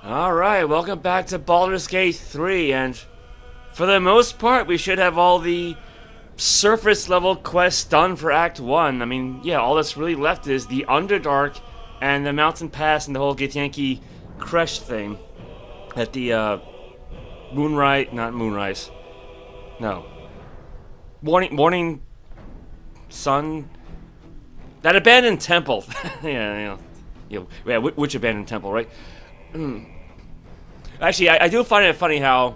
Alright, welcome back to Baldur's Gate 3, and for the most part, we should have all the surface level quests done for Act 1. I mean, yeah, all that's really left is the Underdark and the Mountain Pass and the whole Githyanki Creche thing. At the, Moonrise. No. Morning Sun. That abandoned temple. yeah, which abandoned temple, right? Actually, I do find it funny how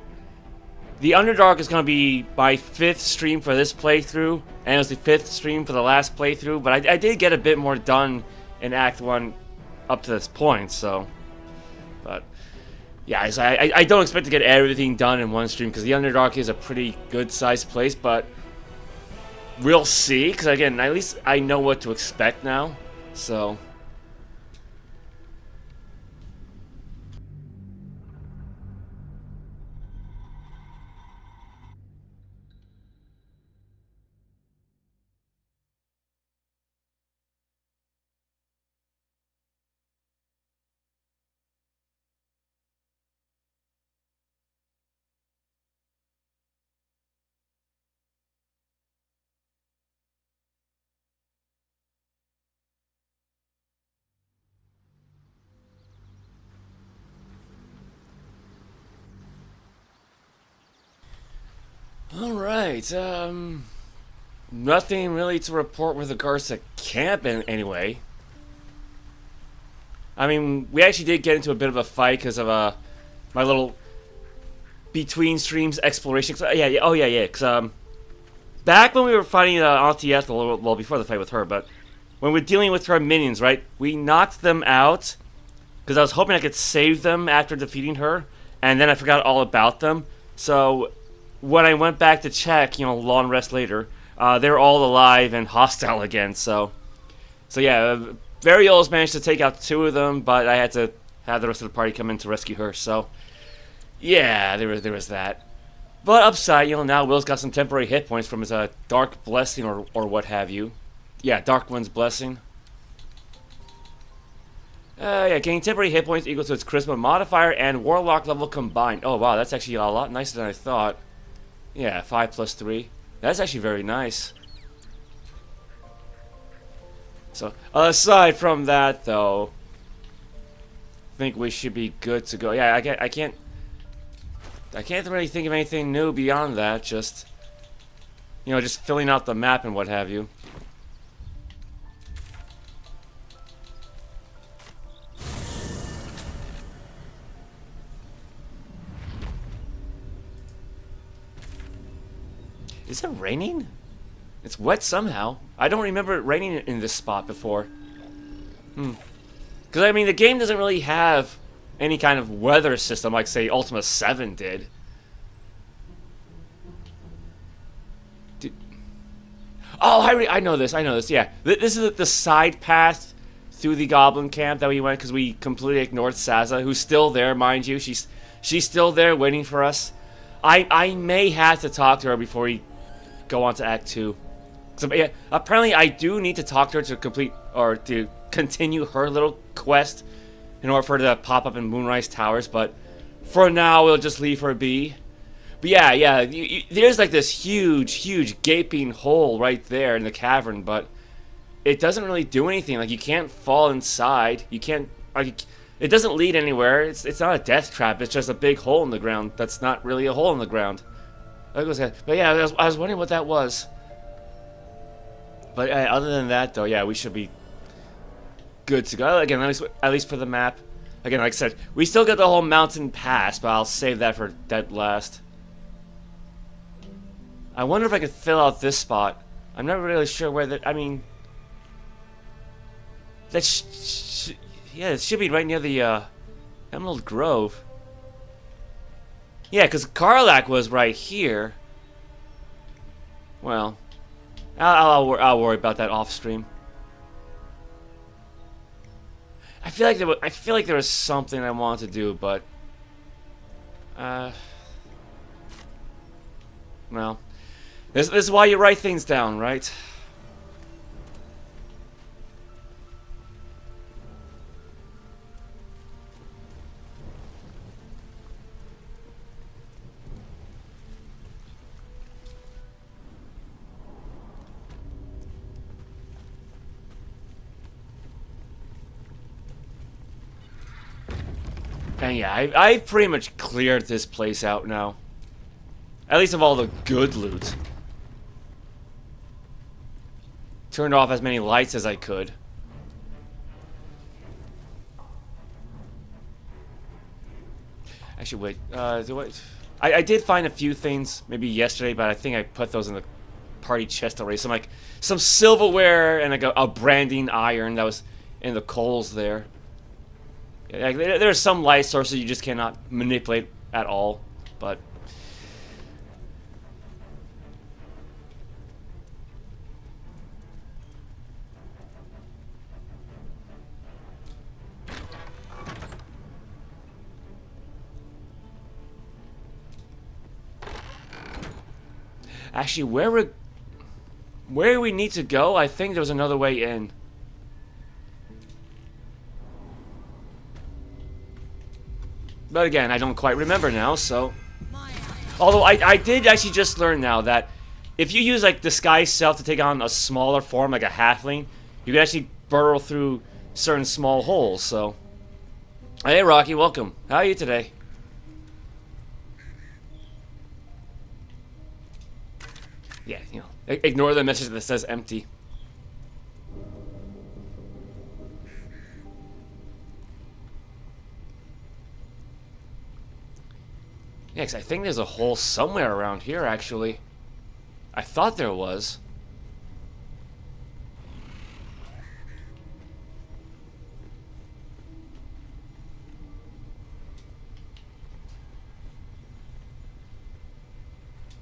the Underdark is going to be my 5th stream for this playthrough, and it was the 5th stream for the last playthrough, but I did get a bit more done in Act 1 up to this point, so... But, yeah, I don't expect to get everything done in one stream, because the Underdark is a pretty good-sized place, but... We'll see, because again, at least I know what to expect now, so... Alright, nothing really to report with regards to camp anyway. I mean, we actually did get into a bit of a fight because of, my little between streams exploration. Because, back when we were fighting, Auntie Ethel, well, before the fight with her, but when we were dealing with her minions, right, we knocked them out because I was hoping I could save them after defeating her, and then I forgot all about them, so... When I went back to check, long rest later, they were all alive and hostile again, so yeah, Variolus managed to take out 2 of them, but I had to have the rest of the party come in to rescue her, so, yeah, there was that. But upside, now Will's got some temporary hit points from his, Dark Blessing or what have you. Yeah, Dark One's Blessing. Yeah, gaining temporary hit points equal to its Charisma modifier and Warlock level combined. Oh, wow, that's actually a lot nicer than I thought. Yeah, 5 plus 3. That's actually very nice. So, aside from that, though, I think we should be good to go. Yeah, I can't really think of anything new beyond that. Just, just filling out the map and what have you. Is it raining? It's wet somehow. I don't remember it raining in this spot before. Because, I mean, the game doesn't really have any kind of weather system like, say, Ultima 7 did. Oh, I know this, yeah. This is the side path through the Goblin camp that we went because we completely ignored Saza, who's still there, mind you. She's still there waiting for us. I may have to talk to her before we go on to Act 2. So, yeah, apparently I do need to talk to her to complete, or to continue her little quest in order for her to pop up in Moonrise Towers, but for now we'll just leave her be. But yeah, there's like this huge gaping hole right there in the cavern, but it doesn't really do anything. Like, you can't fall inside, you can't, like, it doesn't lead anywhere. It's not a death trap, it's just a big hole in the ground that's not really a hole in the ground. But yeah, I was wondering what that was. But other than that, though, yeah, we should be good to go. Again, at least for the map. Again, like I said, we still got the whole mountain pass, but I'll save that for dead last. I wonder if I could fill out this spot. I'm not really sure where that. I mean, that yeah, it should be right near the Emerald Grove. Yeah, because Karlach was right here. Well, I'll worry about that off stream. I feel like there was something I wanted to do, but well, this is why you write things down, right? And yeah, I've pretty much cleared this place out now. At least of all the good loot. Turned off as many lights as I could. Actually, wait. I did find a few things maybe yesterday, but I think I put those in the party chest already. Some silverware and like a branding iron that was in the coals there. Yeah, there are some light sources you just cannot manipulate at all, but. Actually, where we need to go, I think there was another way in. But again, I don't quite remember now, so. Although I did actually just learn now that if you use like disguise self to take on a smaller form, like a halfling, you can actually burrow through certain small holes, so. Hey Rocky, welcome. How are you today? Yeah, you know, ignore the message that says empty. Yeah, 'cause I think there's a hole somewhere around here, actually. I thought there was.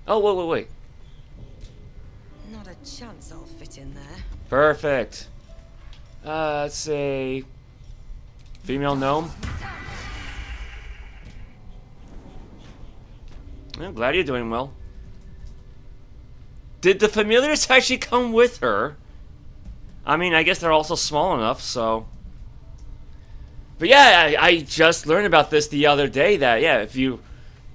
Oh, wait. Not a chance I'll fit in there. Perfect. Let's say... female gnome. I'm glad you're doing well. Did the familiars actually come with her? I mean, I guess they're also small enough, so... But yeah, I just learned about this the other day, that, yeah, if you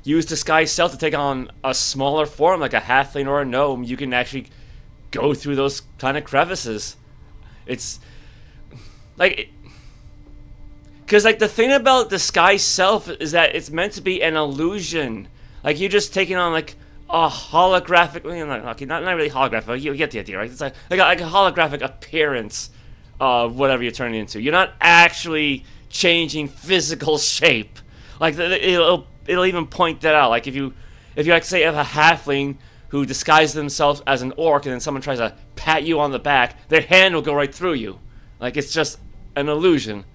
use Disguise Self to take on a smaller form, like a halfling or a gnome, you can actually go through those kind of crevices. It's... like... Because, like, the thing about Disguise Self is that it's meant to be an illusion. Like, you're just taking on, like, a holographic... Okay, not really holographic, but you get the idea, right? It's like a holographic appearance of whatever you're turning into. You're not actually changing physical shape. Like, it'll even point that out. Like, if you like, say, have a halfling who disguises themselves as an orc, and then someone tries to pat you on the back, their hand will go right through you. Like, it's just an illusion.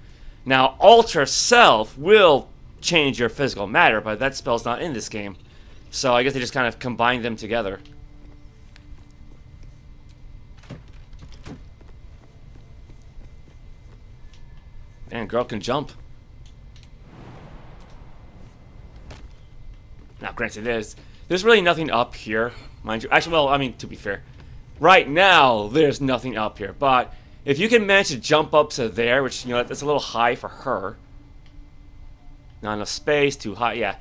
Now, Alter Self will change your physical matter, but that spell's not in this game. So I guess they just kind of combined them together. Man, girl can jump. Now, granted, there's really nothing up here, mind you. Actually, well, I mean, to be fair, right now there's nothing up here. But if you can manage to jump up to there, which, you know, that's a little high for her. Not enough space, too high, yeah.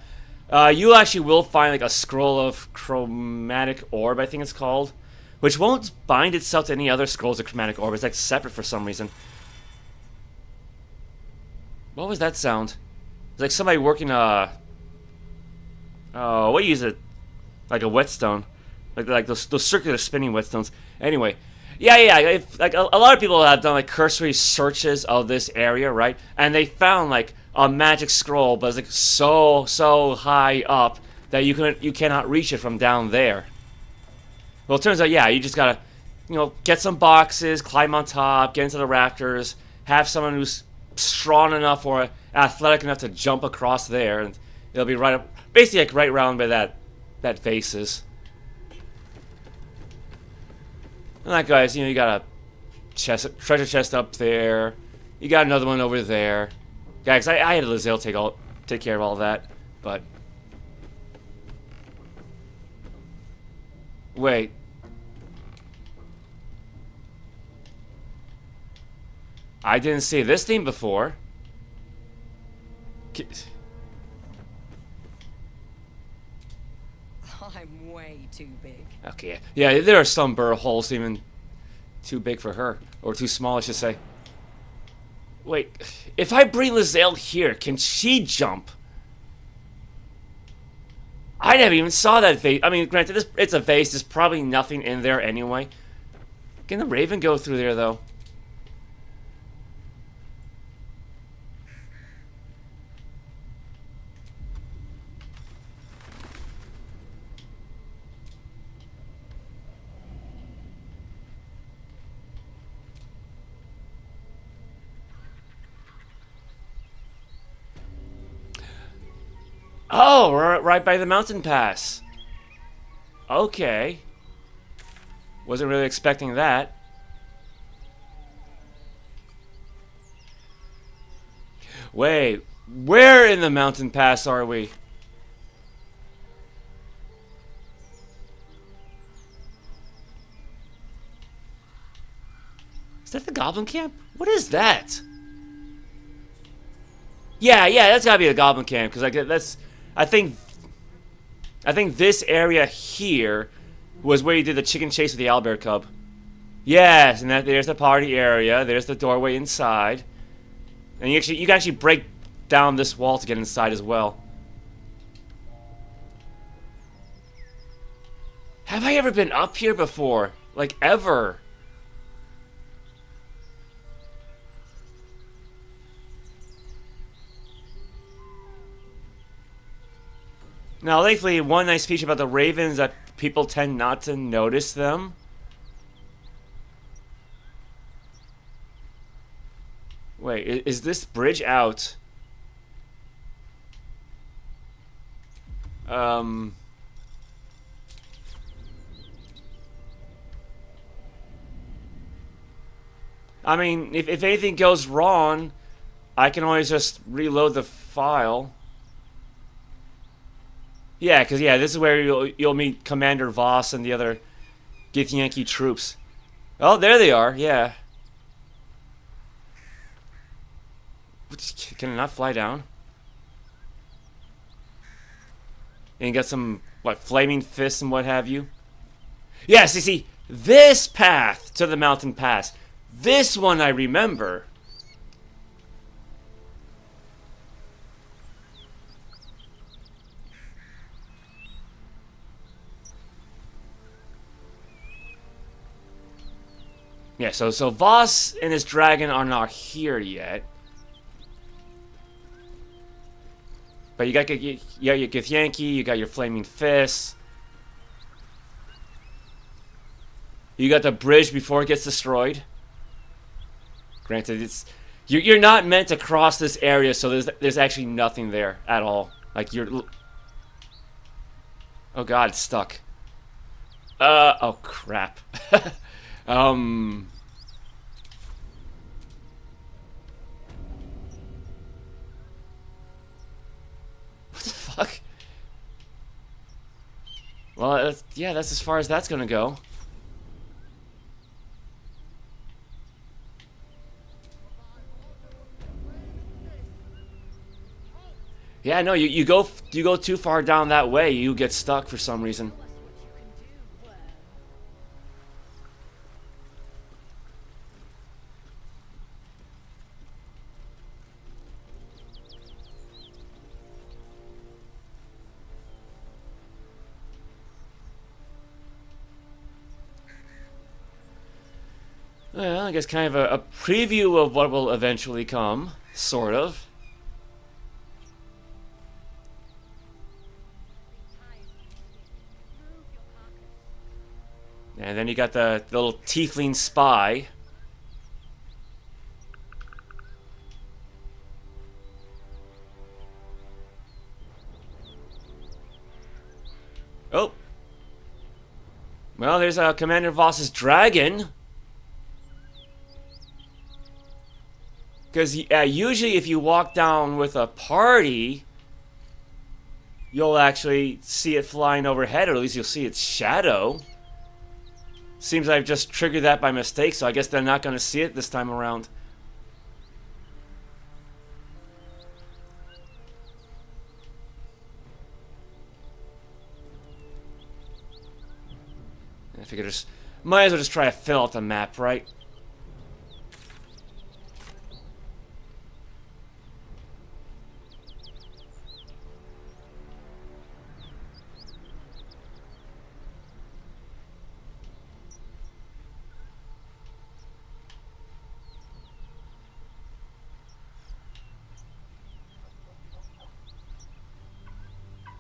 You actually will find like a scroll of chromatic orb, I think it's called, which won't bind itself to any other scrolls of chromatic orb. It's like separate for some reason. What was that sound? It's like somebody working what do you use it? Like a whetstone, like those circular spinning whetstones. Anyway, yeah. Like a lot of people have done like cursory searches of this area, right? And they found like a magic scroll, but it's like so high up that you cannot reach it from down there. Well, it turns out, yeah, you just gotta, you know, get some boxes, climb on top, get into the rafters, have someone who's strong enough or athletic enough to jump across there, and it'll be right up, basically like right around where that vase is. And that, guys, you know, you got a treasure chest up there. You got another one over there. Guys, I had Lae'zel take care of all that, but wait. I didn't see this theme before. I'm way too big. Okay, yeah, there are some burrow holes even too big for her, or too small, I should say. Wait, if I bring Lae'zel here, can she jump? I never even saw that vase. I mean, granted, it's a vase. There's probably nothing in there anyway. Can the Raven go through there, though? Oh, right by the mountain pass. Okay. Wasn't really expecting that. Wait, where in the mountain pass are we? Is that the Goblin camp? What is that? Yeah, that's gotta be the Goblin camp, because I think this area here was where you did the chicken chase with the owlbear cub. Yes, and there's the party area. There's the doorway inside, and you can actually break down this wall to get inside as well. Have I ever been up here before? Like, ever? Now, thankfully, one nice feature about the Ravens is that people tend not to notice them. Wait, is this bridge out? I mean, if anything goes wrong, I can always just reload the file. Yeah, because this is where you'll meet Commander Voss and the other Githyanki troops. Oh, there they are. Yeah. Can it not fly down? And you got some flaming fists and what have you. Yes, you see, this path to the mountain pass. This one I remember. Yeah, so Voss and his dragon are not here yet. But you got your Githyanki, you got your flaming fists. You got the bridge before it gets destroyed. Granted, you're not meant to cross this area, so there's actually nothing there at all. Like oh god, it's stuck. Oh crap. What the fuck? Well, that's as far as that's gonna go. Yeah, no, you go too far down that way, you get stuck for some reason. Well, I guess kind of a preview of what will eventually come, sort of. And then you got the little Tiefling spy. Oh. Well, there's Commander Voss's dragon. Because usually if you walk down with a party, you'll actually see it flying overhead, or at least you'll see its shadow. Seems I've just triggered that by mistake, so I guess they're not going to see it this time around. I figure might as well just try to fill out the map, right?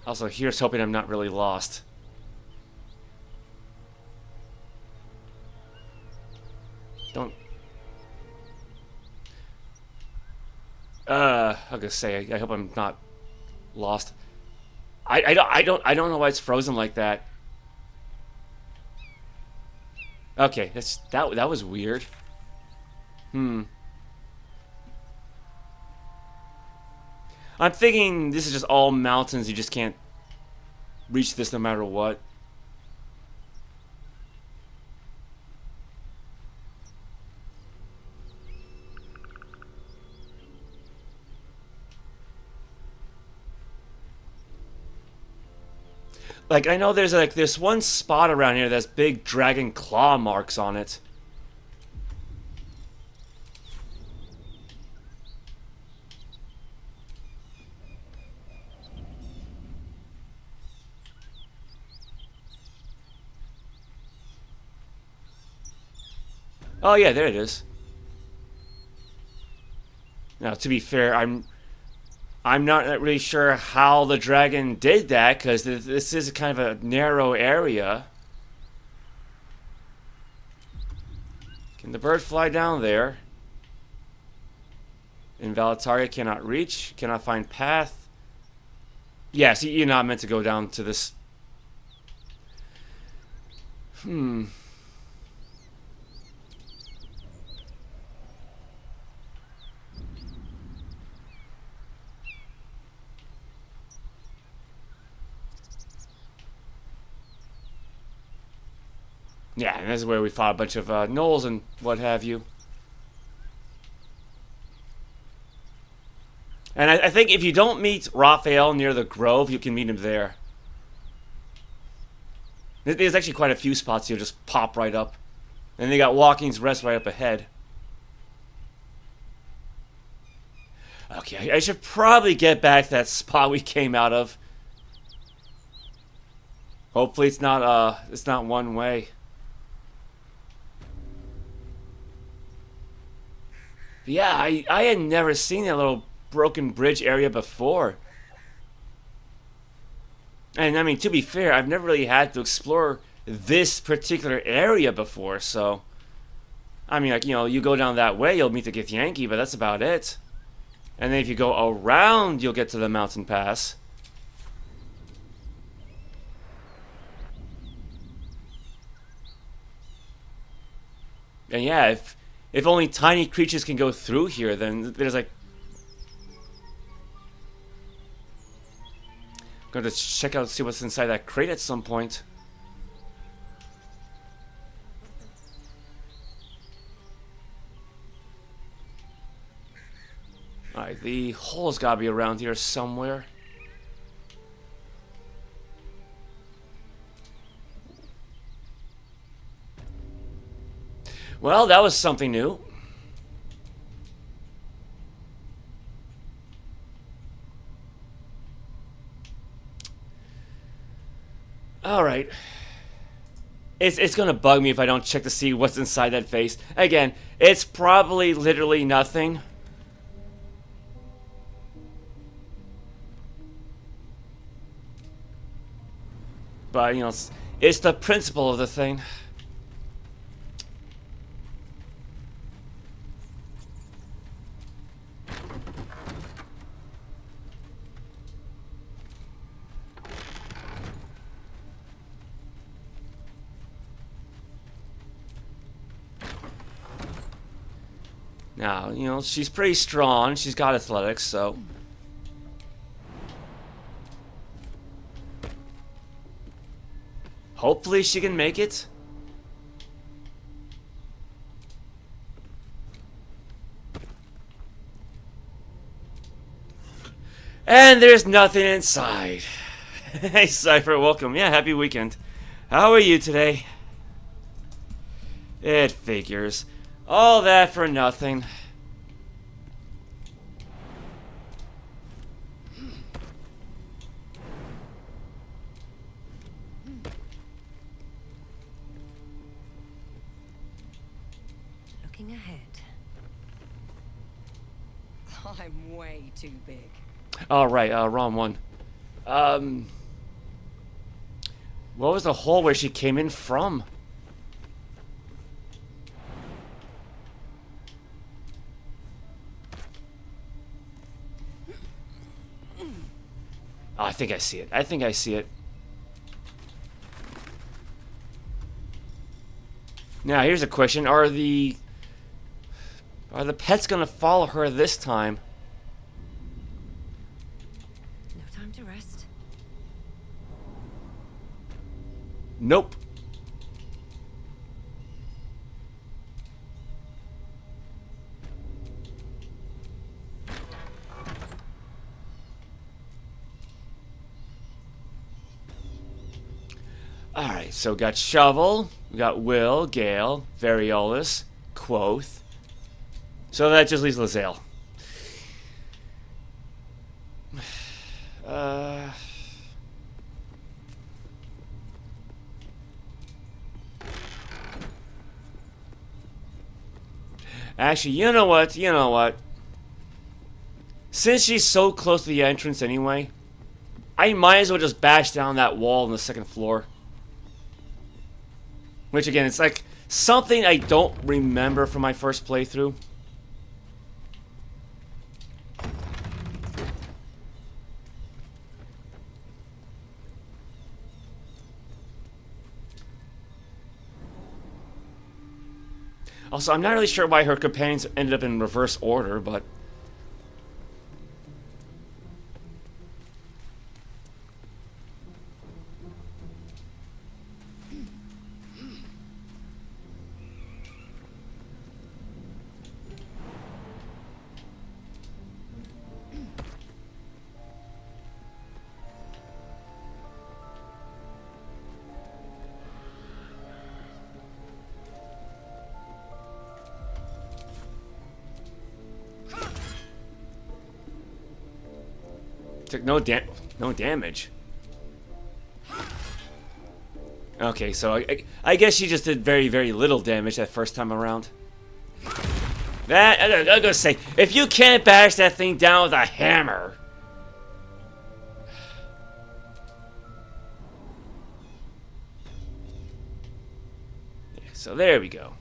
Also, here's hoping I'm not really lost. Don't... I was gonna say, I hope I'm not lost. I don't know why it's frozen like that. Okay, that was weird. I'm thinking this is just all mountains. You just can't reach this no matter what. Like, I know there's like this one spot around here that's big dragon claw marks on it. Oh yeah, there it is. Now, to be fair, I'm not really sure how the dragon did that, because this is kind of a narrow area. Can the bird fly down there? Invalid target, cannot reach, cannot find path. Yes, you're not meant to go down to this. Yeah, and this is where we fought a bunch of gnolls and what have you. And I think if you don't meet Raphael near the grove, you can meet him there. There's actually quite a few spots you'll just pop right up. And they got Walking's Rest right up ahead. Okay, I should probably get back to that spot we came out of. Hopefully it's not one way. But yeah, I had never seen that little broken bridge area before. And I mean, to be fair, I've never really had to explore this particular area before, so... I mean, like, you know, you go down that way, you'll meet the Githyanki, but that's about it. And then if you go around, you'll get to the mountain pass. And yeah, if only tiny creatures can go through here, then there's like... I'm going to check out, see what's inside that crate at some point. Alright, the hole's gotta be around here somewhere. Well, that was something new. Alright. It's gonna bug me if I don't check to see what's inside that face. Again, it's probably literally nothing. But, you know, it's the principle of the thing. Now, you know, she's pretty strong. She's got athletics, so... hopefully she can make it. And there's nothing inside. Hey, Cypher, welcome. Yeah, happy weekend. How are you today? It figures. All that for nothing. Looking ahead. I'm way too big. All right, wrong one. What was the hole where she came in from? Oh, I think I see it. I think I see it. Now, here's a question. Are the pets gonna follow her this time? No time to rest. Nope. Alright, so we got Shovel, we got Wyll, Gale, Variolus, Quoth. So that just leaves Lae'zel. Actually, you know what? You know what? Since she's so close to the entrance anyway, I might as well just bash down that wall on the second floor. Which, again, it's like something I don't remember from my first playthrough. Also, I'm not really sure why her companions ended up in reverse order, but... took no damage. Okay, so I guess she just did very, very little damage that first time around. That, I'm gonna say, if you can't bash that thing down with a hammer... Yeah, so there we go.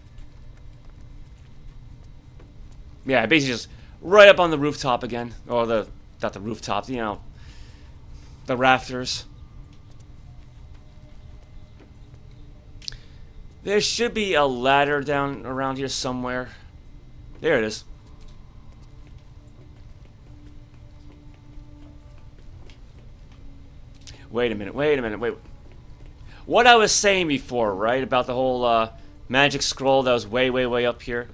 Yeah, basically just right up on the rooftop again. Or the... not the rooftop, you know, the rafters. There should be a ladder down around here somewhere. There it is. Wait a minute, wait. What I was saying before, right, about the whole magic scroll that was way, way, way up here.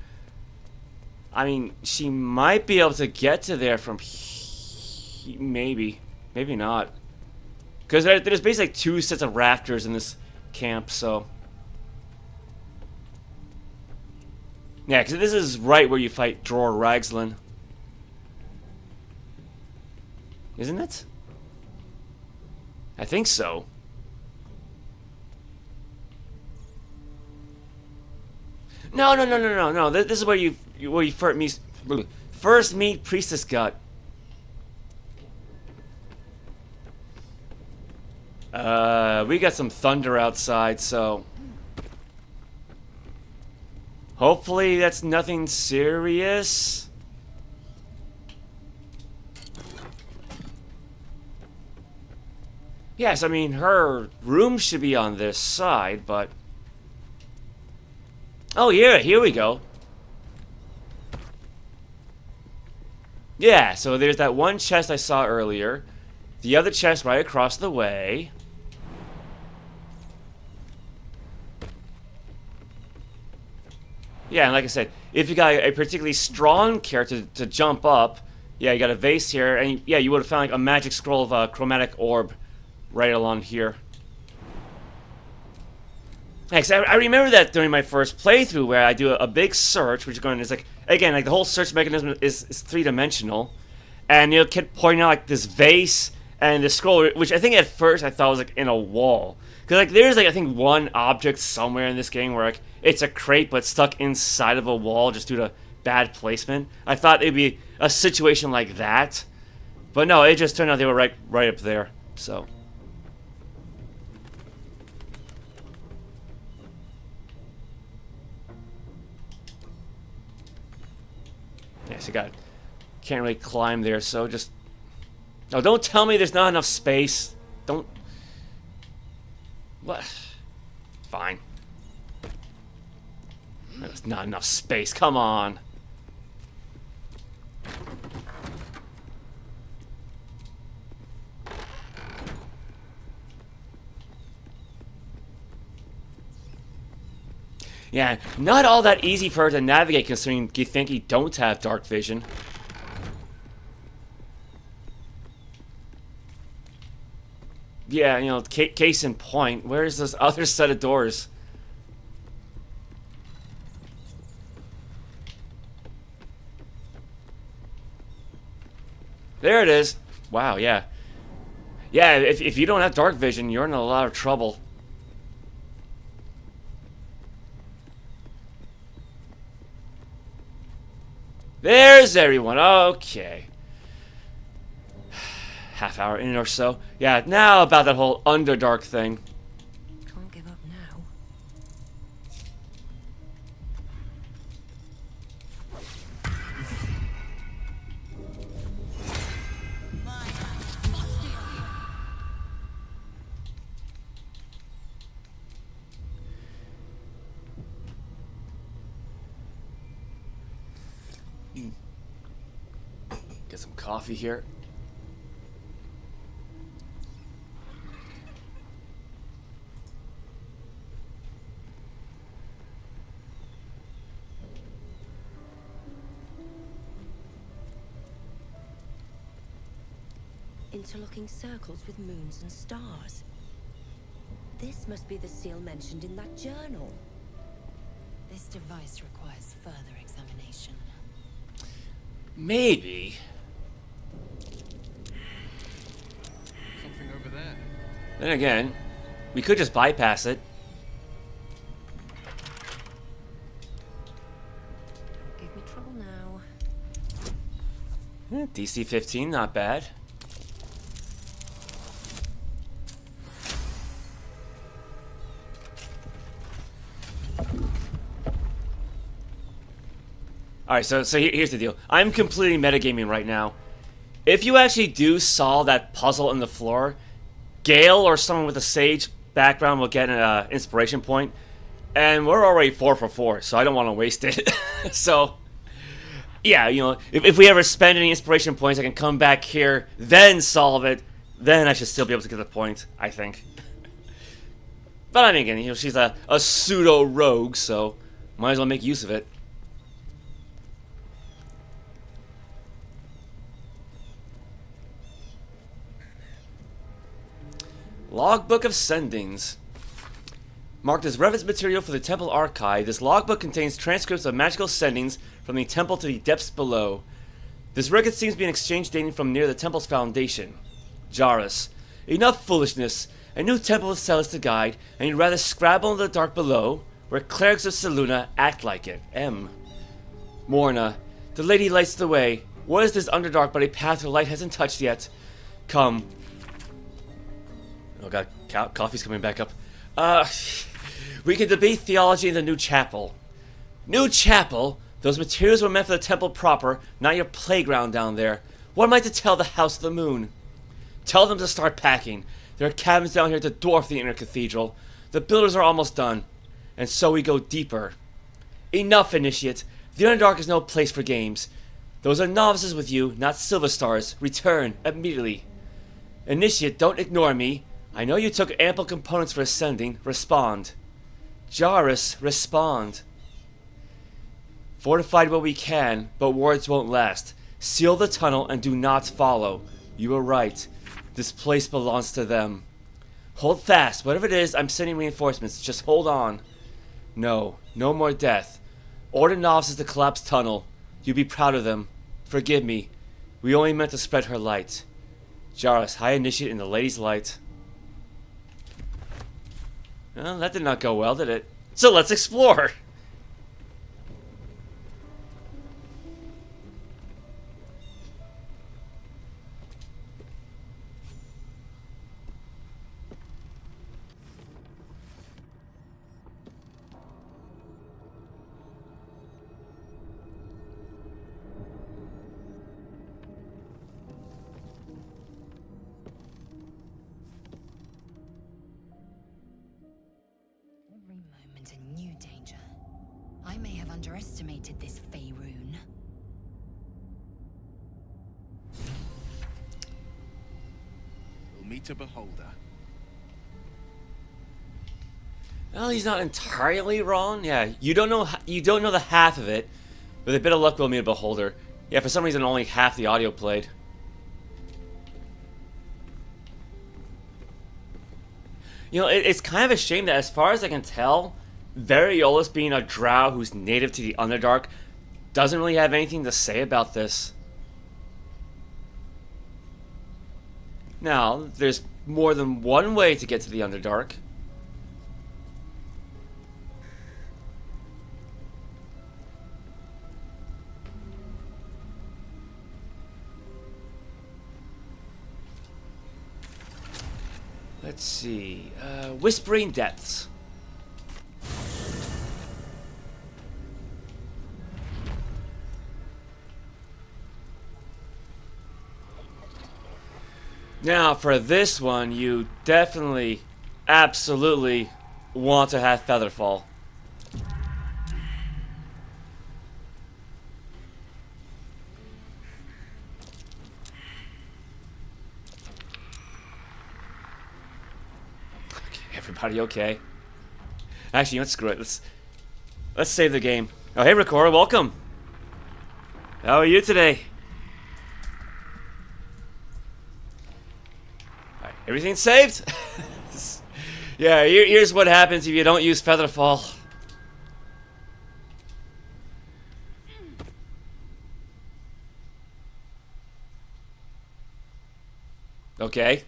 I mean, she might be able to get to there from here. Maybe not, because there's basically like 2 sets of rafters in this camp. So yeah, because this is right where you fight Drow Blackguard, isn't it? I think so. No. This is where you first meet Priestess Gut. We got some thunder outside, so hopefully that's nothing serious. Yes, I mean, her room should be on this side, but... Oh, yeah, here we go. Yeah, so there's that one chest I saw earlier. The other chest right across the way. Yeah, and like I said, if you got a particularly strong character to jump up, yeah, you got a vase here, and yeah, you would have found like a magic scroll of a chromatic orb right along here. Yeah, 'cause I remember that during my first playthrough where I do a big search, which is like, again, like the whole search mechanism is 3-dimensional, and you'll keep pointing out like this vase and the scroll, which I think at first I thought was like in a wall. Because like there's like I think one object somewhere in this game where like it's a crate but stuck inside of a wall just due to bad placement. I thought it'd be a situation like that, but no, it just turned out they were right up there. So so can't really climb there, so just... Oh, don't tell me there's not enough space. Don't... What? Fine. There's not enough space, come on. Yeah, not all that easy for her to navigate considering Githyanki don't have dark vision. Yeah, you know, case in point, where's this other set of doors? There it is. Wow, yeah. Yeah, if you don't have dark vision, you're in a lot of trouble. There's everyone. Okay. Half hour in or so. Yeah, now about that whole Underdark thing. Can't give up now. Get some coffee here. Interlocking circles with moons and stars. This must be the seal mentioned in that journal. This device requires further examination. Maybe. Something over there. Then again, we could just bypass it. Don't give me trouble now. DC 15, not bad. Alright, so here's the deal. I'm completely metagaming right now. If you actually do solve that puzzle in the floor, Gale or someone with a sage background will get an inspiration point. And we're already 4 for 4, so I don't want to waste it. So, yeah, you know, if we ever spend any inspiration points, I can come back here, then solve it. Then I should still be able to get the point, I think. But I mean, again, you know, she's a pseudo-rogue, so might as well make use of it. Logbook of Sendings. Marked as reference material for the Temple Archive, this logbook contains transcripts of magical sendings from the temple to the depths below. This record seems to be an exchange dating from near the temple's foundation. Jarus. Enough foolishness. A new temple of Celis to guide, and you'd rather scrabble in the dark below, where clerics of Selûne act like it. M. Morna. The lady lights the way. What is this Underdark but a path her light hasn't touched yet? Come. Oh god, coffee's coming back up. We can debate theology in the new chapel. New chapel? Those materials were meant for the temple proper, not your playground down there. What am I to tell the House of the Moon? Tell them to start packing. There are cabins down here to dwarf the inner cathedral. The builders are almost done. And so we go deeper. Enough, Initiate. The Underdark is no place for games. Those are novices with you, not Silver Stars. Return, immediately. Initiate, don't ignore me. I know you took ample components for ascending. Respond. Jarus, respond. Fortified what we can, but words won't last. Seal the tunnel and do not follow. You were right. This place belongs to them. Hold fast. Whatever it is, I'm sending reinforcements. Just hold on. No. No more death. Order novices to collapse tunnel. You be proud of them. Forgive me. We only meant to spread her light. Jarus, High Initiate in the Lady's Light. Well, that did not go well, did it? So let's explore! I've underestimated this Faerun. We'll meet a beholder. Well, he's not entirely wrong. Yeah, you don't know the half of it. With a bit of luck, we'll meet a beholder. Yeah, for some reason, only half the audio played. You know, it's kind of a shame that, as far as I can tell, Variolus, being a drow who's native to the Underdark, doesn't really have anything to say about this. Now, there's more than one way to get to the Underdark. Let's see. Whispering Depths. Now, for this one, you definitely, absolutely want to have Featherfall. Everybody okay? Actually, let's screw it. Let's save the game. Oh, hey, Ricora, welcome. How are you today? Alright, everything saved? Yeah, here's what happens if you don't use Featherfall. Okay.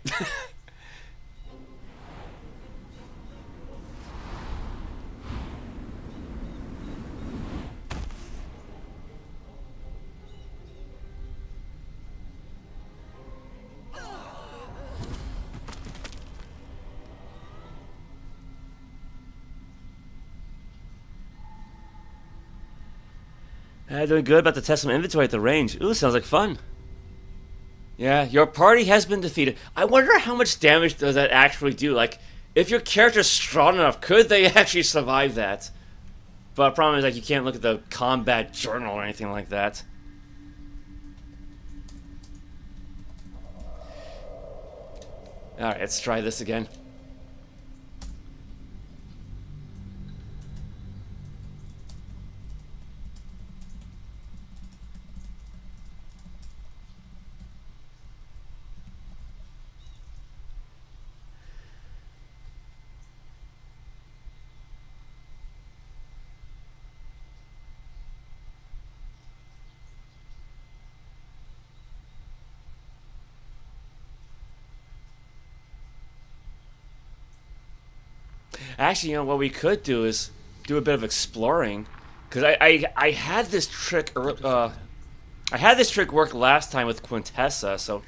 Doing good. About to test some inventory at the range. Ooh, sounds like fun. Yeah, your party has been defeated. I wonder how much damage does that actually do? Like, if your character's strong enough, could they actually survive that? But the problem is, like, you can't look at the combat journal or anything like that. Alright, let's try this again. Actually, you know, what we could do is do a bit of exploring, because I had this trick work last time with Quintessa, so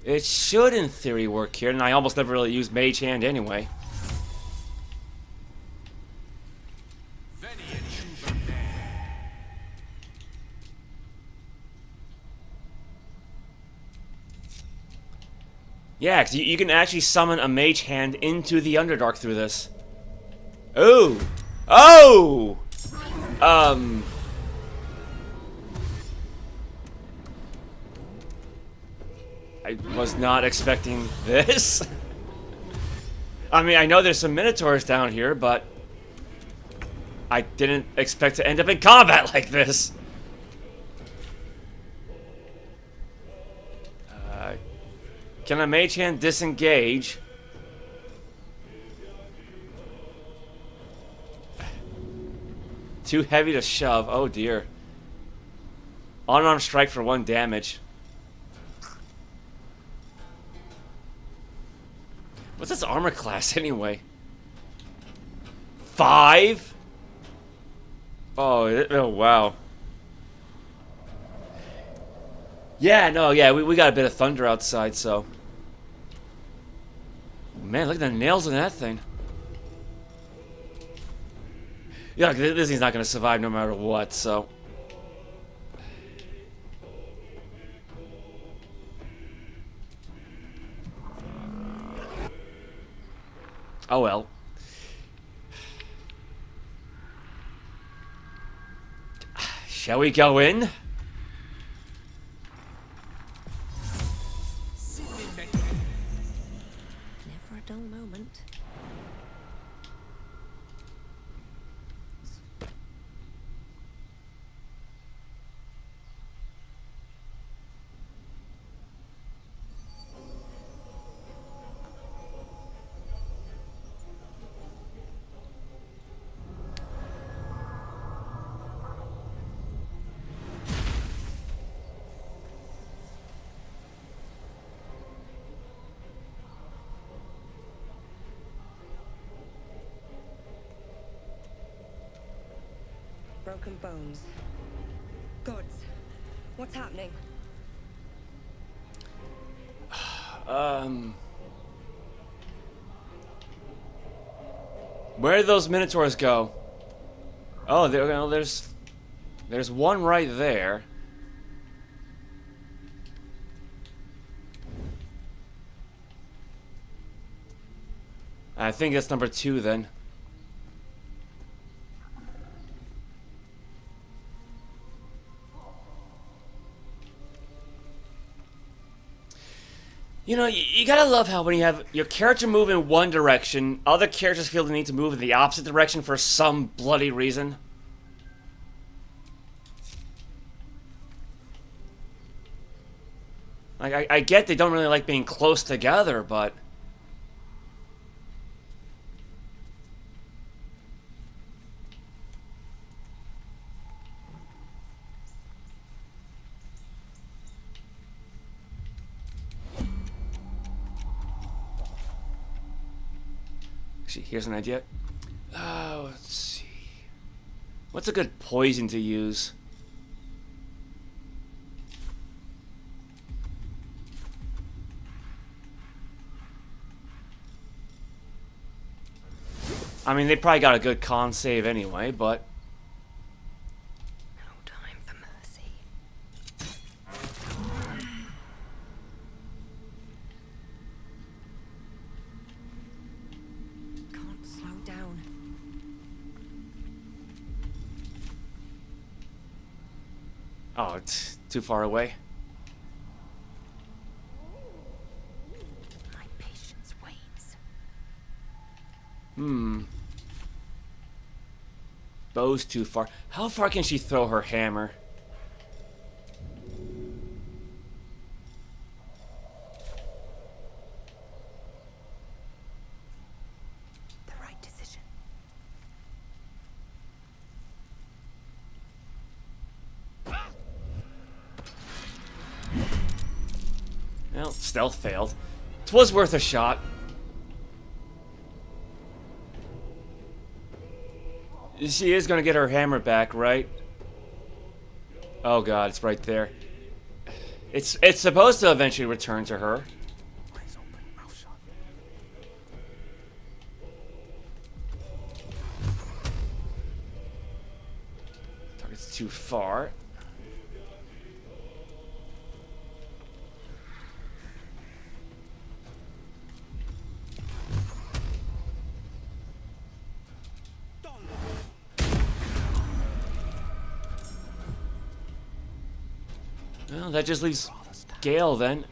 it should in theory work here, and I almost never really used Mage Hand anyway. Yeah, because you can actually summon a Mage Hand into the Underdark through this. Oh! Oh! I was not expecting this. I mean, I know there's some Minotaurs down here, but I didn't expect to end up in combat like this. Can a Mage Hand disengage? Too heavy to shove. Oh dear. Unarmed strike for 1 damage. What's its armor class anyway? 5? Oh wow. Yeah, no, yeah, we got a bit of thunder outside, so. Man, look at the nails in that thing. Yeah, this thing's not going to survive no matter what, so. Oh well. Shall we go in? Never a dull moment. Broken bones. Gods, what's happening? Where did those Minotaurs go? Oh, there's one right there. I think that's number 2 then. You know, you gotta love how when you have your character move in one direction, other characters feel the need to move in the opposite direction for some bloody reason. Like, I get they don't really like being close together, but... Actually, here's an idea. Let's see. What's a good poison to use? I mean, they probably got a good con save anyway, but... No time for mercy. Can't slow down. Oh, it's too far away. My patience wanes. Bow's too far. How far can she throw her hammer? The right decision. Well, stealth failed. 'Twas worth a shot. She is gonna get her hammer back, right? Oh god, it's right there. It's supposed to eventually return to her. Eyes open, mouth shut. Target's too far. Well, that just leaves Gale then.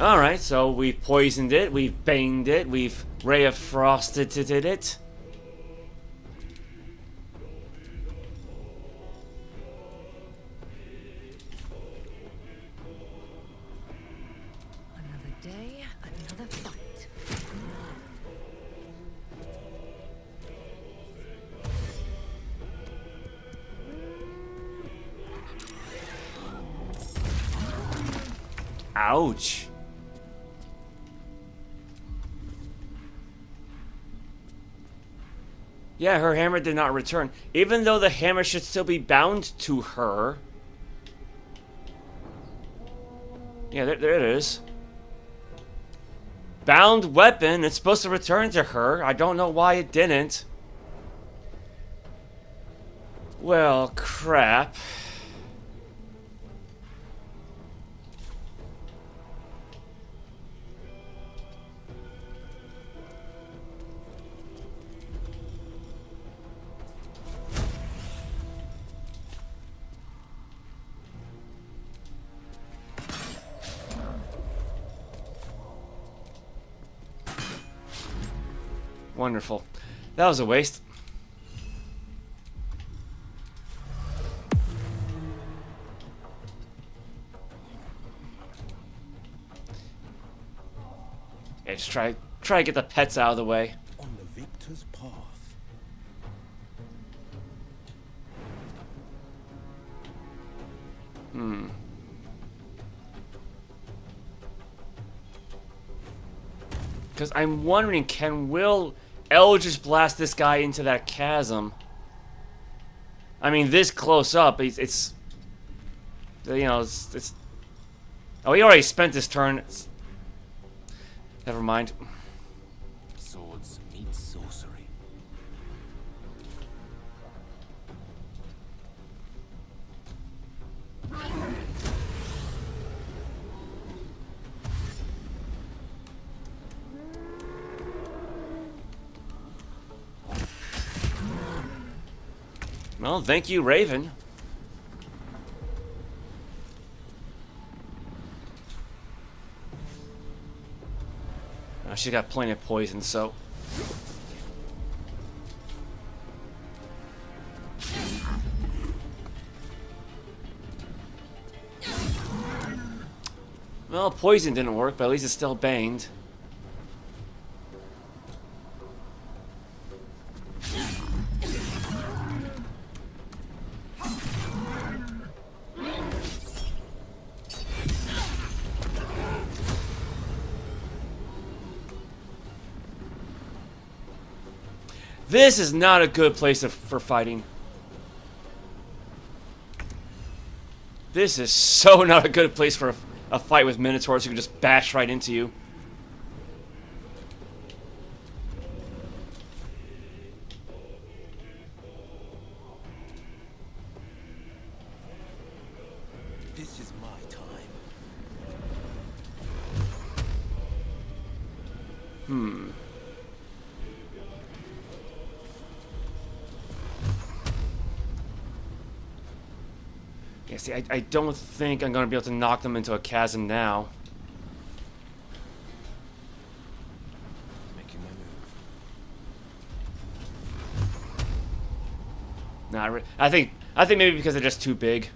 Alright, so we've poisoned it, we've banged it, we've Ray of Frosted it. Another day, another fight. Ouch. Yeah, her hammer did not return. Even though the hammer should still be bound to her. Yeah, there it is. Bound weapon. It's supposed to return to her. I don't know why it didn't. Well, crap. Wonderful. That was a waste. Yeah, just try to get the pets out of the way. On the victor's path. Because I'm wondering, can Wyll Eldritch Blast this guy into that chasm? I mean, this close up, it's you know, it's. Oh, he already spent his turn. Never mind. Swords meet sorcery. Well, thank you, Raven. She's got plenty of poison, so. Well, poison didn't work, but at least it's still banged. This is not a good place for fighting. This is so not a good place for a fight with Minotaurs who can just bash right into you. This is my time. Yeah, see, I don't think I'm going to be able to knock them into a chasm now. Making my move. Nah, I think maybe because they're just too big.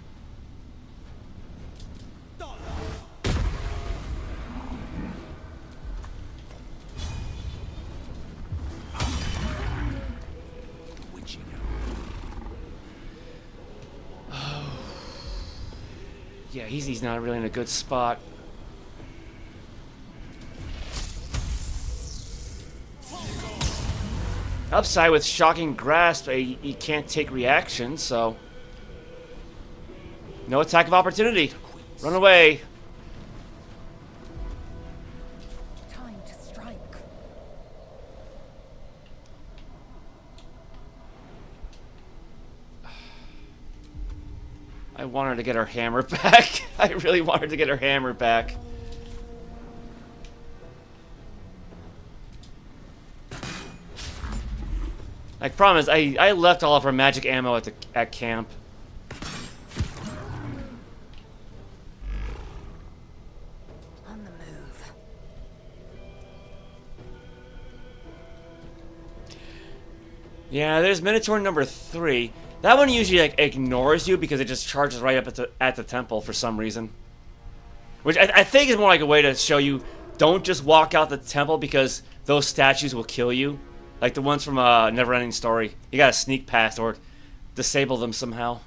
Yeah, he's not really in a good spot. Upside with Shocking Grasp, he can't take reaction, so... No attack of opportunity. Run away. Time to strike. I want her to get her hammer back. I really want her to get her hammer back. I promise, I left all of her magic ammo at camp. On the move. Yeah, there's Minotaur number 3. That one usually like ignores you because it just charges right up at the temple for some reason. Which I think is more like a way to show you don't just walk out the temple because those statues will kill you. Like the ones from Neverending Story. You gotta sneak past or disable them somehow.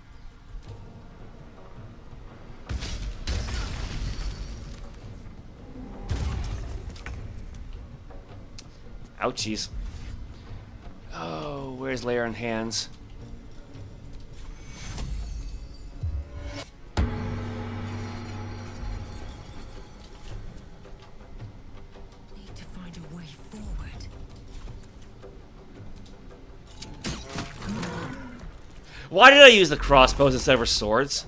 Ouchies. Oh, where's Lair in Hands? Need to find a way forward. Why did I use the crossbows instead of swords?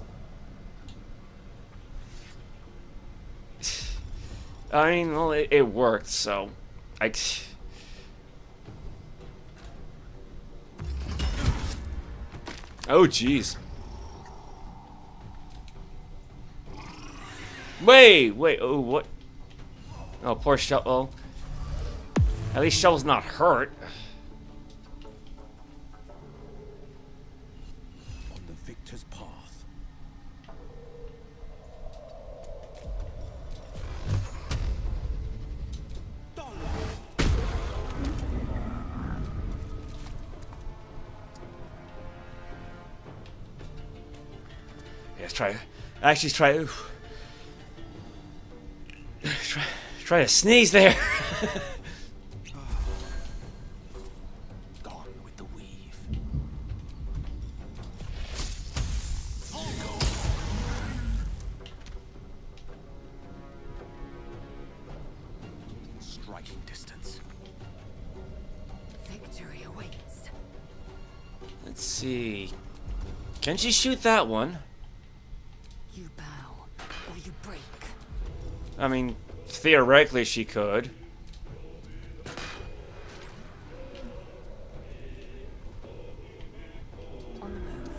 I mean, well, it worked, so... Oh, jeez. Wait, oh, what? Oh, poor Shovel. At least Shovel's not hurt. On the victor's path. Yeah, let's try. Actually, try to sneeze there. Gone with the weave. Striking distance. Victory awaits. Let's see. Can she shoot that one? You bow, or you break. I mean, theoretically she could. On the move.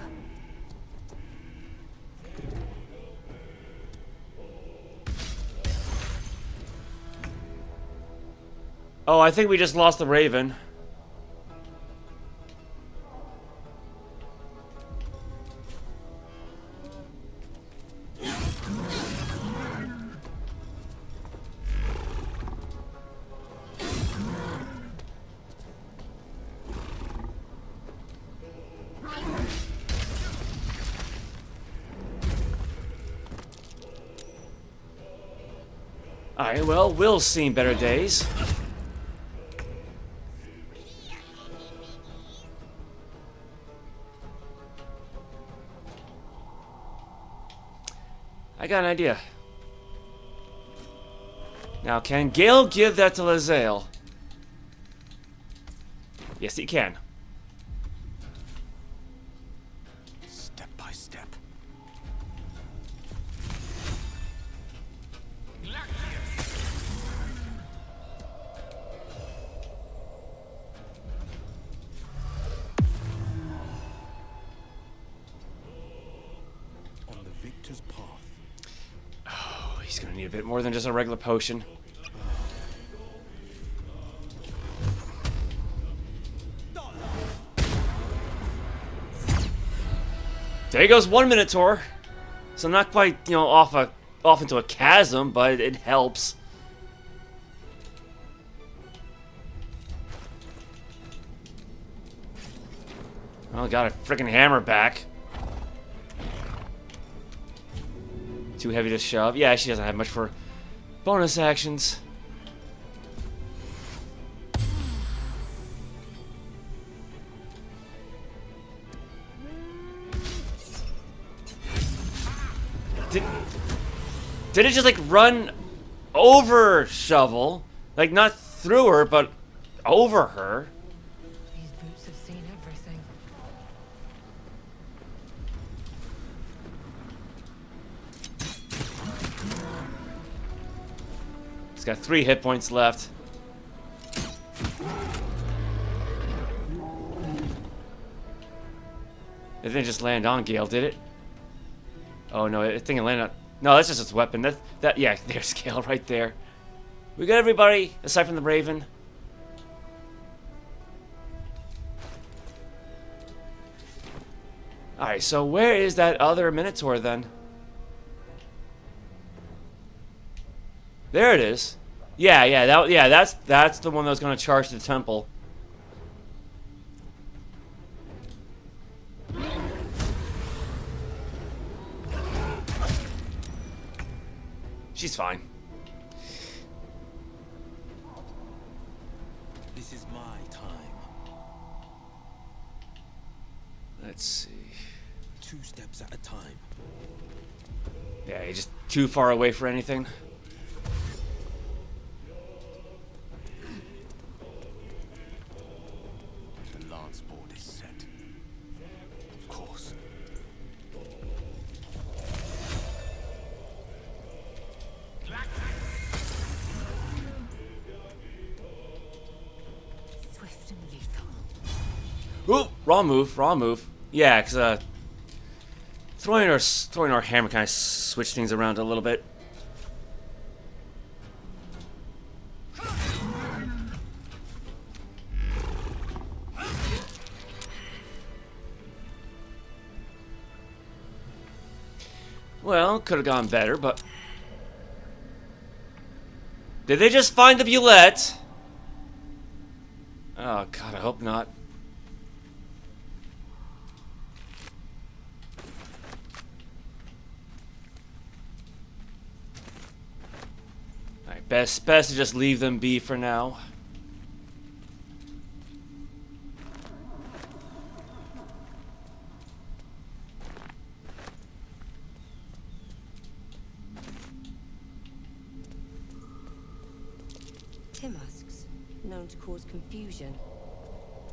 Oh, I think we just lost the Raven. Alright, well, Will's seen better days. I got an idea. Now, can Gale give that to Lae'zel? Yes, he can. Step by step. On the victor's path. Oh, he's gonna need a bit more than just a regular potion. There goes one Minotaur. So not quite, you know, off into a chasm, but it helps. Oh, got a freaking hammer back. Too heavy to shove. Yeah, she doesn't have much for bonus actions. Did it just like run over Shovel? Like not through her, but over her? These boots have seen everything. He's got 3 hit points left. It didn't just land on Gale, did it? Oh no, I think it landed on... No, that's just its weapon. Yeah, there's Gale right there. We got everybody, aside from the Raven. Alright, so where is that other Minotaur then? There it is. Yeah, that's the one that was gonna charge the temple. She's fine. This is my time. Let's see. 2 steps at a time. Yeah, you're just too far away for anything. The lance board is set. Of course. Swift and lethal. Ooh, wrong move. Yeah, because throwing our hammer kind of switched things around a little bit. Well, could have gone better, but... Did they just find the Bulette? Oh, God, I hope not. Alright, best to just leave them be for now. Timusks, known to cause confusion.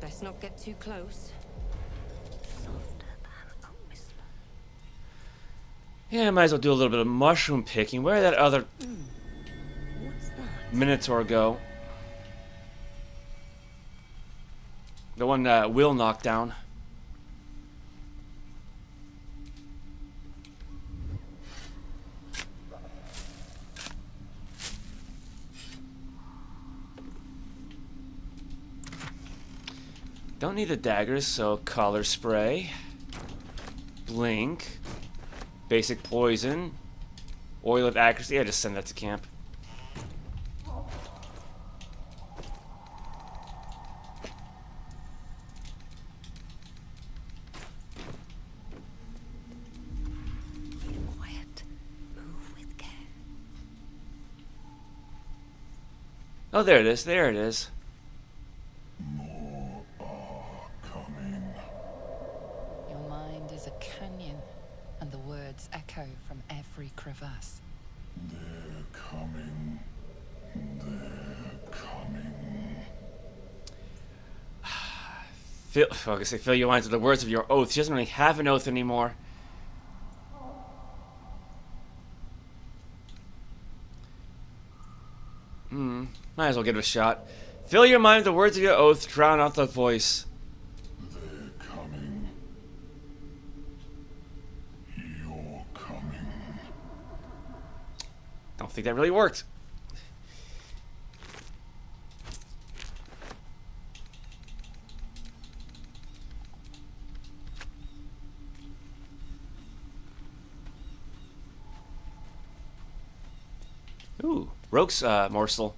Best not get too close. Yeah, might as well do a little bit of mushroom picking. Where did that other What's that? Minotaur go? The one that Wyll knocked down. Don't need the daggers, so color spray, blink, basic poison, oil of accuracy. I just send that to camp. Quiet. Move with care. Oh, there it is. There it is. Your mind is a canyon, and the words echo from every crevasse. They're coming. They're coming. Phil, I was gonna say, fill your mind with the words of your oath. She doesn't really have an oath anymore. Might as well give it a shot. Fill your mind with the words of your oath. Drown out the voice. They're coming. You're coming. Don't think that really worked. Ooh, Roke's morsel.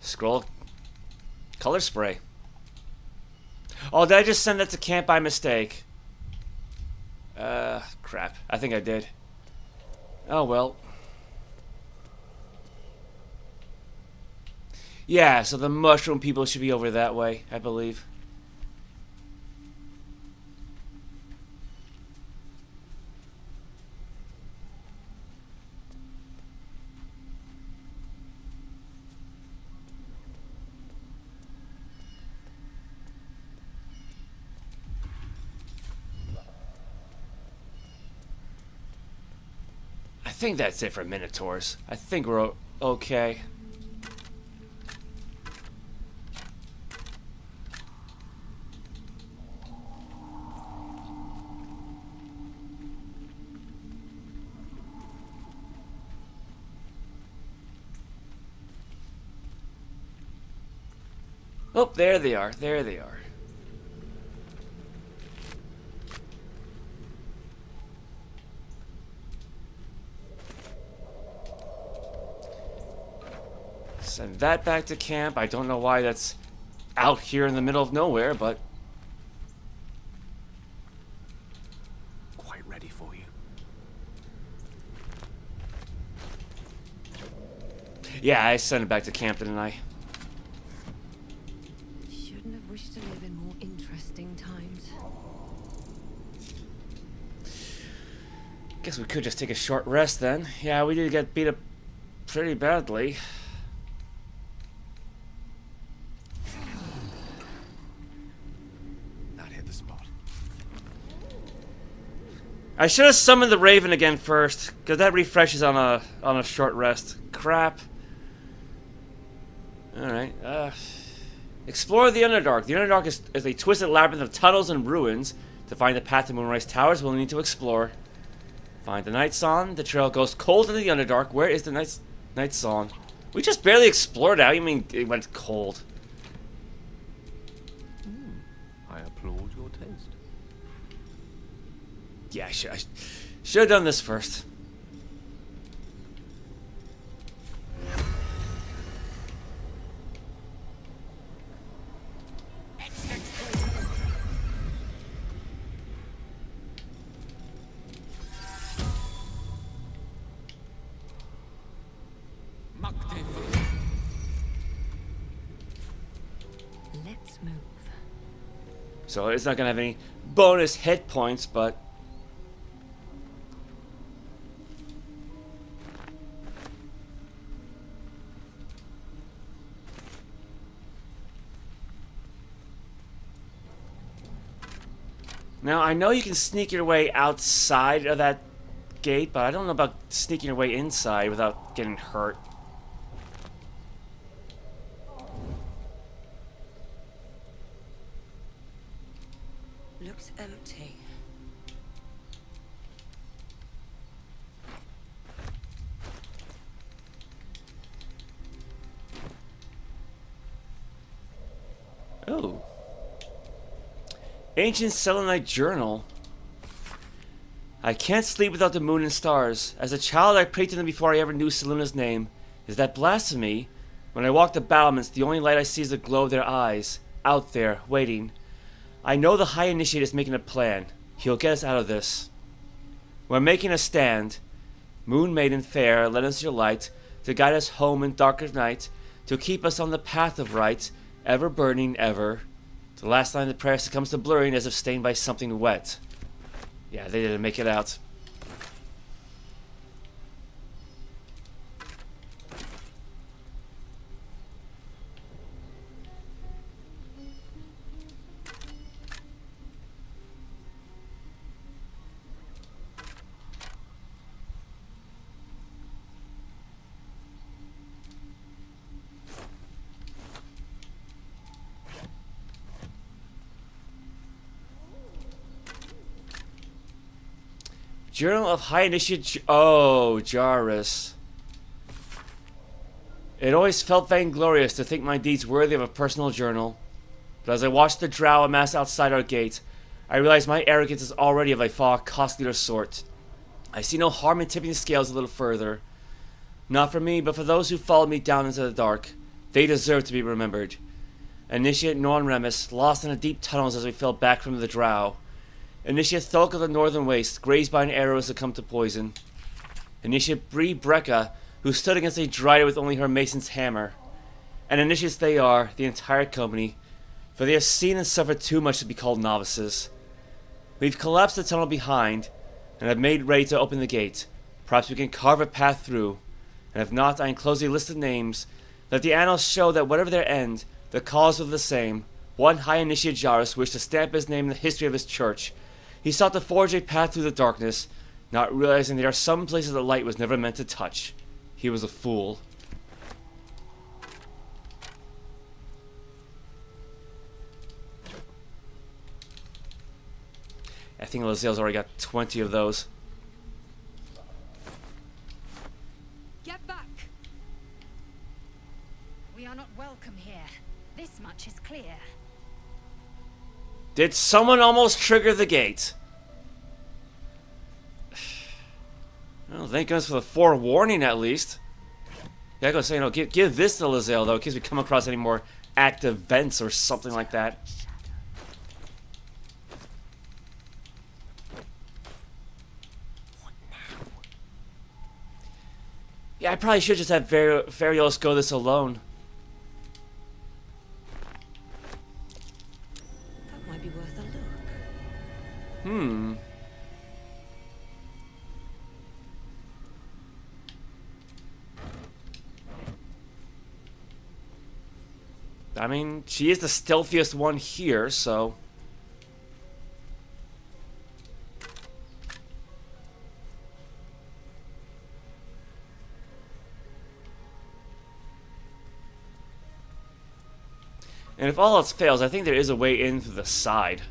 Scroll. Color spray. Oh, did I just send that to camp by mistake? Crap. I think I did. Oh, well. Yeah, so the mushroom people should be over that way, I believe. I think that's it for Minotaurs. I think we're okay. Oh, there they are. There they are. Send that back to camp. I don't know why that's out here in the middle of nowhere, but... Quite ready for you. Yeah, I sent it back to camp, didn't I? Shouldn't have wished to live in more interesting times. Guess we could just take a short rest then. Yeah, we did get beat up pretty badly. Not hit the spot. I should have summoned the Raven again first, because that refreshes on a short rest. Crap. Alright, explore the Underdark. The Underdark is a twisted labyrinth of tunnels and ruins. To find the path to Moonrise Towers, we'll need to explore. Find the Night Song. The trail goes cold into the Underdark. Where is the Night Song? We just barely explored out. You mean it went cold? I applaud your taste. Yeah, I should have done this first. Let's move. So it's not gonna have any bonus hit points, but now I know you can sneak your way outside of that gate, but I don't know about sneaking your way inside without getting hurt. Looks empty. Oh. Ancient Selenite Journal. I can't sleep without the moon and stars. As a child, I prayed to them before I ever knew Seluna's name. Is that blasphemy? When I walk the battlements, the only light I see is the glow of their eyes. Out there, waiting. I know the High Initiate is making a plan. He'll get us out of this. We're making a stand. Moon Maiden fair, lend us your light, to guide us home in darker night, to keep us on the path of right, ever burning, ever. The last line of the prayer succumbs to blurring as if stained by something wet. Yeah, they didn't make it out. Journal of High Initiate. Oh, Jarus. It always felt vainglorious to think my deeds worthy of a personal journal. But as I watched the drow amass outside our gate, I realized my arrogance is already of a far costlier sort. I see no harm in tipping the scales a little further. Not for me, but for those who followed me down into the dark. They deserve to be remembered. Initiate Norn Remus, lost in the deep tunnels as we fell back from the drow. Initiate Thulk of the Northern Waste, grazed by an arrow and succumbed to poison. Initiate Bree Brecca, who stood against a Dryad with only her mason's hammer. And initiates they are, the entire company, for they have seen and suffered too much to be called novices. We've collapsed the tunnel behind, and have made ready to open the gate. Perhaps we can carve a path through, and if not, I enclose a list of names. Let the annals show that whatever their end, the cause was the same. One High Initiate Jarus wished to stamp his name in the history of his church. He sought to forge a path through the darkness, not realizing there are some places the light was never meant to touch. He was a fool. I think Lae'zel's already got 20 of those. Get back! We are not welcome here. This much is clear. Did someone almost trigger the gate? Well, thank goodness for the forewarning at least. Yeah, I gotta say, you know, give this to Lae'zel though, in case we come across any more active vents or something like that. Yeah, I probably should just have Variolus go this alone. That might be worth a look. I mean, she is the stealthiest one here, so... And if all else fails, I think there is a way in through the side.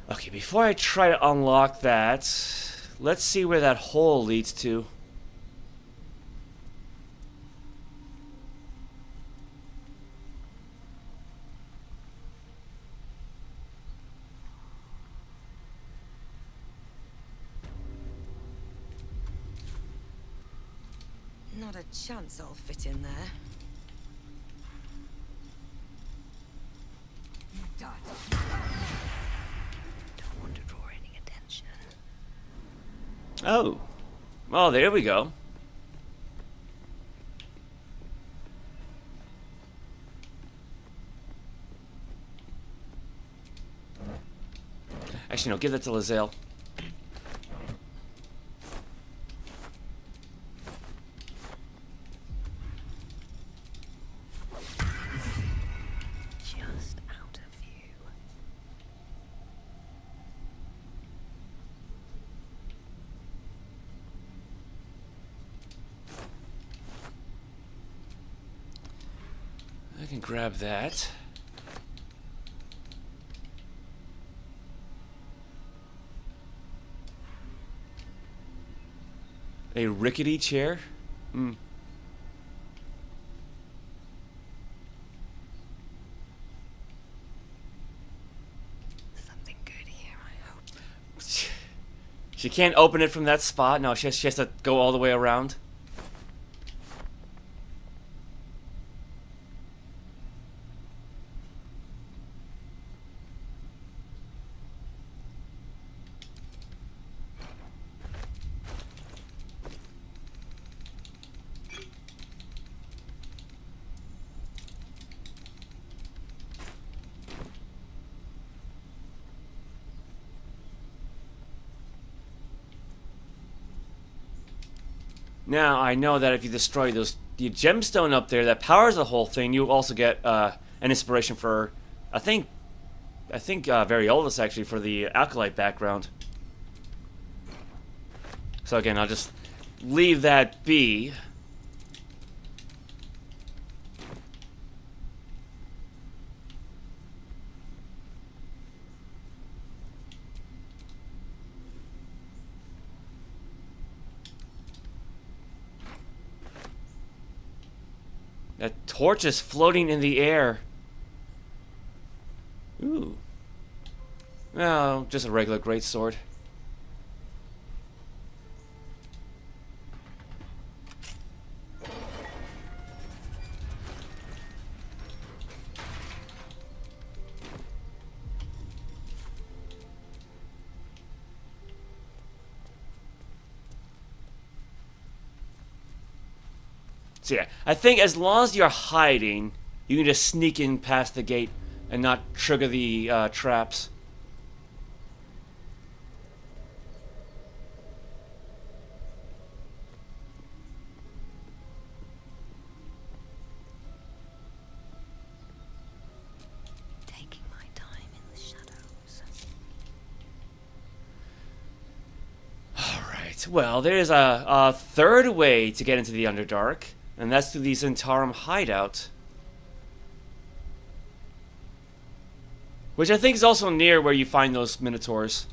Okay, before I try to unlock that, let's see where that hole leads to. Not a chance I'll fit in there. Don't want to draw any attention. Oh. Well, there we go. Actually, no, give that to Lae'zel. Just out of view. I can grab that. A rickety chair? Hmm. Something good here, I hope. She can't open it from that spot? No, she has to go all the way around? Now, I know that if you destroy the gemstone up there that powers the whole thing, you also get an inspiration for, I think Variolus actually, for the Acolyte background. So again, I'll just leave that be. That torch is floating in the air. Ooh. No, just a regular greatsword. So yeah, I think as long as you're hiding, you can just sneak in past the gate and not trigger the traps. Taking my time in the shadows. Alright, well, there's a third way to get into the Underdark, and that's through the Zhentarim hideout. Which I think is also near where you find those Minotaurs.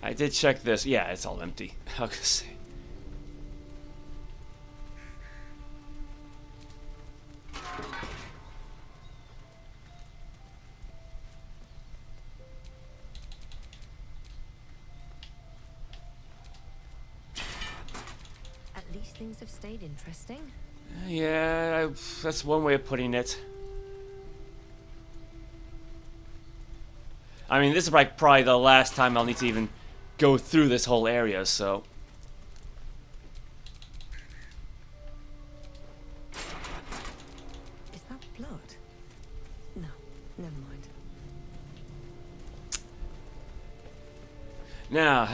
I did check this. Yeah, it's all empty. I was gonna say. Things have stayed interesting. Yeah, that's one way of putting it. I mean, this is like probably the last time I'll need to even go through this whole area, so... Is that blood? No, never mind. Now,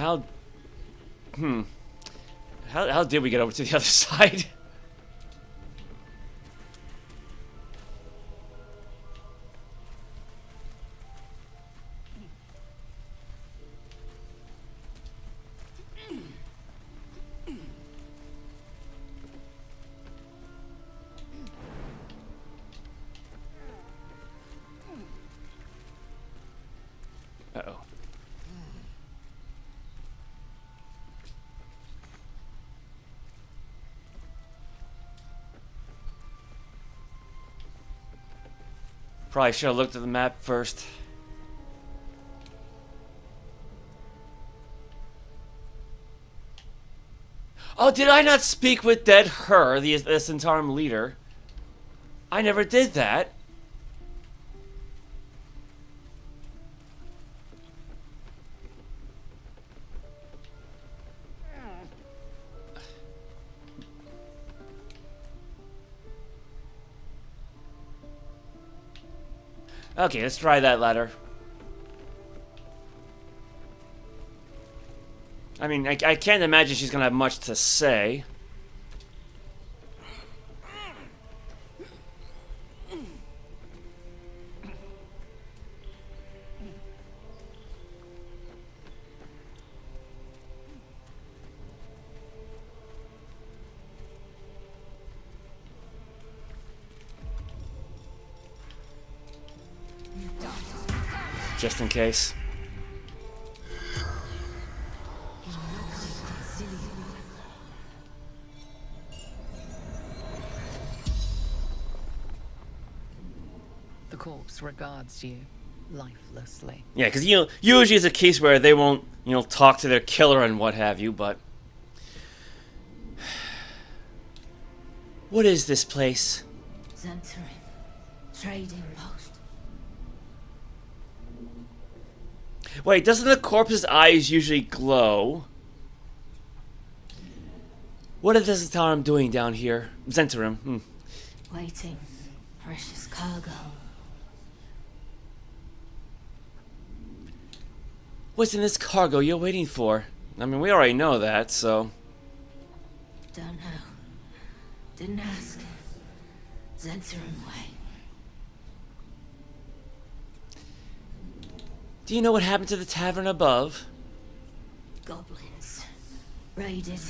How did we get over to the other side? Uh-oh. Probably should have looked at the map first. Oh, did I not speak with dead her, the Zhentarim leader? I never did that. Okay, let's try that ladder. I mean, I can't imagine she's gonna have much to say. Just in case. The corpse regards you lifelessly. Yeah, because usually it's a case where they won't, talk to their killer and what have you, but what is this place? Zhentarim. Trading post. Wait, doesn't the corpse's eyes usually glow? What is this Zhentarim doing down here? Zhentarim. Waiting. Precious cargo. What's in this cargo you're waiting for? I mean, we already know that, so... Don't know. Didn't ask. Zhentarim way. Do you know what happened to the tavern above? Goblins. Raided.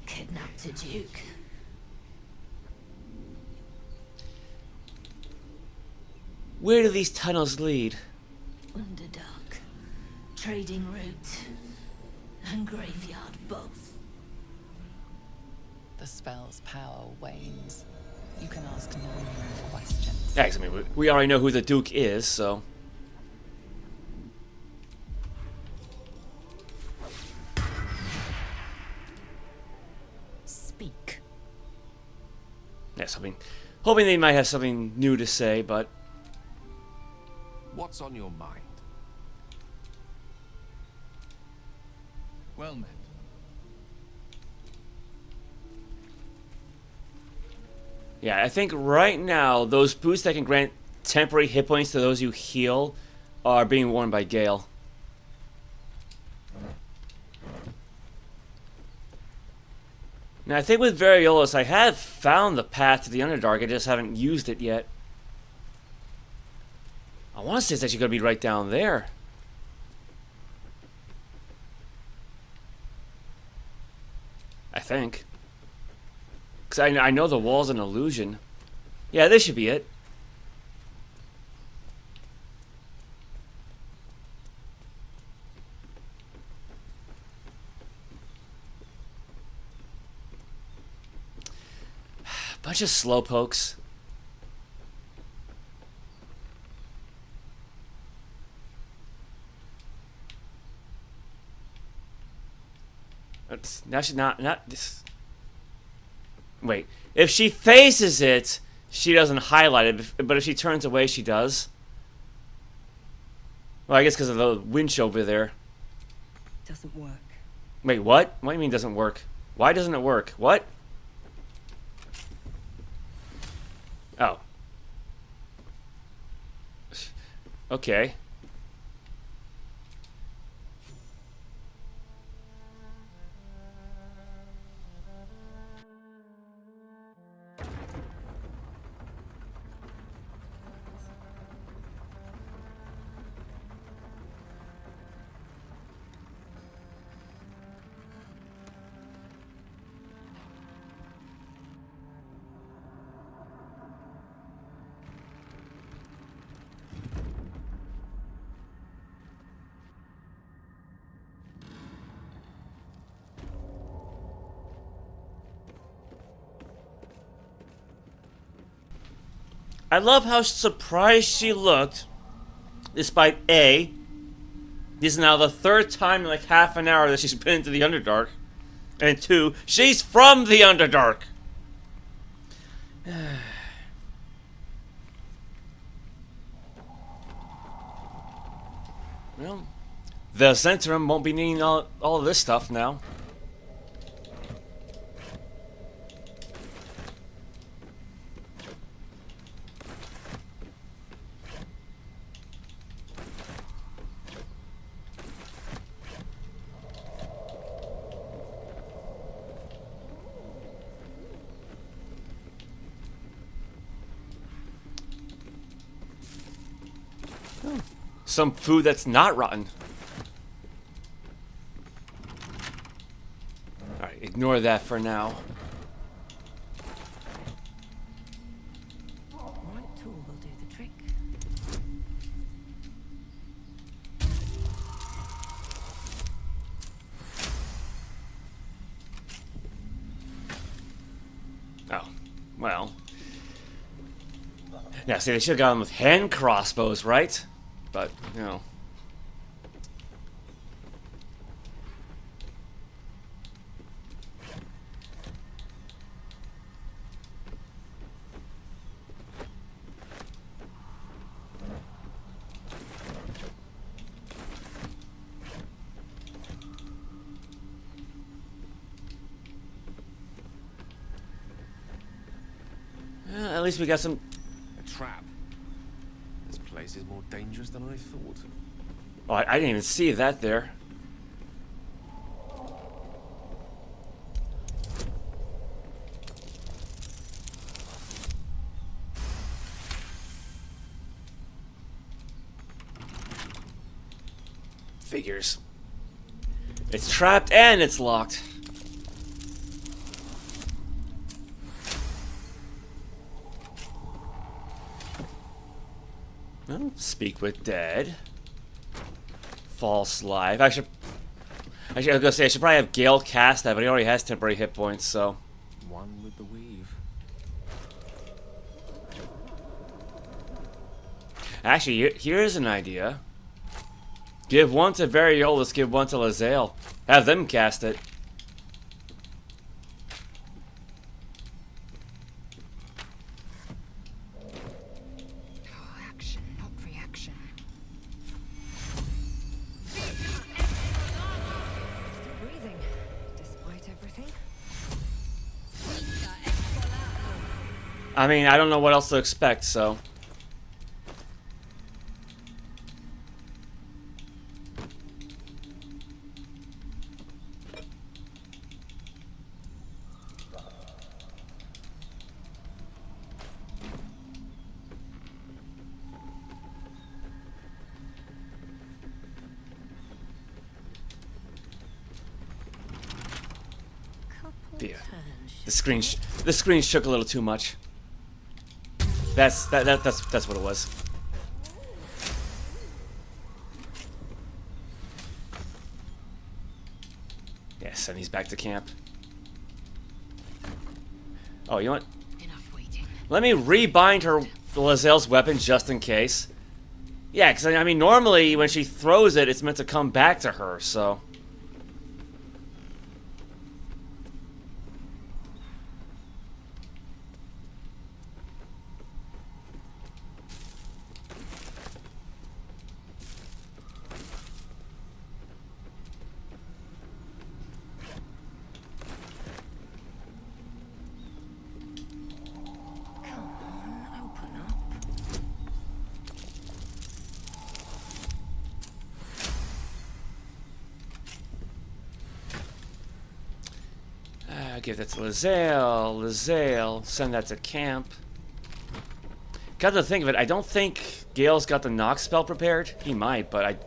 Kidnapped a duke. Where do these tunnels lead? Underdark. Trading route. And graveyard both. The spell's power wanes. You can ask no more questions. Yeah, 'cause I mean, we already know who the Duke is, so... Speak. Yes, I mean, hoping they might have something new to say, but... What's on your mind? Well met. Yeah, I think right now, those boots that can grant temporary hit points to those you heal are being worn by Gale. Now, I think with Variolus, I have found the path to the Underdark, I just haven't used it yet. I want to say it's actually going to be right down there. I think. Because I know the wall's an illusion. Yeah, this should be it. Bunch of slowpokes. Now she's not this. Wait, if she faces it, she doesn't highlight it, but if she turns away, she does. Well, I guess because of the winch over there. Doesn't work. Wait, what? What do you mean doesn't work? Why doesn't it work? What? Oh. Okay. I love how surprised she looked, despite A, this is now the third time in like half an hour that she's been into the Underdark, and 2, she's from the Underdark! Well, the Zhentarim won't be needing all of this stuff now. Some food that's not rotten. Alright, ignore that for now. Right tool will do the trick. Oh, well. Yeah, see, they should have gone with hand crossbows, right? But, you know. At least we got some. A trap. This place is more dangerous than I thought. Oh, I didn't even see that there. Figures. It's trapped and it's locked. Well, speak with dead. False life. Actually, I was gonna say I should probably have Gale cast that, but he already has temporary hit points, so. One with the weave. Actually, here's an idea. Give one to Variolus, give one to Lae'zel. Have them cast it. Action, not reaction. Still breathing, despite everything. I mean, I don't know what else to expect, so. Yeah. The screen shook a little too much. That's what it was. Yeah, send these back to camp. Oh, you know what? Enough waiting. Let me rebind her Lae'zel's weapon just in case. Yeah, because I mean, normally when she throws it, it's meant to come back to her, so. Give that to Lae'zel, send that to camp. Got to think of it, I don't think Gale's got the knock spell prepared. He might, but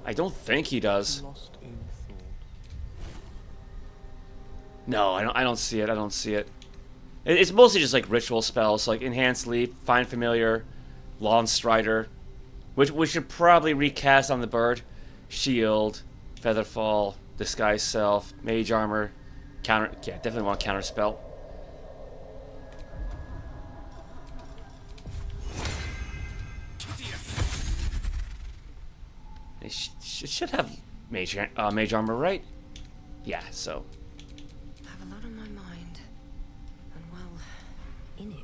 I don't think he does. Lost in thought. No, I don't see it. I don't see it. It's mostly just like ritual spells, like Enhanced Leap, Find Familiar, Lawn Strider, which we should probably recast on the bird. Shield, Featherfall, Disguise Self, Mage Armor. Counter, yeah, definitely want counter spell. It should have mage armor, right? Yeah, so. I have a lot on my mind. And well, in it.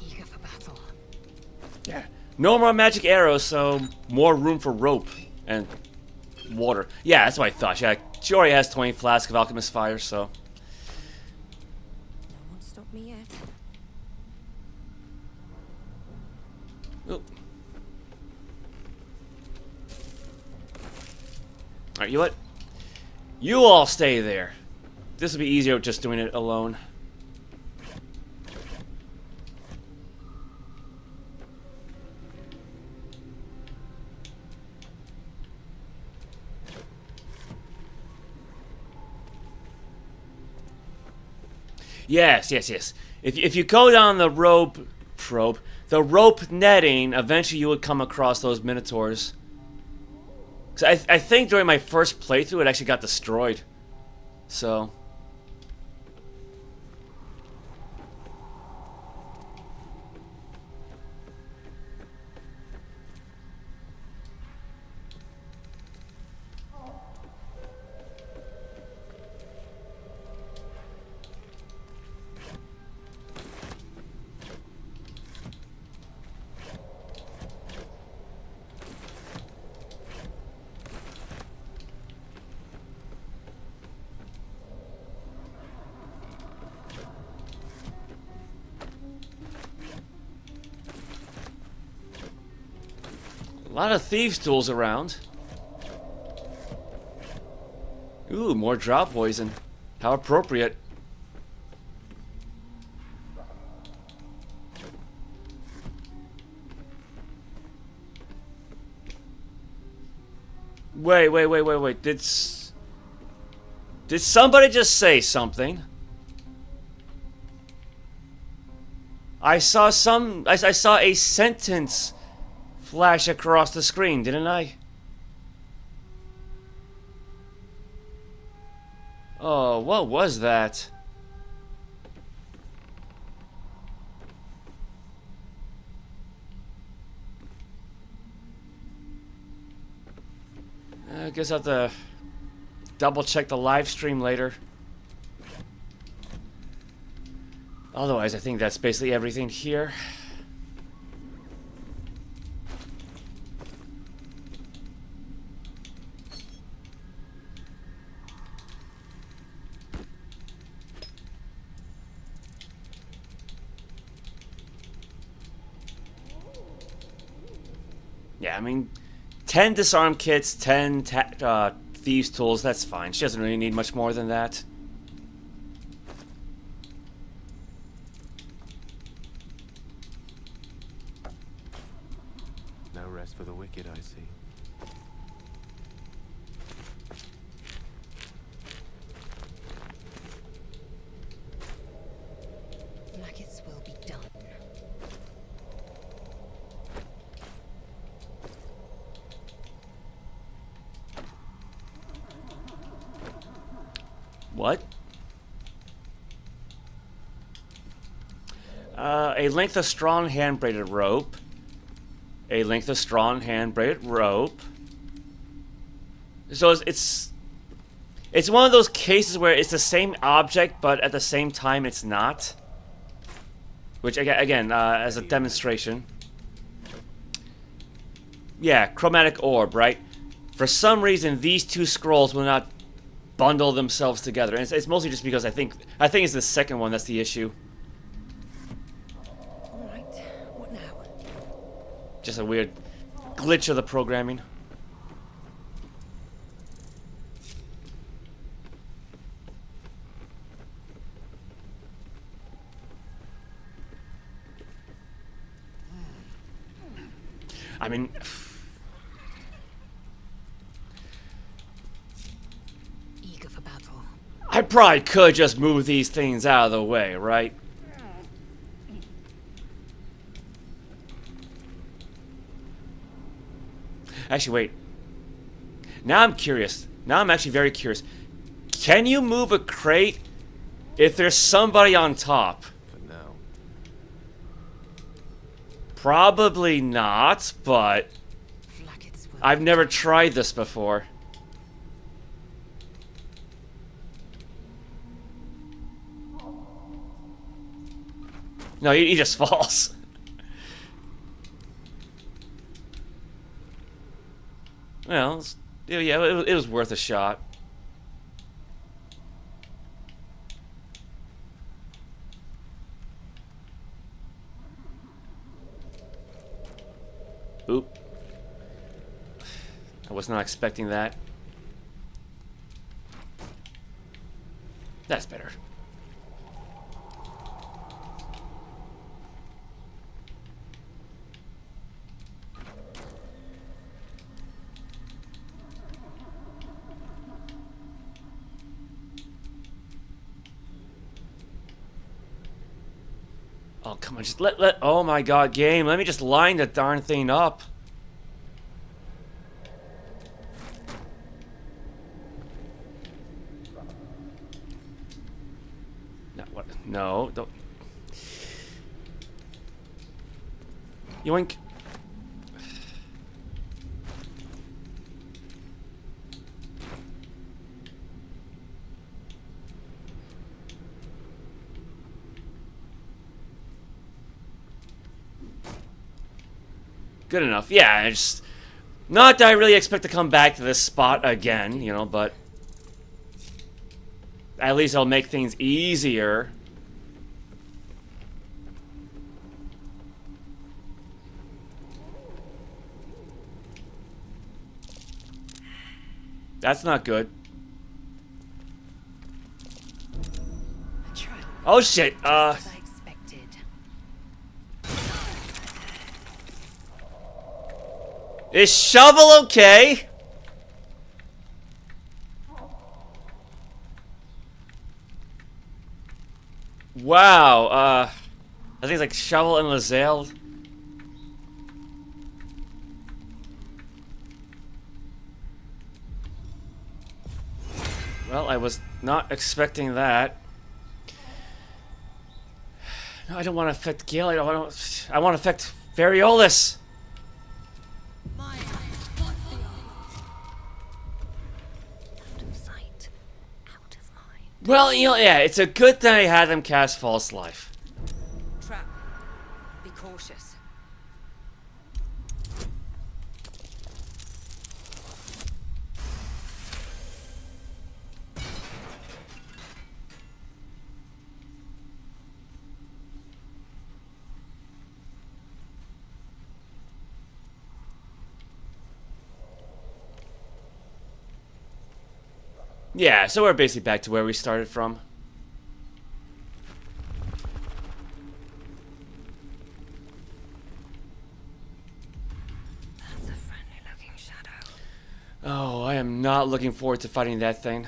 Eager for battle. Yeah. No more magic arrows, so more room for rope and water. Yeah, that's what I thought. Yeah, she already has 20 flasks of alchemist fire, so. No one stopped me yet. Oop. Alright, you know what? You all stay there. This will be easier just doing it alone. Yes. If you go down the rope netting, eventually you would come across those Minotaurs. 'Cause I think during my first playthrough it actually got destroyed. So. A lot of thieves' tools around. Ooh, more drow poison. How appropriate. Wait. Did somebody just say something? I saw a sentence flash across the screen, didn't I? Oh, what was that? I guess I'll have to double check the live stream later. Otherwise, I think that's basically everything here. Yeah, I mean, 10 disarm kits, 10 thieves tools, that's fine. She doesn't really need much more than that. No rest for the wicked, I see. Maggots will be done. What? A length of strong hand-braided rope. A length of strong hand-braided rope. So it's one of those cases where it's the same object, but at the same time it's not. Which, again, as a demonstration. Yeah, chromatic orb, right? For some reason, these two scrolls will not bundle themselves together. And it's mostly just because I think it's the second one that's the issue. Alright, what now? Just a weird glitch of the programming. I mean, Eager for battle. I probably could just move these things out of the way, right? Actually, wait. Now I'm curious. Now I'm actually very curious. Can you move a crate if there's somebody on top? For now. Probably not, but I've never tried this before. No, he just falls. Well, yeah, it was worth a shot. Oop. I was not expecting that. That's better. Oh, come on, just oh my god, game, let me just line the darn thing up. No, what? No, don't. Yoink. Good enough. Yeah, I just... Not that I really expect to come back to this spot again, you know, but... At least it'll make things easier. That's not good. Oh shit, Is shovel okay? Wow, I think it's like shovel and Lae'zel. Well, I was not expecting that. No, I don't want to affect Gale. I want to affect Variolus. Well, you know, yeah, it's a good thing I had them cast False Life. Trap. Be cautious. Yeah, so we're basically back to where we started from. That's a friendly looking shadow. Oh, I am not looking forward to fighting that thing.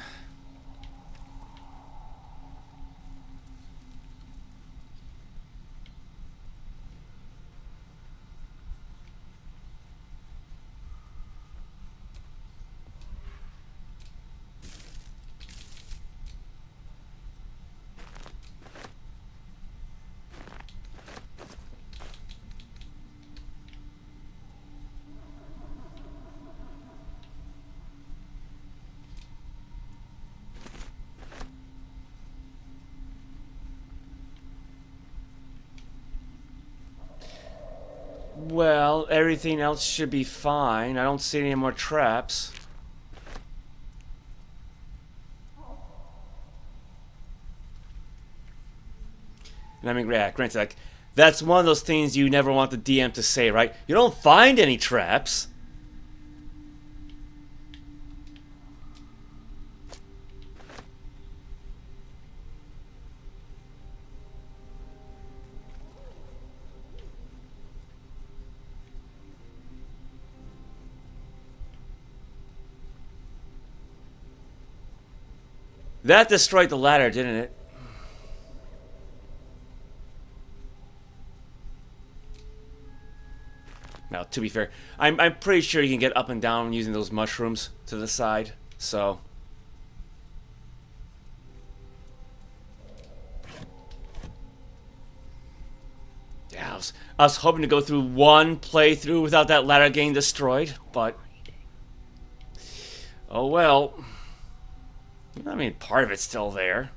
Well, everything else should be fine. I don't see any more traps. And I mean, yeah, granted, like, that's one of those things you never want the DM to say, right? You don't find any traps. That destroyed the ladder, didn't it? Now, to be fair, I'm pretty sure you can get up and down using those mushrooms to the side, so... Yeah, I was hoping to go through one playthrough without that ladder getting destroyed, but... Oh well. I mean, part of it's still there.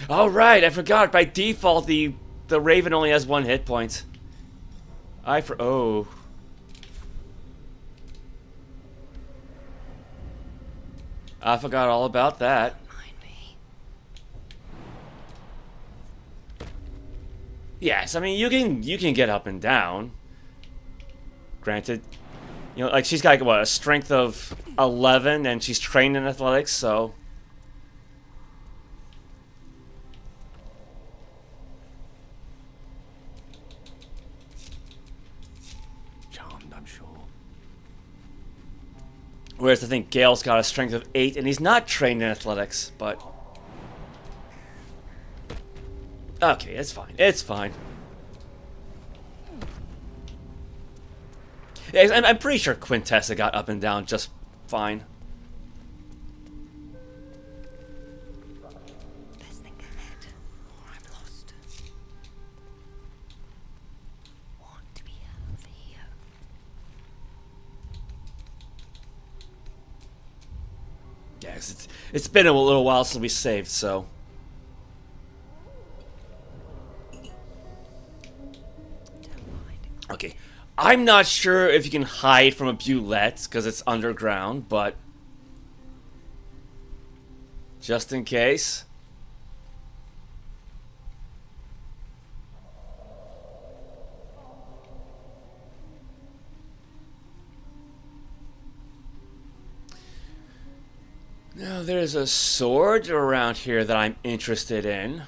All right, I forgot. By default, the Raven only has 1 hit point. Oh. I forgot all about that. Yes, I mean you can get up and down. Granted, you know, like she's got what, a strength of 11, and she's trained in athletics, so. Whereas I think Gale's got a strength of 8, and he's not trained in athletics, but... Okay, it's fine. It's fine. Yeah, I'm pretty sure Quintessa got up and down just fine. Best think ahead, or I'm lost. Want to be over here. Yes, it's been a little while since we saved, so... Okay, I'm not sure if you can hide from a Bulette, because it's underground, but... just in case... Now, there's a sword around here that I'm interested in.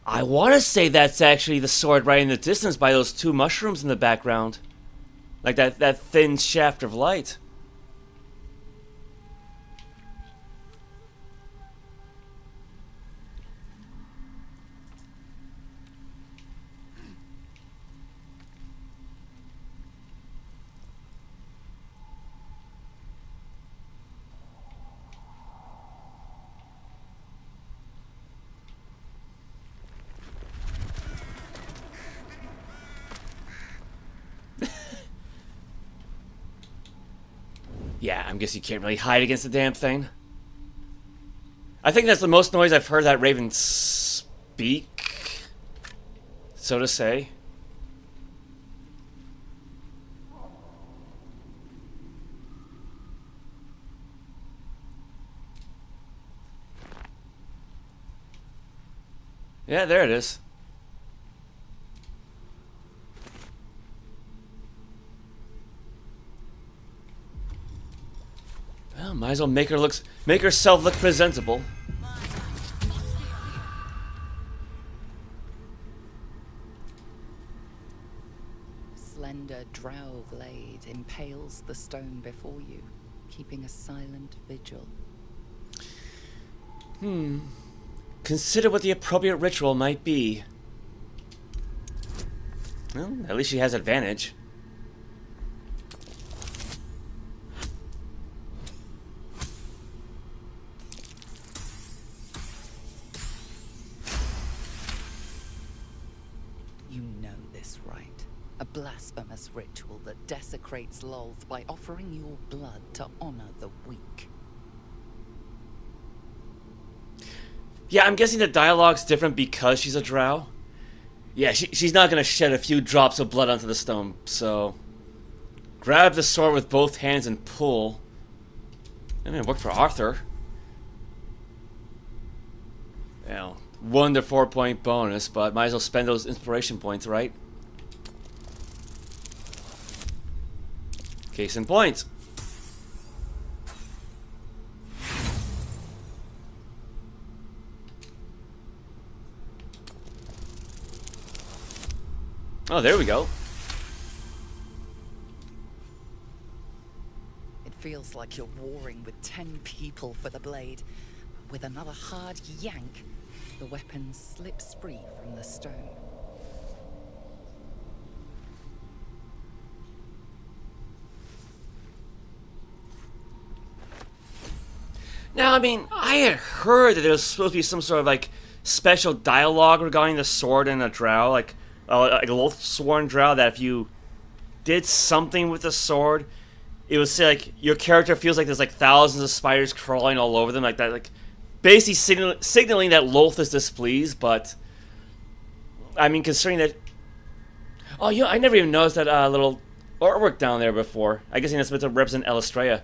I want to say that's actually the sword right in the distance by those 2 mushrooms in the background. Like that thin shaft of light. Yeah, I guess you can't really hide against the damn thing. I think that's the most noise I've heard that Raven speak, so to say. Yeah, there it is. Well, might as well make herself look presentable. Slender drow blade impales the stone before you, keeping a silent vigil. Consider what the appropriate ritual might be. Well, at least she has advantage. You know this, right? A blasphemous ritual that desecrates Lolth by offering your blood to honor the weak. Yeah, I'm guessing the dialogue's different because she's a drow. Yeah, she's not gonna shed a few drops of blood onto the stone, so... Grab the sword with both hands and pull. I mean, it worked for Arthur. Well, 1 to 4 point bonus, but might as well spend those inspiration points, right? Case in point. Oh, there we go. It feels like you're warring with 10 people for the blade. With another hard yank, the weapon slips free from the stone. Now, I mean, I had heard that there was supposed to be some sort of, like, special dialogue regarding the sword and a drow, like a Loathsworn drow, that if you did something with the sword, it would say, like, your character feels like there's, like, thousands of spiders crawling all over them, like that, like, basically signaling that Loth is displeased, but, I mean, considering that, oh, you know, I never even noticed that little artwork down there before. I guess it's meant to represent Elystraea.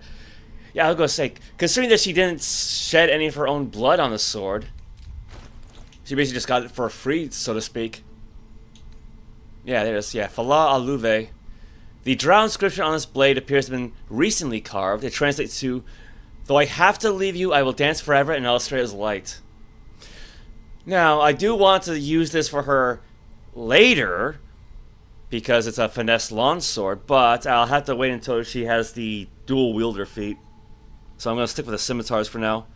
Yeah, I was gonna say, considering that she didn't shed any of her own blood on the sword, she basically just got it for free, so to speak. Yeah, there it is. Yeah, Fala Aluve. The drow inscription on this blade appears to have been recently carved. It translates to, "Though I have to leave you, I will dance forever in Elystraea's light." Now, I do want to use this for her later, because it's a finesse longsword, but I'll have to wait until she has the dual wielder feat. So I'm going to stick with the scimitars for now.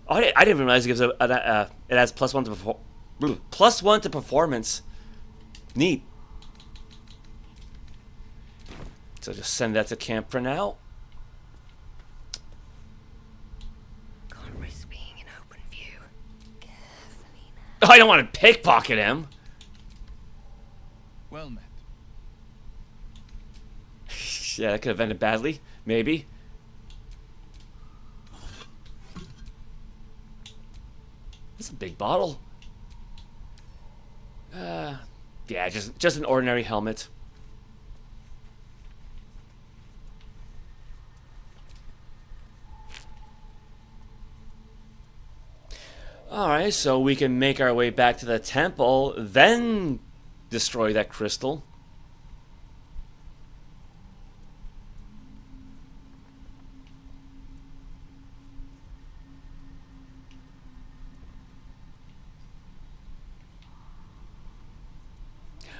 Oh, I didn't even realize it gives it adds +1 to +1 to performance. Neat. So just send that to camp for now. Can't risk being in open view. Carefully now. Oh, I don't want to pickpocket him. Well met. Yeah, that could have ended badly. Maybe. That's a big bottle. Yeah, just an ordinary helmet. Alright, so we can make our way back to the temple, then destroy that crystal.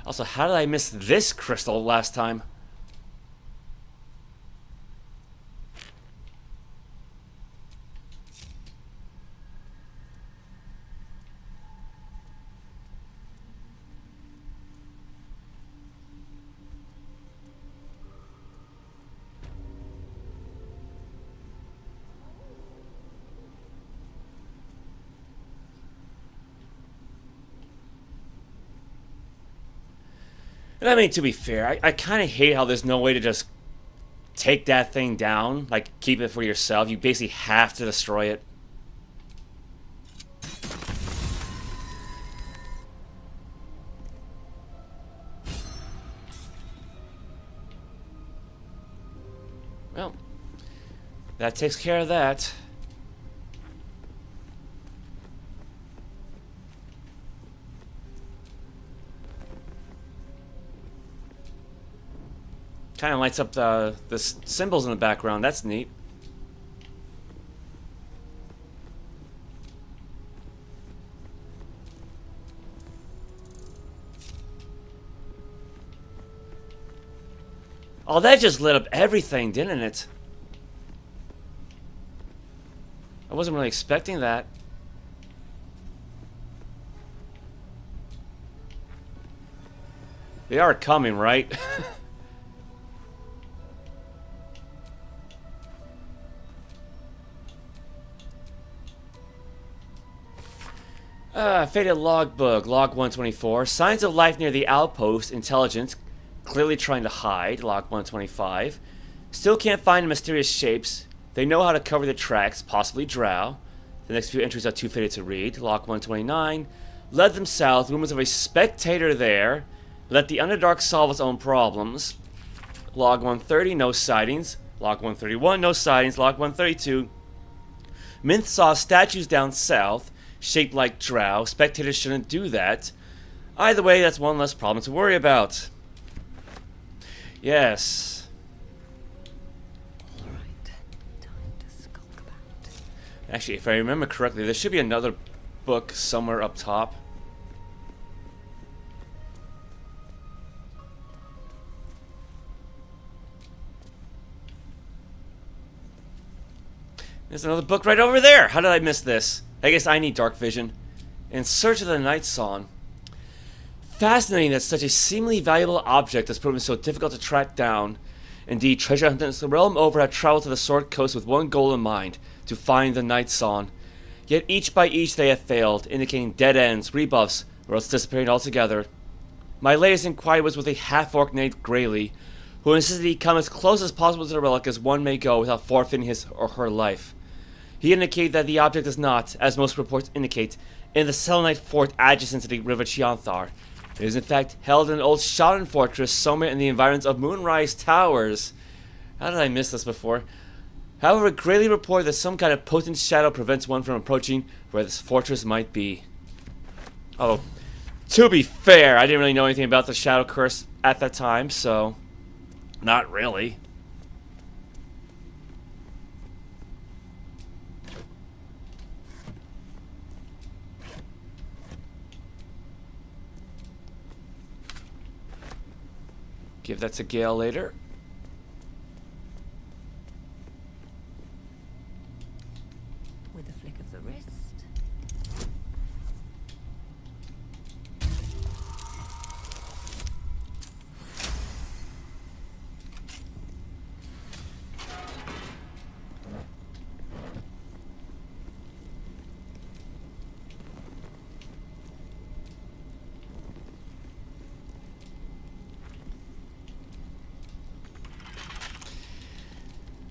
Also, how did I miss this crystal last time? And I mean, to be fair, I kind of hate how there's no way to just take that thing down, like keep it for yourself. You basically have to destroy it. Well, that takes care of that. Kind of lights up the symbols in the background. That's neat. Oh, that just lit up everything, didn't it? I wasn't really expecting that. They are coming, right? Faded logbook, log 124. Signs of life near the outpost. Intelligence, clearly trying to hide. Log 125. Still can't find mysterious shapes. They know how to cover the tracks, possibly drow. The next few entries are too faded to read. Log 129. Led them south. Rumors of a spectator there. Let the Underdark solve its own problems. Log 130, no sightings. Log 131, no sightings. Log 132. Minth saw statues down south, shaped like drow. Spectators shouldn't do that. Either way, that's one less problem to worry about. Yes. Alright, time to skulk about. Actually, if I remember correctly, there should be another book somewhere up top. There's another book right over there. How did I miss this? I guess I need dark vision. In Search of the Night Song. Fascinating that such a seemingly valuable object has proven so difficult to track down. Indeed, treasure hunters the realm over have traveled to the Sword Coast with one goal in mind, to find the Night Song. Yet each by each they have failed, indicating dead ends, rebuffs, or else disappearing altogether. My latest inquiry was with a half-orc named Graylee, who insisted he come as close as possible to the relic as one may go without forfeiting his or her life. He indicated that the object is not, as most reports indicate, in the Selenite fort adjacent to the River Chianthar. It is in fact held in an old Shaman fortress somewhere in the environs of Moonrise Towers. How did I miss this before? However, Graylee reported that some kind of potent shadow prevents one from approaching where this fortress might be. Oh, to be fair, I didn't really know anything about the Shadow Curse at that time, so... not really. Give that to Gale later. With a flick of the wrist.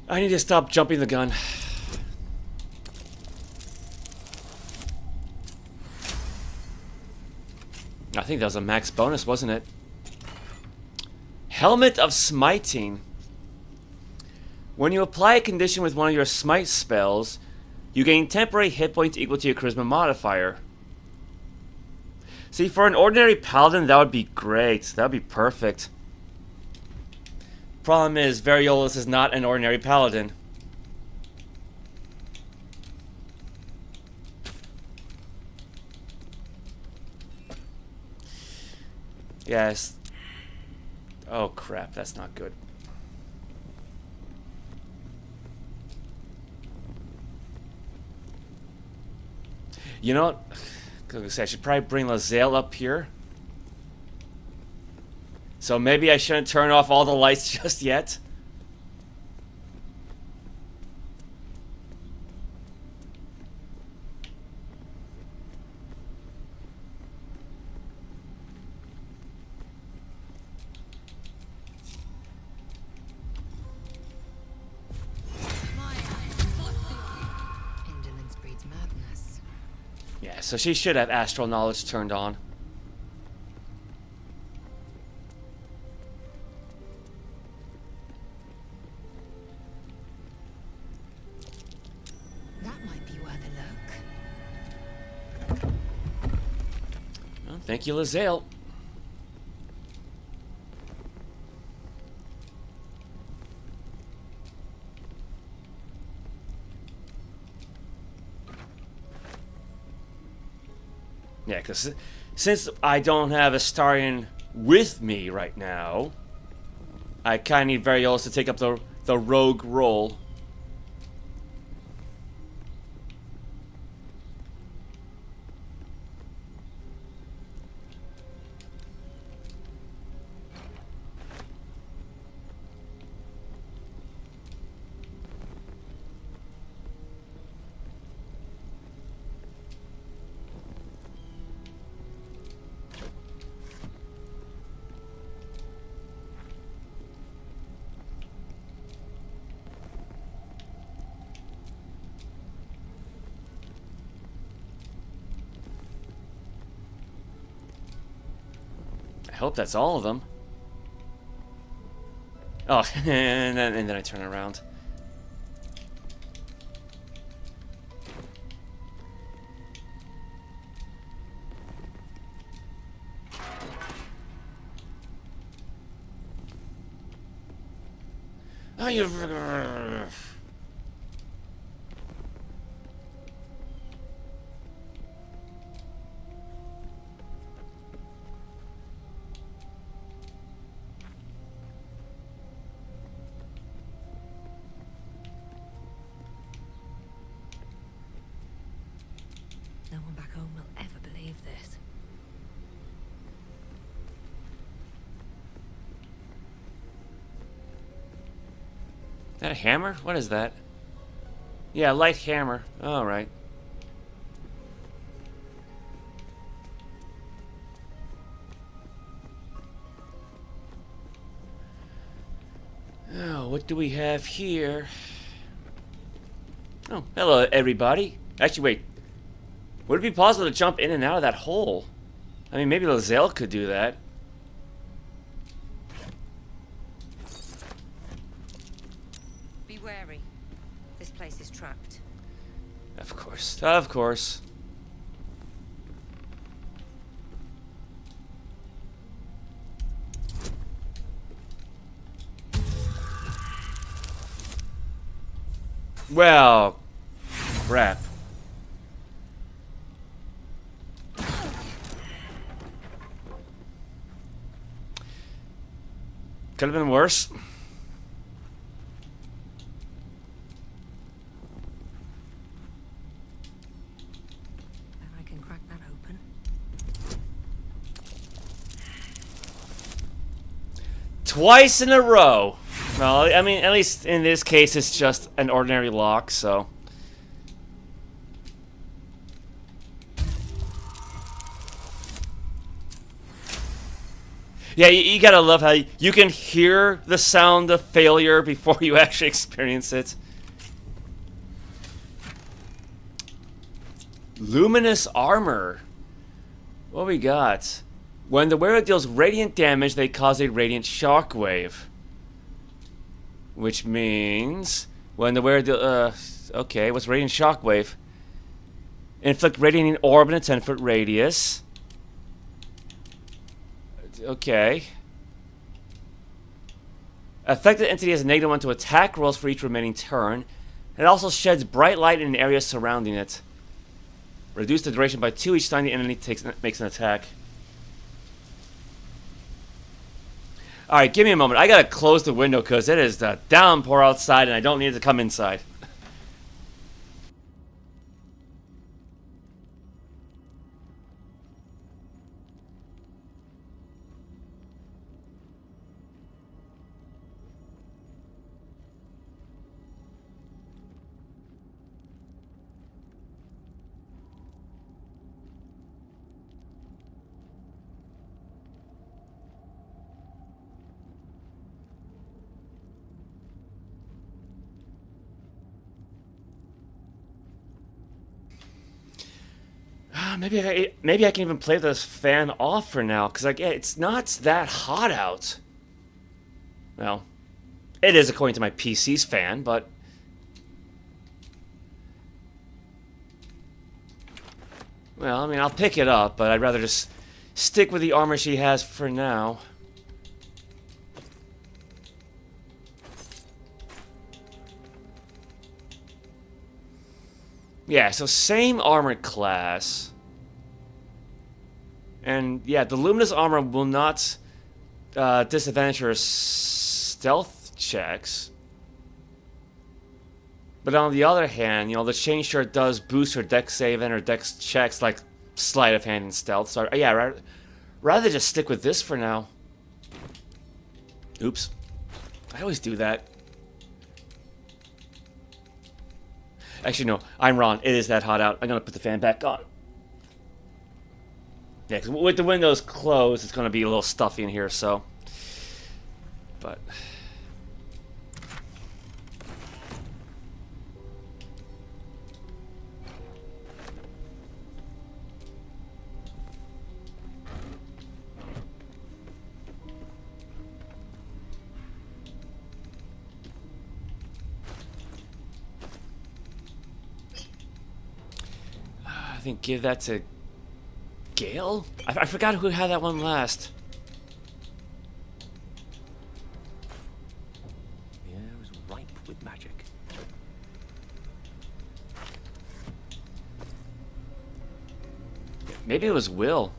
I need to stop jumping the gun. I think that was a max bonus, wasn't it? Helmet of Smiting. When you apply a condition with one of your smite spells, you gain temporary hit points equal to your charisma modifier. See, for an ordinary paladin, that would be great. That would be perfect. Problem is, Variolus is not an ordinary paladin. Yes. Oh crap, that's not good. You know what? I was gonna say, I should probably bring Lae'zel up here. So maybe I shouldn't turn off all the lights just yet. Indolence breeds madness. Yeah, so she should have astral knowledge turned on. Thank you, Lae'zel. Yeah, because since I don't have Astarion with me right now, I kind of need Variolus to take up the rogue role. I hope that's all of them. Oh, and then I turn around. Oh, you... one will ever believe this. That a hammer? What is that? Yeah, light hammer. Alright. Oh, what do we have here? Oh, hello everybody. Actually, wait. Would it be possible to jump in and out of that hole? I mean, maybe Lae'zel could do that. Be wary. This place is trapped. Of course. Of course. Well, crap. Could have been worse. Bet I can crack that open. Twice in a row. Well, I mean, at least in this case, it's just an ordinary lock, so. Yeah, you gotta love how you can hear the sound of failure before you actually experience it. Luminous armor. What we got? When the wearer deals radiant damage, they cause a radiant shockwave. Which means when the wearer okay, what's radiant shockwave? Inflict radiating orb in a 10-foot radius. Okay. Affected entity has a -1 to attack rolls for each remaining turn. It also sheds bright light in an area surrounding it. Reduce the duration by 2 each time the enemy makes an attack. Alright, give me a moment. I gotta close the window because it is the downpour outside and I don't need it to come inside. Maybe I can even play this fan off for now, because it's not that hot out. Well, it is according to my PC's fan, but well, I mean, I'll pick it up, but I'd rather just stick with the armor she has for now. Yeah, so same armor class. And yeah, the luminous armor will not disadvantage her stealth checks. But on the other hand, you know, the chain shirt does boost her dex save and her dex checks like sleight of hand and stealth. So yeah, rather just stick with this for now. Oops. I always do that. Actually, no, I'm wrong. It is that hot out. I'm going to put the fan back on. Yeah, because with the windows closed, it's going to be a little stuffy in here, so. But. I think give that to Gale? I forgot who had that one last. The air is ripe with magic. Maybe it was Wyll.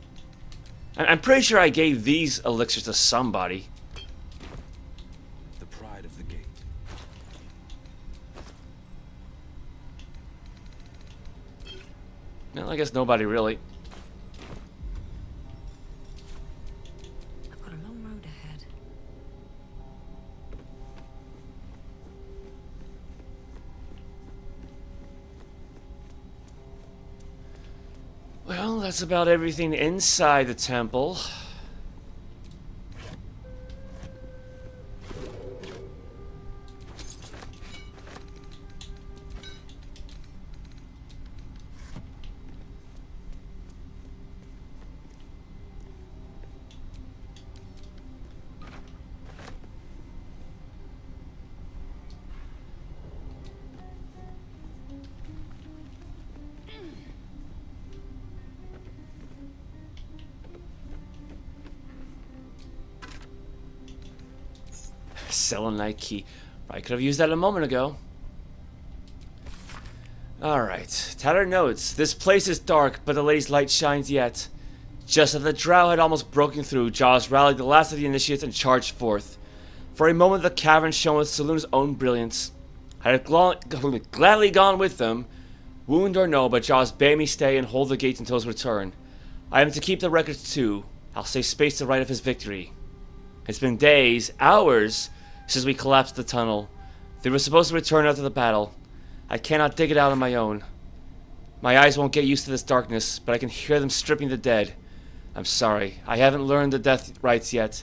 I'm pretty sure I gave these elixirs to somebody. The pride of the gate. Well, I guess nobody really. I've got a long road ahead. Well, that's about everything inside the temple. Selenite key. I could have used that a moment ago. Alright. Tattered notes. This place is dark, but the lady's light shines yet. Just as the drow had almost broken through, Jaws rallied the last of the initiates and charged forth. For a moment the cavern shone with Saloon's own brilliance. I had gladly gone with them, wound or no, but Jaws bade me stay and hold the gates until his return. I am to keep the records too. I'll save space to write of his victory. It's been days, hours, since we collapsed the tunnel. They were supposed to return after the battle. I cannot dig it out on my own. My eyes won't get used to this darkness, but I can hear them stripping the dead. I'm sorry, I haven't learned the death rites yet,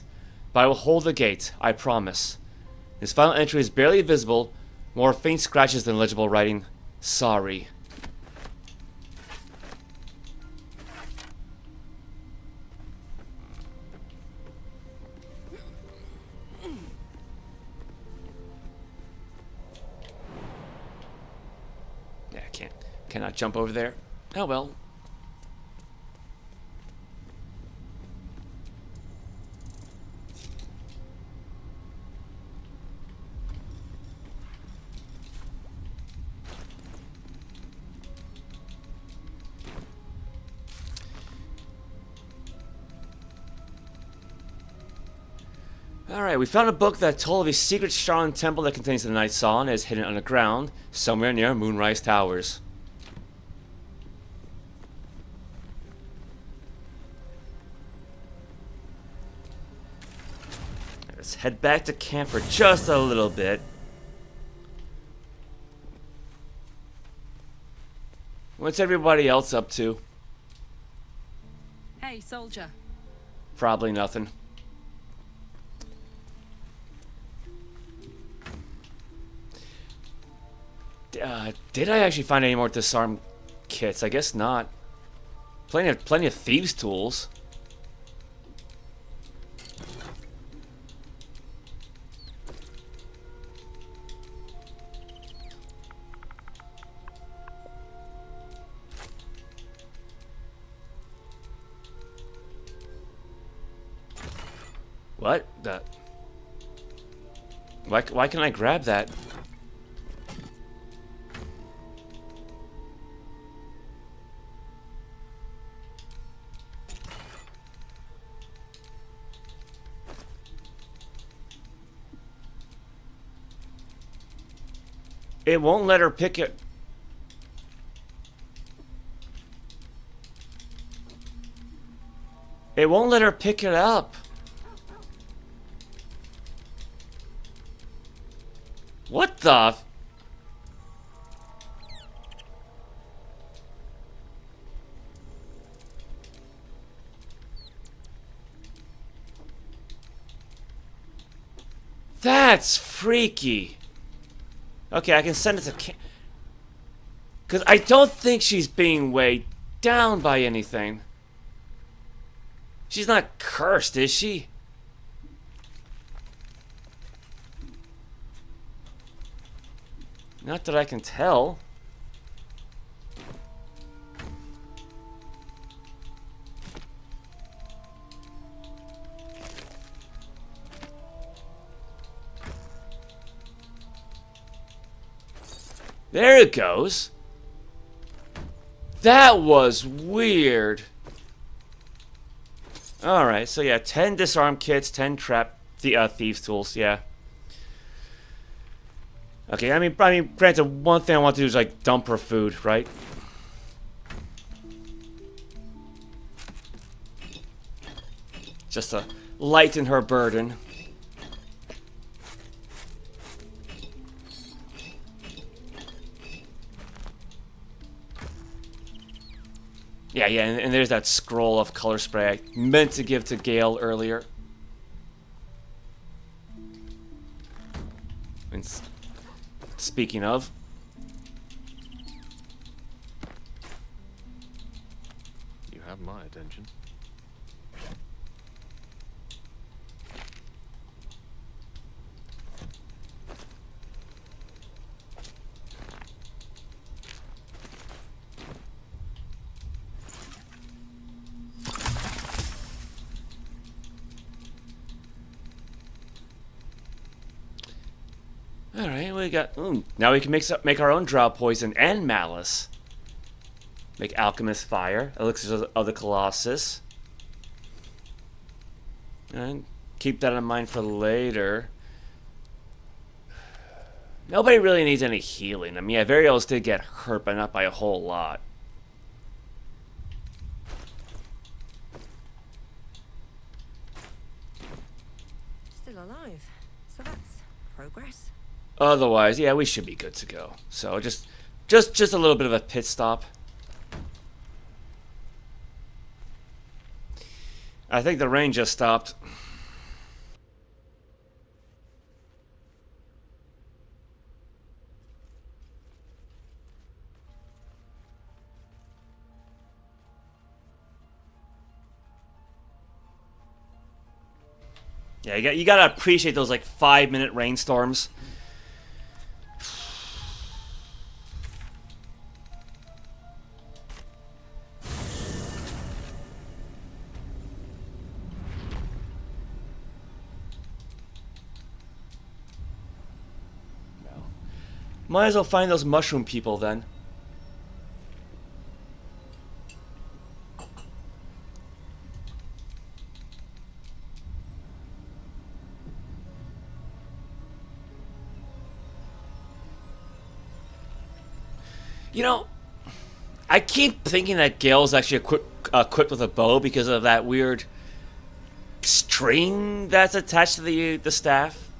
but I will hold the gate, I promise. His final entry is barely visible, more faint scratches than legible writing. Sorry. Cannot jump over there. Oh well. Alright, we found a book that told of a secret shrine temple that contains the Night Saw and is hidden underground, somewhere near Moonrise Towers. Let's head back to camp for just a little bit. What's everybody else up to? Hey, soldier. Probably nothing. Did I actually find any more disarm kits? I guess not. Plenty of thieves' tools. What? Why can I grab that? It won't let her pick it. It won't let her pick it up. What the? That's freaky. Okay, I can send it to because I don't think she's being weighed down by anything. She's not cursed, is she? Not that I can tell. There it goes. That was weird. Alright, so yeah, 10 disarm kits, 10 trap thieves tools, yeah. Okay, I mean, granted, one thing I want to do is like dump her food, right? just to lighten her burden. Yeah, and there's that scroll of color spray I meant to give to Gale earlier. And speaking of, You have my attention. all right, we got. Ooh, now we can make our own Drow poison and malice. Make alchemist fire, elixirs of the Colossus, and keep that in mind for later. Nobody really needs any healing. I mean, yeah, Variolus did get hurt, but not by a whole lot. Still alive. So that's progress. Otherwise, yeah, we should be good to go. So just a little bit of a pit stop. I think the rain just stopped. Yeah, you gotta appreciate those like 5-minute rainstorms. Might as well find those mushroom people then. You know, I keep thinking that Gale's actually equipped with a bow because of that weird string that's attached to the staff.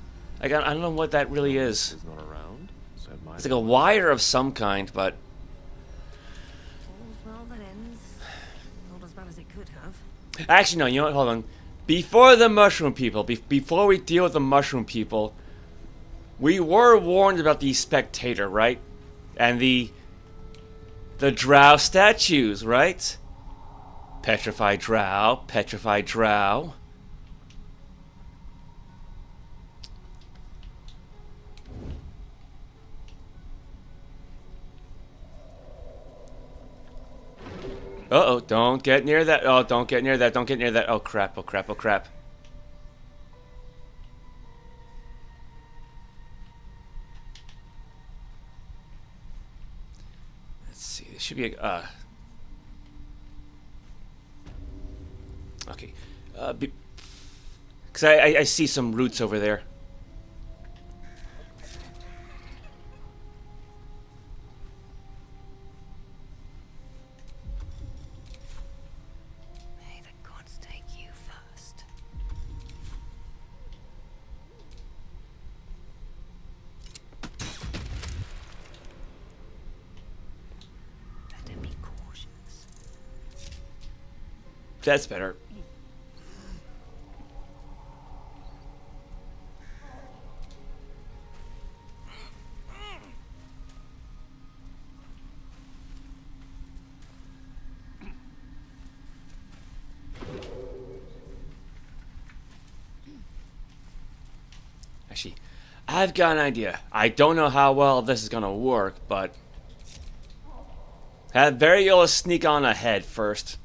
Like, I don't know what that really is. It's not around, so it might. It's like a wire of some kind, but All's well that ends. Not as bad as it could have. actually no. You know what? Hold on. Before the mushroom people, before we deal with the mushroom people, we were warned about the Spectator, right? And the Drow statues, right? Petrified Drow, petrified Drow. Uh-oh, don't get near that. Oh, don't get near that. Don't get near that. Oh, crap. Oh, crap. Oh, crap. Let's see. This should be a... okay. Because I see some roots over there. May the gods take you first. Better be cautious. That's better. Actually, I've got an idea. I don't know how well this is gonna work, but have Variolus sneak on ahead first.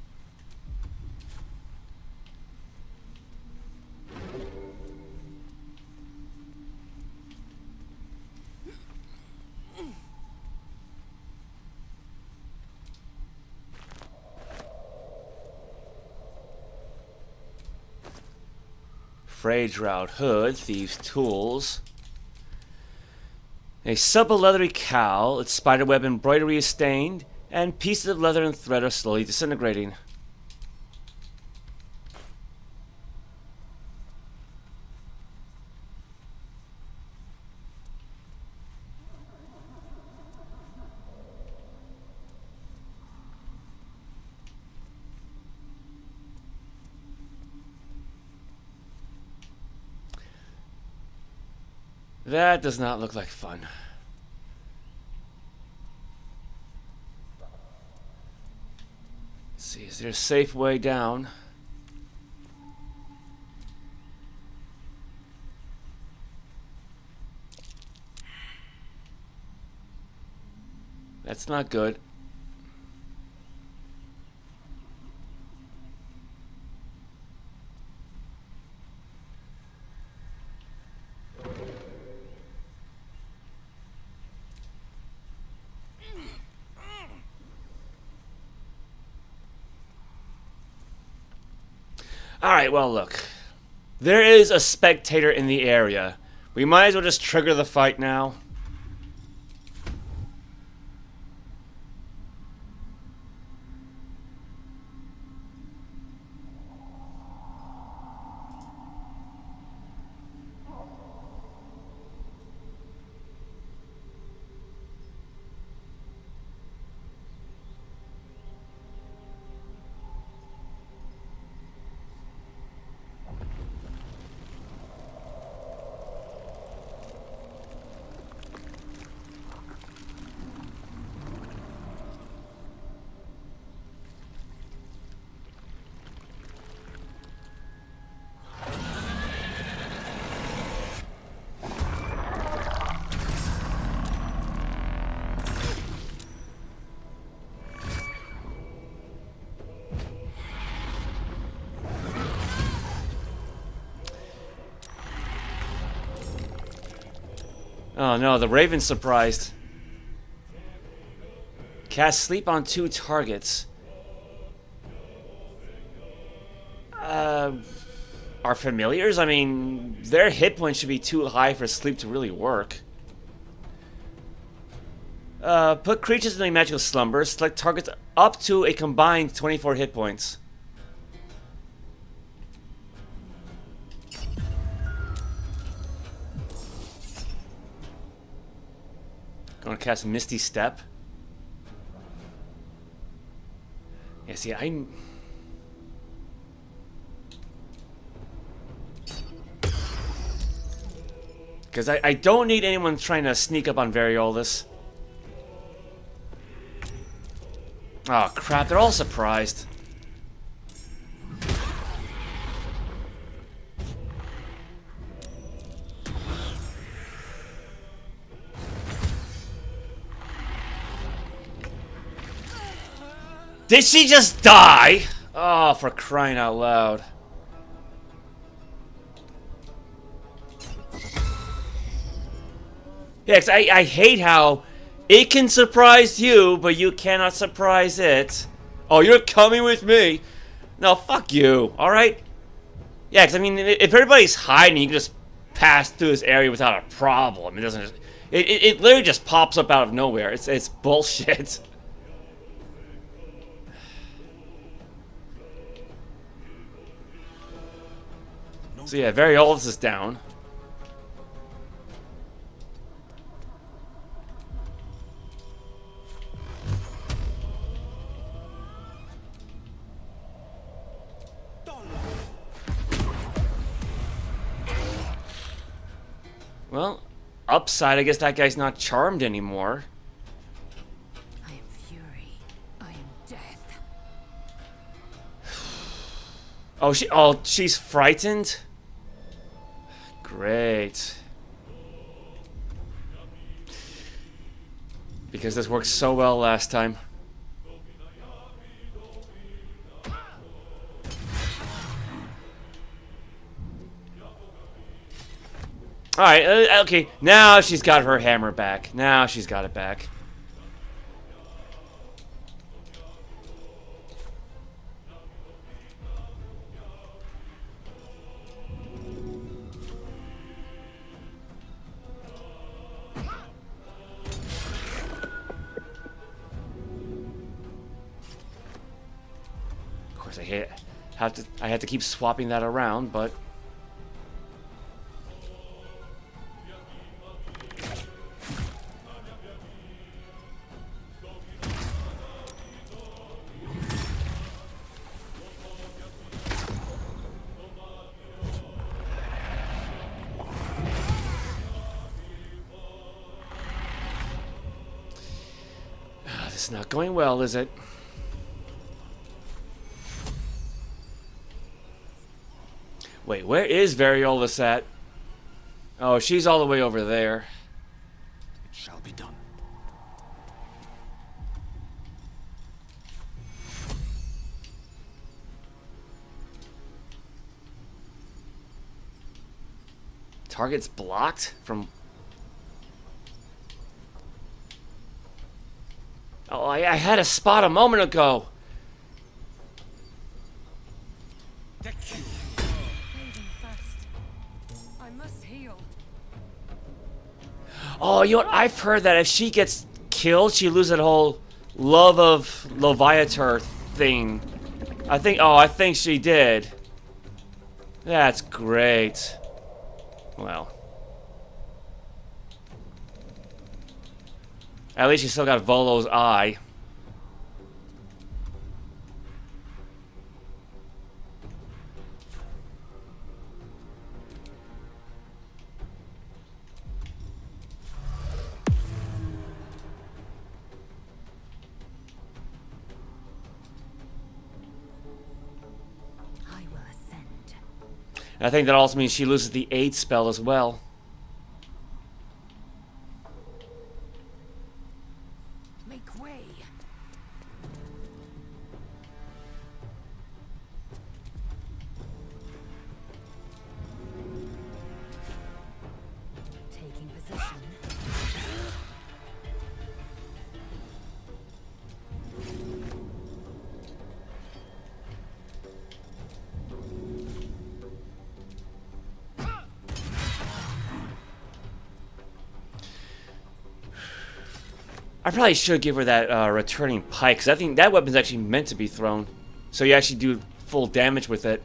Frayed Drow hood, thieves' tools. A supple leathery cowl, its spiderweb embroidery is stained, and pieces of leather and thread are slowly disintegrating. That does not look like fun. Let's see, is there a safe way down? That's not good. Alright, well look. There is a spectator in the area. We might as well just trigger the fight now. Oh no, the Raven's surprised. Cast sleep on 2 targets. Are familiars? I mean, their hit points should be too high for sleep to really work. Put creatures in a magical slumber. Select targets up to a combined 24 hit points. Gonna cast Misty Step. Yeah, see, I'm... Because I don't need anyone trying to sneak up on Variolus. Oh crap, they're all surprised. Did she just die? Oh, for crying out loud. Yeah, 'cause I hate how it can surprise you, but you cannot surprise it. Oh, you're coming with me? No, fuck you, alright? Yeah, 'cause I mean, if everybody's hiding, you can just pass through this area without a problem. It doesn't... It literally just pops up out of nowhere. It's bullshit. So yeah, Variolus is down. Well, upside, I guess that guy's not charmed anymore. I am fury. I am death. Oh, she's frightened? Great. Because this worked so well last time. Alright, okay. Now she's got her hammer back. Now she's got it back. Of course, I had to keep swapping that around, but... It's not going well, is it? Wait, where is Variolus at? Oh, she's all the way over there. It shall be done. Target's blocked from... Oh, I had a spot a moment ago. I must heal. Oh, you know what? I've heard that if she gets killed, she loses that whole love of Leviator thing. I think she did. That's great. Well. At least you still got Volo's eye. I will ascend. And I think that also means she loses the aid spell as well. Make way. Taking position. I probably should give her that returning pike, because I think that weapon's actually meant to be thrown. So you actually do full damage with it.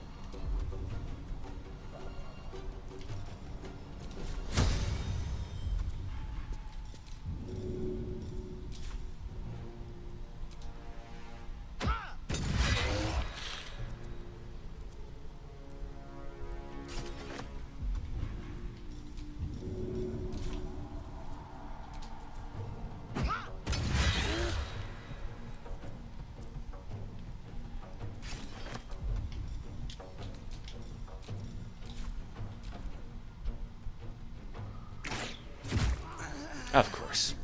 Of course.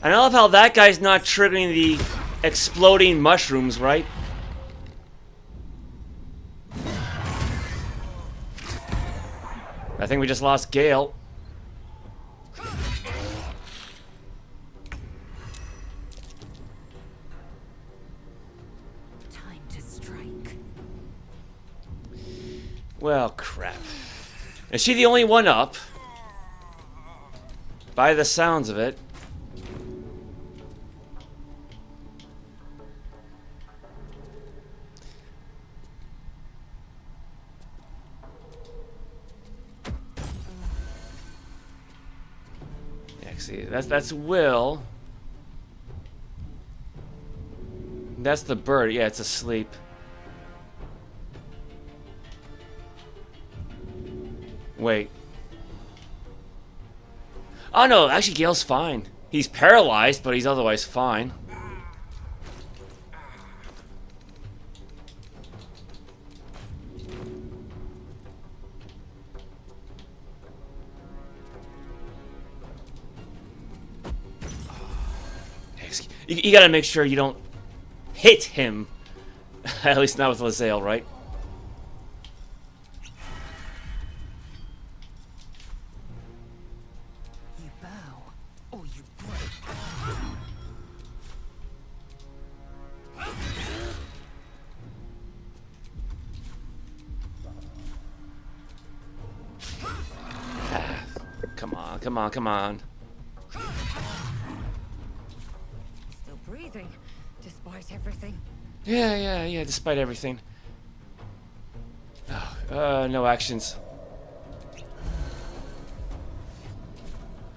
And I love how that guy's not triggering the exploding mushrooms, right? I think we just lost Gale. Time to strike. Well, crap. Is she the only one up? By the sounds of it. Yeah, see, that's Wyll. That's the bird. Yeah, it's asleep. Wait. Oh no, actually Gale's fine. He's paralyzed, but he's otherwise fine. You gotta make sure you don't hit him. At least not with Lae'zel, right? You bow, or you break. Come on, come on, come on. Still breathing, despite everything. Yeah, despite everything. Oh, no actions.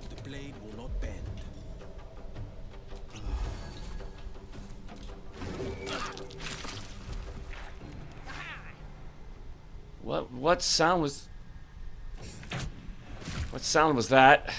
The blade will not bend. What sound was... What sound was that?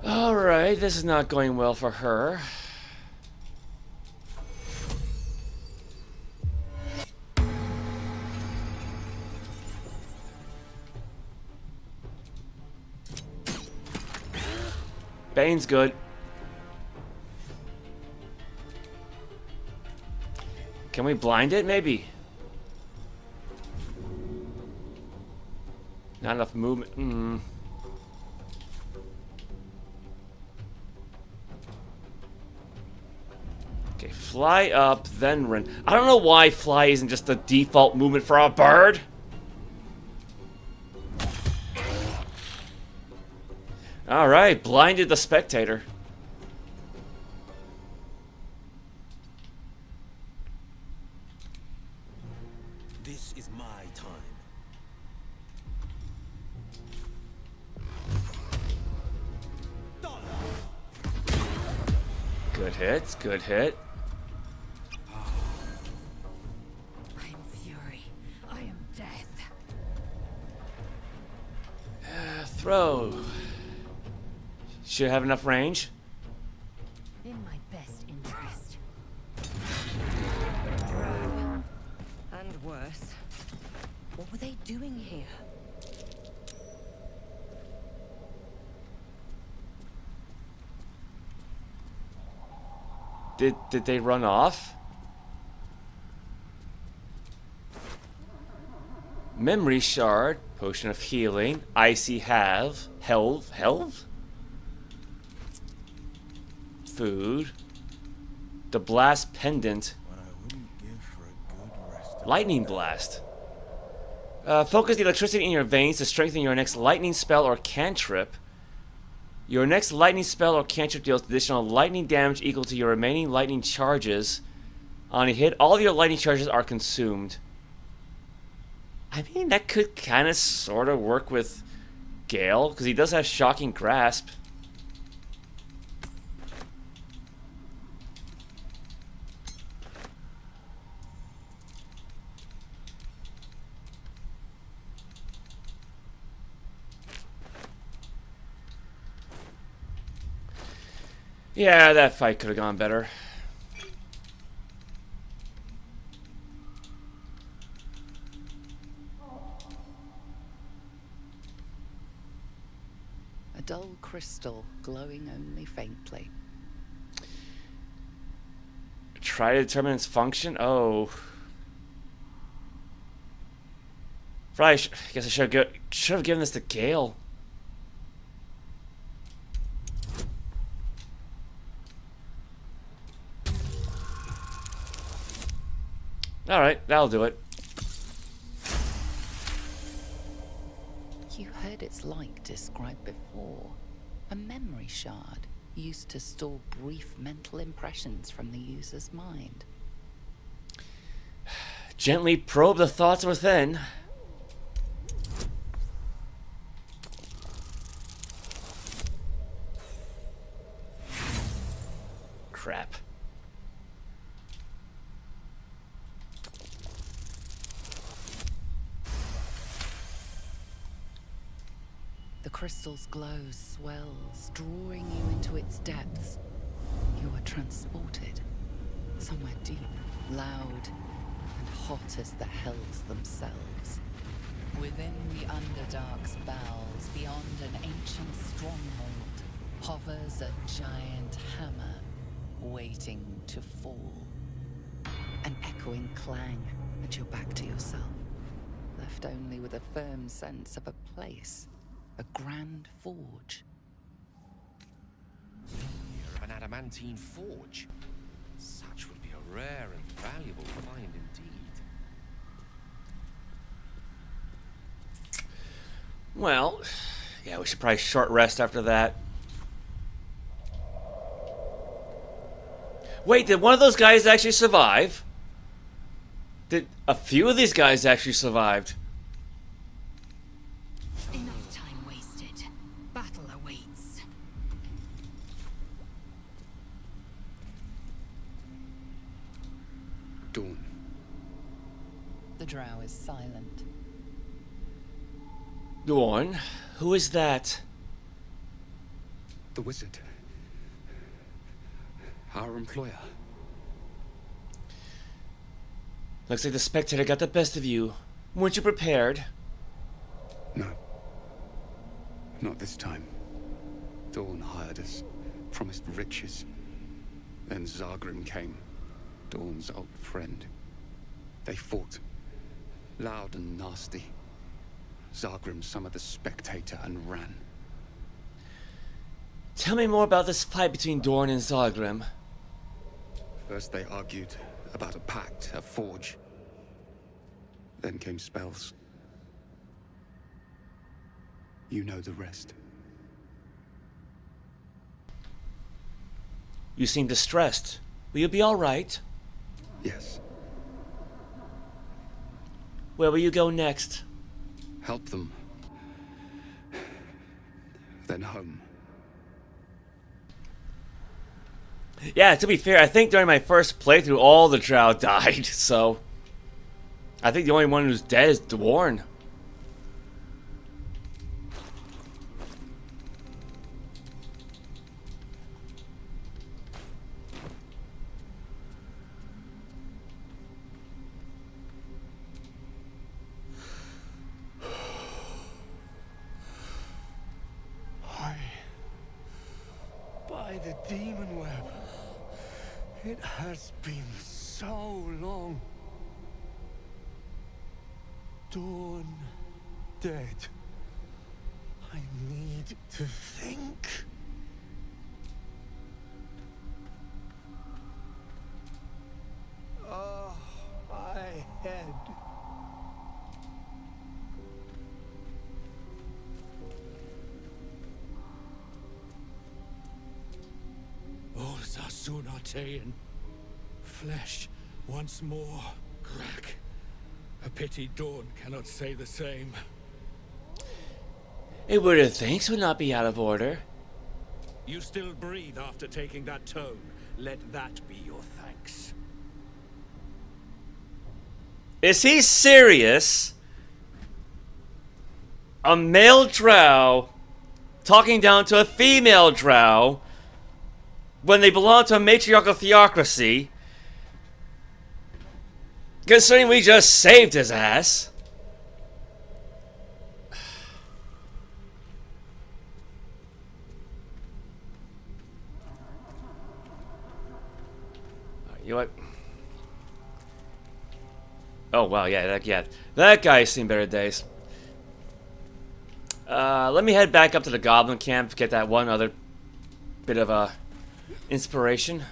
Alright, this is not going well for her. Bane's good. Can we blind it? Maybe. Not enough movement. Okay, fly up, then run. I don't know why fly isn't just the default movement for a bird. Alright, blinded the Spectator. This is my time. Good hit, good hit. I am fury. I am death. Throw. Should have enough range. In my best interest. And worse. What were they doing here? Did they run off? Memory shard, potion of healing, icy health, food, the blast pendant, What I wouldn't give for a good rest. lightning blast. Focus the electricity in your veins to strengthen your next lightning spell or cantrip. Your next lightning spell or cantrip deals additional lightning damage equal to your remaining lightning charges. On a hit, all of your lightning charges are consumed. I mean, that could kind of sort of work with Gale, because he does have shocking grasp. Yeah, that fight could have gone better. A dull crystal glowing only faintly. Try to determine its function? Oh. Probably I guess I should have given this to Gale. Alright, that'll do it. You heard its like described before. A memory shard used to store brief mental impressions from the user's mind. Gently probe the thoughts within. Crap. The crystal's glow swells, drawing you into its depths. You are transported somewhere deep, loud, and hot as the hells themselves. Within the Underdark's bowels, beyond an ancient stronghold, hovers a giant hammer, waiting to fall. An echoing clang, and you're back to yourself, left only with a firm sense of a place. A grand forge. An adamantine forge. Such would be a rare and valuable find indeed. Well, yeah, we should probably short rest after that. Wait, did one of those guys actually survive? Did a few of these guys actually survived? Enough time wasted. Battle awaits. Dawn. The drow is silent. Dawn? Who is that? The wizard. Our employer. Looks like the Spectator got the best of you. Weren't you prepared? No. Not this time. Dawn hired us. Promised riches. Then Zhentarim came. Dawn's old friend. They fought. Loud and nasty. Zhentarim summoned the Spectator and ran. Tell me more about this fight between Dawn and Zhentarim. First they argued about a pact, a forge. Then came spells. You know the rest. You seem distressed. Will you be all right? Yes. Where will you go next? Help them. Then home. Yeah, to be fair, I think during my first playthrough, all the Drow died, so... I think the only one who's dead is Dwarn. By the demon web. It has been so long. Dawn dead. I need to think. Oh, my head. Oh, Zasunartean. Flesh once more. Crack. A pity Dawn cannot say the same. A word of thanks would not be out of order. You still breathe after taking that tone. Let that be your thanks. Is he serious? A male Drow talking down to a female Drow when they belong to a matriarchal theocracy, considering we just saved his ass. You know what? Oh wow, yeah, that guy's seen better days. Let me head back up to the Goblin camp to get that one other bit of inspiration.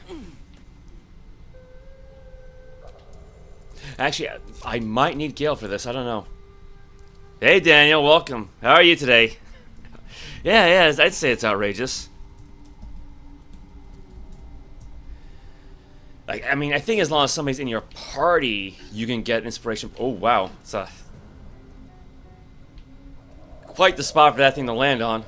Actually, I might need Gale for this. I don't know. Hey, Daniel, welcome. How are you today? Yeah, I'd say it's outrageous. Like, I mean, I think as long as somebody's in your party, you can get inspiration. Oh, wow. It's quite the spot for that thing to land on.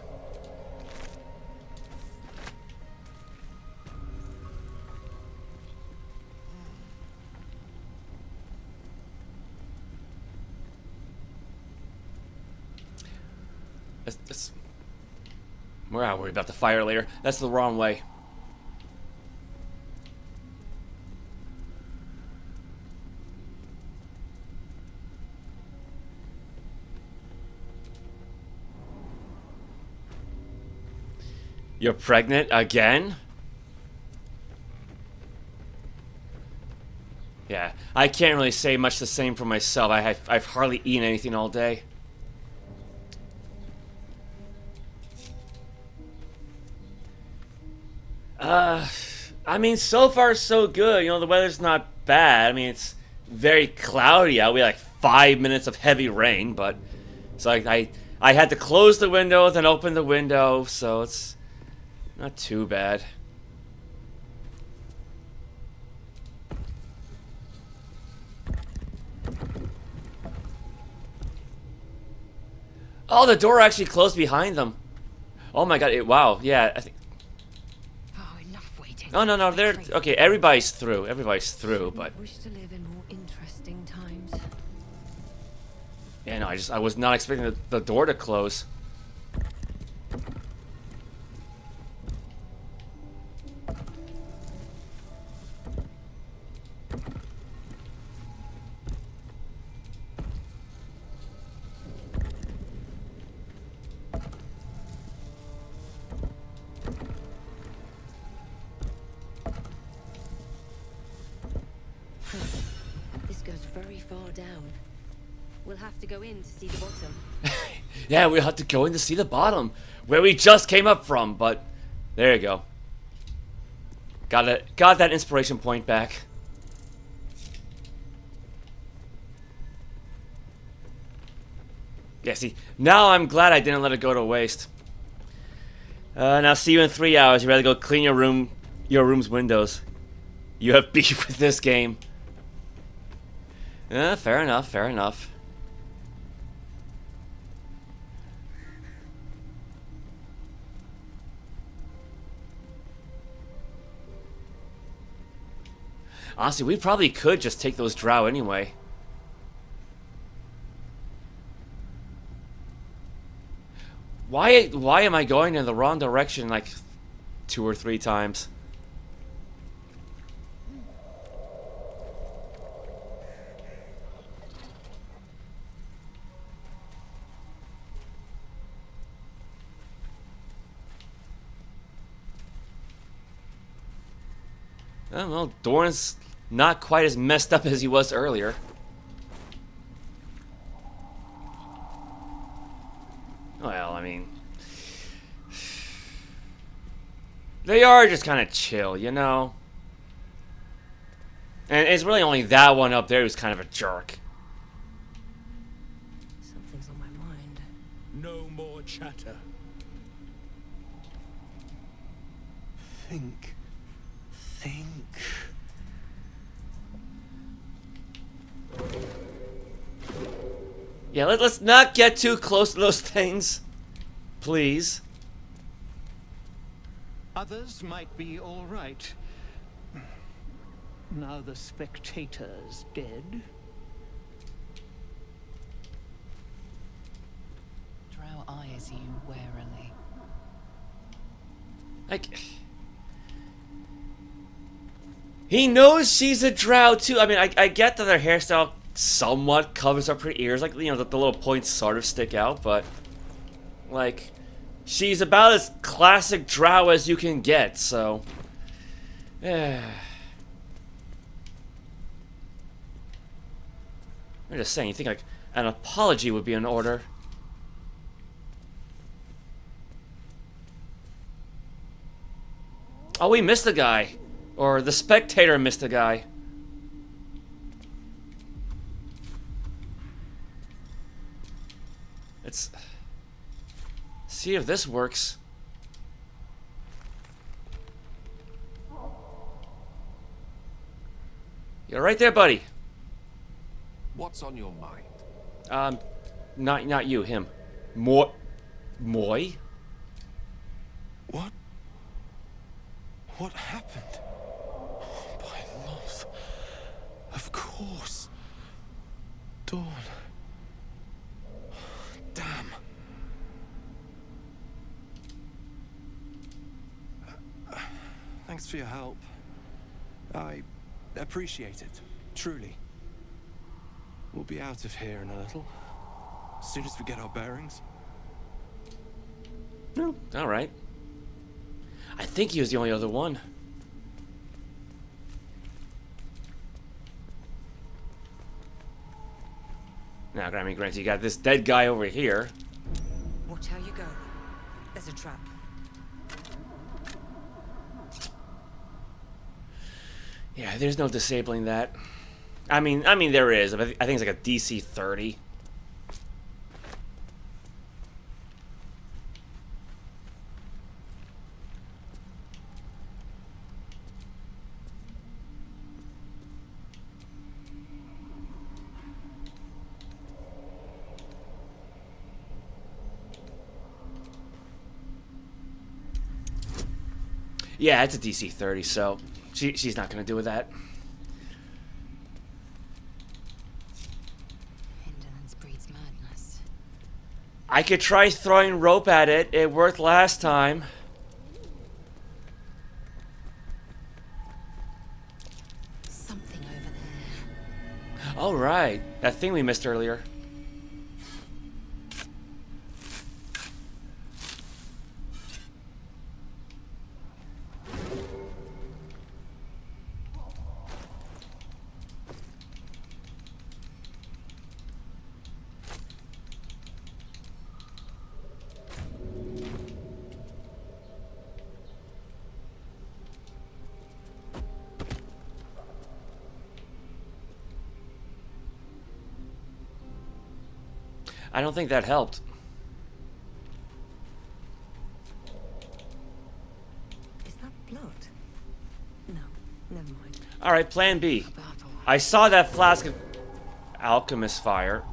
We're not worried about the fire later. That's the wrong way. You're pregnant again? Yeah, I can't really say much the same for myself. I've hardly eaten anything all day. I mean, so far so good. You know, the weather's not bad. I mean, it's very cloudy out. We had like 5 minutes of heavy rain, but it's like I had to close the window, then open the window, so it's not too bad. Oh, the door actually closed behind them. Oh my god, wow, yeah, I think... Oh, enough waiting. No, no, no, they're... Okay, everybody's through, but... Wish to live in more interesting times. Yeah, no, I was not expecting the door to close. This goes very far down. We'll have to go in to see the bottom. Yeah, we'll have to go in to see the bottom, where we just came up from, but... There you go. Got that inspiration point back. Yeah, see, now I'm glad I didn't let it go to waste. Now see you in 3 hours. You rather go clean your room's windows. You have beef with this game. Fair enough, fair enough. Honestly, we probably could just take those drow anyway. Why am I going in the wrong direction like 2 or 3 times? Oh, well, Doran's not quite as messed up as he was earlier. Well, I mean... They are just kind of chill, you know? And it's really only that one up there who's kind of a jerk. Something's on my mind. No more chatter. Think. Yeah, let's not get too close to those things. Please. Others might be all right. Now the Spectator's dead. Drow eyes you warily. Like... He knows she's a drow too. I mean, I get that her hairstyle somewhat covers up her ears, like, you know, the little points sort of stick out, but like, she's about as classic drow as you can get, so I'm just saying, you think like an apology would be in order. Oh, we missed a guy. Or the Spectator missed a guy. Let's see if this works. You're right there, buddy. What's on your mind? Not you, him. Moy? What happened? By Loth. Of course. Dawn. Damn. Thanks for your help. I appreciate it, truly. We'll be out of here in a little, as soon as we get our bearings. No, all right. I think he was the only other one. Now, granted, you got this dead guy over here. Watch how you go. There's a trap. Yeah, there's no disabling that. I mean there is. But I think it's like a DC 30. Yeah, it's a DC 30, so she's not gonna do with that. Indolence breeds madness. I could try throwing rope at it. It worked last time. Something over there. All right, that thing we missed earlier. I don't think that helped. Is that blood? No, never mind. All right, plan B. Battle. I saw that flask of alchemist fire.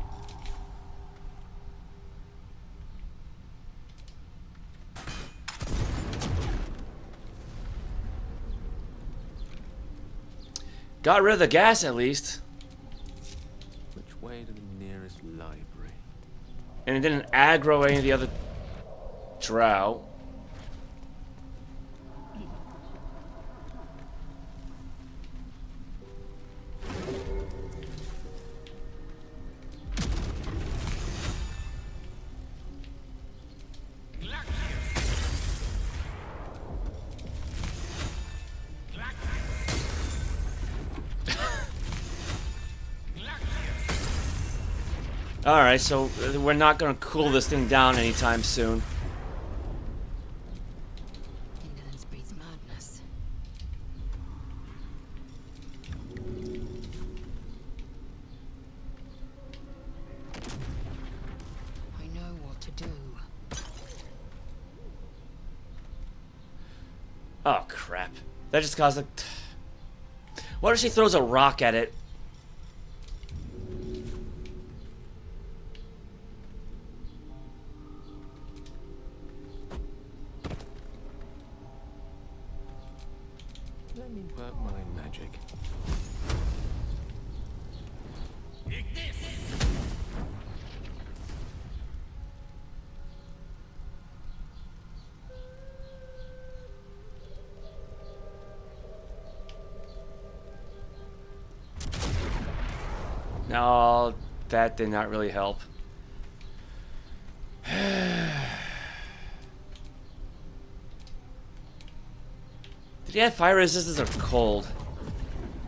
Got rid of the gas at least. Which way to the nearest library? And it didn't aggro any of the other drow. Alright, so we're not gonna cool this thing down anytime soon. Indolence breeds madness. I know what to do. Oh crap. That just caused a... What if she throws a rock at it? Let me work my magic. No, that did not really help. Did he have fire resistance or cold?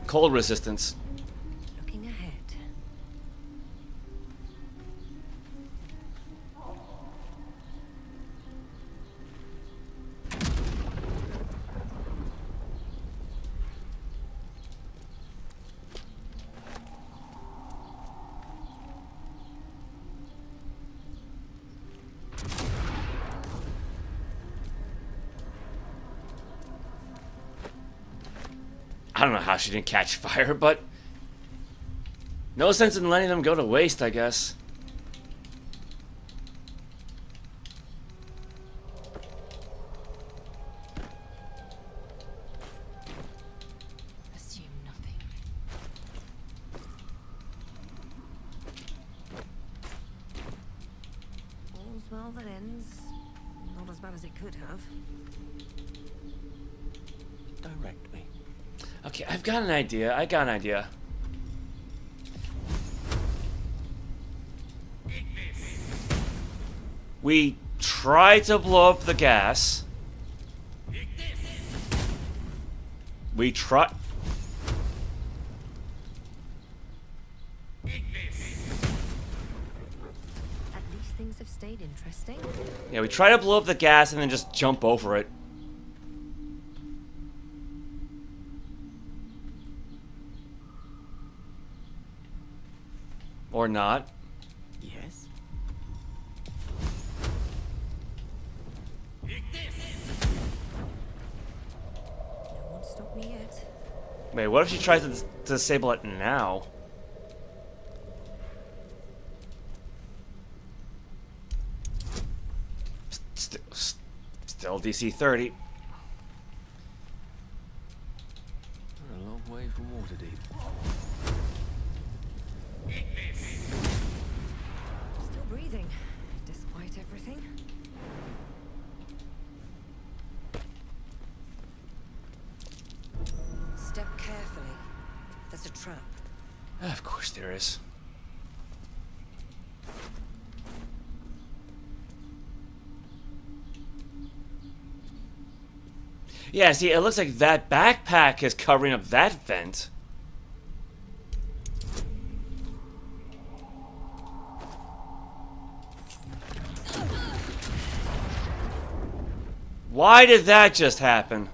Cold resistance. Looking ahead. I don't know how she didn't catch fire, but no sense in letting them go to waste, I guess. Assume nothing. All's well that ends. Not as bad as it could have. Direct me. Okay, I've got an idea. I got an idea. We try to blow up the gas. We try... At least things have stayed interesting. Yeah, we try to blow up the gas and then just jump over it. Or not. Yes. No one stopped me yet. Wait, what if she tries to disable it now? Still DC 30. way from Waterdeep. Still breathing, despite everything. Step carefully. There's a trap. Of course there is. Yeah, see, it looks like that backpack is covering up that vent. Why did that just happen?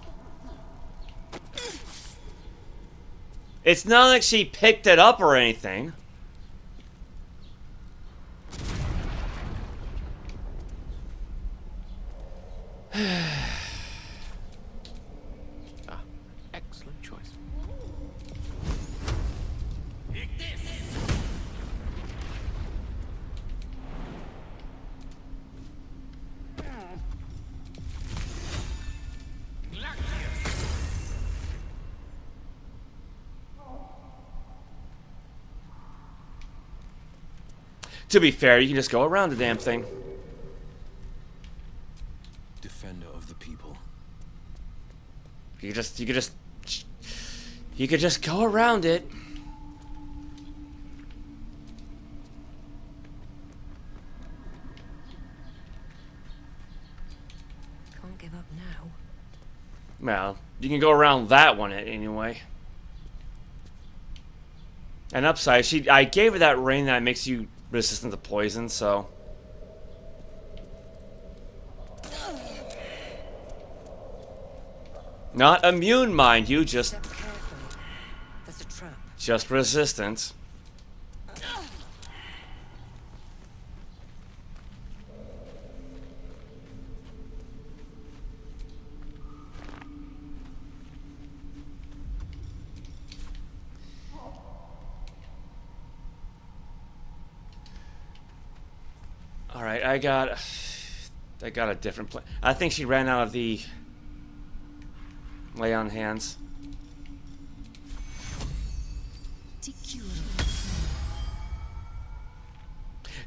It's not like she picked it up or anything. Excellent choice. To be fair, you can just go around the damn thing. Defender of the people. You could just go around it. Can't give up now. Well, you can go around that one anyway. And upside, I gave her that ring that makes you resistant to poison, so. Not immune, mind you, just Step carefully. There's a trap. just resistant. Alright, I got a different plan. I think she ran out of the lay on hands.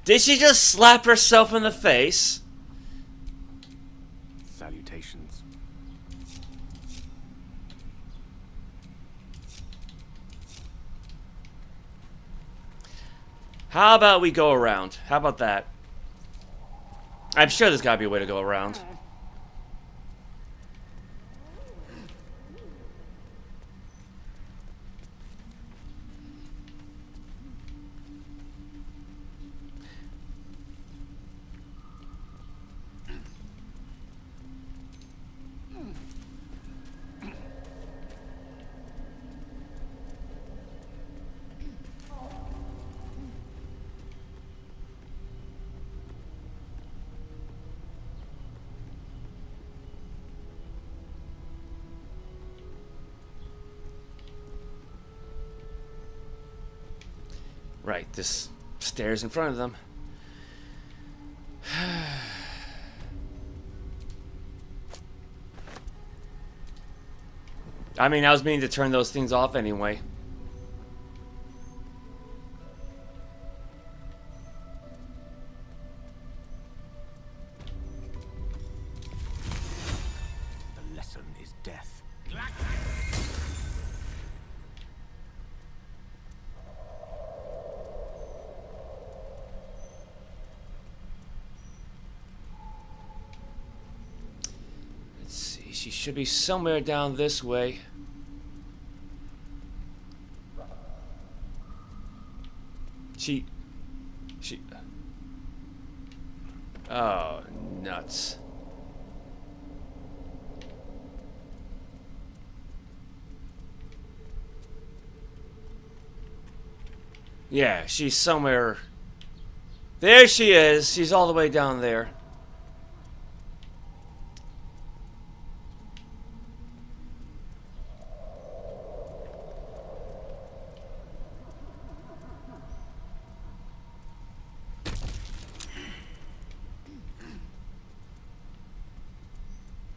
Did she just slap herself in the face? Salutations. How about we go around? How about that? I'm sure there's gotta be a way to go around. Right, this stairs in front of them. I mean, I was meaning to turn those things off anyway. The lesson is death. Let's see, she should be somewhere down this way. She... Oh, nuts. Yeah, she's somewhere... There she is! She's all the way down there.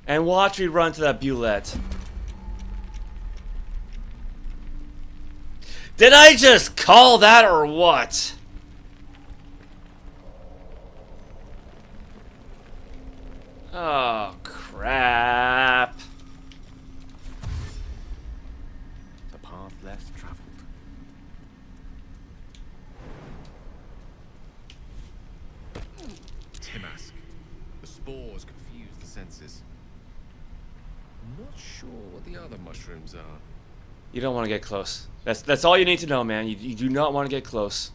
And watch me run to that Bulette. Did I just call that or what? Oh, crap. The path less traveled. Timask. The spores confuse the senses. Not sure what the other mushrooms are. You don't want to get close. That's all you need to know, man. You do not want to get close.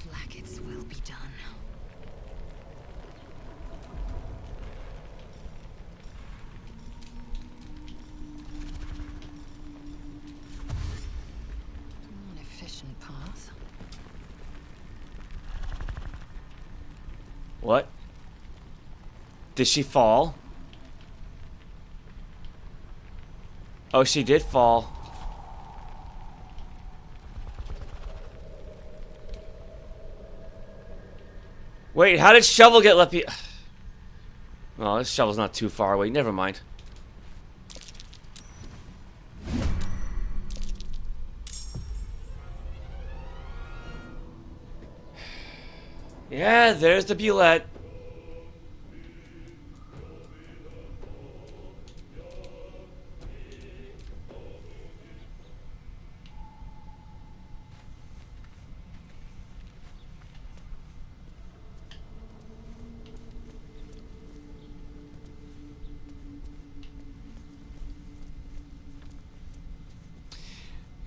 Blackguard's will be done. An efficient path. What? Did she fall? Oh, she did fall. Wait, how did Shovel get left behind? Oh, this Shovel's not too far away. Never mind. Yeah, there's the Bulette.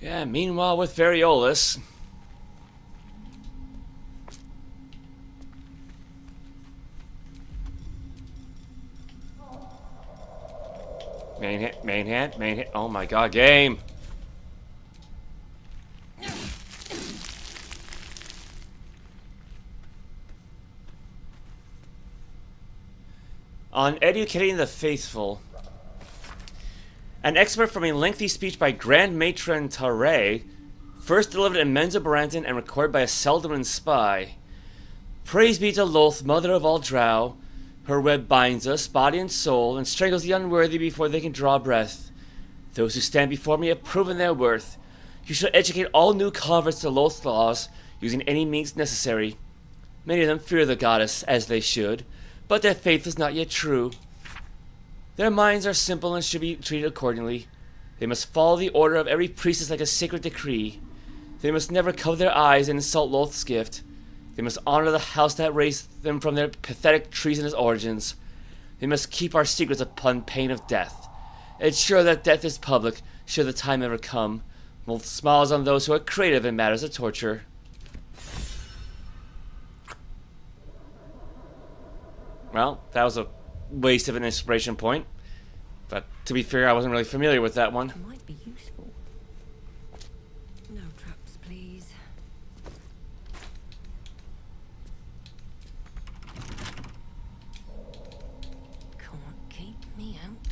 Yeah, meanwhile with Variolus. Main hit. Oh my god, game. On educating the faithful. An expert from a lengthy speech by Grand Matron Tare, first delivered in Menzoberranton and recorded by a Seldarin spy. Praise be to Lolth, mother of all drow. Her web binds us, body and soul, and strangles the unworthy before they can draw breath. Those who stand before me have proven their worth. You shall educate all new converts to Lolth's laws, using any means necessary. Many of them fear the goddess, as they should, but their faith is not yet true. Their minds are simple and should be treated accordingly. They must follow the order of every priestess like a sacred decree. They must never cover their eyes and insult Lolth's gift. They must honor the house that raised them from their pathetic treasonous origins. They must keep our secrets upon pain of death. Ensure that death is public, should the time ever come. Lolth smiles on those who are creative in matters of torture. Well, that was a waste of an inspiration point. But to be fair, I wasn't really familiar with that one. Might be useful. No traps, please. Can't keep me out.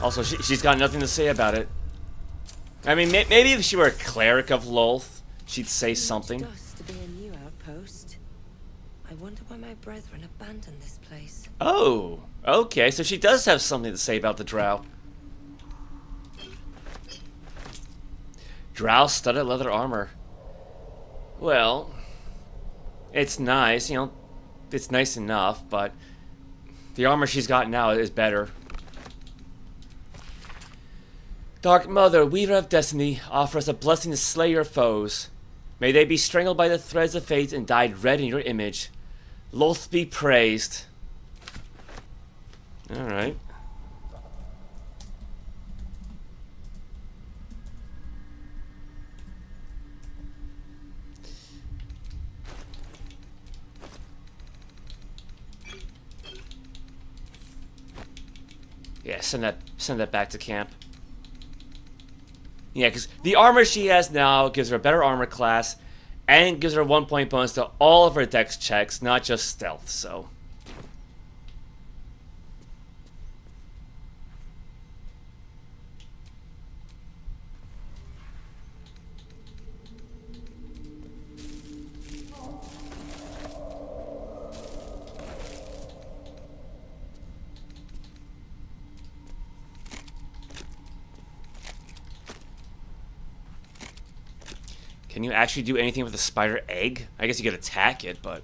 Also, she's got nothing to say about it. I mean, maybe if she were a cleric of Lolth, she'd say something. Dust to be a new outpost. I wonder why my brethren abandoned this place. Oh, okay, so she does have something to say about the Drow. Drow studded leather armor. Well, it's nice, you know, it's nice enough, but the armor she's got now is better. Dark Mother, Weaver of Destiny, offer us a blessing to slay your foes. May they be strangled by the threads of fate and dyed red in your image. Lolth be praised. Alright. Yeah, send that back to camp. Yeah, because the armor she has now gives her a better armor class and gives her 1 point bonus to all of her dex checks, not just stealth, so. Can you actually do anything with a spider egg? I guess you could attack it, but...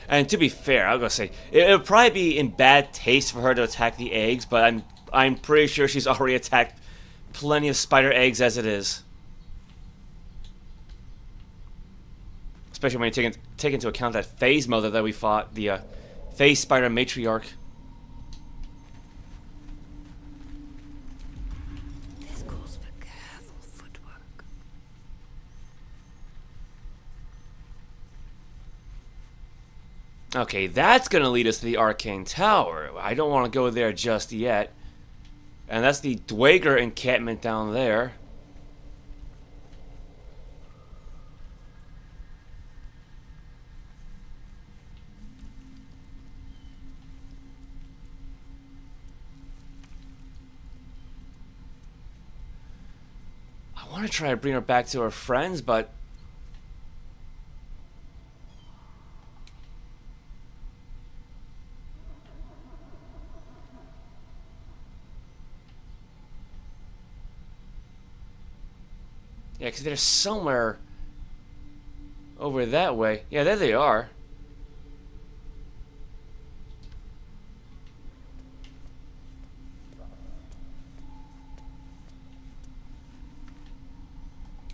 And to be fair, I'll go say, it would probably be in bad taste for her to attack the eggs, but I'm pretty sure she's already attacked plenty of spider eggs as it is. Especially when you take into account that phase mother that we fought, the phase spider matriarch. This calls for careful footwork. Okay, that's gonna lead us to the Arcane Tower. I don't want to go there just yet. And that's the Dweger encampment down there. I want to try to bring her back to her friends, but... Yeah, because they're somewhere over that way. Yeah, there they are.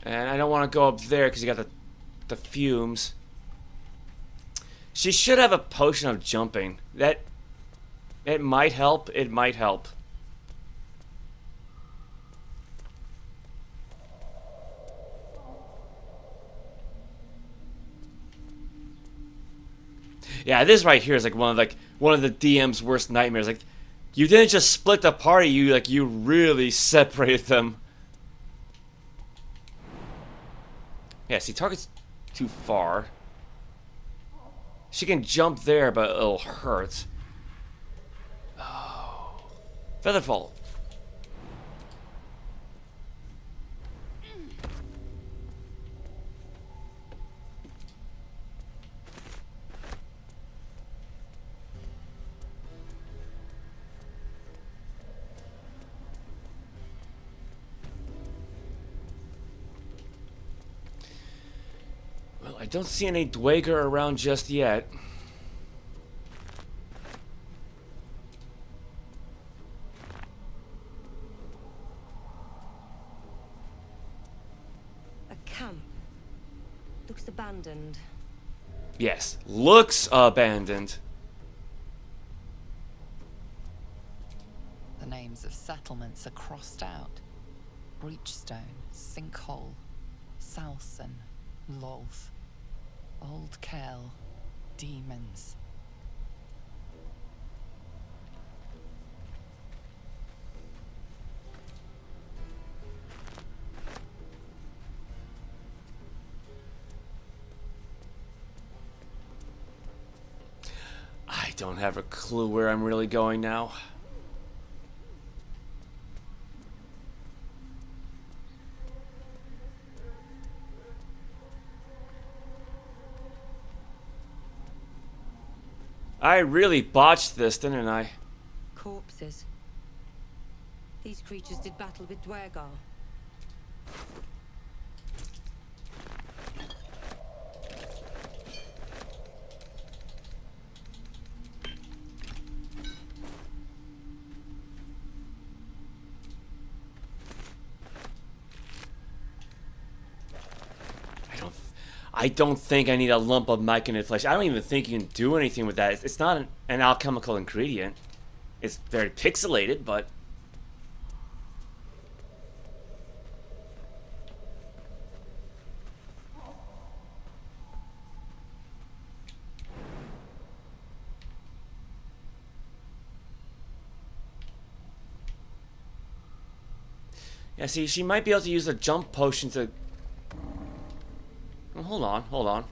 And I don't want to go up there because you got the fumes. She should have a potion of jumping. It might help. It might help. Yeah, this right here is like one of the DM's worst nightmares. Like, you didn't just split the party, you really separated them. Yeah, see, target's too far. She can jump there, but it'll hurt. Oh. Featherfall. I don't see any Dweger around just yet. A camp. Looks abandoned. Yes, looks abandoned. The names of settlements are crossed out. Breachstone, Sinkhole, Salson, Lolth. Old Kale, demons. I don't have a clue where I'm really going now. I really botched this, didn't I? Corpses. These creatures did battle with Dwegar. I don't think I need a lump of myconid flesh. I don't even think you can do anything with that. It's not an alchemical ingredient. It's very pixelated, but... Yeah, see, she might be able to use a jump potion to... Well, hold on, hold on.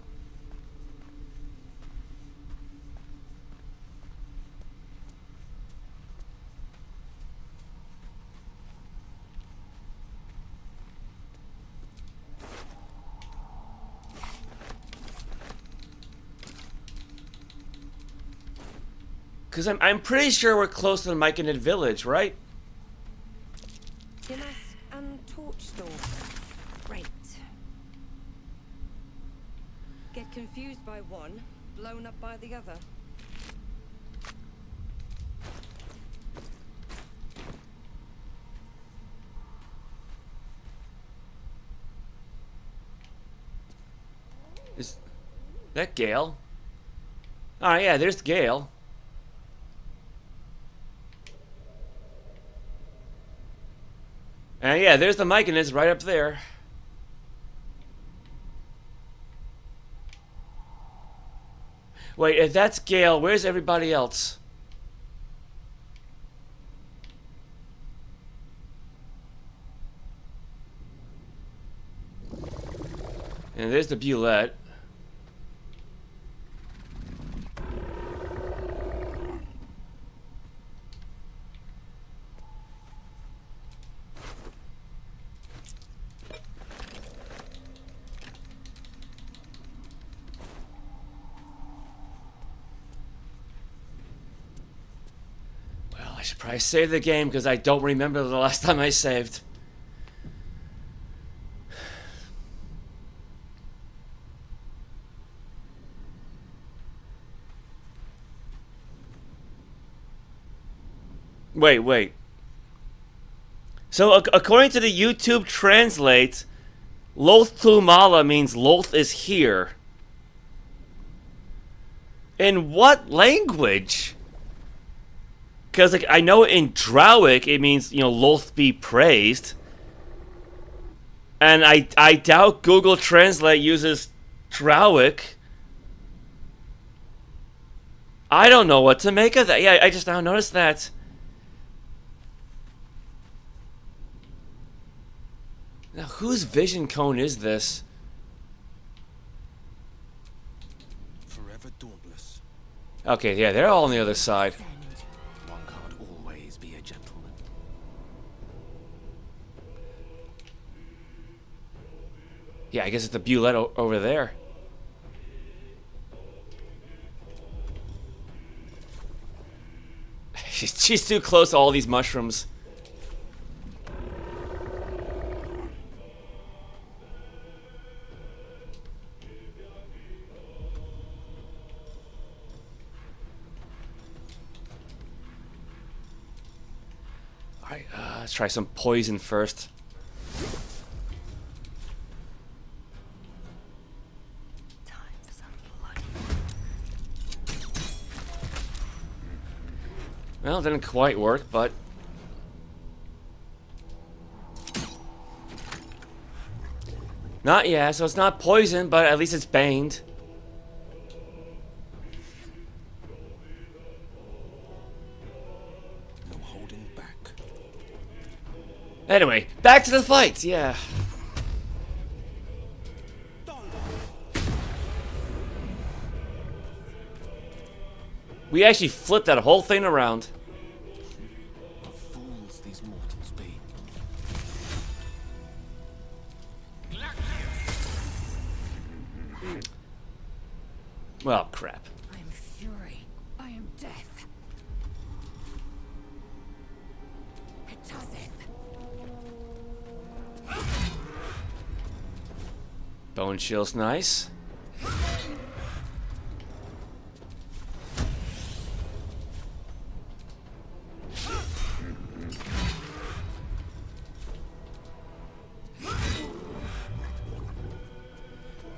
Because I'm pretty sure we're close to the Myconid village, right? Damask and torch Confused by one, blown up by the other. Is that Gale? Oh yeah, there's Gale. And yeah, there's the Myconid right up there. Wait, if that's Gale, where's everybody else? And there's the Bulette. Well, I should probably save the game because I don't remember the last time I saved. Wait. So, according to the YouTube translate, Loth Tumala means Loth is here. In what language? Because, like, I know in Drowic it means, Loth be praised. And I doubt Google Translate uses Drowic. I don't know what to make of that. Yeah, I just now noticed that. Now, whose vision cone is this? Forever dauntless. Okay, yeah, they're all on the other side. One can't always be a gentleman. Yeah, I guess it's the Bulette over there. She's too close to all these mushrooms. Alright, let's try some poison first. Time for some blood. Well, it didn't quite work, but... Not yet, so it's not poison, but at least it's baned. No holding back. Anyway, back to the fight, yeah. We actually flipped that whole thing around. What fools these mortals be. Well, crap. I am fury. I am death. It doesn't. Bone chill's nice.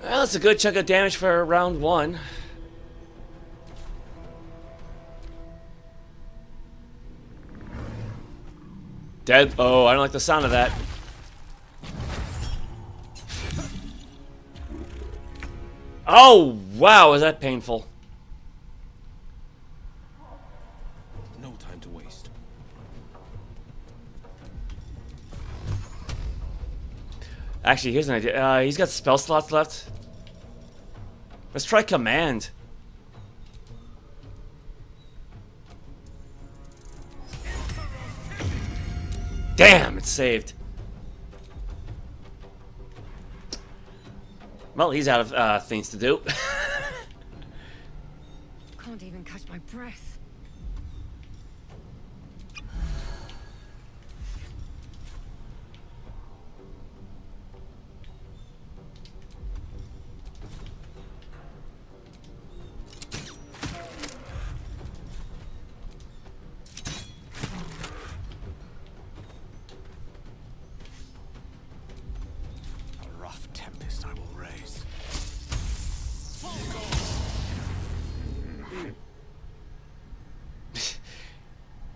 Well, that's a good chunk of damage for round one. Dead. Oh, I don't like the sound of that. Oh, wow, was that painful. No time to waste. Actually, here's an idea. He's got spell slots left. Let's try command. Damn, it's saved. Well, he's out of things to do. Can't even catch my breath.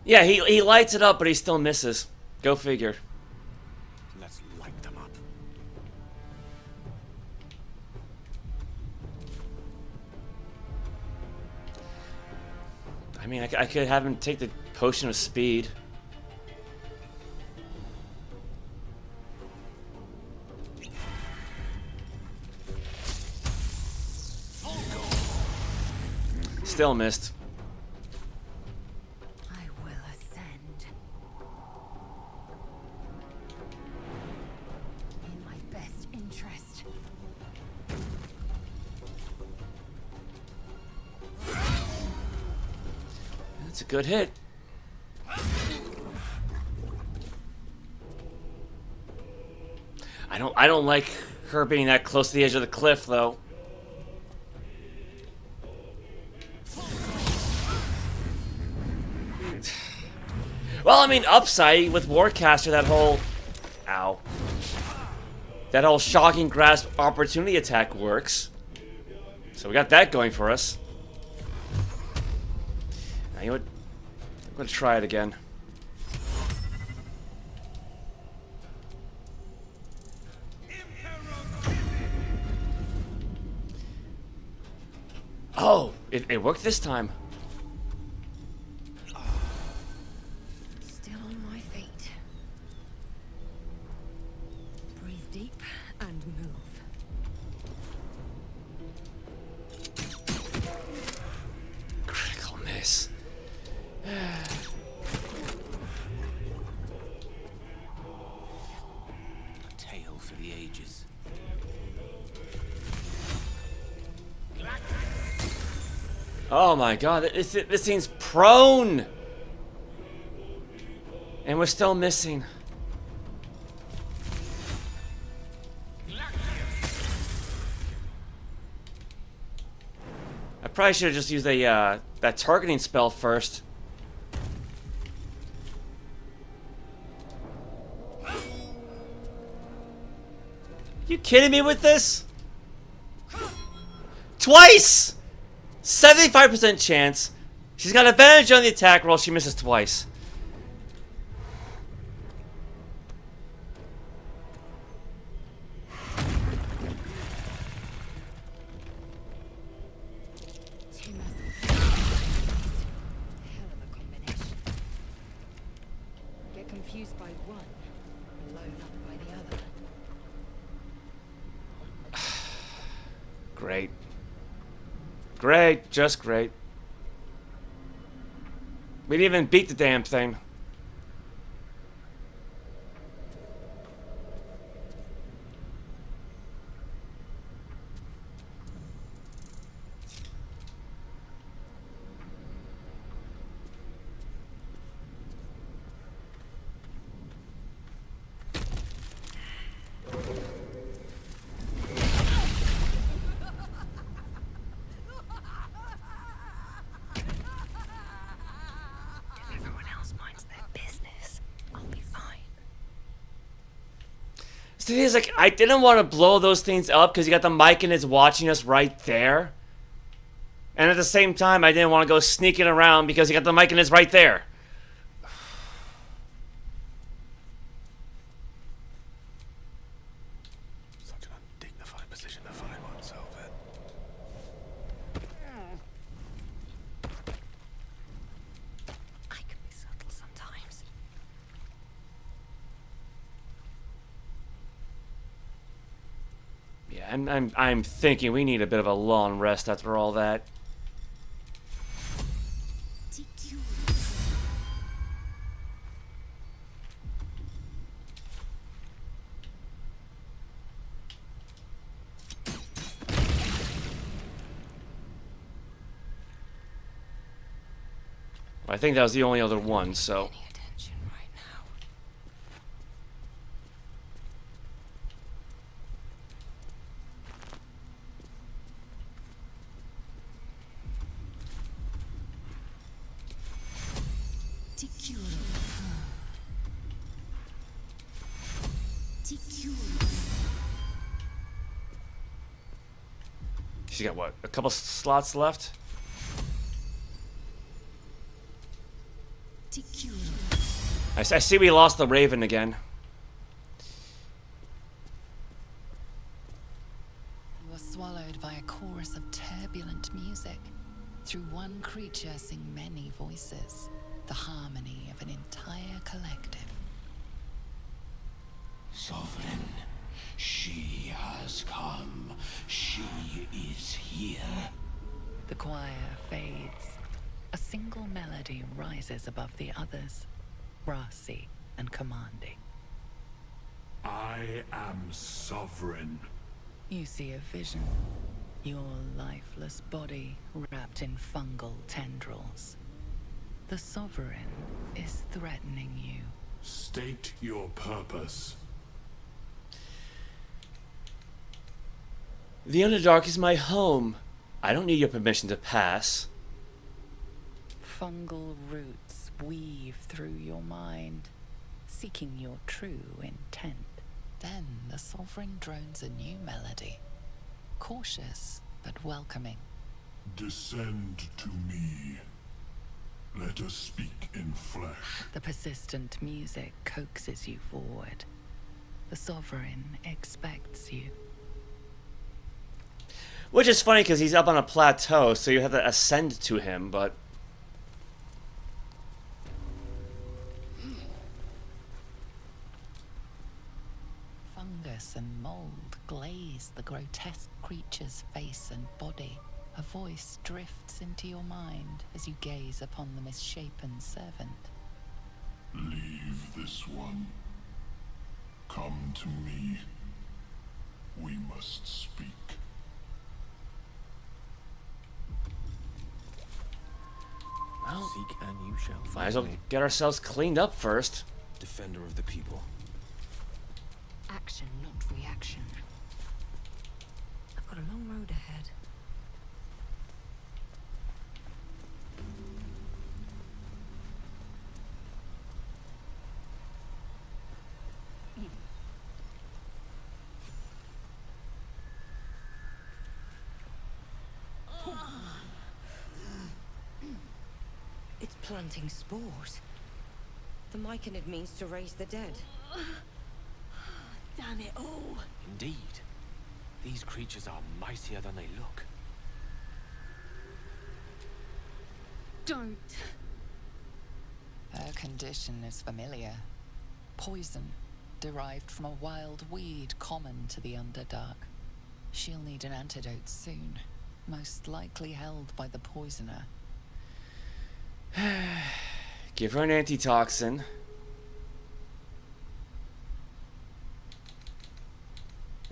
Yeah, he lights it up, but he still misses. Go figure. Let's light them up. I mean, I could have him take the potion of speed. Still missed. I will ascend. In my best interest. That's a good hit. I don't like her being that close to the edge of the cliff, though. Well, I mean, upside with Warcaster, that whole... Ow. That whole shocking grasp opportunity attack works. So we got that going for us. Now, you know what? I'm going to try it again. Oh, it worked this time. Still on my feet. Breathe deep and move. Critical miss. A tale for the ages. Oh my god, this thing's prone! And we're still missing. I probably should have just used a that targeting spell first. You kidding me with this? Twice! 75% chance. She's got advantage on the attack roll. She misses twice. Hell of a combination. Get confused by one, blown up by the other. Great. Great, just great. We didn't even beat the damn thing. He's like, I didn't want to blow those things up because you got the mic and it's watching us right there. And at the same time, I didn't want to go sneaking around because you got the mic and it's right there. Such an undignified position to find oneself in. I can be subtle sometimes. Yeah, I'm thinking we need a bit of a long rest after all that. Well, I think that was the only other one, so. Any attention right now. She's got what? A couple slots left? I see we lost the Raven again. You are swallowed by a chorus of turbulent music. Through one creature sing many voices, the harmony of an entire collective. Sovereign, she has come. She is here. The choir fades. A single melody rises above the others, brassy and commanding. I am sovereign. You see a vision. Your lifeless body wrapped in fungal tendrils. The Sovereign is threatening you. State your purpose. The Underdark is my home. I don't need your permission to pass. Fungal roots weave through your mind, seeking your true intent. Then the Sovereign drones a new melody, cautious but welcoming. Descend to me. Let us speak in flesh. The persistent music coaxes you forward. The Sovereign expects you. Which is funny because he's up on a plateau, so you have to ascend to him, but... Fungus and mold glaze the grotesque creature's face and body. A voice drifts into your mind as you gaze upon the misshapen servant. Leave this one. Come to me. We must speak. Well, Seek and you shall find. might as well get ourselves cleaned up first. Defender of the people. Action, not reaction. I've got a long road ahead. It's planting spores. The myconid means to raise the dead. Damn it all. Indeed. These creatures are mightier than they look. Don't. Her condition is familiar. Poison, derived from a wild weed common to the Underdark. She'll need an antidote soon, most likely held by the poisoner. Give her an antitoxin.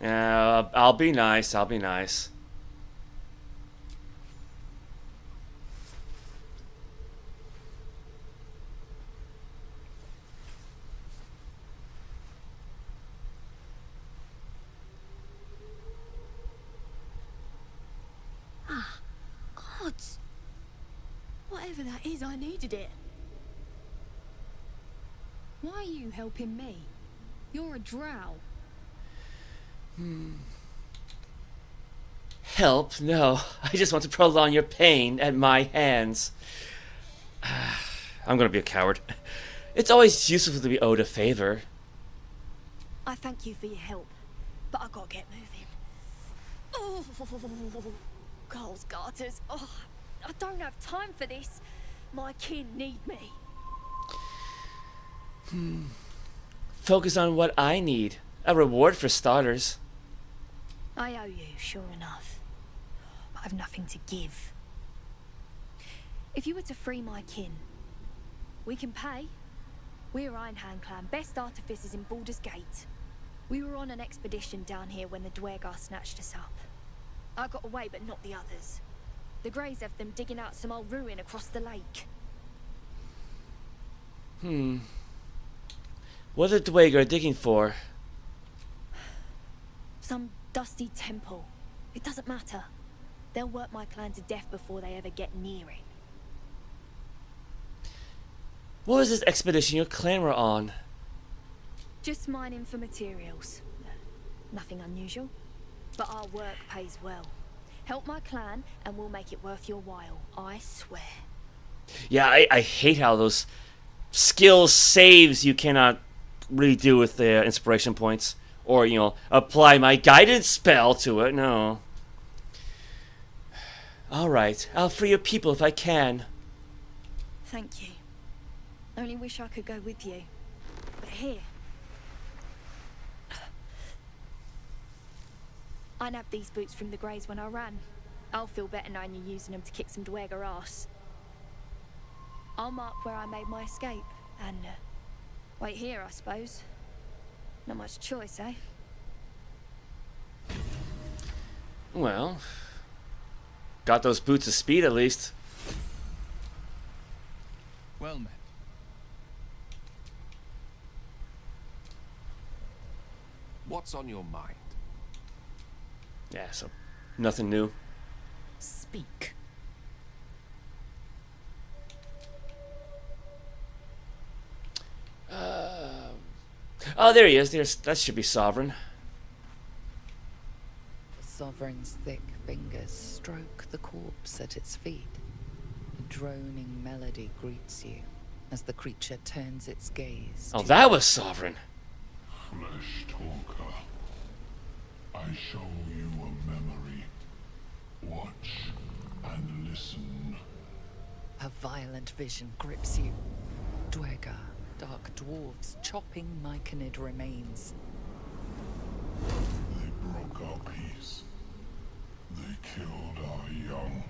I'll be nice, I'll be nice. Ah, gods. Whatever that is, I needed it. Why are you helping me? You're a drow. Help? No. I just want to prolong your pain at my hands. I'm gonna be a coward. It's always useful to be owed a favor. I thank you for your help, but I gotta get moving. Oh, Cole's garters. Oh, I don't have time for this. My kin need me. Focus on what I need. A reward for starters. I owe you, sure enough. But I've nothing to give. If you were to free my kin, we can pay. We're Ironhand clan, best artificers in Baldur's Gate. We were on an expedition down here when the Dwergar snatched us up. I got away, but not the others. The Greys have them digging out some old ruin across the lake. What are the Dwergar digging for? Some dusty temple. It doesn't matter. They'll work my clan to death before they ever get near it. What was this expedition your clan were on? Just mining for materials. Nothing unusual. But our work pays well. Help my clan and we'll make it worth your while, I swear. Yeah, I hate how those skill saves you cannot redo with the inspiration points. Or, you know, apply my guidance spell to it. No. Alright, I'll free your people if I can. Thank you. Only wish I could go with you. But here. I nabbed these boots from the Greys when I ran. I'll feel better knowing you're using them to kick some Dweger ass. I'll mark where I made my escape, and wait here, I suppose. Not much choice, eh? Well, got those boots of speed at least. Well met. What's on your mind? Yeah, so nothing new. Speak. Oh, there he is. That should be Sovereign. The Sovereign's thick fingers stroke the corpse at its feet. A droning melody greets you as the creature turns its gaze. Oh, to that you. was Sovereign. Flesh talker, I show you a memory. Watch and listen. A violent vision grips you. Dweger, dark dwarves chopping myconid remains. They broke our peace. They killed our young.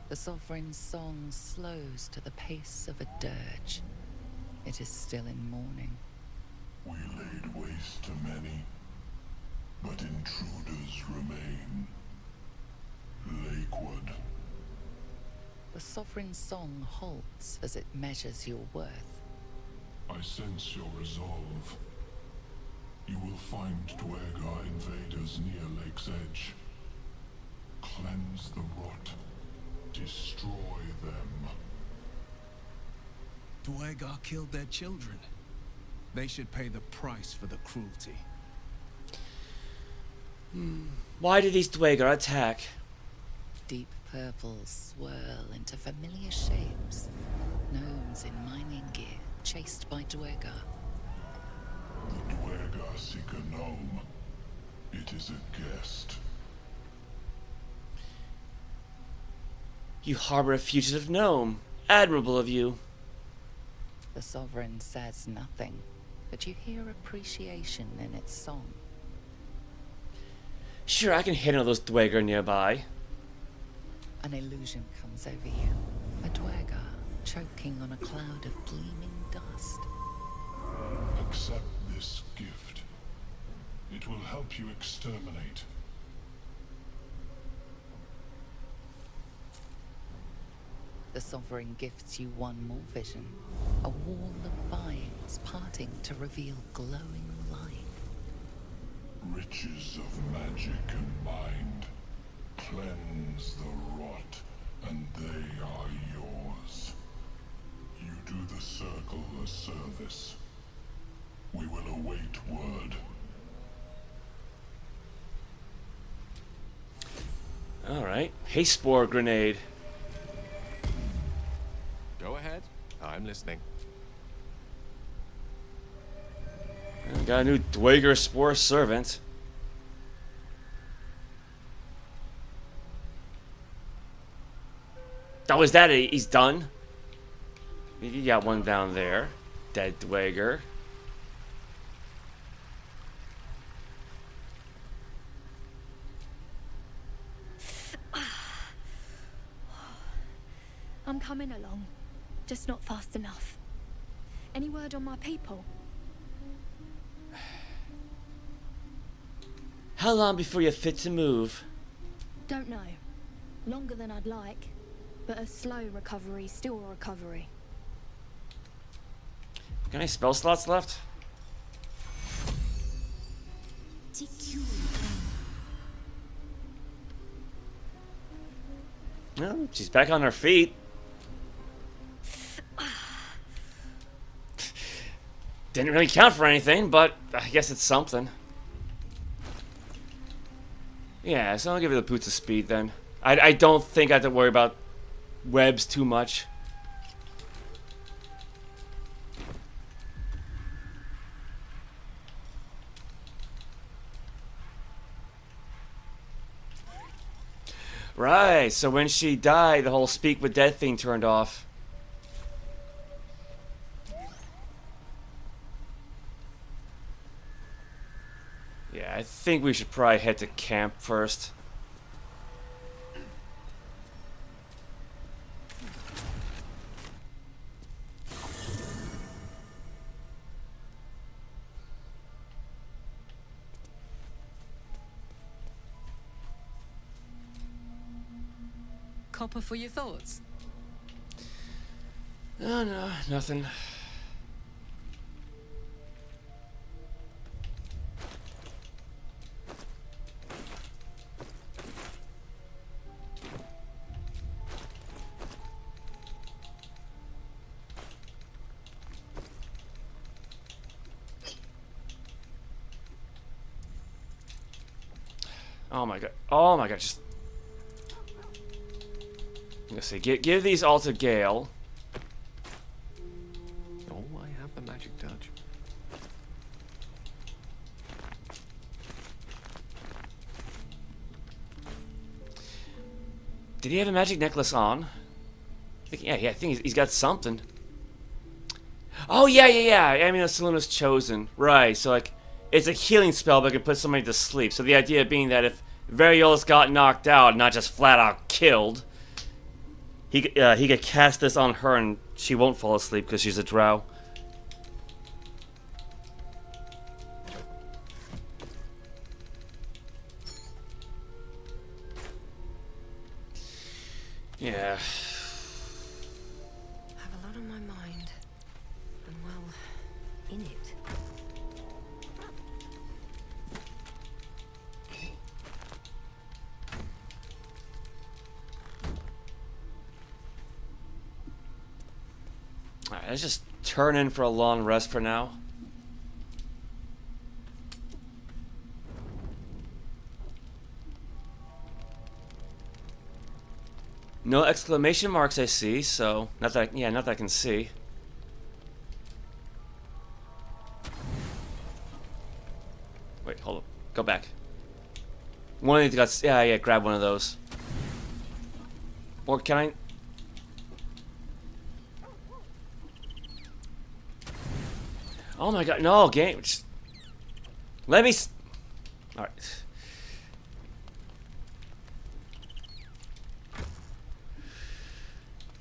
The Sovereign's song slows to the pace of a dirge. It is still in mourning. We laid waste to many, but intruders remain. Lakewood. The Sovereign's song halts as it measures your worth. I sense your resolve. You will find Dweger invaders near Lake's edge. Cleanse the rot. Destroy them. Dweger killed their children. They should pay the price for the cruelty. Why did these Dweger attack? Deep purples swirl into familiar shapes. Gnomes in mining gear, chased by Dweger. The Dweger seek a gnome. It is a guest. You harbor a fugitive gnome. Admirable of you. The Sovereign says nothing, but you hear appreciation in its song. Sure, I can hit one of those Dweger nearby. An illusion comes over you. A Dweger choking on a cloud of gleaming dust. Accept this gift. It will help you exterminate. The Sovereign gifts you one more vision. A wall of vines parting to reveal glowing light. Riches of magic and mind. Cleanse the rot, and they are yours. You do the circle a service. We will await word. Alright. Hey, Spore Grenade. Go ahead. I'm listening. Got a new Dweger Spore Servant. Oh, is that it? He's done? You got one down there. Dead Dweger. I'm coming along, just not fast enough. Any word on my people? How long before you're fit to move? Don't know. Longer than I'd like, but a slow recovery, still a recovery. Got any spell slots left? No, she's back on her feet. Didn't really count for anything, but I guess it's something. Yeah, so I'll give her the boots of speed then. I don't think I have to worry about webs too much. Right, so when she died, the whole speak with dead thing turned off. Yeah, I think we should probably head to camp first. Copper for your thoughts? Oh, no, nothing. Oh my god. Oh my god, just... I'm gonna say, give these all to Gale. Oh, I have the magic touch. Did he have a magic necklace on? Yeah, I think he's got something. Oh, yeah. I mean, the Saloon was chosen. Right, so, like, it's a healing spell that can put somebody to sleep. So the idea being that if Variolus got knocked out, not just flat out killed, he could cast this on her and she won't fall asleep because she's a drow. Yeah. I have a lot on my mind. And well, in it. Alright, let's just turn in for a long rest for now. No exclamation marks I see, so not that I can see. Wait, hold up. Go back. One of these got grab one of those. Or can I? Oh my god, no, game. Just... Let me... Alright.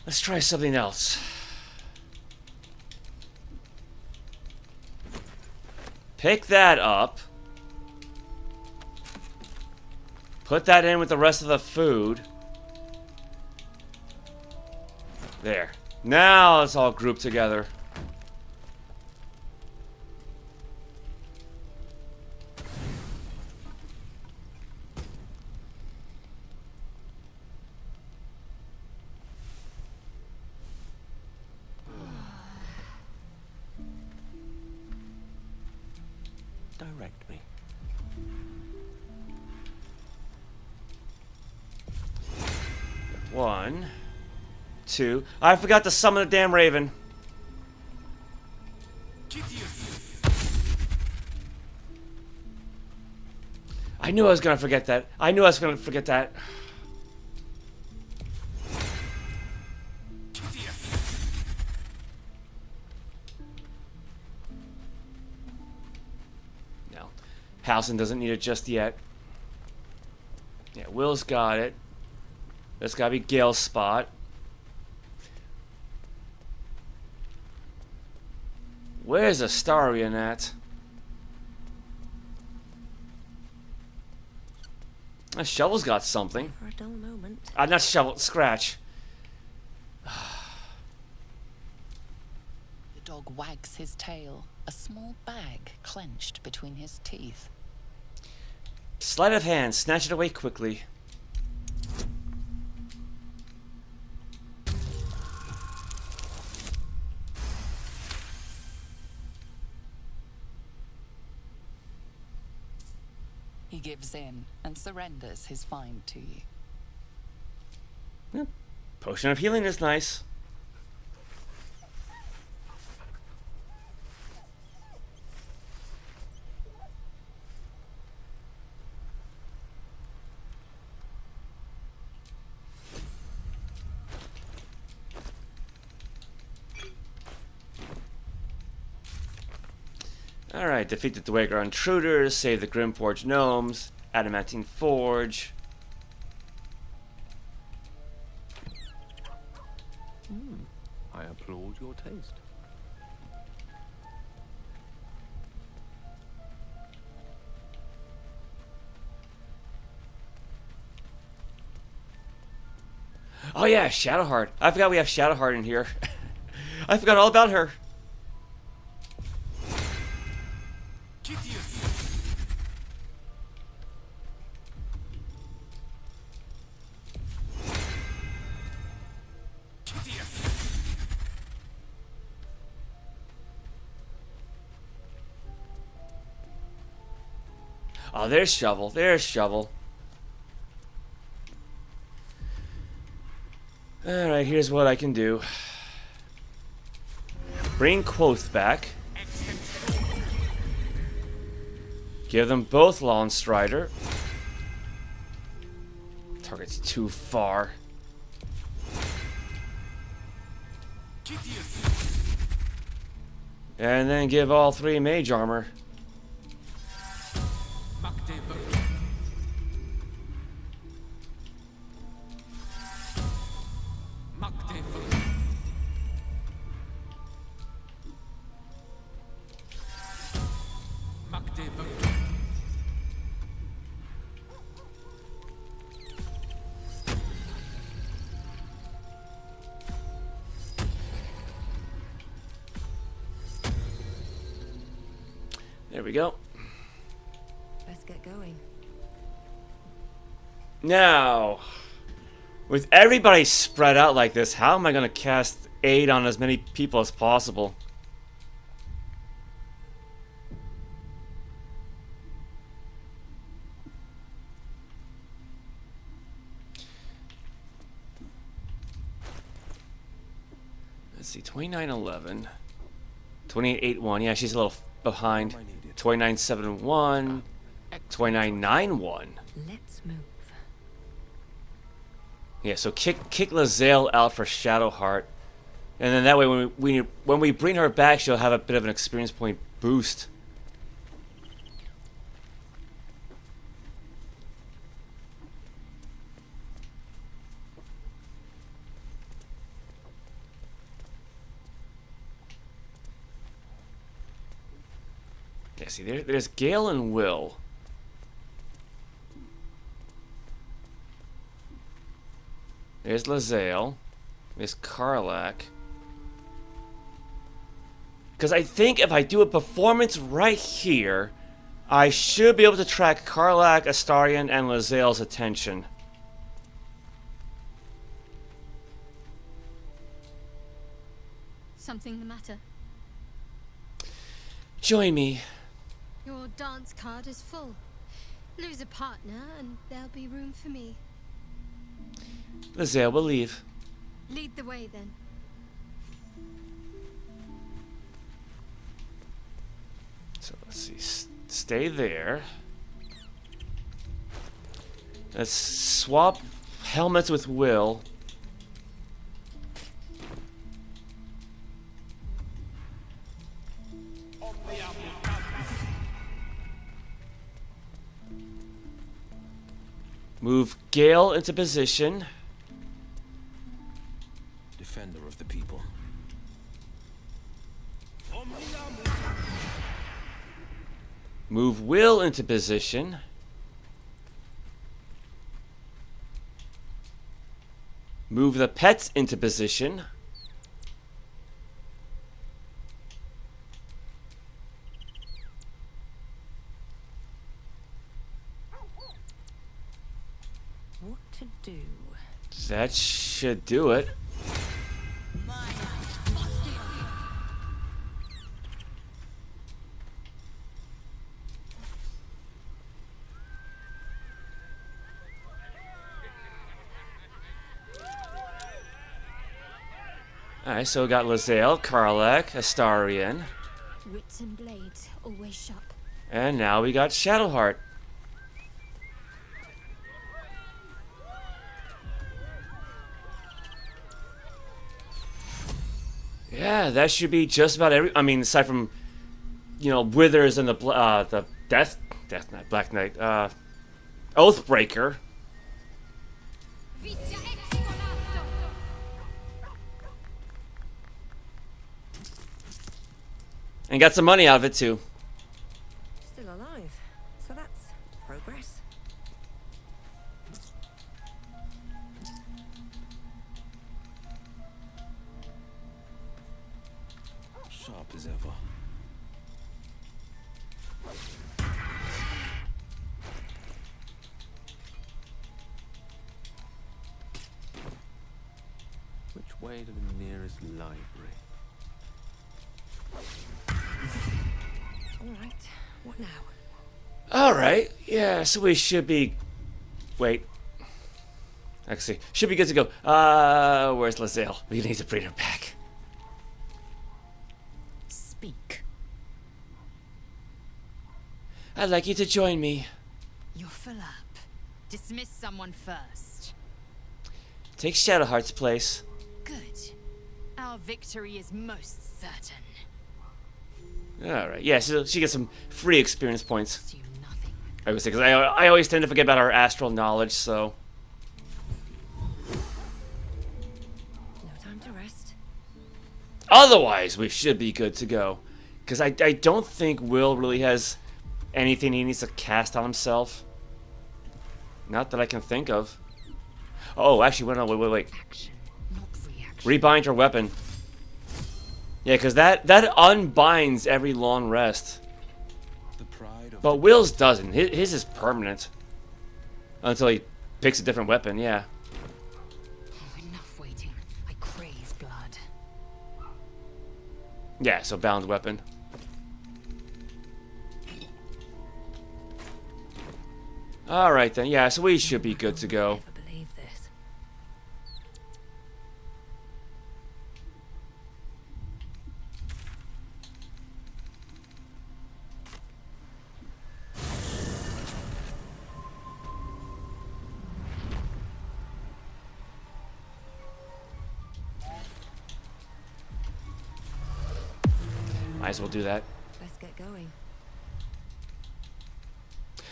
Let's try something else. Pick that up. Put that in with the rest of the food. There. Now it's all grouped together. Direct me. One, two. I forgot to summon the damn raven. I knew I was gonna forget that. No. Halsin doesn't need it just yet. Yeah, Will's got it. That's gotta be Gale's spot. Where's Astarion at? Shovel's got something. For a dull moment. Not Shovel, Scratch. The dog wags his tail, a small bag clenched between his teeth. Sleight of hand, snatch it away quickly. He gives in and surrenders his find to you. Yep. Potion of healing is nice. Alright, defeat the Dwegar intruders, save the Grimforge gnomes, adamantine forge. I applaud your taste. Oh yeah, Shadowheart. I forgot we have Shadowheart in here. I forgot all about her. Oh, there's Shovel. There's Shovel. Alright, here's what I can do. Bring Quoth back. Give them both Lawn Strider. Target's too far. And then give all three Mage Armor. There we go. Let's get going. Now, with everybody spread out like this, how am I going to cast aid on as many people as possible? Let's see, 2911. 2881. Yeah, she's a little behind. 2971. 2991. Let's move. Yeah, so kick Lae'zel out for Shadowheart, and then that way when we bring her back, she'll have a bit of an experience point boost. Yeah, see, there's Gale and Wyll. There's Lae'zel. There's Karlach. Because I think if I do a performance right here, I should be able to track Karlach, Astarion, and Lae'zel's attention. Something the matter? Join me. Your dance card is full. Lose a partner and there'll be room for me. Lae'zel, we'll leave. Lead the way then. So let's see. Stay there. Let's swap helmets with Wyll. Move Gale into position. Defender of the people. Move Wyll into position. Move the pets into position. What to do? That should do it. Alright, so we got Lae'zel, Karlach, Astarion. Wits and blades, always sharp. And now we got Shadowheart. Yeah, that should be just about I mean, aside from Withers and the Death Knight, Black Knight, Oathbreaker. And got some money out of it too. Still alive, so that's progress. Sharp as ever. Which way to the nearest library? Alright, what now? Alright, yeah, so we should be... Wait. Actually, should be good to go. Where's Lae'zel? We need to bring her back. Speak. I'd like you to join me. You're full up. Dismiss someone first. Take Shadowheart's place. Good. Our victory is most certain. Alright, yeah, so she gets some free experience points. Assume nothing. I would say, because I always tend to forget about our astral knowledge, so... No time to rest. Otherwise, we should be good to go. Because I don't think Wyll really has anything he needs to cast on himself. Not that I can think of. Oh, actually, wait. Action, not reaction. Rebind your weapon. Yeah, because that unbinds every long rest. The pride of But Wyll's doesn't. His is permanent. Until he picks a different weapon, yeah. Oh, enough waiting. I crave blood. Yeah, so bound weapon. Alright then, yeah, so we should be good to go. Never believe this. Might as well do that. Let's get going.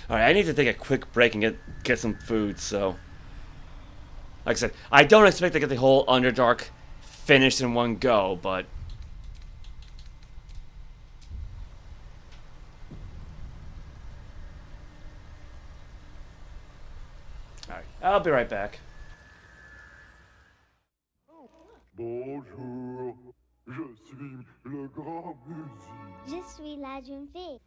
Alright, I need to take a quick break and get some food, so... Like I said, I don't expect to get the whole Underdark finished in one go, but... Alright, I'll be right back. Bonjour, je suis le grand musicien. Je suis la jeune fille.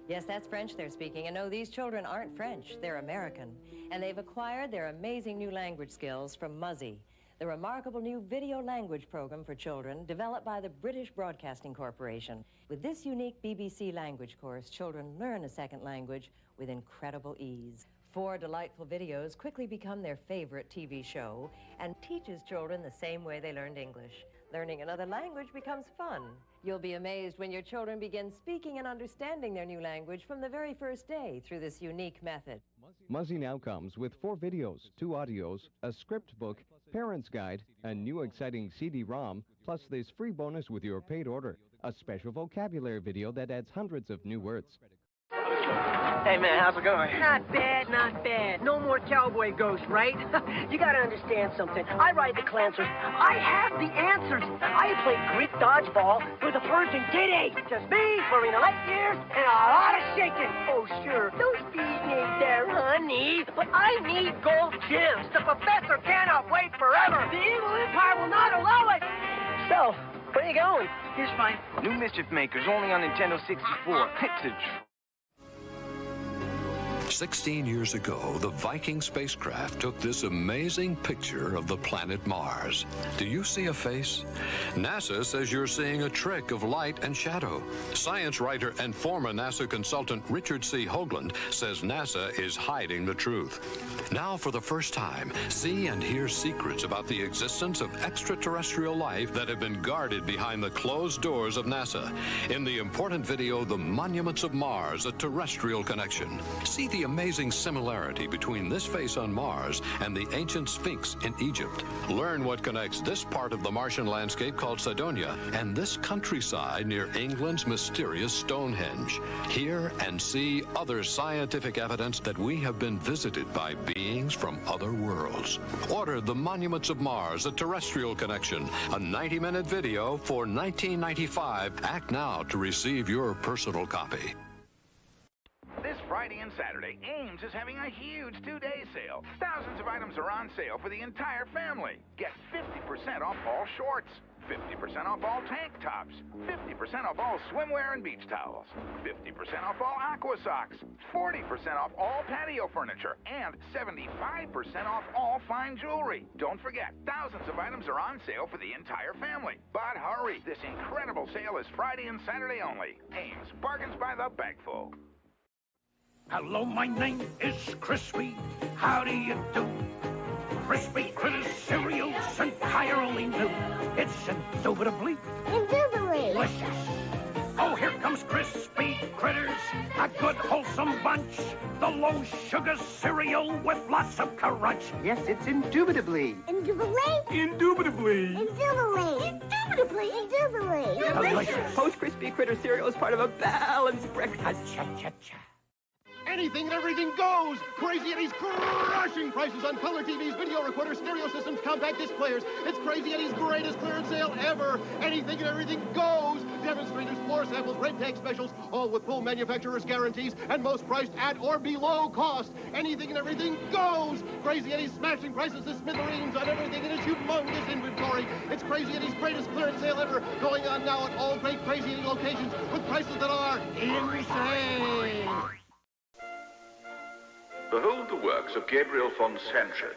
Yes, that's French they're speaking, and no, these children aren't French, they're American. And they've acquired their amazing new language skills from Muzzy, the remarkable new video language program for children developed by the British Broadcasting Corporation. With this unique BBC language course, children learn a second language with incredible ease. 4 delightful videos quickly become their favorite TV show and teaches children the same way they learned English. Learning another language becomes fun. You'll be amazed when your children begin speaking and understanding their new language from the very first day through this unique method. Muzzy now comes with 4 videos, 2 audios, a script book, parent's guide, a new exciting CD-ROM, plus this free bonus with your paid order, a special vocabulary video that adds hundreds of new words. Hey man, how's it going? Not bad, not bad. No more cowboy ghosts, right? You gotta understand something. I ride the Clancers. I have the answers. I played Greek dodgeball with the Virgin Diddy. Just me, Marina Light Years, and a lot of shaking. Oh sure, those bees need their honey, but I need gold gems. The professor cannot wait forever. The evil empire will not allow it. So, where are you going? Here's mine. New Mischief Makers, only on Nintendo 64. It's a 16 years ago, the Viking spacecraft took this amazing picture of the planet Mars. Do you see a face? NASA says you're seeing a trick of light and shadow. Science writer and former NASA consultant Richard C. Hoagland says NASA is hiding the truth. Now, for the first time, see and hear secrets about the existence of extraterrestrial life that have been guarded behind the closed doors of NASA. In the important video, The Monuments of Mars, a Terrestrial Connection. See the amazing similarity between this face on Mars and the ancient Sphinx in Egypt. Learn what connects this part of the Martian landscape called Cydonia and this countryside near England's mysterious Stonehenge. Hear and see other scientific evidence that we have been visited by beings from other worlds. Order The Monuments of Mars, a terrestrial connection, a 90-minute video for $19.95. Act now to receive your personal copy. This Friday and Saturday, Ames is having a huge two-day sale. Thousands of items are on sale for the entire family. Get 50% off all shorts, 50% off all tank tops, 50% off all swimwear and beach towels, 50% off all aqua socks, 40% off all patio furniture, and 75% off all fine jewelry. Don't forget, thousands of items are on sale for the entire family. But hurry, this incredible sale is Friday and Saturday only. Ames, bargains by the bagful. Hello, my name is Crispy. How do you do? Crispy Critters cereal entirely new. It's indubitably delicious. Oh, here comes Crispy Critters, a good wholesome bunch. The low sugar cereal with lots of crunch. Yes, it's indubitably. Indubitably? Indubitably. Indubitably. Indubitably. Indubitably. Delicious. Post Crispy Critter cereal is part of a balanced breakfast. Cha-cha-cha. Anything and everything goes! Crazy Eddie's crushing prices on color TVs, video recorders, stereo systems, compact disc players. It's Crazy Eddie's greatest clearance sale ever! Anything and everything goes! Demonstrators, floor samples, red tag specials, all with full manufacturer's guarantees, and most priced at or below cost. Anything and everything goes! Crazy Eddie's smashing prices to smithereens on everything in its humongous inventory. It's Crazy Eddie's greatest clearance sale ever, going on now at all great Crazy Eddie locations with prices that are insane! Behold the works of Gabriel von Sanchez.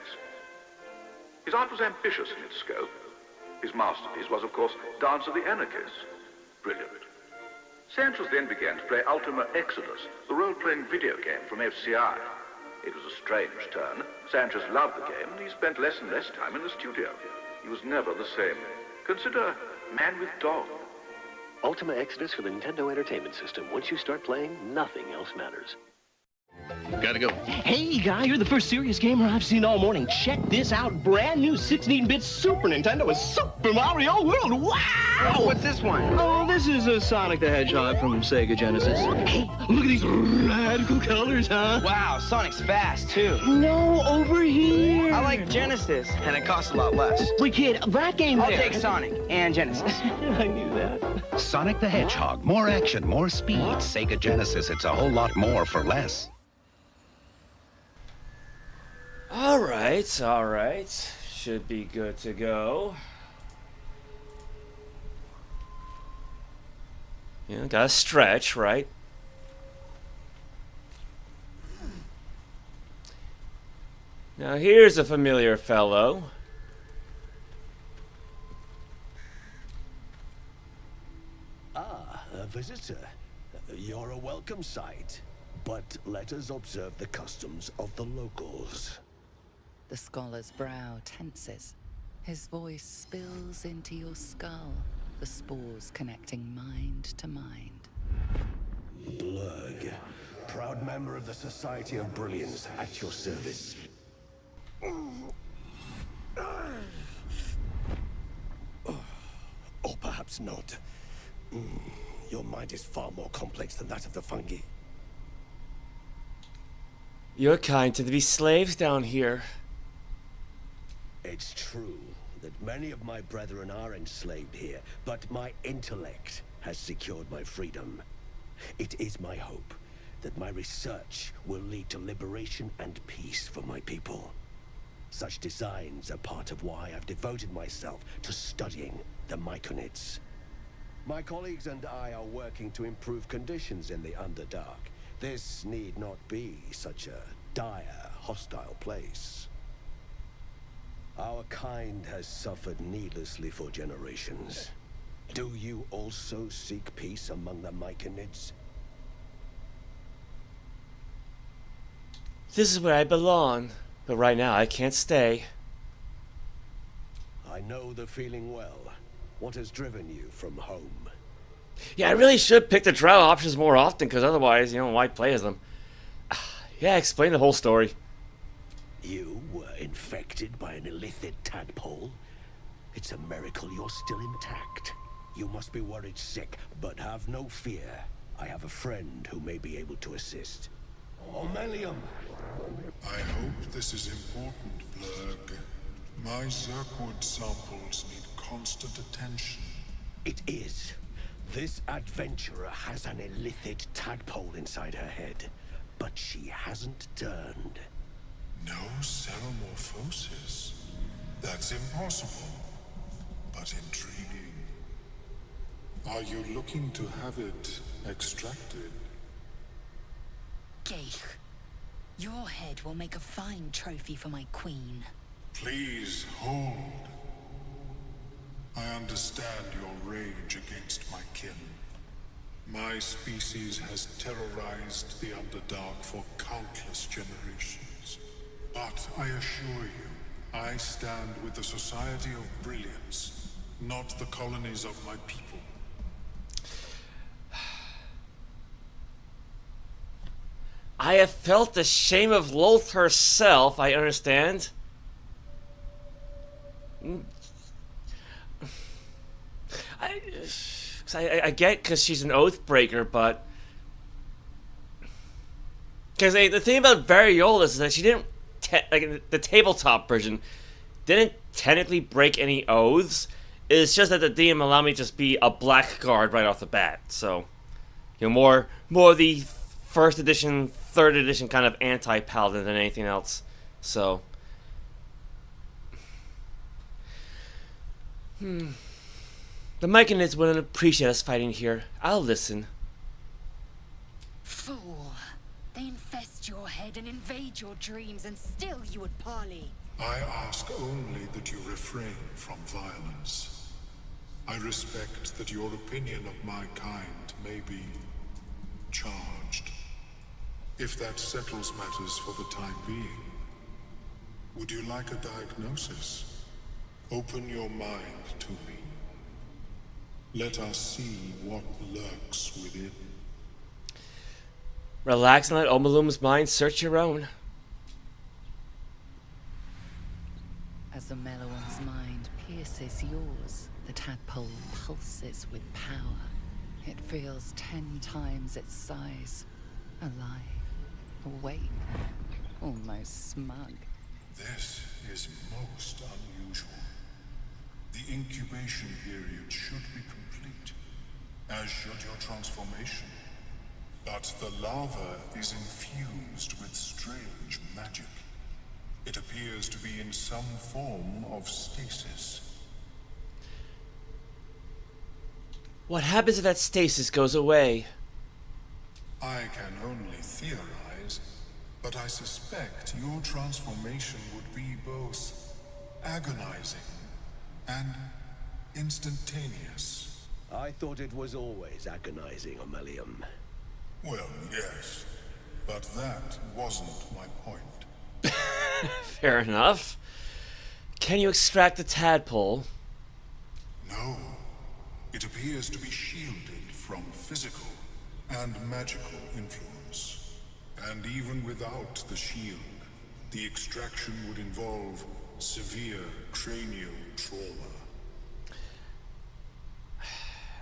His art was ambitious in its scope. His masterpiece was, of course, Dance of the Anarchists. Brilliant. Sanchez then began to play Ultima Exodus, the role-playing video game from FCI. It was a strange turn. Sanchez loved the game, and he spent less and less time in the studio. He was never the same. Consider Man with Dog. Ultima Exodus for the Nintendo Entertainment System. Once you start playing, nothing else matters. Gotta go. Hey, guy, you're the first serious gamer I've seen all morning. Check this out. Brand new 16-bit Super Nintendo with Super Mario World. Wow! Oh, what's this one? Oh, this is a Sonic the Hedgehog from Sega Genesis. Hey, look at these radical colors, huh? Wow, Sonic's fast, too. No, over here. I like Genesis, and it costs a lot less. Wait, kid, that game I'll there. take Sonic and Genesis. I knew that. Sonic the Hedgehog. More action, more speed. Sega Genesis, it's a whole lot more for less. All right. Should be good to go. You know, gotta stretch, right? Now here's a familiar fellow. Ah, a visitor. You're a welcome sight. But let us observe the customs of the locals. The scholar's brow tenses. His voice spills into your skull, the spores connecting mind to mind. Blurg, proud member of the Society of Brilliance, at your service. Or perhaps not. Your mind is far more complex than that of the fungi. Your kind tend to be slaves down here. It's true that many of my brethren are enslaved here, but my intellect has secured my freedom. It is my hope that my research will lead to liberation and peace for my people. Such designs are part of why I've devoted myself to studying the Myconids. My colleagues and I are working to improve conditions in the Underdark. This need not be such a dire, hostile place. Our kind has suffered needlessly for generations. Do you also seek peace among the Myconids? This is where I belong, but right now I can't stay. I know the feeling well. What has driven you from home? Yeah, I really should pick the Drow options more often, because otherwise, you know, why play as them? Yeah, explain the whole story. You were infected by an illithid tadpole? It's a miracle you're still intact. You must be worried sick, but have no fear. I have a friend who may be able to assist. Omelium! I hope this is important, Blurg. My Zirkwood samples need constant attention. It is. This adventurer has an illithid tadpole inside her head, but she hasn't turned. No ceremorphosis? That's impossible, but intriguing. Are you looking to have it extracted? Gale, your head will make a fine trophy for my queen. Please hold. I understand your rage against my kin. My species has terrorized the Underdark for countless generations. But I assure you, I stand with the Society of Brilliance, not the colonies of my people. I have felt the shame of Loth herself, I understand. I get because she's an oath breaker, but because the thing about Variolus is that she didn't, like the tabletop version, didn't technically break any oaths. It's just that the DM allowed me to just be a Blackguard right off the bat. So, you know, more the first edition, third edition kind of anti-paladin than anything else. So, the Myconids wouldn't appreciate us fighting here. I'll listen. Fool. They infest your head and invade your dreams, and still you would parley. I ask only that you refrain from violence. I respect that your opinion of my kind may be charged. If that settles matters for the time being, would you like a diagnosis? Open your mind to me. Let us see what lurks within. Relax and let Omalum's mind search your own. As the Meloan's mind pierces yours, the tadpole pulses with power. It feels 10 times its size. Alive, awake, almost smug. This is most unusual. The incubation period should be complete, as should your transformation. But the larva is infused with strange magic. It appears to be in some form of stasis. What happens if that stasis goes away? I can only theorize, but I suspect your transformation would be both agonizing and instantaneous. I thought it was always agonizing, Omelium. Well, yes, but that wasn't my point. Fair enough. Can you extract the tadpole? No. It appears to be shielded from physical and magical influence. And even without the shield, the extraction would involve severe cranial trauma.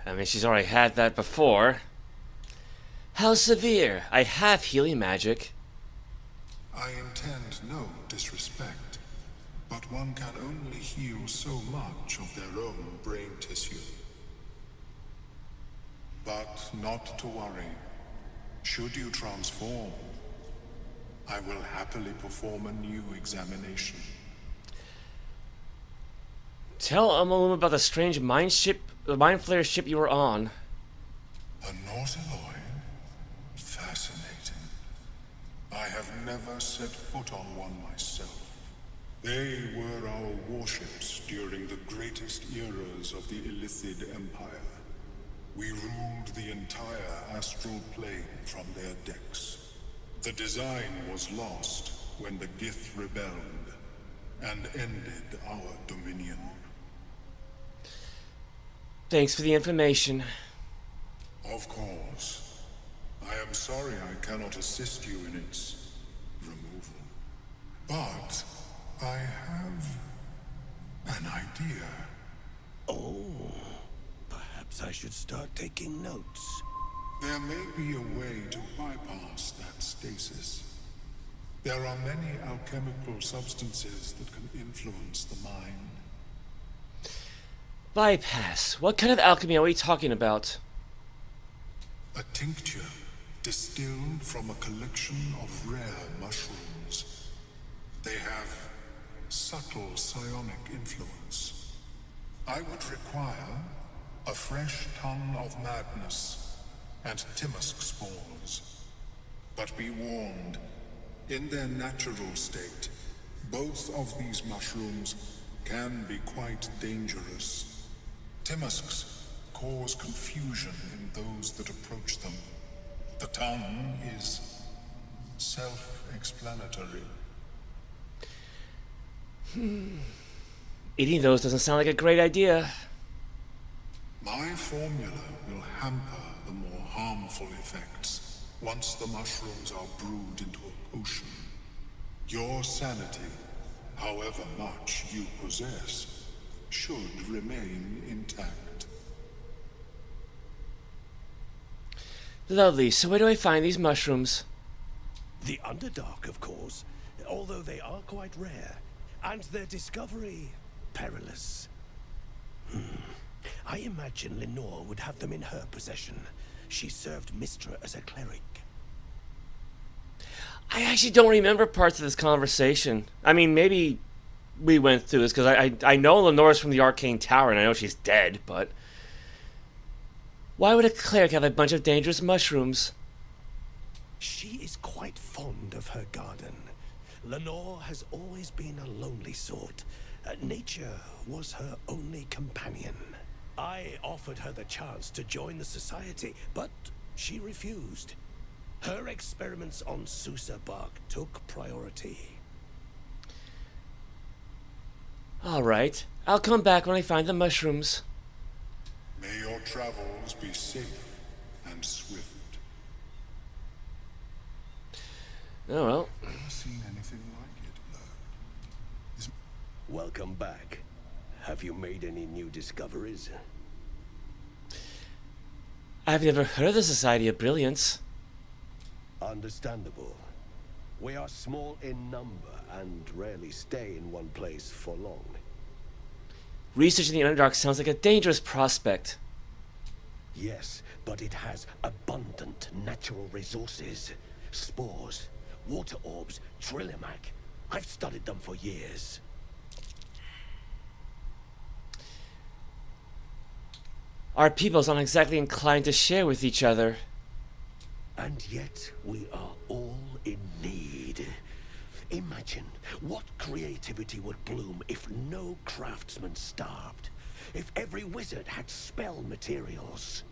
I mean, she's already had that before. How severe? I have healing magic. I intend no disrespect, but one can only heal so much of their own brain tissue. But not to worry. Should you transform, I will happily perform a new examination. Tell Omalum about the strange Mindflayer ship you were on. A Nautiloid? Fascinating. I have never set foot on one myself. They were our warships during the greatest eras of the Illithid Empire. We ruled the entire astral plane from their decks. The design was lost when the Gith rebelled and ended our dominion. Thanks for the information. Of course. I am sorry I cannot assist you in its removal. But I have an idea. Perhaps I should start taking notes. There may be a way to bypass that stasis. There are many alchemical substances that can influence the mind. Bypass? What kind of alchemy are we talking about? A tincture distilled from a collection of rare mushrooms. They have subtle psionic influence. I would require a fresh ton of madness and Timosk spores. But be warned, in their natural state, both of these mushrooms can be quite dangerous. Timusks cause confusion in those that approach them. The tongue is self-explanatory. Eating those doesn't sound like a great idea. My formula will hamper the more harmful effects once the mushrooms are brewed into a potion. Your sanity, however much you possess, should remain intact. Lovely. So where do I find these mushrooms? The Underdark, of course, although they are quite rare, and their discovery perilous. I imagine Lenore would have them in her possession. She served Mistra as a cleric. I actually don't remember parts of this conversation. I mean, maybe we went through this, because I know Lenore's from the Arcane Tower, and I know she's dead, but... Why would a cleric have a bunch of dangerous mushrooms? She is quite fond of her garden. Lenore has always been a lonely sort. Nature was her only companion. I offered her the chance to join the society, but she refused. Her experiments on Susa bark took priority. Alright, I'll come back when I find the mushrooms. May your travels be safe and swift. Oh well. Never seen anything like it, though. Welcome back. Have you made any new discoveries? I've never heard of the Society of Brilliance. Understandable. We are small in number and rarely stay in one place for long. Researching the Underdark sounds like a dangerous prospect. Yes, but it has abundant natural resources. Spores, water orbs, trillimac. I've studied them for years. Our peoples aren't exactly inclined to share with each other. And yet we are all in need. Imagine what creativity would bloom if no craftsman starved. If every wizard had spell materials.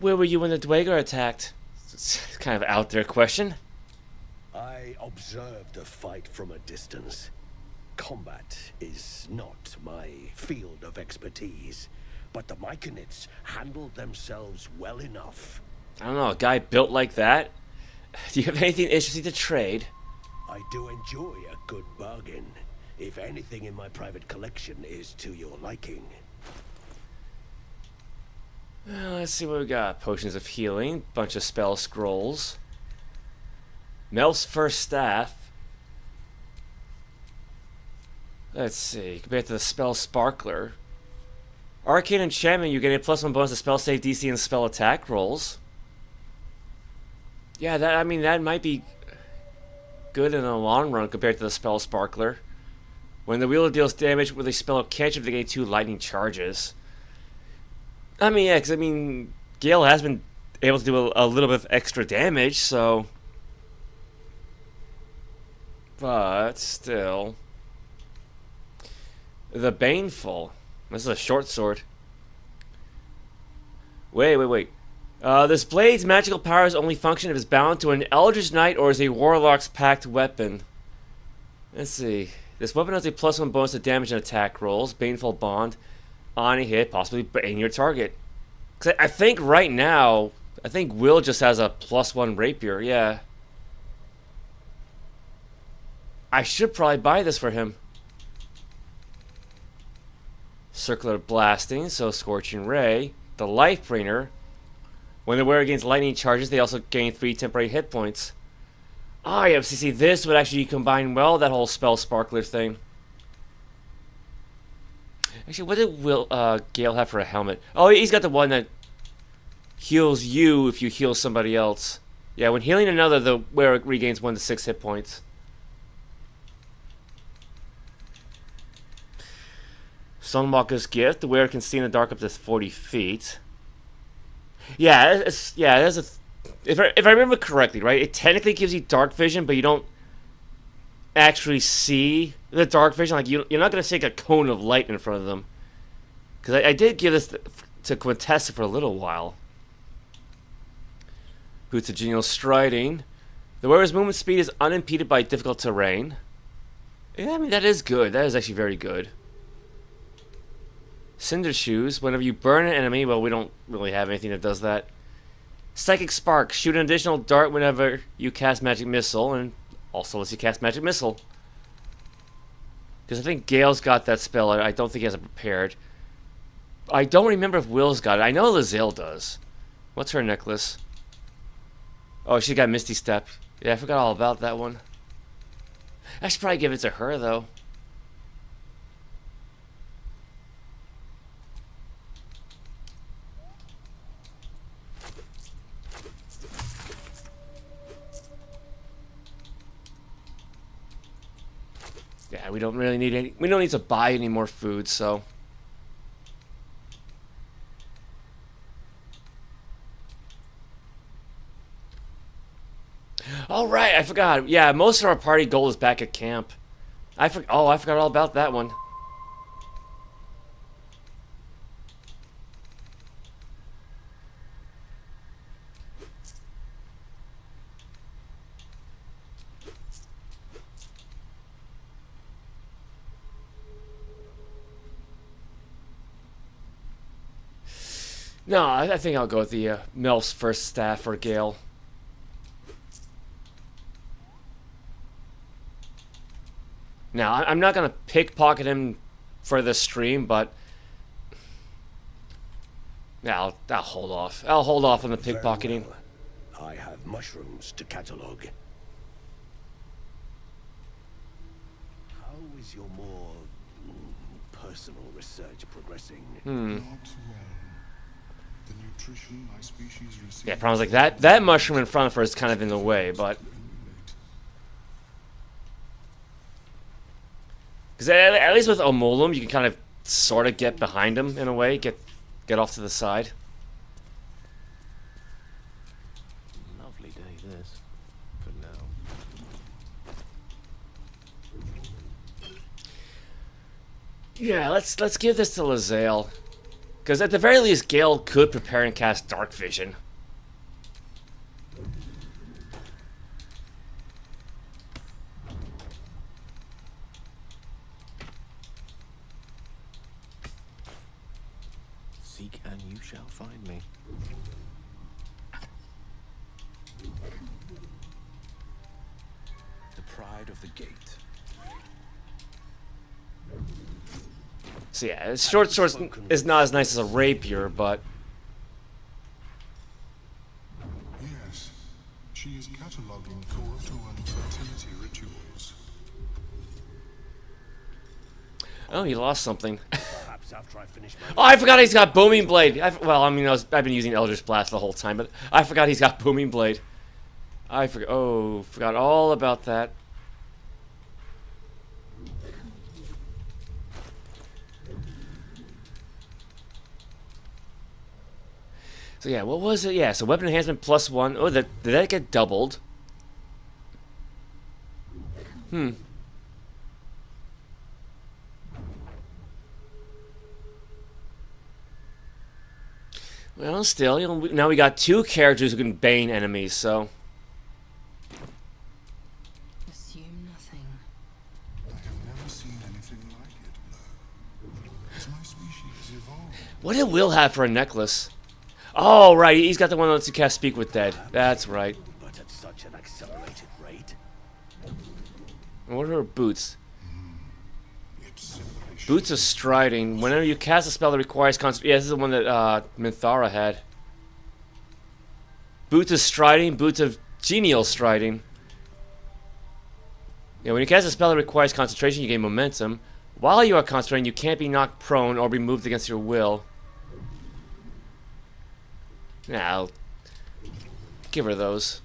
Where were you when the Dweger attacked? It's kind of out there question. I observed the fight from a distance. Combat is not my field of expertise, but the Myconids handled themselves well enough. I don't know, a guy built like that? Do you have anything interesting to trade? I do enjoy a good bargain, if anything in my private collection is to your liking. Let's see what we got. Potions of healing, bunch of spell scrolls. Melf's first staff. Let's see, compared to the spell sparkler. Arcane enchantment, you get a +1 bonus to spell save DC and spell attack rolls. Yeah, that might be good in the long run compared to the spell sparkler. When the wielder deals damage with a spell of cantrip, they gain 2 lightning charges. I mean, yeah, because Gale has been able to do a little bit of extra damage, so. But still. The Baneful. This is a short sword. Wait. This blade's magical powers only function if it's bound to an Eldritch Knight or is a Warlock's Pact weapon. Let's see. This weapon has a +1 bonus to damage and attack rolls. Baneful Bond. On a hit, possibly bane your target. Cause I think right now, Wyll just has a +1 rapier, yeah. I should probably buy this for him. Circular Blasting, so Scorching Ray. The Lifebringer. When the wearer gains lightning charges, they also gain 3 temporary hit points. Ah, yeah, see, this would actually combine well, that whole Spell Sparkler thing. Actually, what did Gale have for a helmet? Oh, he's got the one that heals you if you heal somebody else. Yeah, when healing another, the wearer regains 1 to 6 hit points. Sunwalker's Gift. The wearer can see in the dark up to 40 feet. Yeah, if I remember correctly, right? It technically gives you dark vision, but you don't actually see the dark vision. Like you're not gonna stick a cone of light in front of them. Because I did give this to Quintessa for a little while. Boots of Genial Striding. The wearer's movement speed is unimpeded by difficult terrain. Yeah, I mean that is good. That is actually very good. Cinder Shoes. Whenever you burn an enemy, well, we don't really have anything that does that. Psychic Spark. Shoot an additional dart whenever you cast Magic Missile, and also lets you cast Magic Missile. Because I think Gale's got that spell. I don't think he has it prepared. I don't remember if Wyll's got it. I know Lae'zel does. What's her necklace? Oh, she got Misty Step. Yeah, I forgot all about that one. I should probably give it to her, though. Yeah, we don't really need any. We don't need to buy any more food, so. Oh right, I forgot. Yeah, most of our party goal is back at camp. I forgot all about that one. No, I think I'll go with the Melf's first staff for Gale. Now, I'm not going to pickpocket him for the stream, but yeah, I'll hold off. I'll hold off on the pickpocketing. I have mushrooms to catalogue. How is your more personal research progressing? The nutrition my species receives. Yeah, problems like that. That mushroom in front of her is kind of in the way, but because at least with Omolum, you can kind of sort of get behind him in a way, get off to the side. Lovely day this, for now. Yeah, let's give this to Lae'zel. Because at the very least, Gale could prepare and cast Dark Vision. Seek and you shall find me. The pride of the gate. So yeah, his short sword is not as nice as a rapier, but Yes, she is cataloguing coital and fertility rituals. oh, he lost something. Perhaps after I finish my Oh, I forgot he's got Booming Blade. Well, I mean, I've been using Eldritch Blast the whole time, but I forgot he's got Booming Blade. I forgot all about that. So yeah, what was it? Yeah, so weapon enhancement +1. Oh, did that get doubled? Well, still, you know, now we got 2 characters who can bane enemies, so. Assume nothing. I have never seen anything like it. As my species evolved. What did Wyll have for a necklace? Oh, right, he's got the one that lets you cast Speak with Dead. That's right. but at such an accelerated rate. And what are her boots? It simply Boots of Striding. Whenever you cast a spell that requires concentration. Yeah, this is the one that Minthara had. Boots of Striding, Boots of Genial Striding. Yeah, when you cast a spell that requires concentration, you gain momentum. While you are concentrating, you can't be knocked prone or be moved against your will. Yeah, I'll give her those.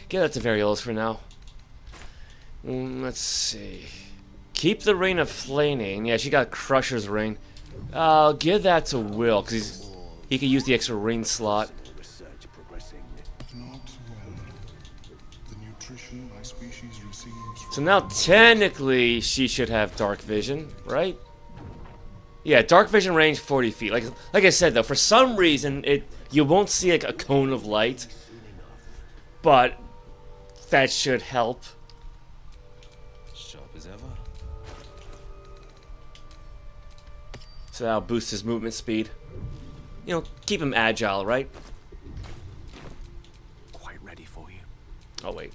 Give that to Variolus for now. Let's see. Keep the Ring of Flaming. Yeah, she got Crusher's Ring. I'll give that to Wyll, because he can use the extra ring slot. So now, technically, she should have Dark Vision, right? Yeah, Dark Vision range 40 feet. Like I said, though, for some reason, you won't see like a cone of light. But that should help. Sharp as ever. So that'll boost his movement speed. You know, keep him agile, right? Quite ready for you. Oh, wait.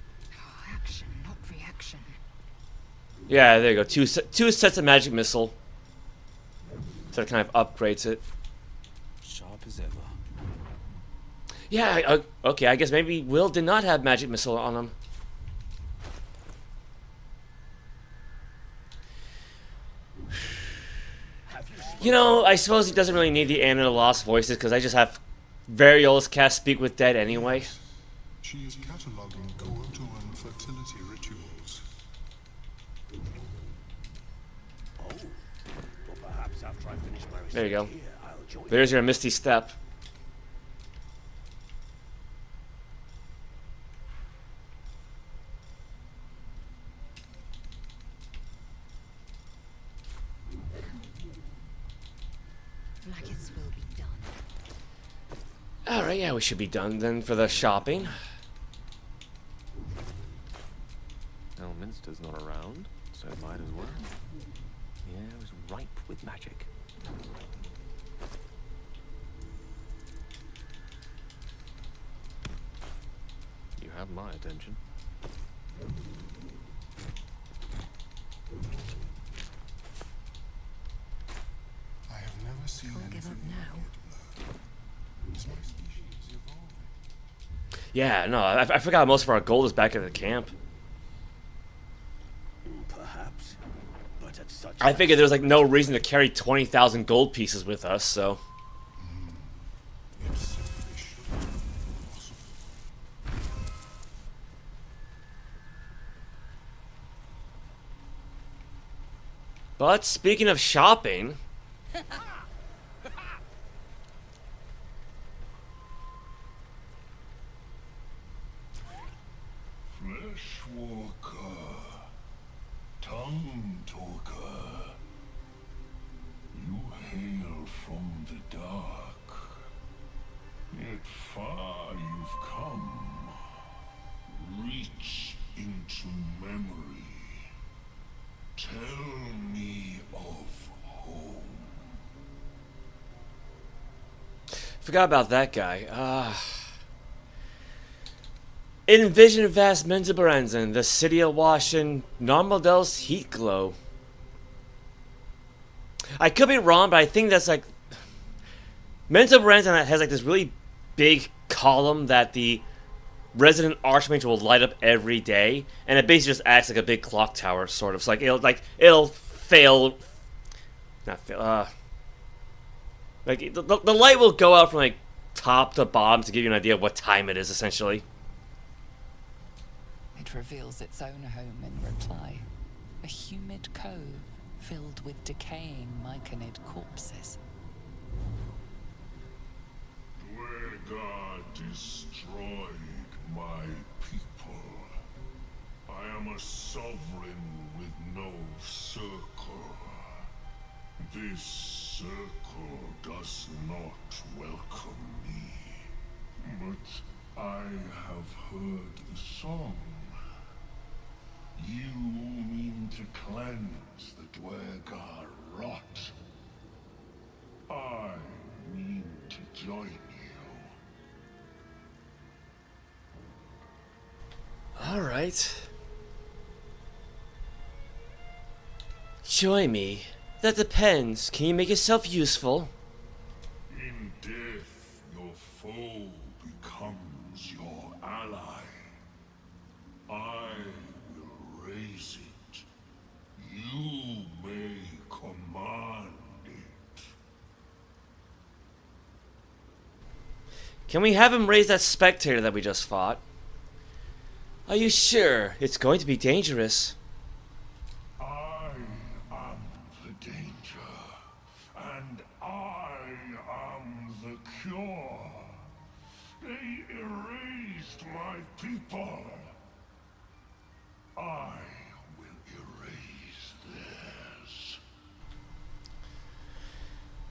Action, not reaction. Yeah, there you go. Two sets of magic missile. So that kind of upgrades it. Sharp as ever. Yeah, okay, I guess maybe Wyll did not have magic missile on him. You know, I suppose he doesn't really need the Anna of the Lost Voices, because I just have Variolus cast Speak with Dead anyway. She is cataloging coital and fertility rituals. Oh, well, perhaps after I finish my research There you go. here, I'll join There's your Misty Step. Alright, yeah, we should be done then for the shopping. Elminster's not around, so it might as well. Yeah, it was ripe with magic. You have my attention. I have never seen anything like it. Is my species evolving? Yeah, no, I forgot most of our gold is back at the camp. Perhaps, but at such I figured there was like no reason to carry 20,000 gold pieces with us, so. But speaking of shopping, Fleshwalker, tongue talker, you hail from the dark. Yet far you've come. Reach into memory. Tell me of home. forgot about that guy. Envision vast Menziberanzen, the city awash in Normaldel's heat glow. I could be wrong, but I think that's like Menziberanzen has like this really big column that the resident archmage will light up every day, and it basically just acts like a big clock tower, sort of. So it'll fail, not fail. Like the light will go out from like top to bottom to give you an idea of what time it is, essentially. It reveals its own home in reply. A humid cove filled with decaying myconid corpses. Blackguard destroyed my people. I am a sovereign with no circle. This circle does not welcome me. But I have heard the song. You mean to cleanse the Dwergar rot. I mean to join you. Alright. Join me. That depends. Can you make yourself useful? In death, your foe becomes your ally. I will raise it. You may command it. Can we have him raise that Spectator that we just fought? Are you sure? It's going to be dangerous. I am the danger, and I am the cure. They erased my people. I will erase theirs.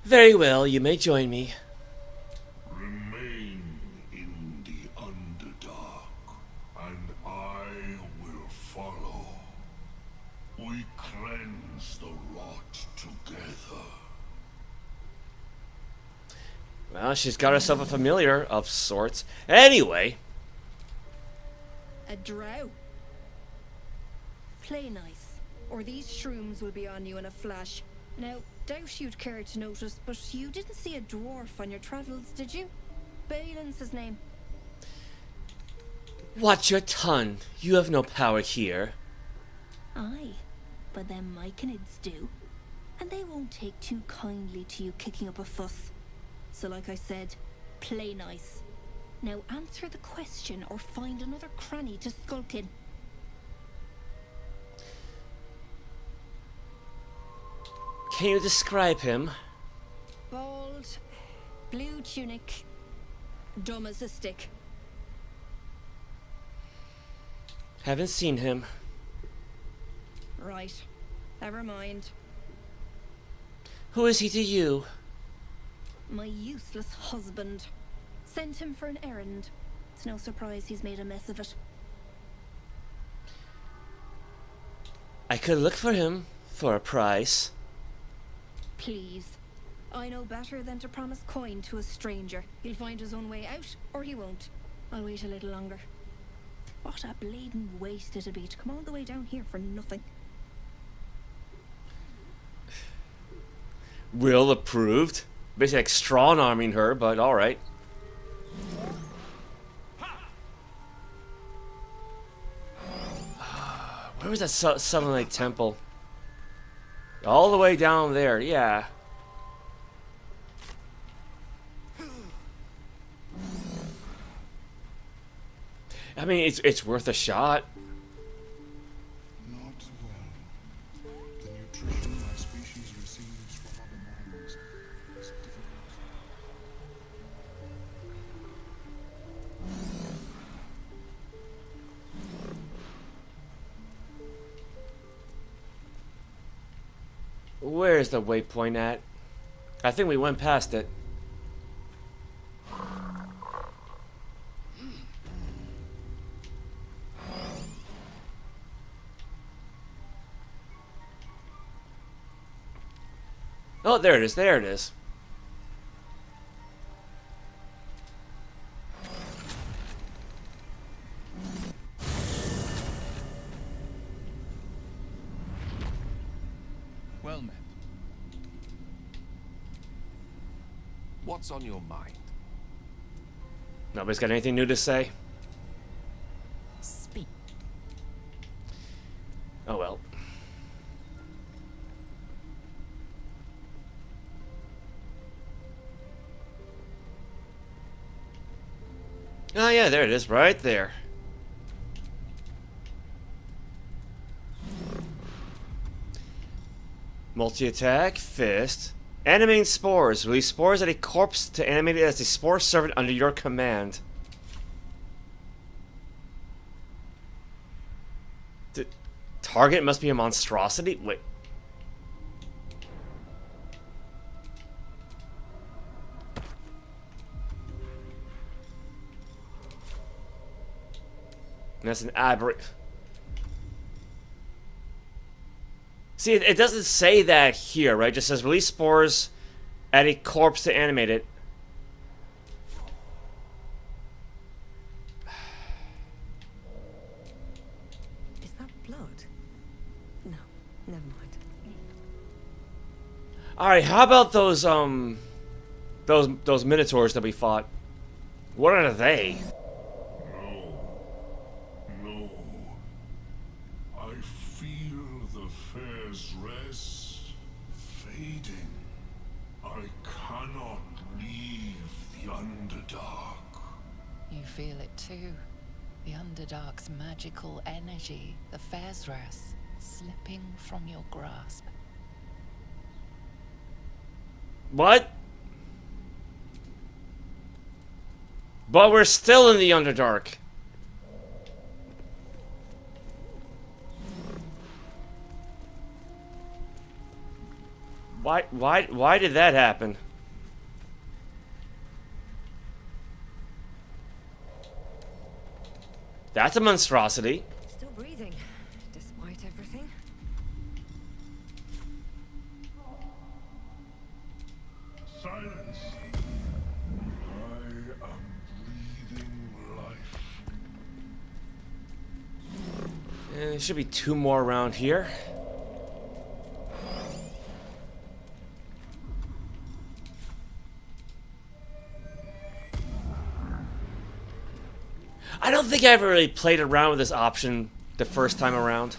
Very well, you may join me. Remain in the Underdark, and I will follow. We cleanse the rot together. Well, she's got herself a familiar of sorts. Anyway. A drow. Play nice, or these shrooms will be on you in a flash. Now, doubt you'd care to notice, but you didn't see a dwarf on your travels, did you? Balin's his name. Watch your tongue. You have no power here. Aye, but them myconids do. And they won't take too kindly to you kicking up a fuss. So like I said, play nice. Now answer the question or find another cranny to skulk in. Can you describe him? Bald, blue tunic, dumb as a stick. Haven't seen him. Right, never mind. Who is he to you? My useless husband. Sent him for an errand. It's no surprise he's made a mess of it. I could look for him for a price. Please. I know better than to promise coin to a stranger. He'll find his own way out, or he won't. I'll wait a little longer. What a blatant waste it'd be to come all the way down here for nothing. Wyll approved. Basically like strong-arming her, but alright. Where was that Southern Lake Temple? All the way down there, yeah. I mean, it's worth a shot. Not well. The nutrition my species receives from other minds is difficult. Where's the waypoint at? I think we went past it. Oh, there it is, there it is. Well met. What's on your mind? Nobody's got anything new to say? Speak. Oh well. Oh yeah, there it is, right there. Multi-attack, fist. Animating spores. Release spores at a corpse to animate it as a spore servant under your command. The target must be a monstrosity? Wait. That's an aberrant. See, it doesn't say that here, right? It just says release spores at a corpse to animate it. Alright, how about those Minotaurs that we fought? What are they? No. I feel the fair's rest fading. I cannot leave the Underdark. You feel it too. The Underdark's magical energy, the Fezres, slipping from your grasp. What? But we're still in the Underdark. Why did that happen? That's a monstrosity. Still breathing, despite everything. Silence. I am breathing life. There should be 2 more around here. I don't think I ever really played around with this option the first time around.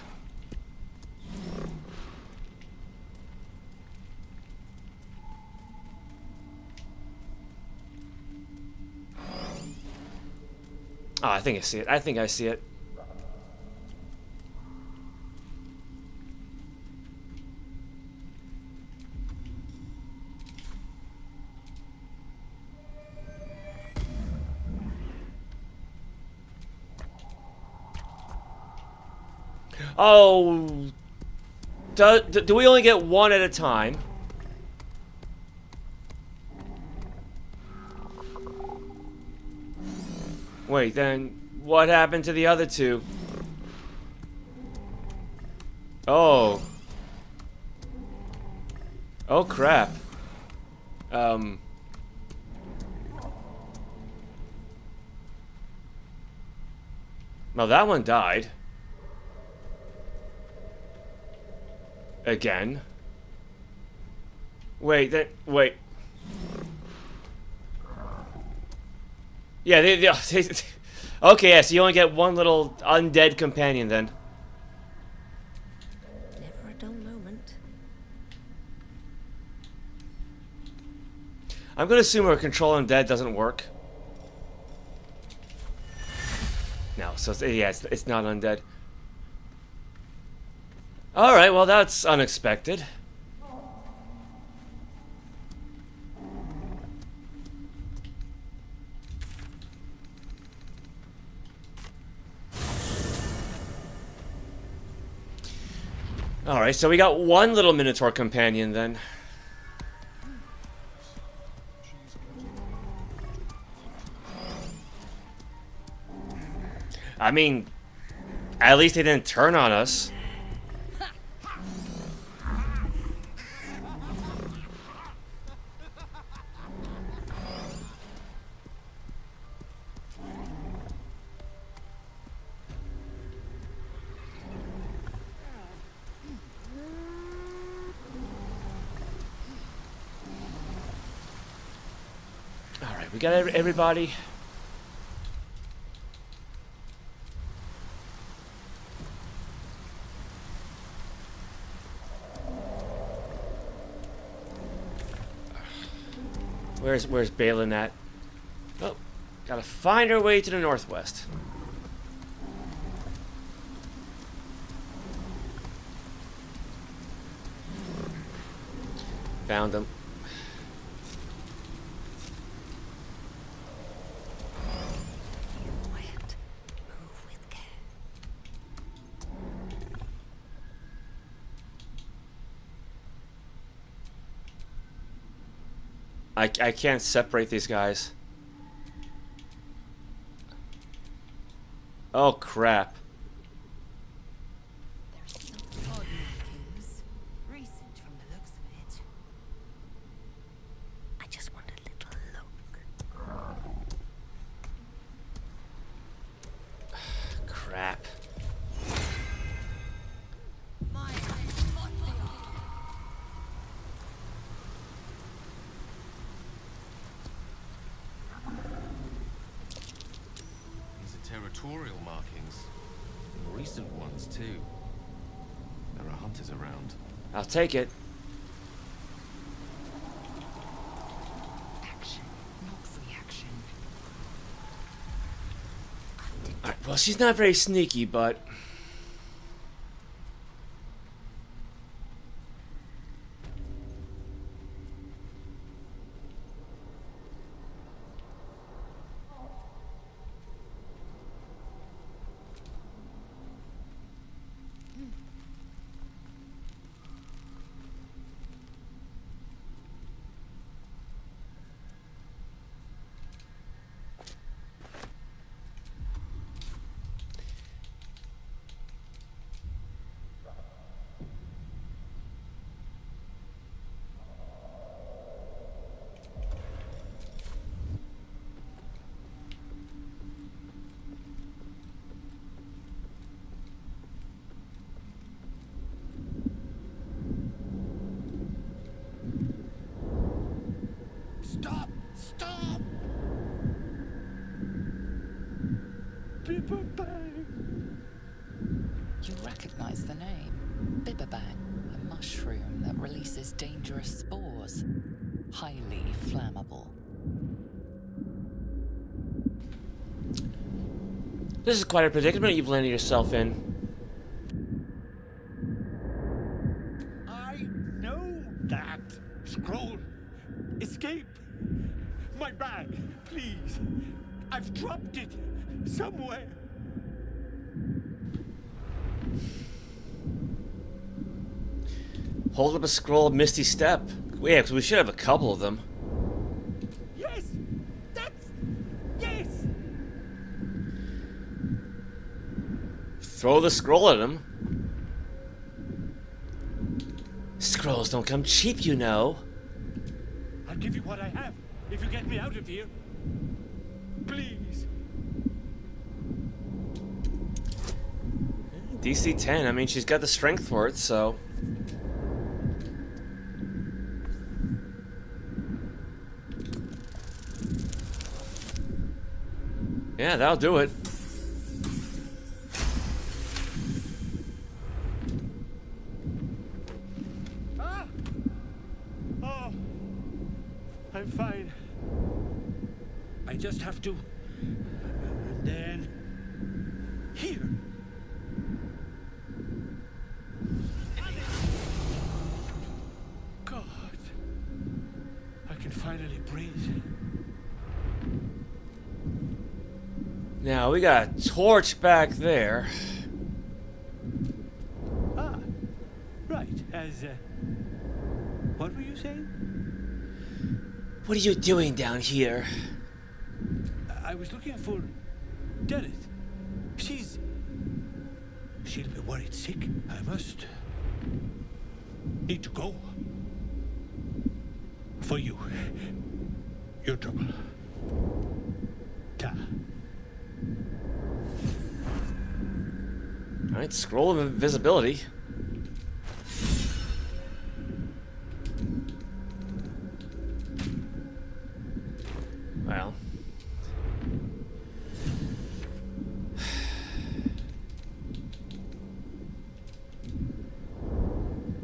Oh, I think I see it. I think I see it. Oh, do we only get one at a time? Wait, then what happened to the other 2? Oh. Oh, crap. No, that one died. Again. Wait. Yeah, they okay, yeah, so you only get one little undead companion then. Never a dull moment. I'm gonna assume our control undead doesn't work. No, so it's not undead. Alright, well that's unexpected. Alright, so we got one little Minotaur companion then. I mean, at least they didn't turn on us. Alright, we got everybody. Where's Balin at? Oh, gotta find our way to the northwest. Found him. I can't separate these guys. Oh crap. Recent from the looks of it. I just want a little look. Crap. territorial markings. Recent ones, too. There are hunters around. I'll take it. Action, not reaction. Alright, well, she's not very sneaky, but... Stop! Stop! Bibber-Babble! You recognize the name. Bibber-Babble, a mushroom that releases dangerous spores. Highly flammable. This is quite a predicament you've landed yourself in. I know that. Scroll. Escape. My bag, please. I've dropped it somewhere. Hold up a scroll of Misty Step. Yeah, because we should have a couple of them. Yes! That's... Yes! Throw the scroll at him. Scrolls don't come cheap, you know. I'll give you what I have if you get me out of here. Please. DC 10, I mean, she's got the strength for it, so... yeah, that'll do it. Ah! Oh, I'm fine. I just have to... and then... here. God. I can finally breathe. Now, we got a torch back there. Ah, right. As, what were you saying? What are you doing down here? I was looking for Dennis. She'll be worried sick. I must need to go. For you. Your trouble. Ta. Alright, scroll of invisibility. Well.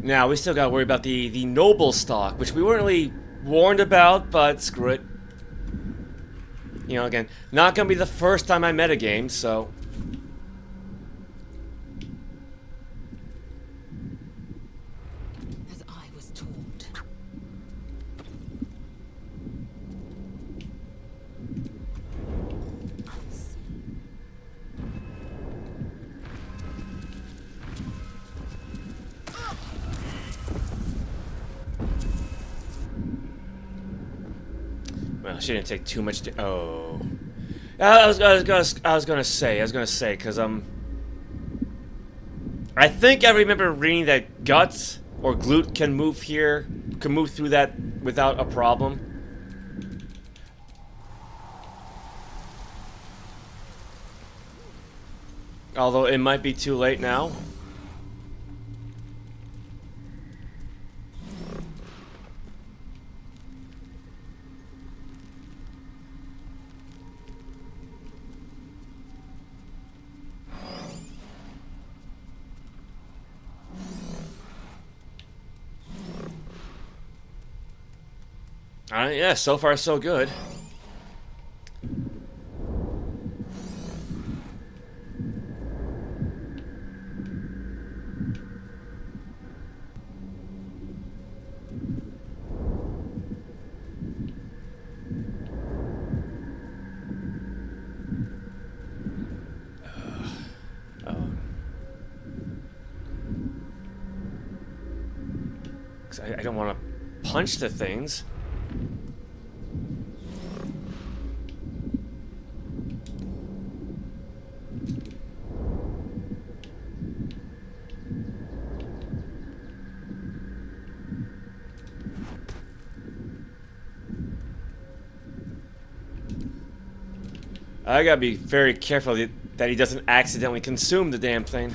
Now, we still gotta worry about the noble stock, which we weren't really warned about, but screw it. You know, again, not gonna be the first time I metagame, so... As I was taught. Well, she didn't take too much to... oh. I was gonna say, because, I think I remember reading that Guts or Glute can move here, can move through that without a problem. Although it might be too late now. Yeah, so far so good. I don't want to punch the things. I gotta be very careful that he doesn't accidentally consume the damn thing.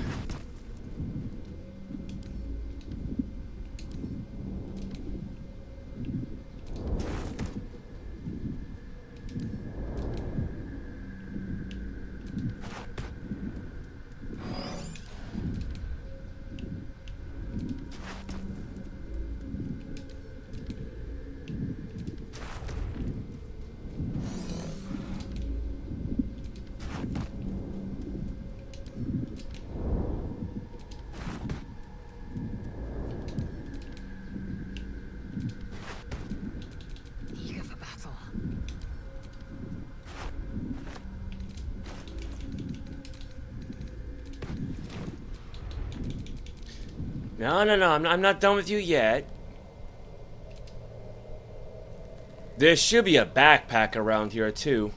No, I'm not done with you yet. There should be a backpack around here, too.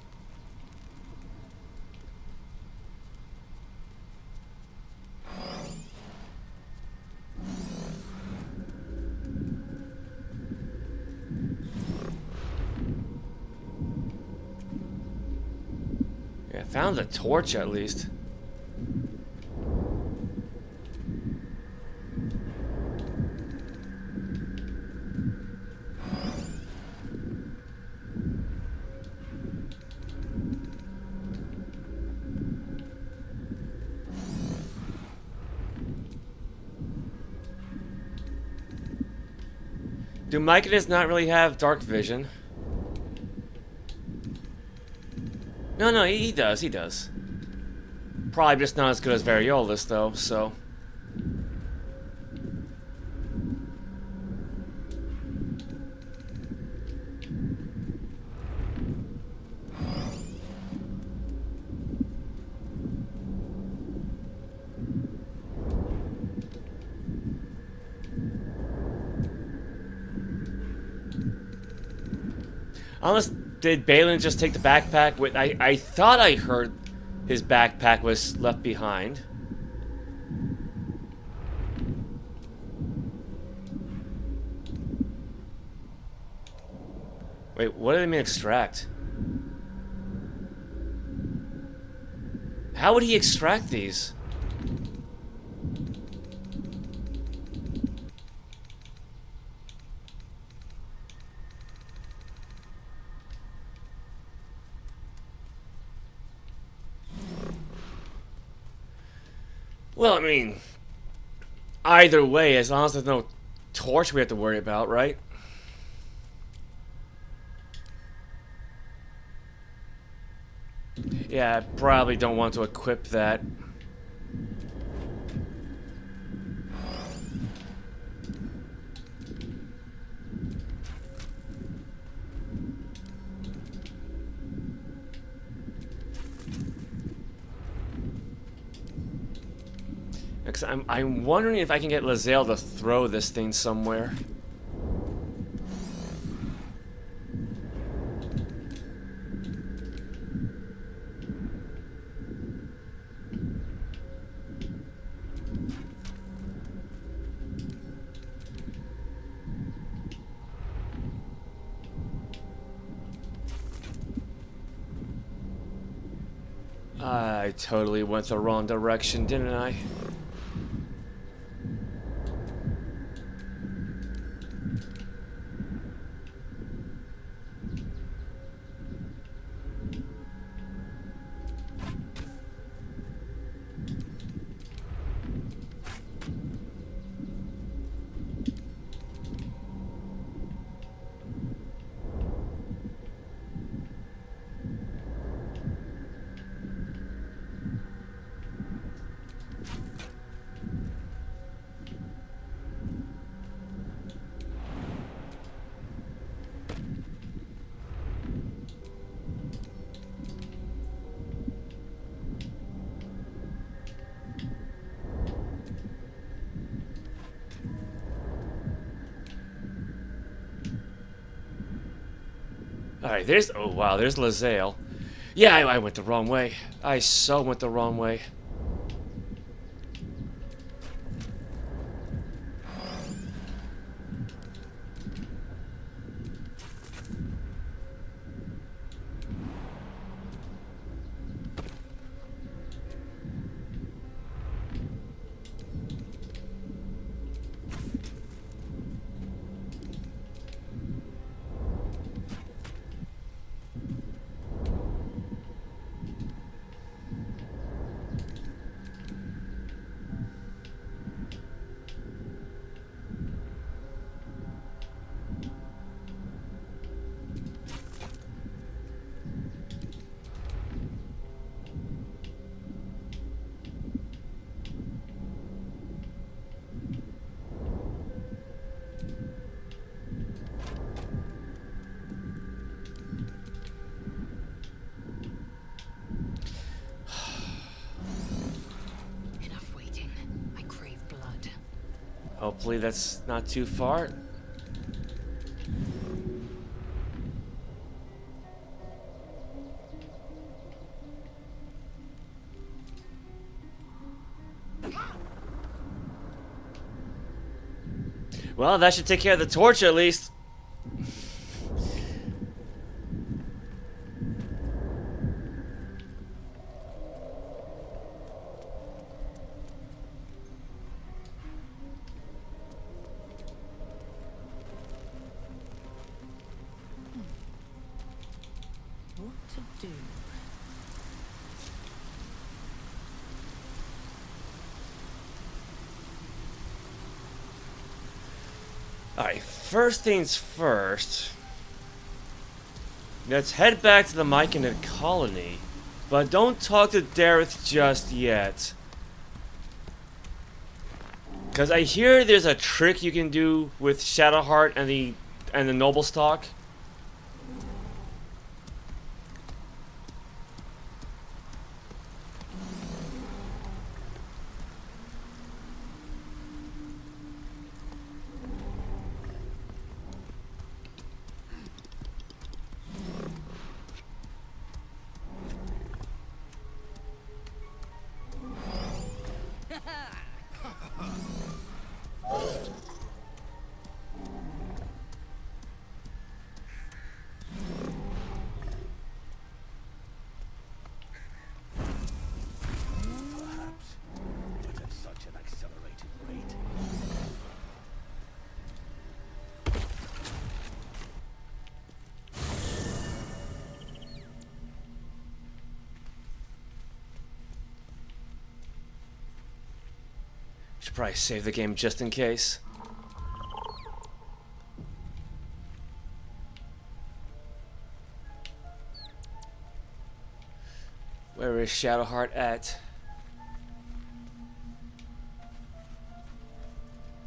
Yeah, I found a torch at least. Do Myconids not really have dark vision? No, he does. Probably just not as good as Variolus, though, so... Unless, did Balin just take the backpack with... I thought I heard his backpack was left behind. Wait, what did they mean extract? How would he extract these? Well, I mean, either way, as long as there's no torch we have to worry about, right? Yeah, I probably don't want to equip that. I'm wondering if I can get Lae'zel to throw this thing somewhere. I totally went the wrong direction, didn't I? Alright, there's... Oh, wow, there's Lae'zel. Yeah, I went the wrong way. I so went the wrong way. Hopefully that's not too far. Well, that should take care of the torch at least. Alright, first things first. Let's head back to the Myconid colony. But don't talk to Dareth just yet. Because I hear there's a trick you can do with Shadowheart and the Noble Stock. Should probably save the game just in case. Where is Shadowheart at?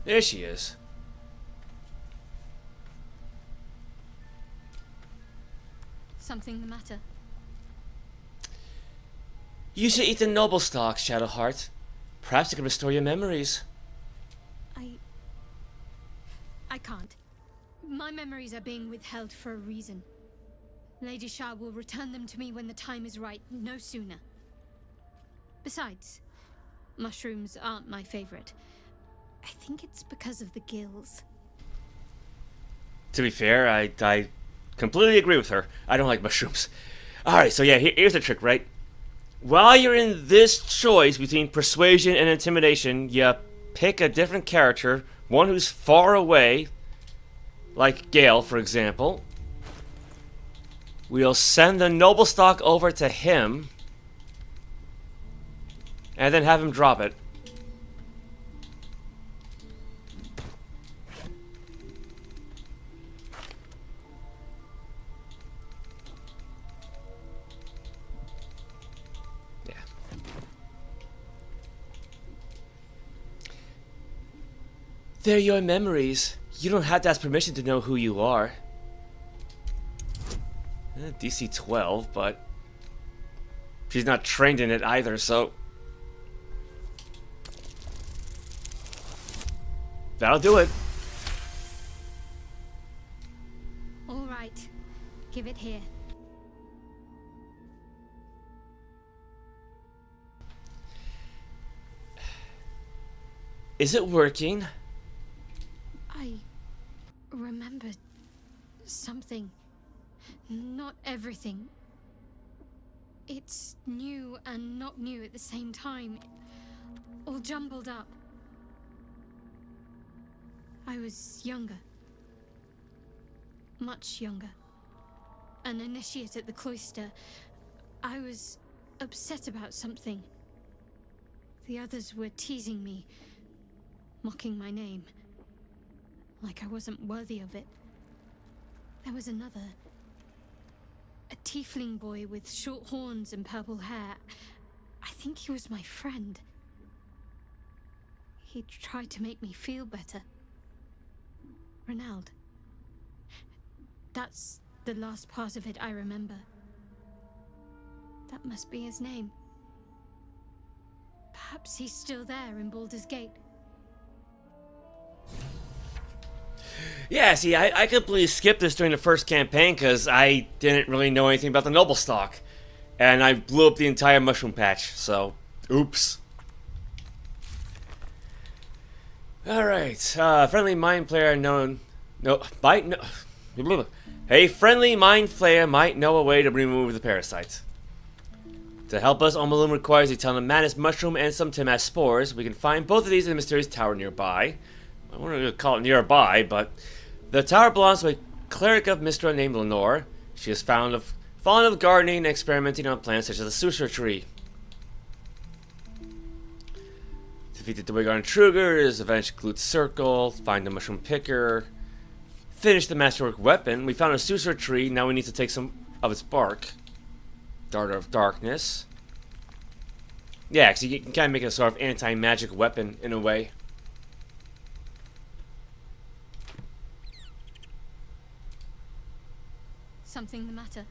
There she is. Something the matter? You should eat the Noble Stock, Shadowheart. Perhaps it can restore your memories. I can't. My memories are being withheld for a reason. Lady Shah will return them to me when the time is right, no sooner. Besides, mushrooms aren't my favorite. I think it's because of the gills. To be fair, I completely agree with her. I don't like mushrooms. Alright, so yeah, here's the trick, right? While you're in this choice between persuasion and intimidation, you pick a different character, one who's far away, like Gale, for example. We'll send the Noble Stock over to him, and then have him drop it. They're your memories. You don't have to ask permission to know who you are. DC 12, but she's not trained in it either, so that'll do it. All right. Give it here. Is it working? I remembered something. Not everything. It's new and not new at the same time. All jumbled up. I was younger. Much younger. An initiate at the cloister. I was upset about something. The others were teasing me, mocking my name, like I wasn't worthy of it. There was another. A tiefling boy with short horns and purple hair. I think he was my friend. He tried to make me feel better. Ronald. That's the last part of it I remember. That must be his name. Perhaps he's still there in Baldur's Gate. Yeah, see, I completely skipped this during the first campaign because I didn't really know anything about the noble stock. And I blew up the entire mushroom patch, so oops. Alright, friendly mind player known... A friendly mind flayer might know a way to remove the parasite. To help us, Omaloom requires a ton of Manus mushroom and some Timas spores. We can find both of these in the mysterious tower nearby. I wouldn't really call it nearby, but the tower belongs to a cleric of Mistra named Lenore. She is fond of gardening and experimenting on plants such as the Susur tree. Defeat the Dwaygar Intruders, avenge Gloot's Circle, find the mushroom picker, finish the masterwork weapon. We found a Susur tree, now we need to take some of its bark. Darter of Darkness. Yeah, because you can kind of make a sort of anti-magic weapon in a way. Something the matter?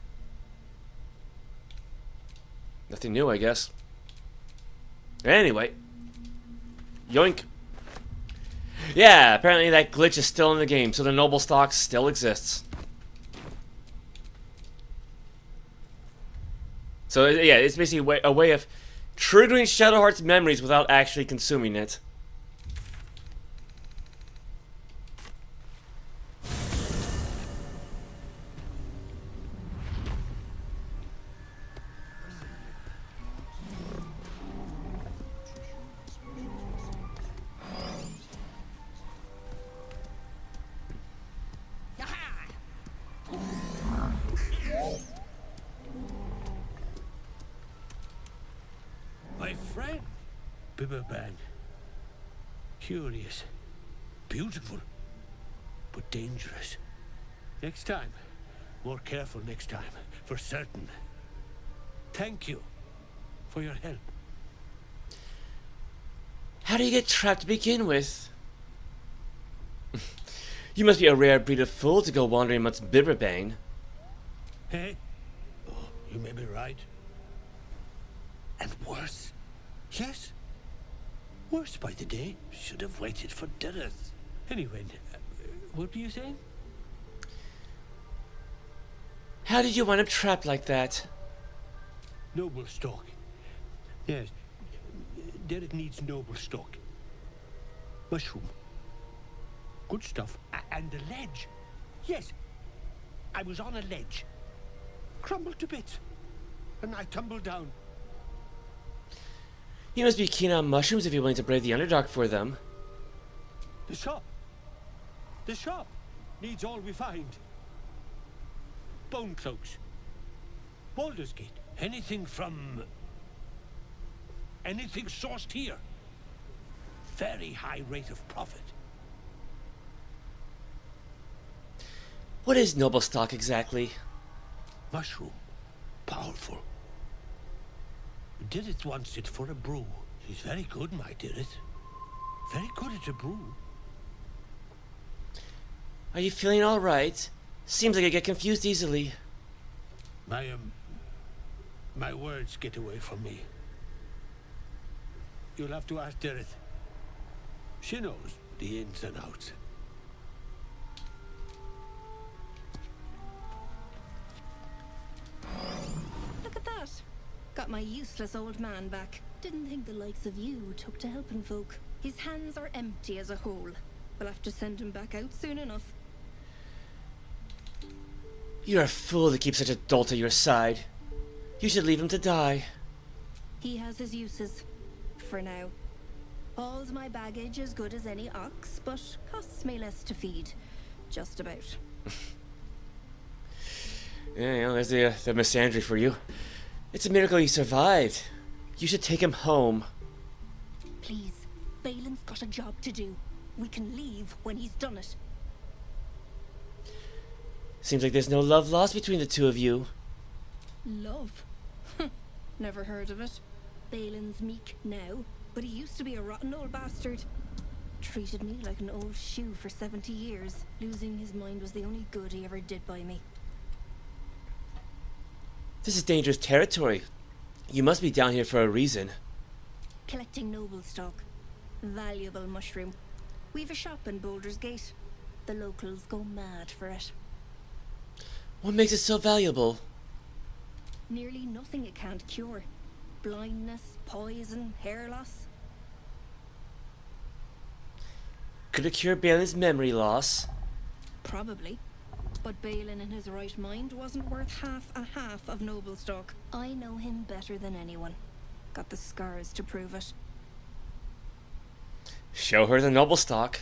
Nothing new, I guess. Anyway. Yoink. Yeah, apparently that glitch is still in the game, so the noble stock still exists. So, yeah, it's basically a way of triggering Shadowheart's memories without actually consuming it. My friend, Bibber-Babble. Curious, beautiful, but dangerous. Next time, more careful next time, for certain. Thank you for your help. How do you get trapped to begin with? You must be a rare breed of fool to go wandering amongst Bibber-Babble. Hey? Oh, you may be right. And worse. Yes. Worse by the day. Should have waited for dinner. Anyway, what were you saying? How did you wind up trapped like that? Noble stock. Yes. Derek needs noble stock. Mushroom. Good stuff. And the ledge. Yes. I was on a ledge. Crumbled to bits. And I tumbled down. You must be keen on mushrooms if you're willing to brave the Underdark for them. The shop. The shop needs all we find. Bone cloaks. Baldur's Gate. Anything sourced here. Very high rate of profit. What is noble stock exactly? Mushroom. Powerful. Did it wants it for a brew. She's very good, my Dirith. Very good at a brew. Are you feeling all right? Seems like I get confused easily. My words get away from me. You'll have to ask Dirith. She knows the ins and outs. got my useless old man back. Didn't think the likes of you took to helping folk. His hands are empty as a hole. We'll have to send him back out soon enough. You're a fool to keep such a dolt at your side. You should leave him to die. He has his uses. For now. Hauls my baggage as good as any ox, but costs me less to feed. Just about. Yeah, you know, there's the misandry for you. It's a miracle you survived. You should take him home. Please, Balin's got a job to do. We can leave when he's done it. Seems like there's no love lost between the two of you. Love? Never heard of it. Balin's meek now, but he used to be a rotten old bastard. Treated me like an old shoe for 70 years. Losing his mind was the only good he ever did by me. This is dangerous territory. You must be down here for a reason. Collecting noble stock. Valuable mushroom. We've a shop in Baldur's Gate. The locals go mad for it. What makes it so valuable? Nearly nothing it can't cure. Blindness, poison, hair loss. Could it cure Balin's memory loss? Probably. But Balin in his right mind wasn't worth half of noble stock. I know him better than anyone. Got the scars to prove it. Show her the noble stock.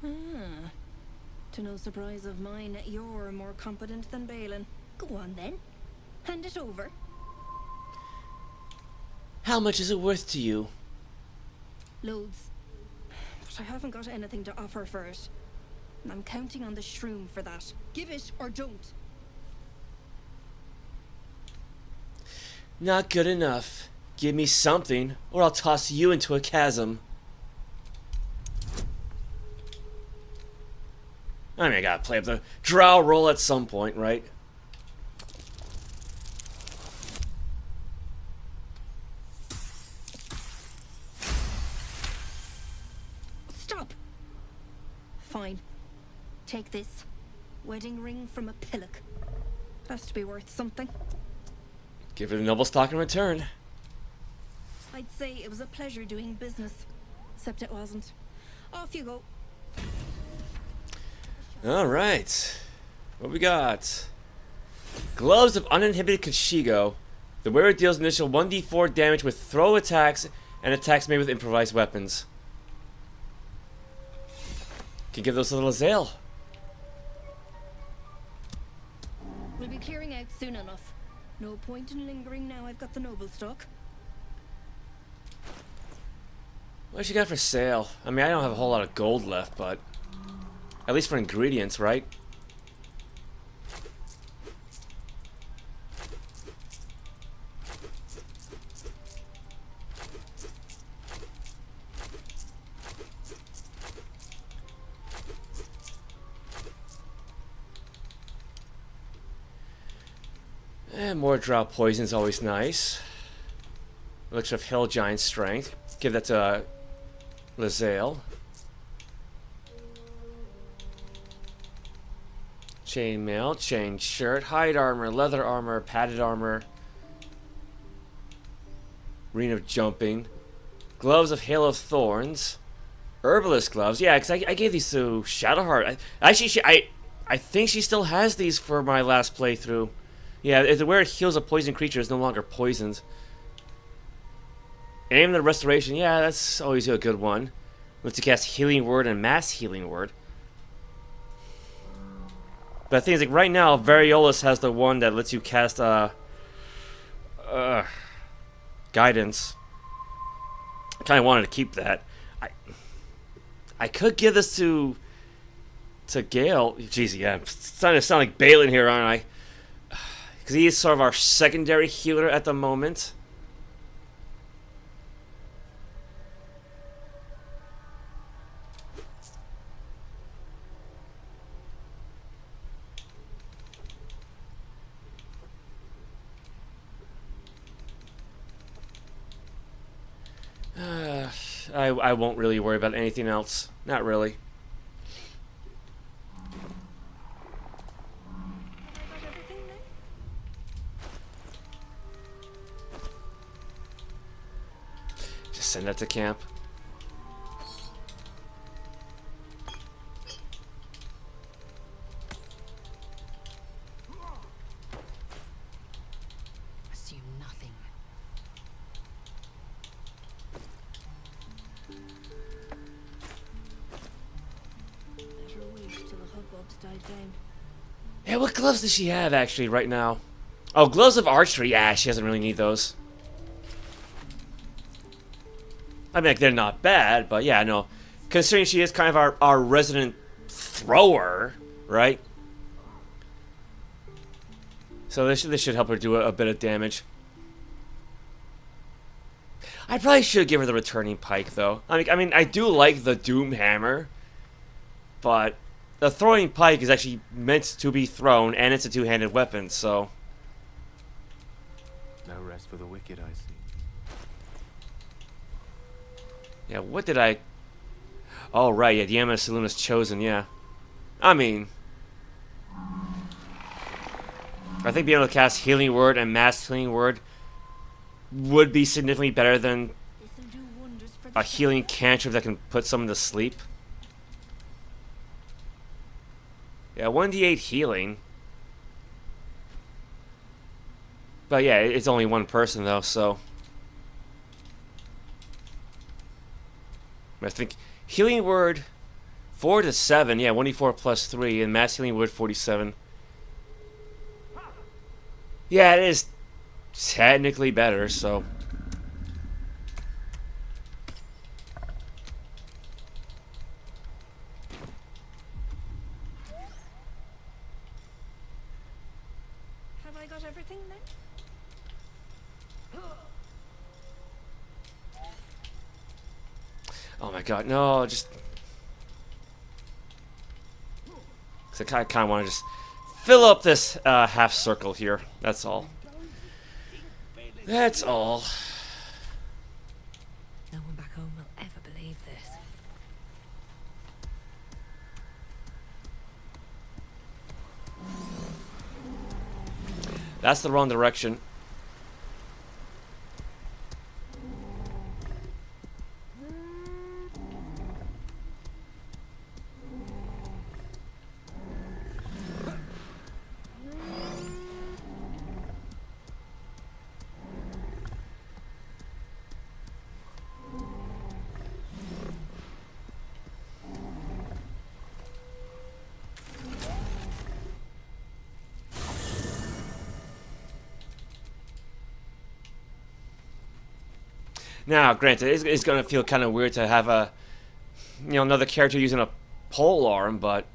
Ah. To no surprise of mine, you're more competent than Balin. Go on then. Hand it over. How much is it worth to you? Loads. But I haven't got anything to offer for it. And I'm counting on the shroom for that. Give it or don't. Not good enough. Give me something, or I'll toss you into a chasm. I mean, I gotta play up the drow roll at some point, right? Stop! Fine. Take this. Wedding ring from a pillock. Has to be worth something. Give her the noble stock in return. I'd say it was a pleasure doing business. Except it wasn't. Off you go. Alright. What we got? Gloves of Uninhibited Kashigo. The wearer deals initial 1d4 damage with throw attacks and attacks made with improvised weapons. Can give those to Lae'zel. We'll be clearing out soon enough. No point in lingering now I've got the noble stock. What you got for sale? I mean, I don't have a whole lot of gold left, but at least for ingredients, right? And more drow poison is always nice. Elixir of Hill Giant Strength. Give that to Lae'zel. Chainmail, chain shirt, hide armor, leather armor, padded armor. Ring of Jumping. Gloves of Hail of Thorns. Herbalist gloves. Yeah, because I gave these to Shadowheart. I think she still has these for my last playthrough. Yeah, where it heals a poison creature is no longer poisoned. Aim the Restoration. Yeah, that's always a good one. Lets you cast Healing Word and Mass Healing Word. But the thing is, like, right now, Variolus has the one that lets you cast Guidance. I kind of wanted to keep that. I could give this to Gale. Jeez, yeah, I'm starting to sound like Balin here, aren't I? Because he is sort of our secondary healer at the moment. I won't really worry about anything else. Not really. Just send that to camp. Assume nothing. Better wait till the hubbub's died down. Yeah, what gloves does she have actually right now? Oh, gloves of archery. Yeah, she doesn't really need those. I mean, like, they're not bad, but yeah, no. Considering she is kind of our resident thrower, right? So this should help her do a bit of damage. I probably should give her the returning pike, though. I mean, I do like the Doom Hammer, but the throwing pike is actually meant to be thrown, and it's a two-handed weapon, so... No rest for the wicked, I see. Yeah, what did I... Oh, right, yeah, the Amina Saloon chosen, yeah. I mean... I think being able to cast Healing Word and Mass Healing Word would be significantly better than a healing cantrip that can put someone to sleep. Yeah, 1d8 healing. But yeah, it's only one person though, so... I think Healing Word 4 to 7, yeah, 1d4 plus 3, and Mass Healing Word 47. Yeah, it is technically better, so... Have I got everything then? Oh my god, no, just... Cause I kind of want to just fill up this half circle here. That's all. That's all. No one back home will ever believe this. That's the wrong direction. Now, granted, it's going to feel kind of weird to have a, another character using a pole arm, but...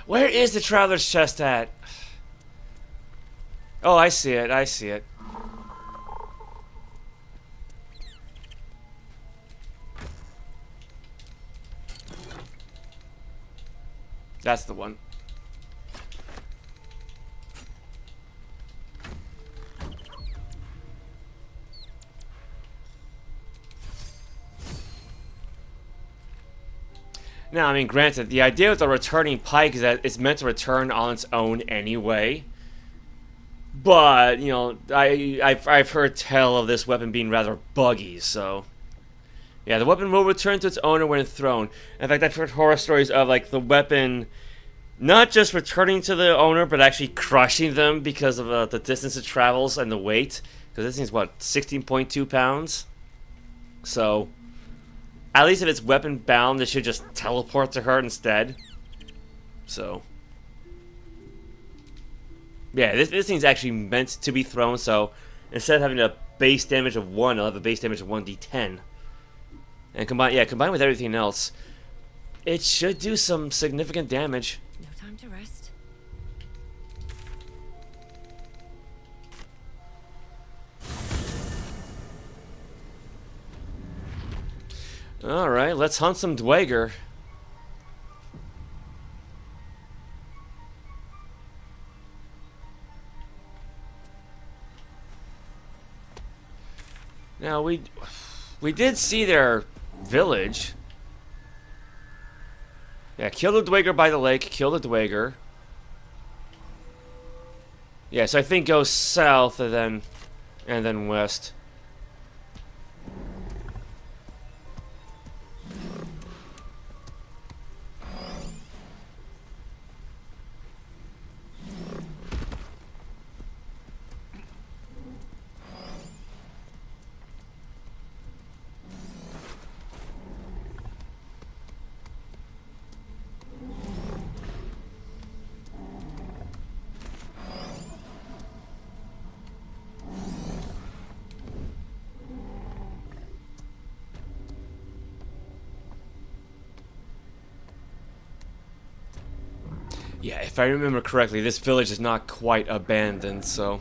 Where is the Traveler's Chest at? Oh, I see it, I see it. That's the one. Now, I mean, granted, the idea with the returning pike is that it's meant to return on its own anyway. But, I've heard tell of this weapon being rather buggy, so... Yeah, the weapon will return to its owner when thrown. In fact, I've heard horror stories of, like, the weapon not just returning to the owner, but actually crushing them because of the distance it travels and the weight. Because this thing's, what, 16.2 pounds? So, at least if it's weapon bound, it should just teleport to her instead. So, yeah, this thing's actually meant to be thrown, so instead of having a base damage of 1, it'll have a base damage of 1d10. And combined with everything else, it should do some significant damage. No time to rest. Alright, let's hunt some Dweger. Now, we did see their village. Yeah, kill the Dweger by the lake. Kill the Dweger. Yeah, so I think go south and then west. Yeah, if I remember correctly, this village is not quite abandoned, so...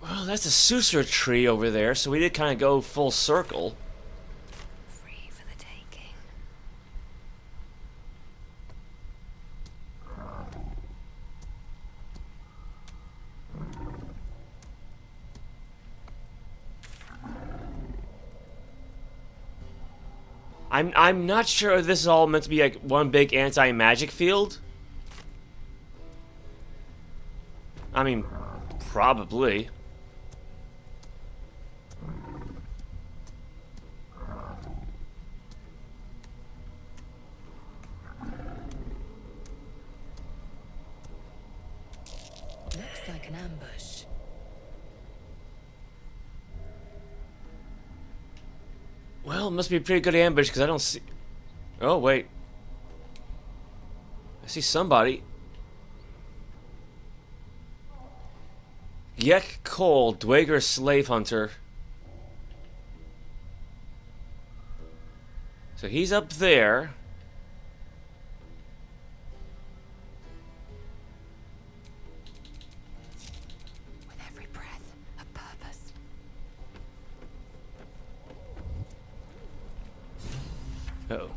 Well, that's a Susur tree over there, so we did kind of go full circle. Free for the taking. I'm not sure if this is all meant to be like one big anti-magic field. I mean, probably. Looks like an ambush. Well, it must be a pretty good ambush because I don't see... Oh, wait. I see somebody. Yek Cole, Dweger Slave Hunter. So he's up there. With every breath, a purpose. Uh-oh.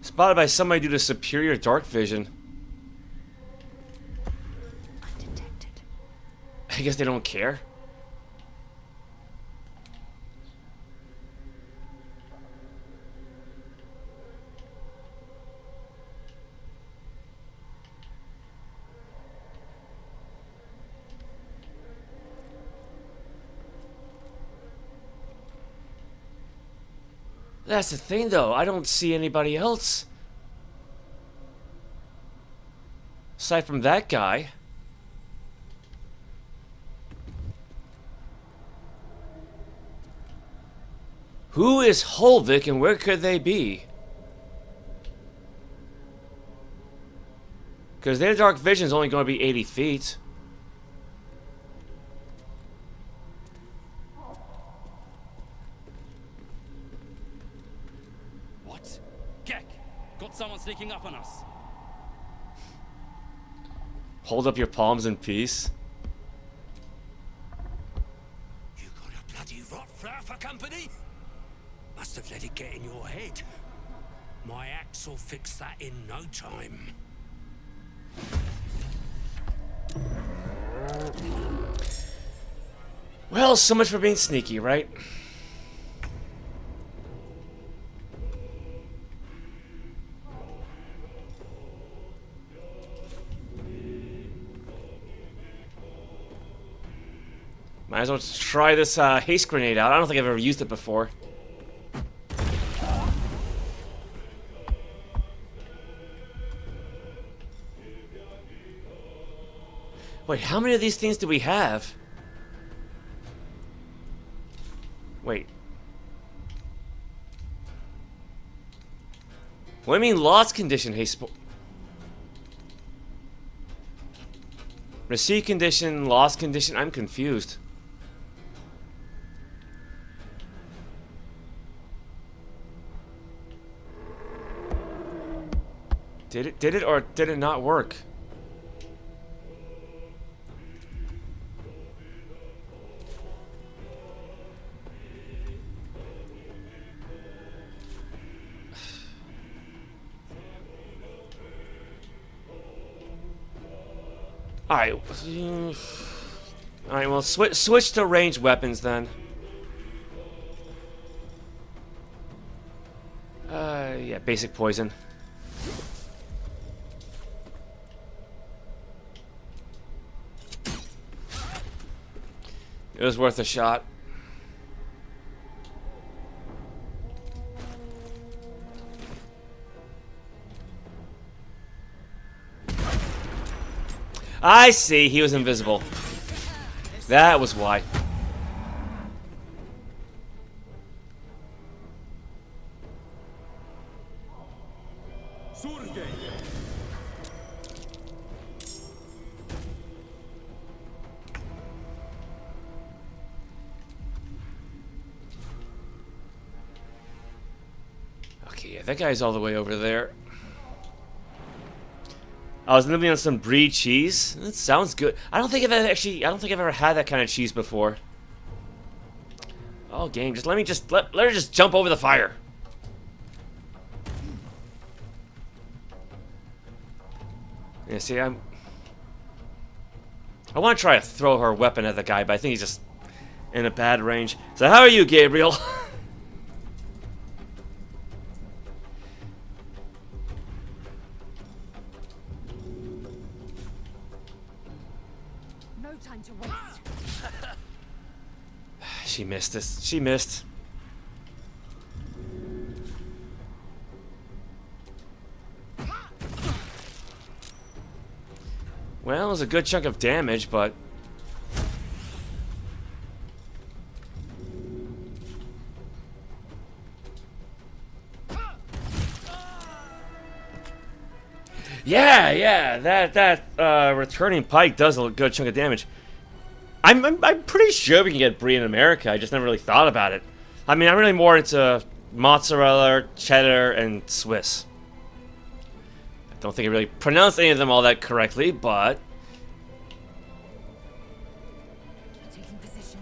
Spotted by somebody due to superior dark vision. I guess they don't care. That's the thing, though. I don't see anybody else. Aside from that guy. Who is Holvik and where could they be? Because their dark vision is only going to be 80 feet. What? Gek! Got someone sneaking up on us. Hold up your palms in peace. You got a bloody rot flower for company? Must have let it get in your head. My axe will fix that in no time. Well, so much for being sneaky, right? Might as well try this haste grenade out. I don't think I've ever used it before. Wait, how many of these things do we have? Wait. What do you mean lost condition haste? Receipt condition, lost condition. I'm confused. Did it or did it not work? Alright. Alright, well, switch to ranged weapons then. Yeah, basic poison. It was worth a shot. I see, he was invisible. That was why. Okay, yeah, that guy's all the way over there. I was living on some brie cheese. That sounds good. I don't think I've ever had that kind of cheese before. Oh, game, just let her just jump over the fire. Yeah, see, I want to try to throw her weapon at the guy, but I think he's just in a bad range. So how are you, Gabriel? She missed this. She missed. Well, it was a good chunk of damage, but... Yeah, that returning pike does a good chunk of damage. I'm pretty sure we can get brie in America. I just never really thought about it. I mean, I'm really more into mozzarella, cheddar, and Swiss. I don't think I really pronounced any of them all that correctly, but... Taking position.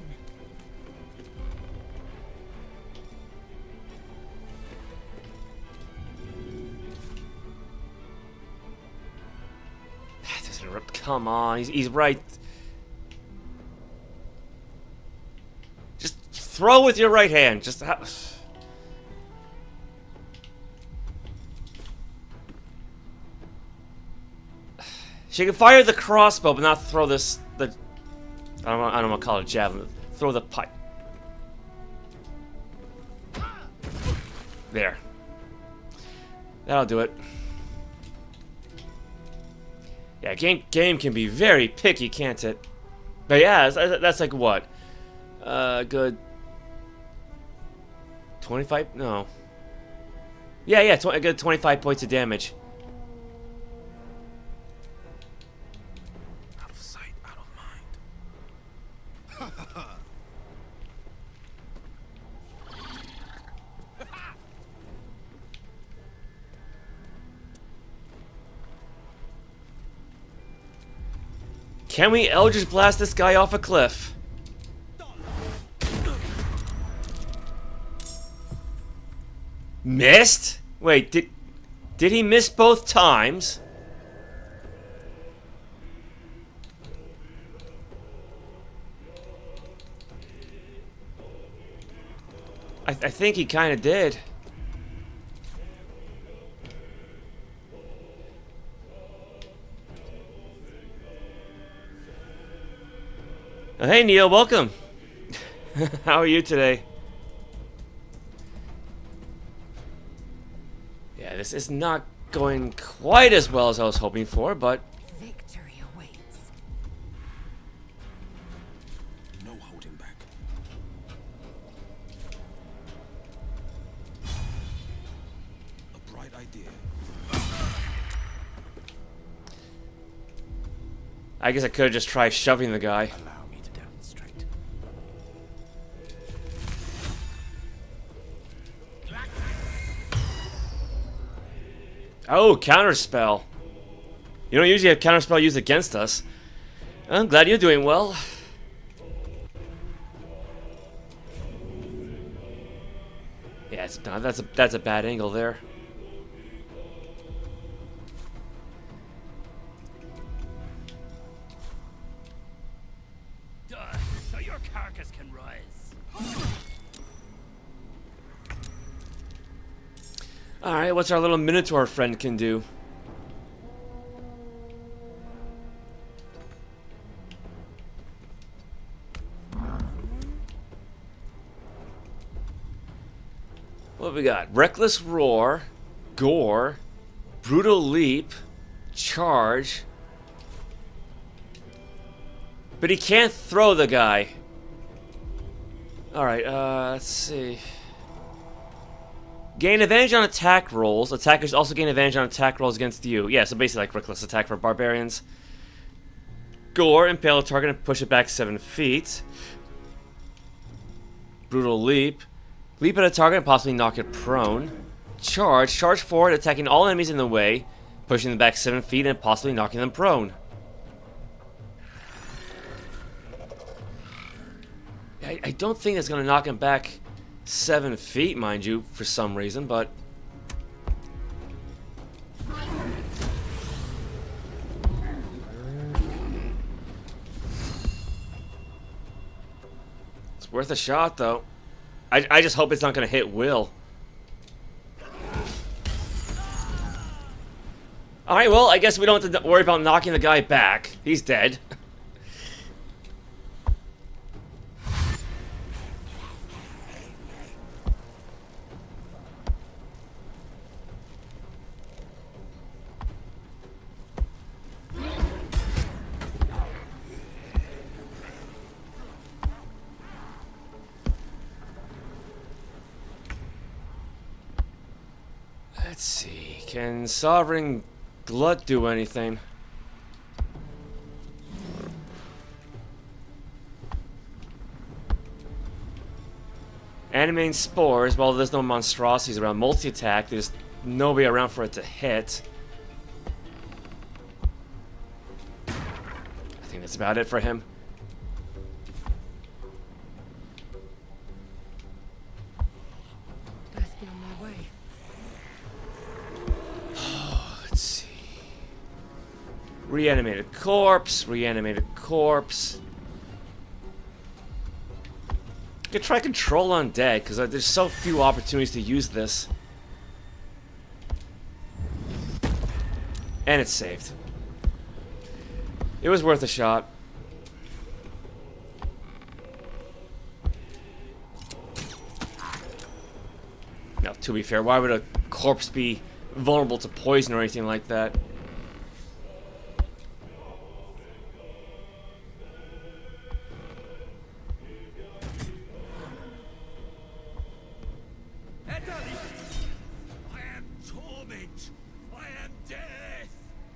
Come on, he's right. Just throw with your right hand. Just she can fire the crossbow, but not throw this. I don't want to call it javelin. Throw the pipe. There. That'll do it. Yeah, game can be very picky, can't it? But yeah, that's like what? Good 25? No. Yeah, a good 25 points of damage. Out of sight, out of mind. Can we Eldritch Blast this guy off a cliff? Missed? Wait, did he miss both times? I think he kind of did. Hey Neil, welcome. How are you today? Yeah, this is not going quite as well as I was hoping for, but Victory awaits. No holding back. A bright idea. I guess I could have just tried shoving the guy. Allow me to demonstrate. Oh, counterspell. You don't usually have counterspell used against us. I'm glad you're doing well. Yeah, it's not, that's a bad angle there. So your carcass can rise. Alright, what's our little Minotaur friend can do? What we got? Reckless Roar, Gore, Brutal Leap, Charge. But he can't throw the guy. Alright, let's see. Gain advantage on attack rolls. Attackers also gain advantage on attack rolls against you. Yeah, so basically like Reckless Attack for barbarians. Gore, impale a target and push it back 7 feet. Brutal Leap. Leap at a target and possibly knock it prone. Charge. Charge forward, attacking all enemies in the way, pushing them back 7 feet and possibly knocking them prone. I don't think that's going to knock him back 7 feet, mind you, for some reason, but... it's worth a shot, though. I just hope it's not going to hit Wyll. Alright, well, I guess we don't have to worry about knocking the guy back. He's dead. Let's see, can Sovereign Glut do anything? Animating Spores, well, there's no monstrosities around. Multi-attack, there's nobody around for it to hit. I think that's about it for him. Best be on my way. Let's see. Reanimated corpse, reanimated corpse. I could try control undead, because there's so few opportunities to use this. And it's saved. It was worth a shot. Now, to be fair, why would a corpse be vulnerable to poison or anything like that?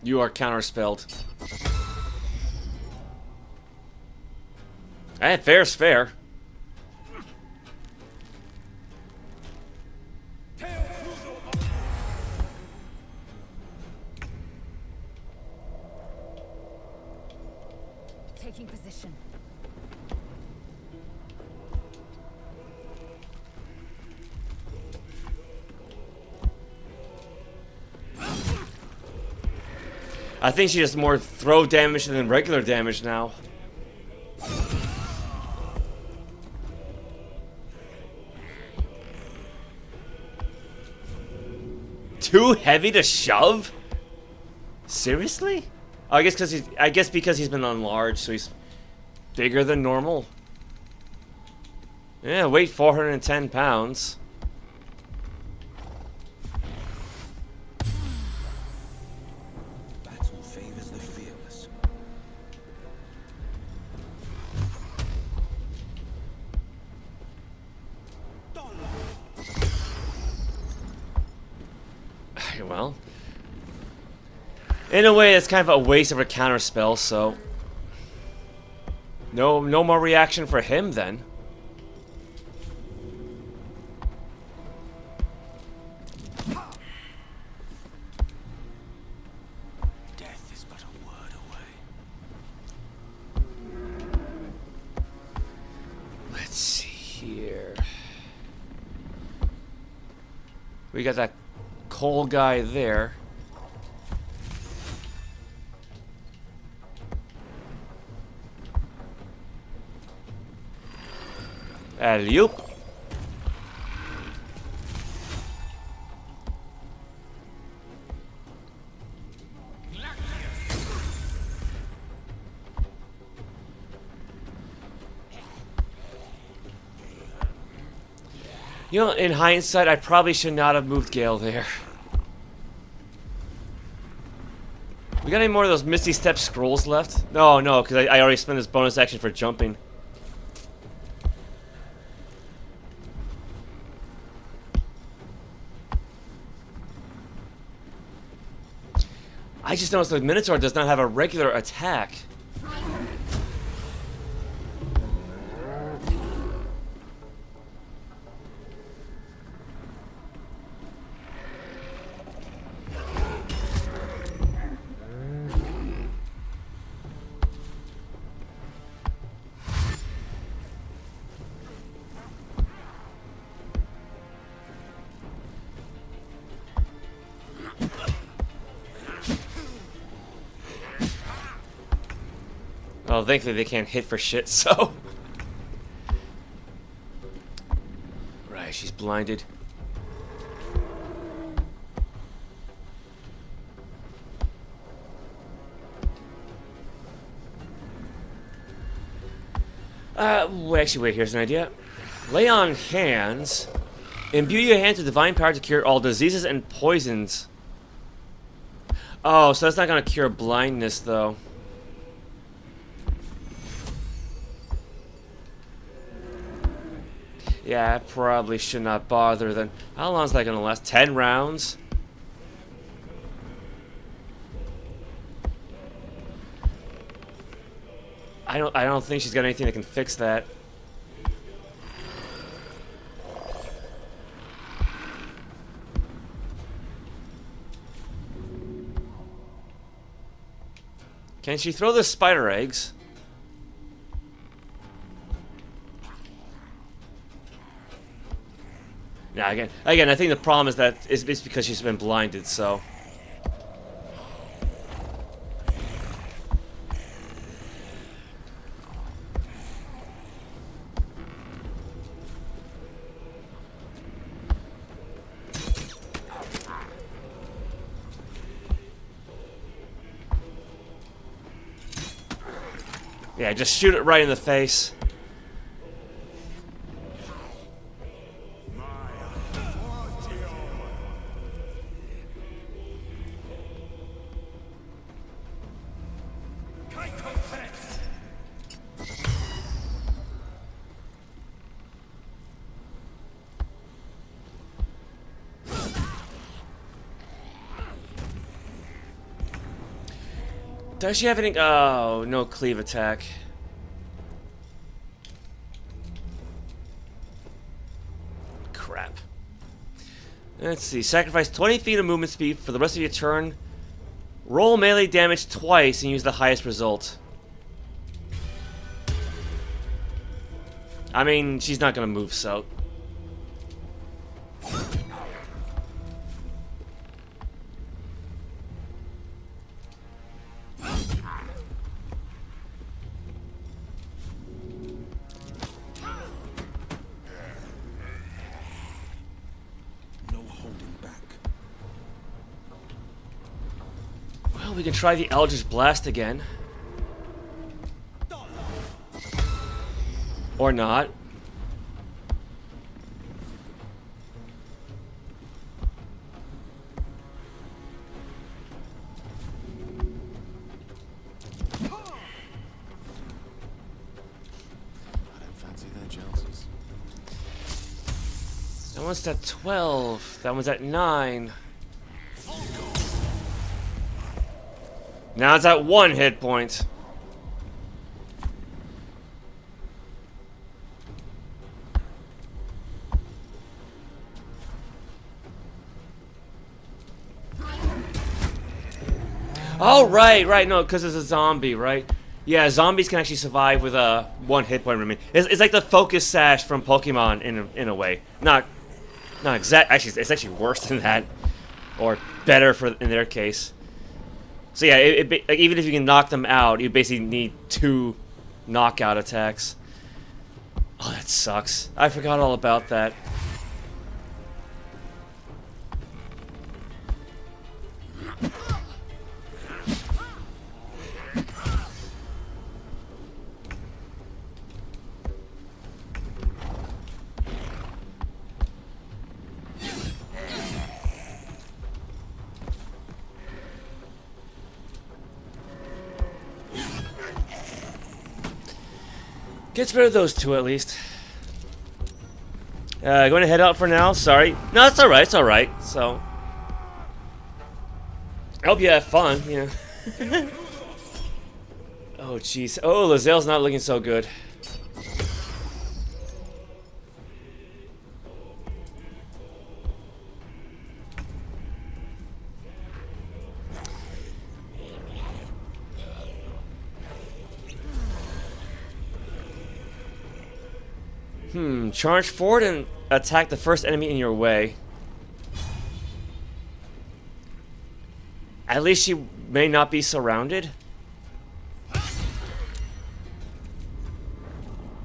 You are counterspelled. And fair's fair. Taking position. I think she does more throw damage than regular damage now. Too heavy to shove? Seriously? Oh, I guess because he's been enlarged, so he's bigger than normal. Yeah, weight 410 pounds. Well, in a way, it's kind of a waste of a counter spell, so No more reaction for him then. Death is but a word away. Let's see here. We got that coal guy there. Alley-oop. You know, in hindsight, I probably should not have moved Gale there. We got any more of those Misty Step scrolls left? No, because I already spent this bonus action for jumping. I just noticed the Minotaur does not have a regular attack. Oh, thankfully they can't hit for shit, so... Right, she's blinded. Wait, here's an idea. Lay on hands. Imbue your hands with divine power to cure all diseases and poisons. Oh, so that's not gonna cure blindness, though. Yeah, I probably should not bother then. How long is that gonna last? 10 rounds? I don't think she's got anything that can fix that. Can she throw the spider eggs? Yeah, again, I think the problem is that it's because she's been blinded, so. Yeah, just shoot it right in the face. Does she have any? Oh, no cleave attack. Crap. Let's see. Sacrifice 20 feet of movement speed for the rest of your turn. Roll melee damage twice and use the highest result. I mean, she's not gonna move, so. We can try the Eldritch Blast again. Or not. I don't fancy their chances. That one's at 12. That one's at 9. Now it's at 1 hit point. Oh, right, no, because it's a zombie, right? Yeah, zombies can actually survive with a 1 hit point remaining. It's like the focus sash from Pokemon in a way. Not exact. Actually, it's actually worse than that, or better in their case. So yeah, like, even if you can knock them out, you basically need 2 knockout attacks. Oh, that sucks. I forgot all about that. Gets rid of those 2 at least. Going to head out for now. Sorry. No, it's alright. It's alright. So, I hope you have fun. You know. Oh, jeez. Oh, Lae'zel's not looking so good. Charge forward and attack the first enemy in your way. At least you may not be surrounded.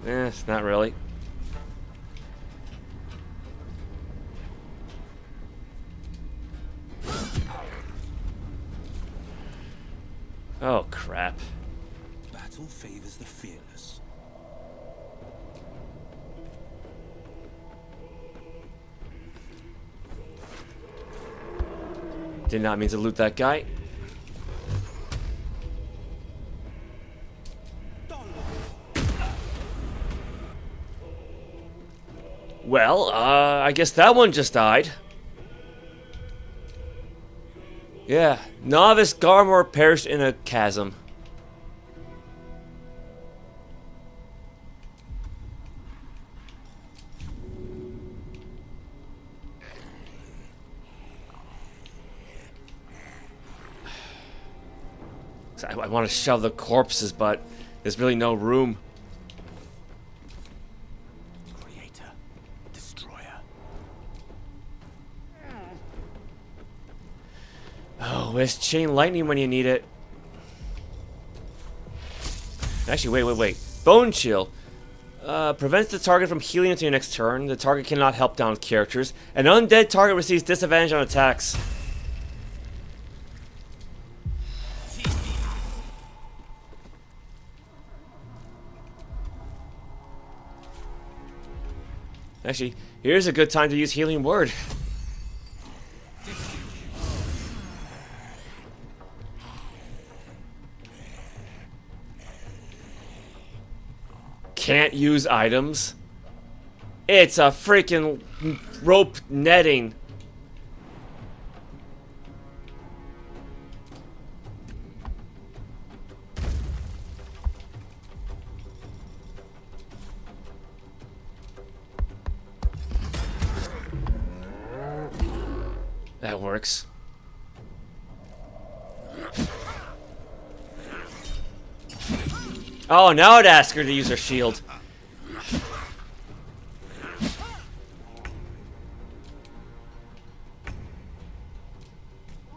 It's not really. Oh, crap. Battle favors the fearless. Did not mean to loot that guy. Well, I guess that one just died. Yeah, Novice Garmor perished in a chasm. I want to shove the corpses, but there's really no room. Creator, destroyer. Oh, where's Chain Lightning when you need it? Actually, wait. Bone Chill. Prevents the target from healing until your next turn. The target cannot help down characters. An undead target receives disadvantage on attacks. Actually, here's a good time to use Healing Word. Can't use items. It's a freaking rope netting. That works. Oh, now I'd ask her to use her shield.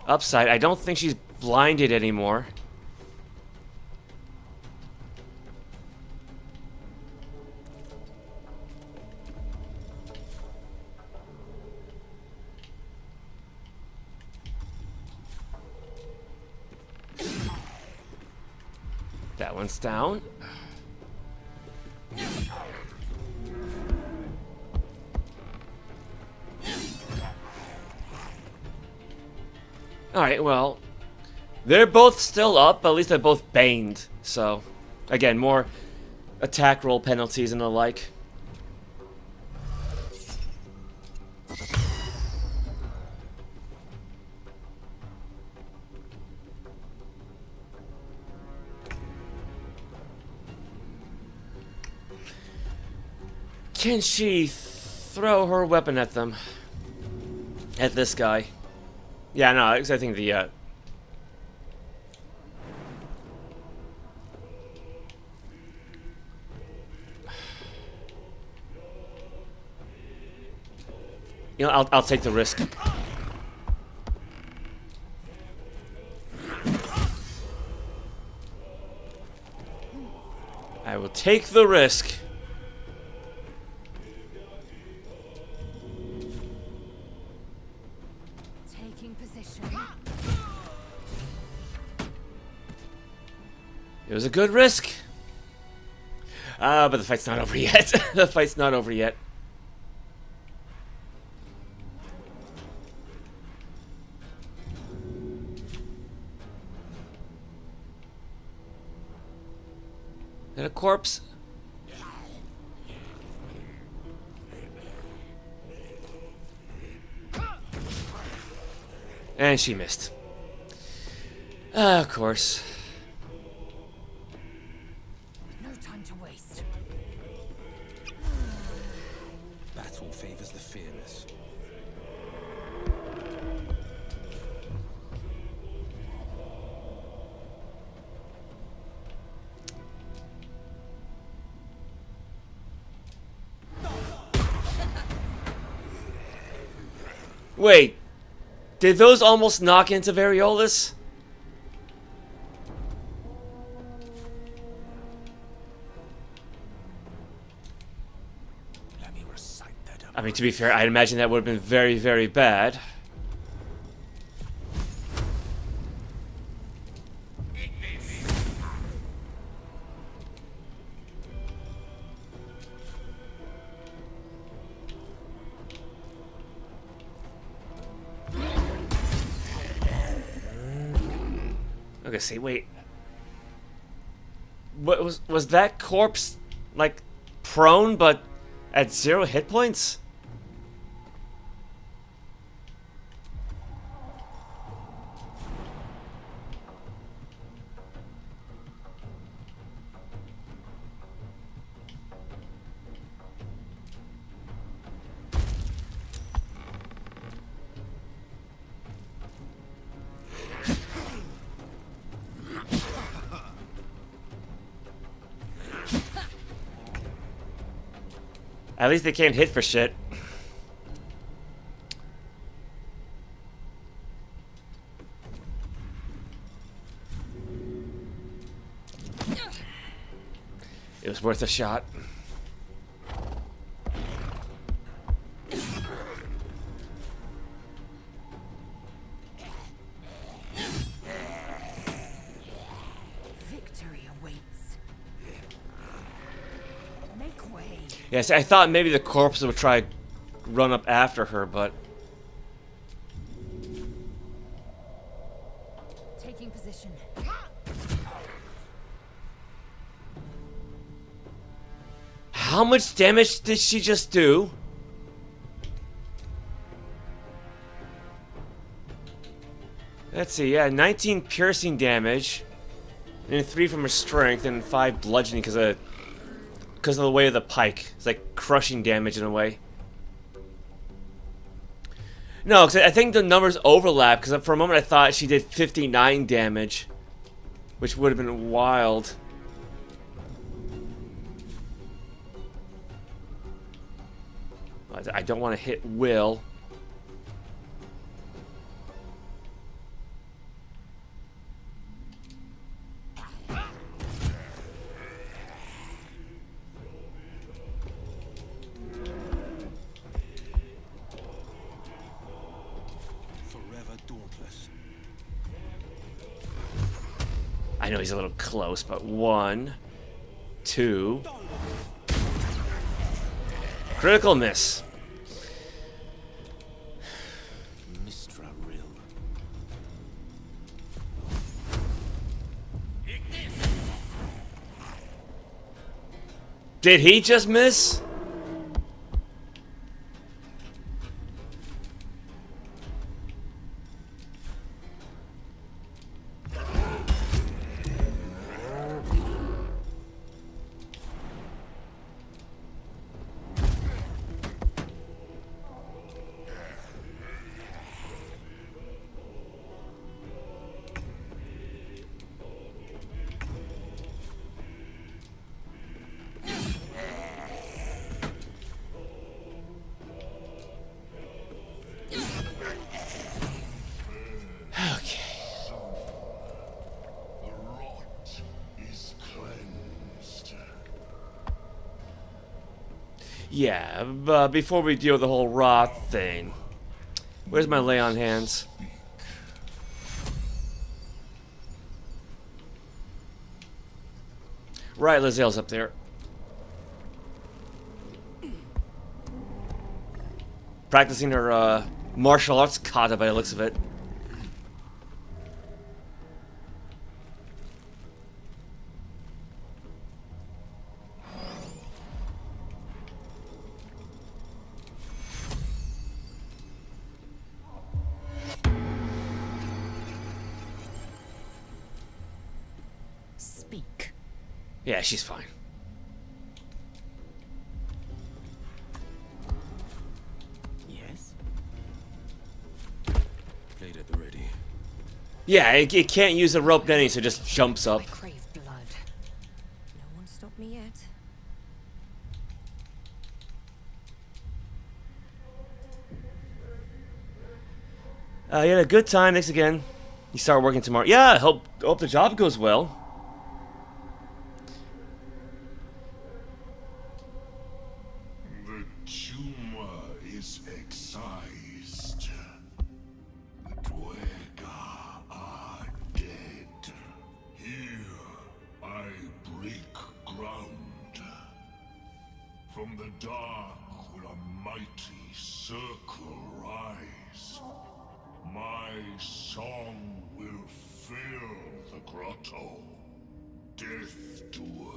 Upside, I don't think she's blinded anymore. That one's down. Alright, well, they're both still up, but at least they're both baned. So, again, more attack roll penalties and the like. Can she throw her weapon at them? At this guy? Yeah, no, I think the You know, I'll take the risk. I will take the risk. Taking position. It was a good risk. But the fight's not over yet. The fight's not over yet. And a corpse. And she missed. Of course. No time to waste. Battle favors the fearless. Wait, did those almost knock into Variolus? Let me recite that. I mean, to be fair, I'd imagine that would have been very, very bad. Okay, see, wait. What was that corpse like prone but at 0 hit points? At least they can't hit for shit. It was worth a shot. Victory awaits. Make way. Yes, I thought maybe the corpse would try run up after her, but Taking position. how much damage did she just do? Let's see, yeah, 19 piercing damage, and 3 from her strength, and 5 bludgeoning because of the way of the pike. It's like crushing damage in a way. No, because I think the numbers overlap, because for a moment I thought she did 59 damage, which would have been wild. I don't want to hit Wyll. I know he's a little close, but 1, 2. Critical miss. Did he just miss? Yeah, but before we deal with the whole rot thing, where's my lay on hands? Right, Lae'zel's up there. Practicing her martial arts kata by the looks of it. Speak. Yeah, she's fine. Yes? Blade at the ready. Yeah, it can't use a rope netting, so it just jumps up. I crave blood. No one stopped me yet. You had a good time. Thanks again. You start working tomorrow. Yeah, hope the job goes well. The tumor is excised. The Dwergar are dead. Here I break ground. From the dark will a mighty circle rise. My song will fill the grotto. Death Doer.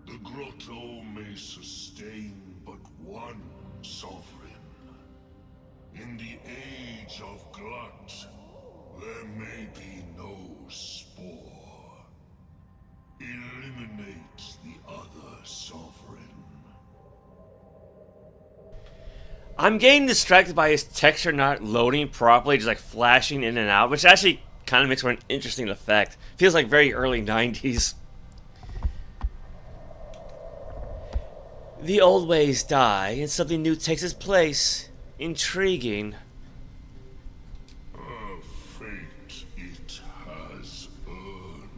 The grotto may sustain but one sovereign. In the age of glut, there may be no spore. Eliminate the other sovereign. I'm getting distracted by his texture not loading properly, just like flashing in and out, which actually kind of makes for an interesting effect. Feels like very early 90s. The old ways die, and something new takes its place. Intriguing. A fate it has earned.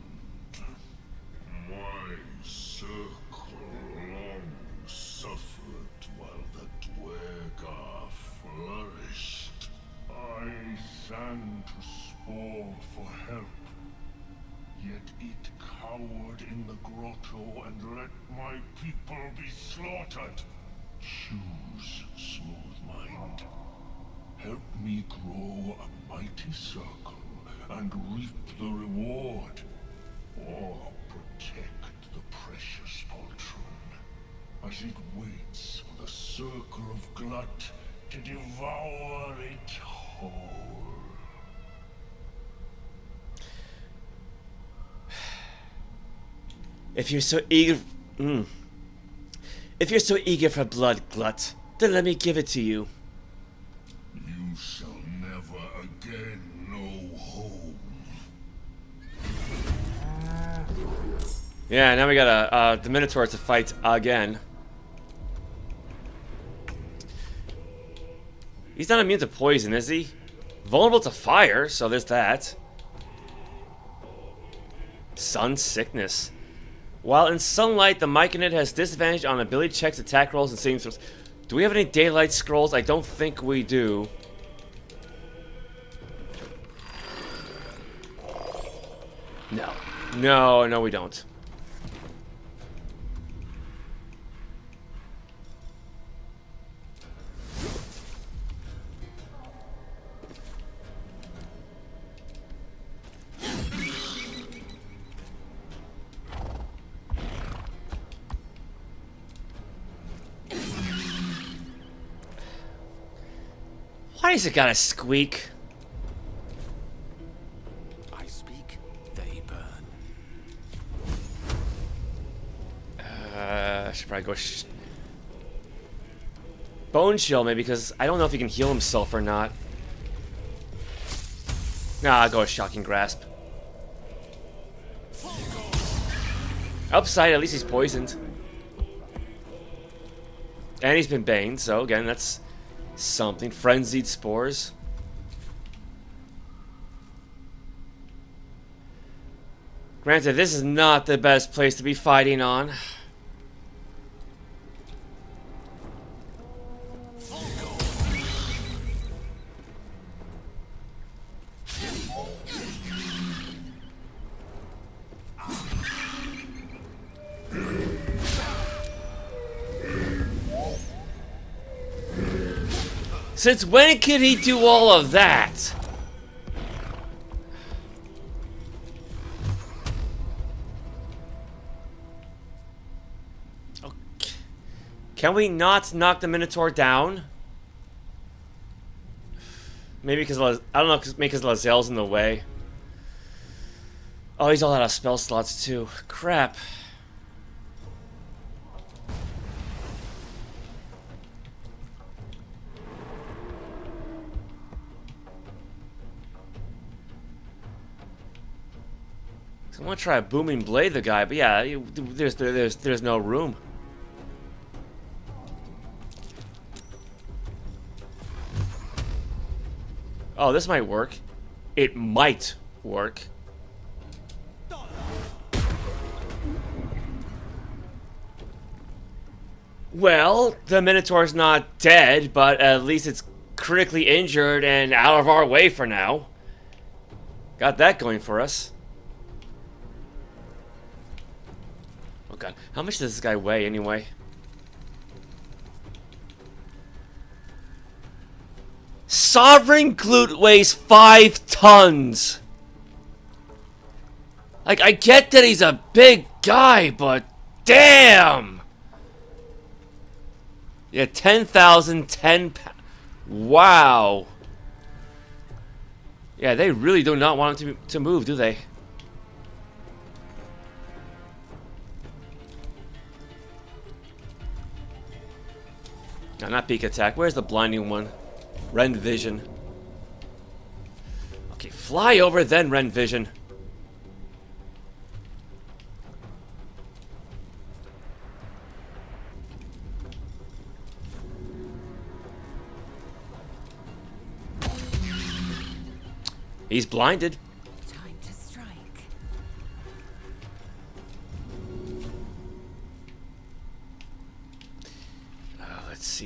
My circle long suffered while the Dwergar flourished. I sang to Spore for help, yet it cowered in the grotto and let my people be slaughtered. Choose, smooth mind. Help me grow a mighty circle and reap the reward, or protect the precious poltroon as it waits for the circle of glut to devour it whole. If you're so eager... If you're so eager for blood, Glut, then let me give it to you. You shall never again know home. Yeah, now we got the Minotaurs to fight again. He's not immune to poison, is he? Vulnerable to fire, so there's that. Sun sickness. While in sunlight, the Myconid has disadvantage on ability checks, attack rolls, and saving throws. Do we have any daylight scrolls? I don't think we do. No. No, we don't. Why does it gotta squeak? I speak, they burn. I should probably go Bone Chill, maybe, because I don't know if he can heal himself or not. Nah, I'll go with Shocking Grasp. Upside, at least he's poisoned. And he's been baned, so again, that's something. Frenzied Spores. Granted, this is not the best place to be fighting on. Since when could he do all of that? Okay. Can we not knock the Minotaur down? Maybe because I don't know, maybe because Lae'zel's in the way. Oh, he's all out of spell slots too. Crap. I want to try a booming blade the guy, but yeah, there's no room. Oh, this might work. It might work. Well, the Minotaur's not dead, but at least it's critically injured and out of our way for now. Got that going for us. Oh god, how much does this guy weigh anyway? Sovereign Glute weighs 5 tons! Like, I get that he's a big guy, but damn! Yeah, 10,000, 10 wow. Yeah, they really do not want him to move, do they? No, not peak attack. Where's the blinding one? Rend vision. Okay, fly over, then rend vision. He's blinded. Time to strike.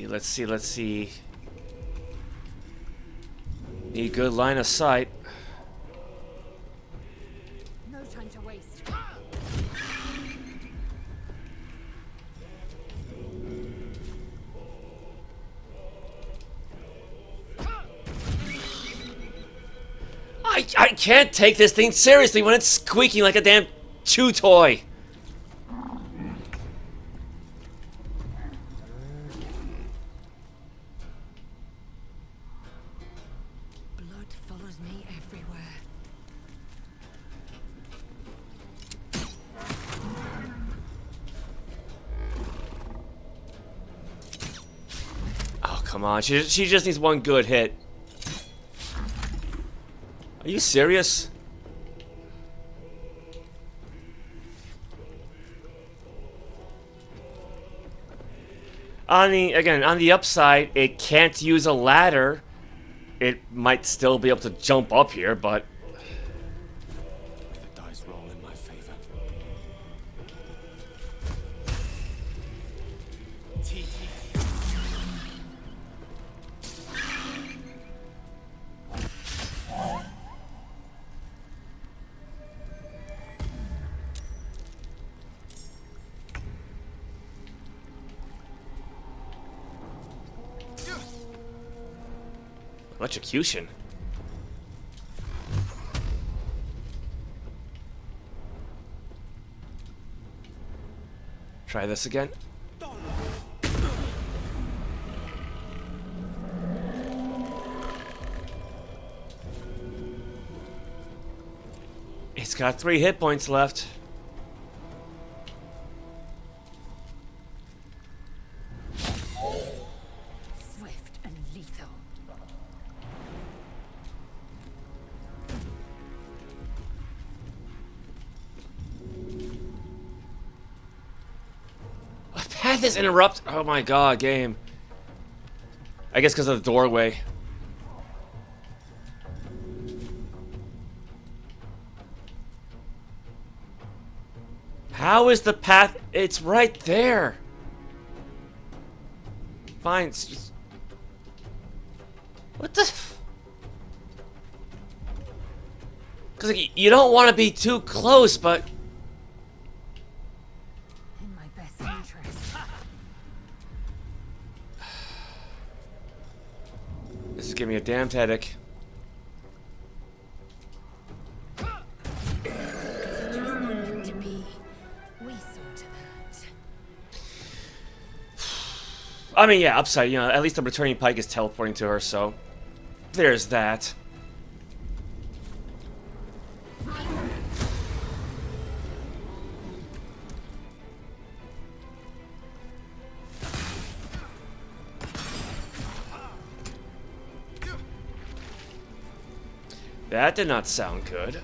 Let's see. Need good line of sight. No time to waste. I can't take this thing seriously when it's squeaking like a damn chew toy. Blood follows me everywhere. Oh, come on. She just needs one good hit. Are you serious? On the upside, it can't use a ladder. It might still be able to jump up here, but The dice roll in my favor. electrocution. Try this again. It's got 3 hit points left. Swift and lethal. A path is interrupted. Oh my god, game. I guess because of the doorway. How is the path? It's right there. Fine. It's just... What the? Because like, you don't want to be too close, but In my best interest. just give me a damned headache. I mean, yeah, upside, you know, at least the returning pike is teleporting to her, so there's that. That did not sound good.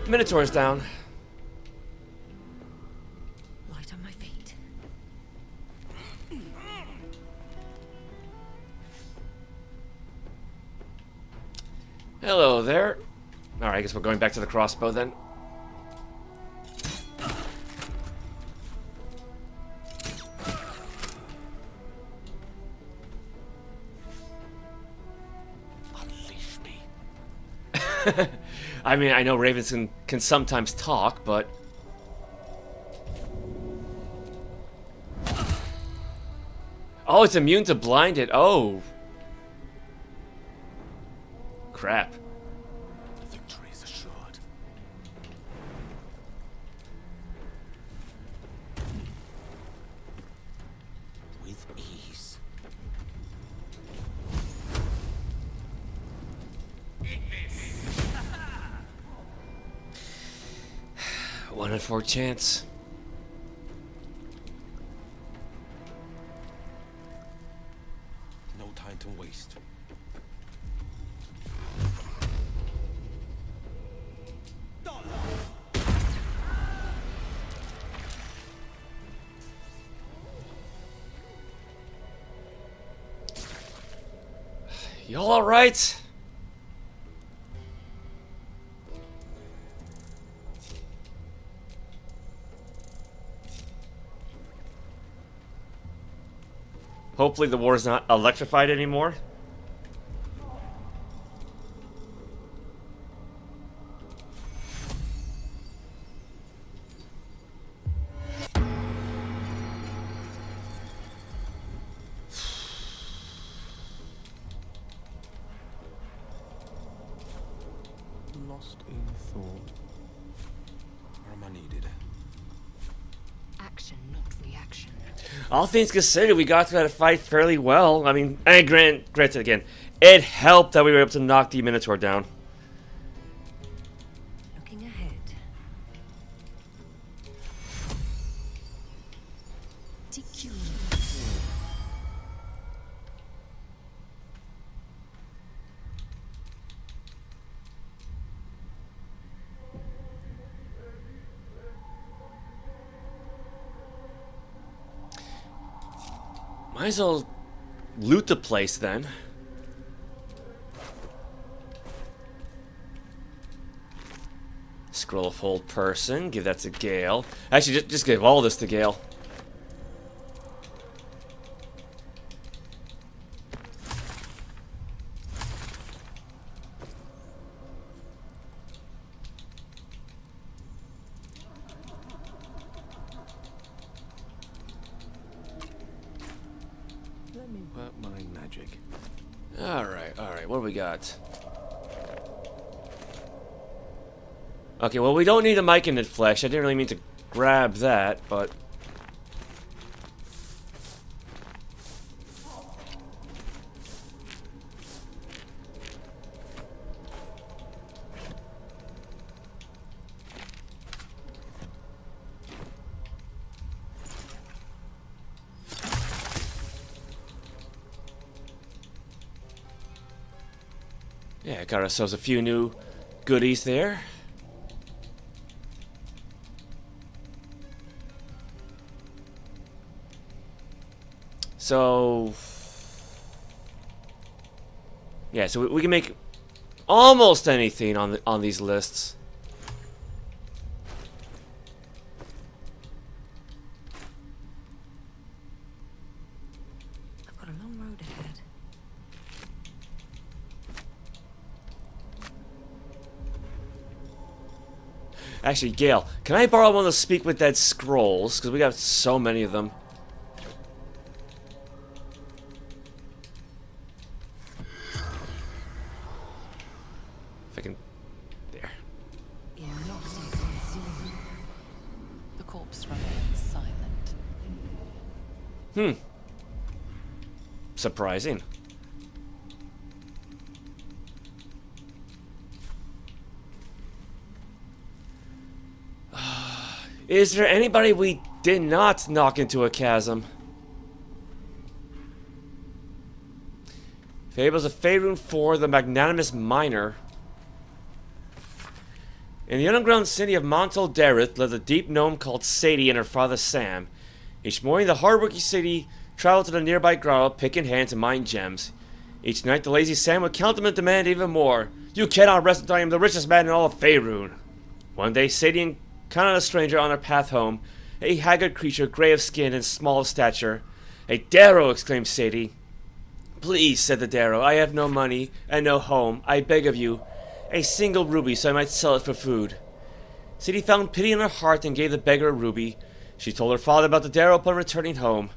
Minotaur's down. Light on my feet. Hello there. Alright, I guess we're going back to the crossbow then. I mean, I know ravens can sometimes talk, but... Oh, it's immune to blinded. Oh. Crap. Victory is assured. With ease. 1 in 4 chance. No time to waste. Y'all alright? Hopefully the war is not electrified anymore. Lost in thought. Where am I needed? Action, not reaction. All things considered, we got through that fight fairly well. I mean, and granted again, it helped that we were able to knock the Minotaur down. Looking ahead. Might as well loot the place then. Scroll of Hold Person, give that to Gale. Actually, just give all this to Gale. Let me work my magic. Alright, what do we got? Okay, well, we don't need a myconid flesh. I didn't really mean to grab that, but... yeah, got ourselves a few new goodies there. So, yeah, so we can make almost anything on these lists. I've got a long road ahead. Actually, Gale, can I borrow one of those Speak with Dead scrolls? Because we got so many of them. If I can... There. The corpse remains silent. Surprising. Is there anybody we did not knock into a chasm? Fables of Faerun 4, the Magnanimous Miner. In the underground city of Montol Dareth lived a deep gnome called Sadie and her father Sam. Each morning the hardworking Sadie traveled to the nearby grotto, pick in hand to mine gems. Each night the lazy Sam would count them and demand even more. You cannot rest until I am the richest man in all of Faerun. One day Sadie encountered a stranger on her path home, a haggard creature, grey of skin and small of stature. "A Darrow!" exclaimed Sadie. "Please," said the Darrow, "I have no money and no home. I beg of you, a single ruby so I might sell it for food." Sadie found pity in her heart and gave the beggar a ruby. She told her father about the Darrow upon returning home.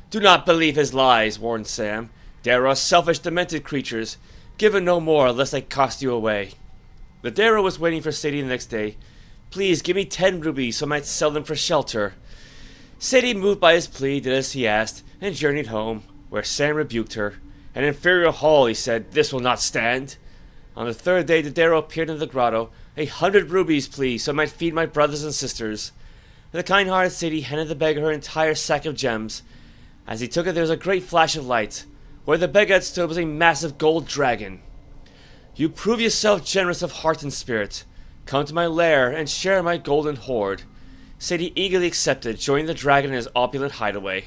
"Do not believe his lies," warned Sam. "Darrow are selfish, demented creatures. Give him no more, lest they cost you away." The Darrow was waiting for Sadie the next day. "Please give me 10 rubies so I might sell them for shelter." Sadie, moved by his plea, did as he asked and journeyed home, where Sam rebuked her. "An inferior haul," he said. "This will not stand." On the third day the Darrow appeared in the grotto. 100 rubies, please, so I might feed my brothers and sisters." The kind-hearted Sadie handed the beggar her entire sack of gems. As he took it there was a great flash of light. Where the beggar had stood was a massive gold dragon. "You prove yourself generous of heart and spirit. Come to my lair and share my golden hoard." Sadie eagerly accepted, joining the dragon in his opulent hideaway.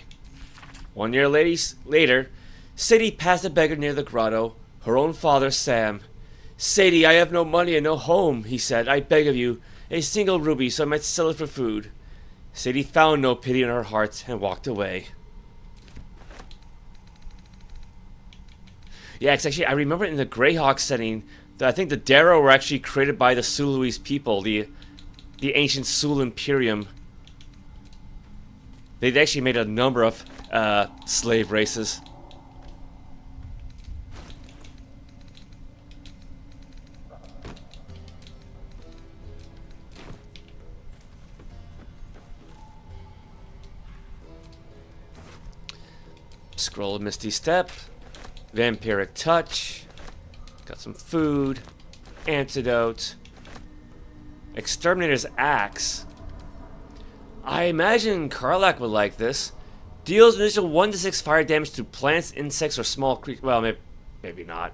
1 year later, Sadie passed the beggar near the grotto, her own father, Sam. "Sadie, I have no money and no home," he said. "I beg of you, a single ruby so I might sell it for food." Sadie found no pity in her heart and walked away. Yeah, it's actually, I remember in the Greyhawk setting, that I think the Darrow were actually created by the Suluese people, the ancient Sul Imperium. They actually made a number of slave races. Scroll of Misty Step, Vampiric Touch, got some food, Antidote, Exterminator's Axe. I imagine Karlach would like this. Deals initial 1d6 fire damage to plants, insects, or small creatures. Well, maybe not.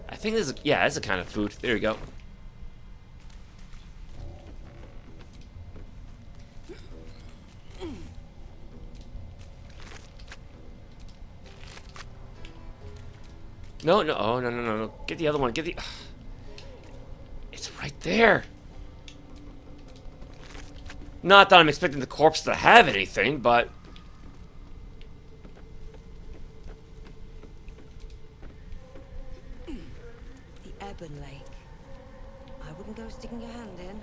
I think this is, yeah, that's the kind of food. There you go. No, no, oh, no. Get the other one. Get the... It's right there. Not that I'm expecting the corpse to have anything, but... The Ebonlake. I wouldn't go sticking your hand in.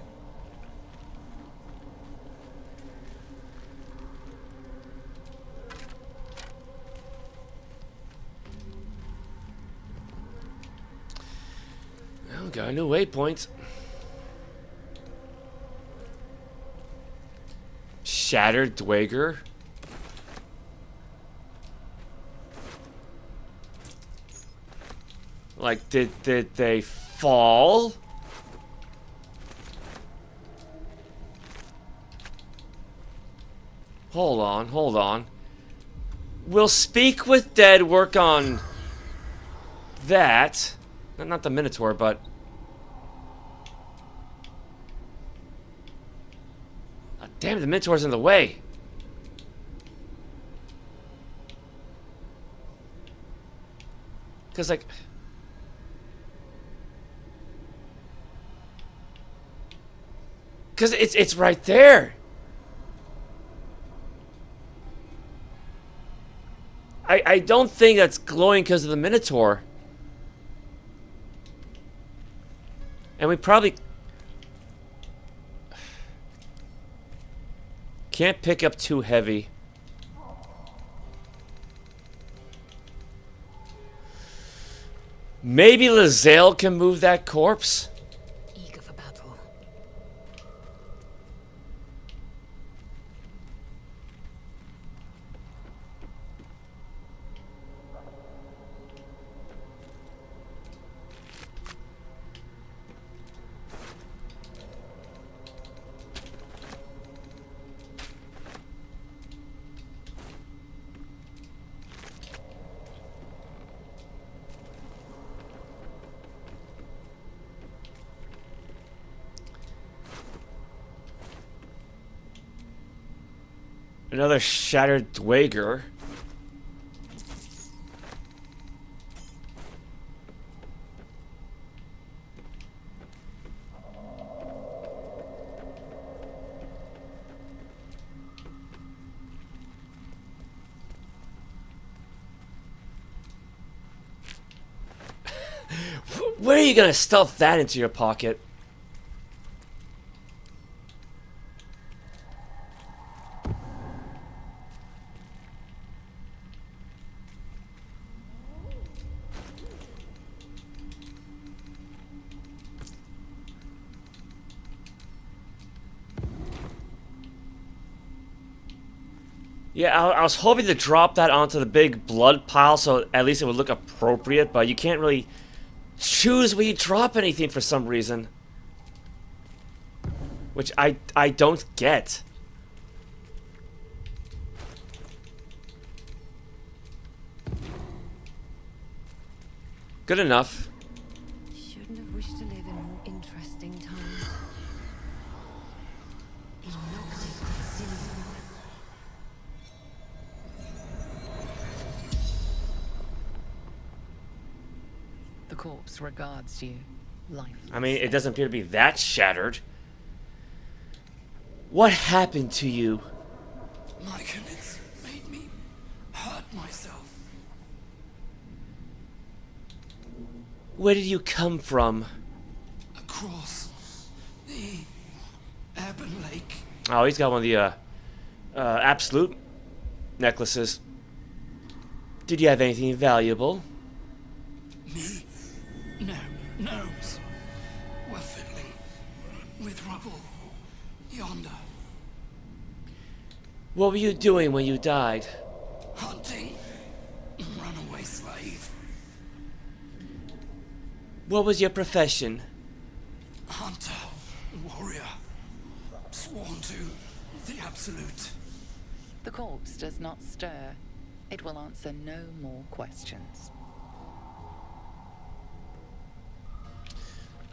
Well, got a new waypoint. Shattered Dweger. Like, did they fall? Hold on. Will Speak with Dead work on that? Not the Minotaur, but... Oh, damn, the Minotaur's in the way. Because, like... Because it's right there. I don't think that's glowing because of the Minotaur. And we probably... Can't pick up too heavy. Maybe Lae'zel can move that corpse? Eager for battle. Another shattered dweger. Where are you gonna stuff that into your pocket? Yeah, I was hoping to drop that onto the big blood pile so at least it would look appropriate, but you can't really choose where you drop anything for some reason. Which I don't get. Good enough. Shouldn't have wished to live in more interesting times. The corpse regards you, lifeless. I mean, it doesn't appear to be that shattered. What happened to you? Myconids made me hurt myself. Where did you come from? Across the Ebonlake. Oh, he's got one of the absolute necklaces. Did you have anything valuable? Me? No, gnomes. We're fiddling with rubble yonder. What were you doing when you died? Hunting. Runaway slave. What was your profession? Hunter. Warrior. Sworn to the absolute. The corpse does not stir. It will answer no more questions.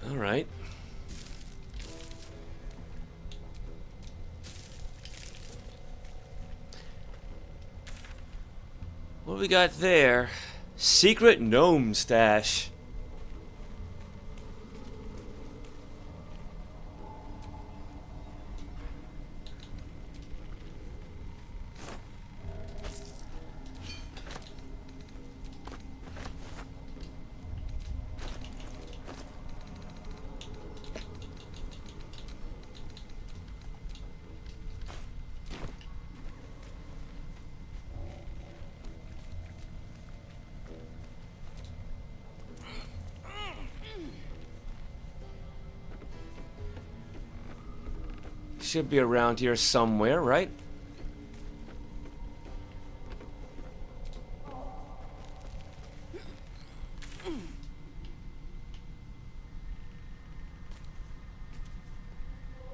All right. What we got there? Secret gnome stash. Should be around here somewhere, right?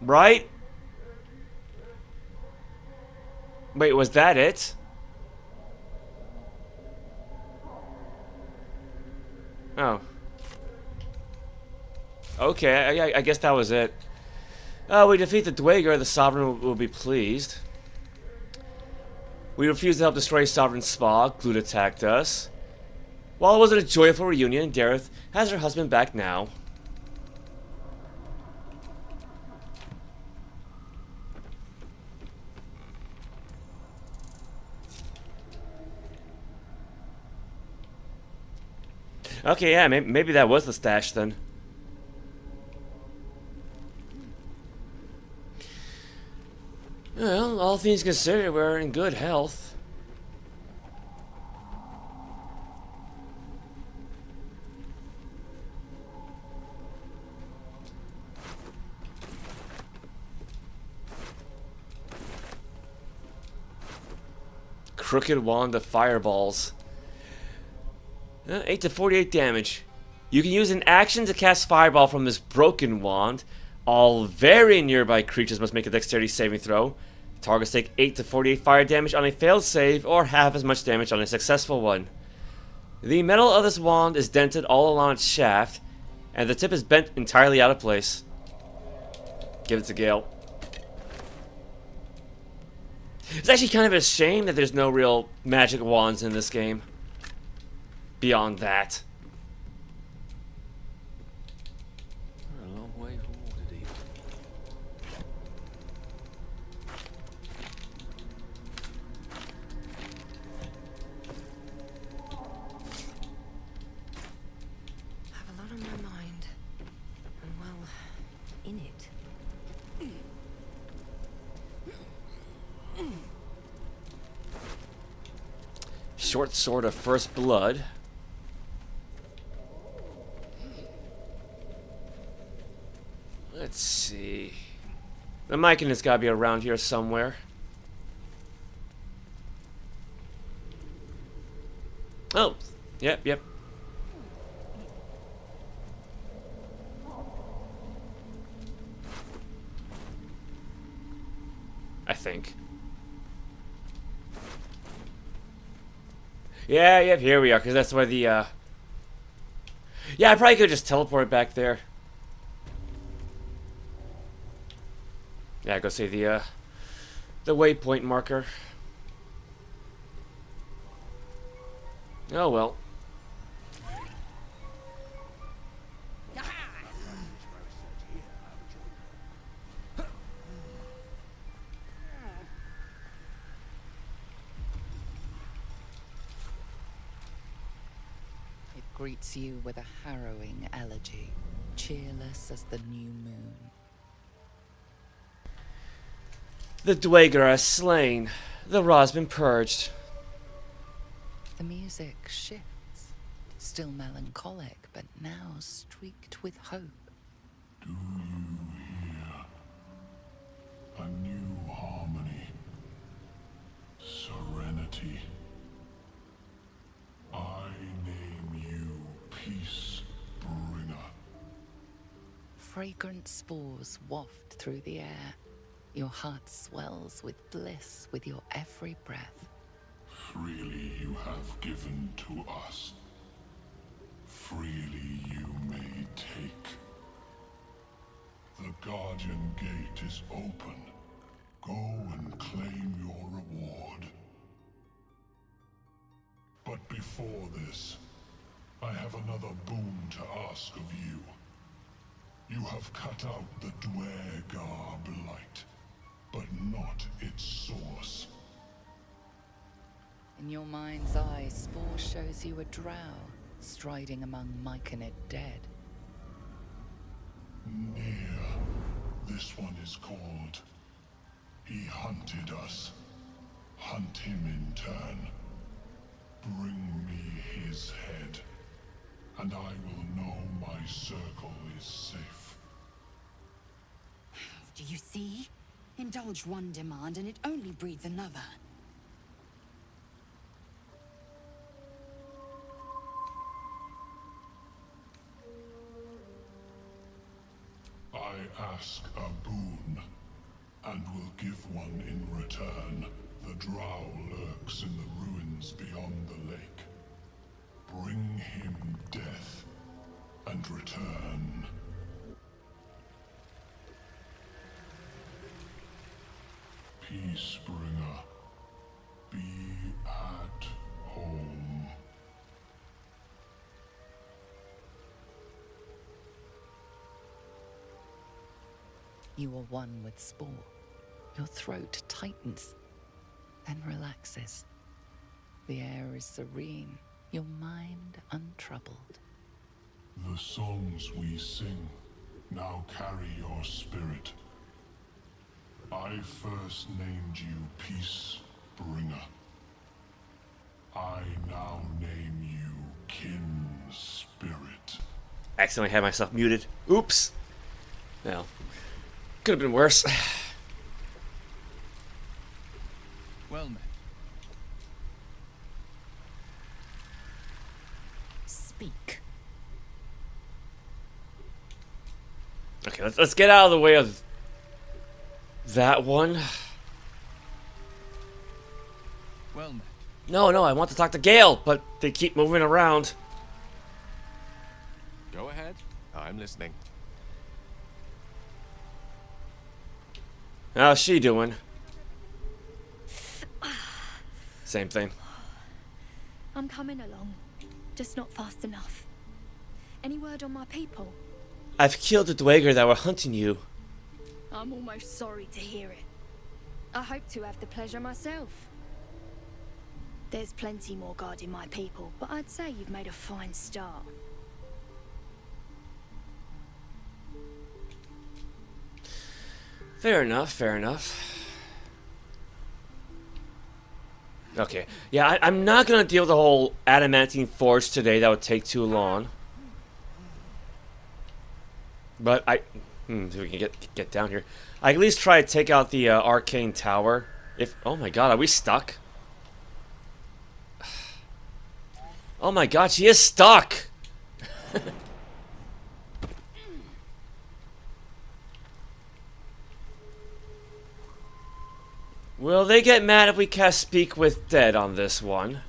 Right? Wait, was that it? Oh. Okay, I guess that was it. We defeat the Dweger, the Sovereign will be pleased. We refuse to help destroy Sovereign's spa. Glut attacked us. While it wasn't a joyful reunion, Dareth has her husband back now. Okay, yeah, maybe that was the stash then. Well, all things considered, we're in good health. Crooked Wand of Fireballs. 8 to 48 damage. You can use an action to cast Fireball from this broken wand. All very nearby creatures must make a dexterity saving throw. Targets take 8 to 48 fire damage on a failed save, or half as much damage on a successful one. The metal of this wand is dented all along its shaft, and the tip is bent entirely out of place. Give it to Gale. It's actually kind of a shame that there's no real magic wands in this game. Beyond that. A long way from Waterdeep. I have a lot on my mind. And well, in it. Short Sword of First Blood. Let's see. The Mycon has got to be around here somewhere. Oh, yep. I think. Yeah, here we are, because that's where the, Yeah, I probably could just teleport back there. Yeah, go see the waypoint marker. Oh, well. Greets you with a harrowing elegy, cheerless as the new moon. The Dweger are slain. The Ra's been purged. The music shifts, still melancholic, but now streaked with hope. Do you hear a new harmony? Serenity. I name you Peace Bringer. Fragrant spores waft through the air. Your heart swells with bliss with your every breath. Freely you have given to us. Freely you may take. The Guardian Gate is open. Go and claim your reward. But before this, I have another boon to ask of you. You have cut out the Dweger blight, but not its source. In your mind's eye, Spore shows you a drow, striding among myconid dead. Near. This one is called. He hunted us. Hunt him in turn. Bring me his head, and I will know my circle is safe. Do you see? Indulge one demand and it only breeds another. I ask a boon, and will give one in return. The drow lurks in the ruins beyond the lake. Bring him death, and return. Peacebringer, be at home. You are one with Spore. Your throat tightens, then relaxes. The air is serene, your mind untroubled. The songs we sing now carry your spirit. I first named you Peace Bringer. I now name you Kin Spirit. Accidentally had myself muted. Oops. Well, could have been worse. Well met. Speak. Okay, let's get out of the way of that one. Well met. No, I want to talk to Gale, but they keep moving around. Go ahead. I'm listening. How's she doing? Same thing. I'm coming along, just not fast enough. Any word on my people? I've killed the Dweger that were hunting you. I'm almost sorry to hear it. I hope to have the pleasure myself. There's plenty more guarding my people, but I'd say you've made a fine start. Fair enough, fair enough. Okay, yeah, I'm not gonna deal with the whole adamantine forge today. That would take too long. But if we can get down here, I at least try to take out the arcane tower. If oh my god, are we stuck? Oh my god, she is stuck. Will they get mad if we cast Speak with Dead on this one?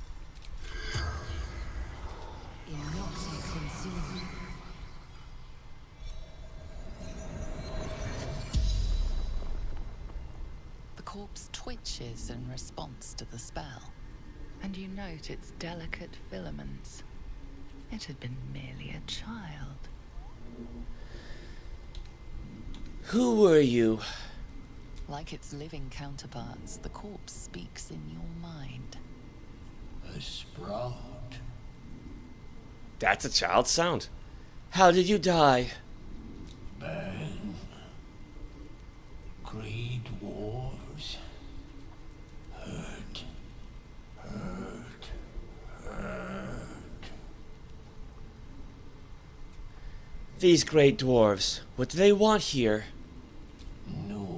The corpse twitches in response to the spell, and you note its delicate filaments. It had been merely a child. Who were you? Like its living counterparts, the corpse speaks in your mind. A sprout. That's a child's sound. How did you die? Ban. Grey dwarves. Hurt. These great dwarves, what do they want here? No.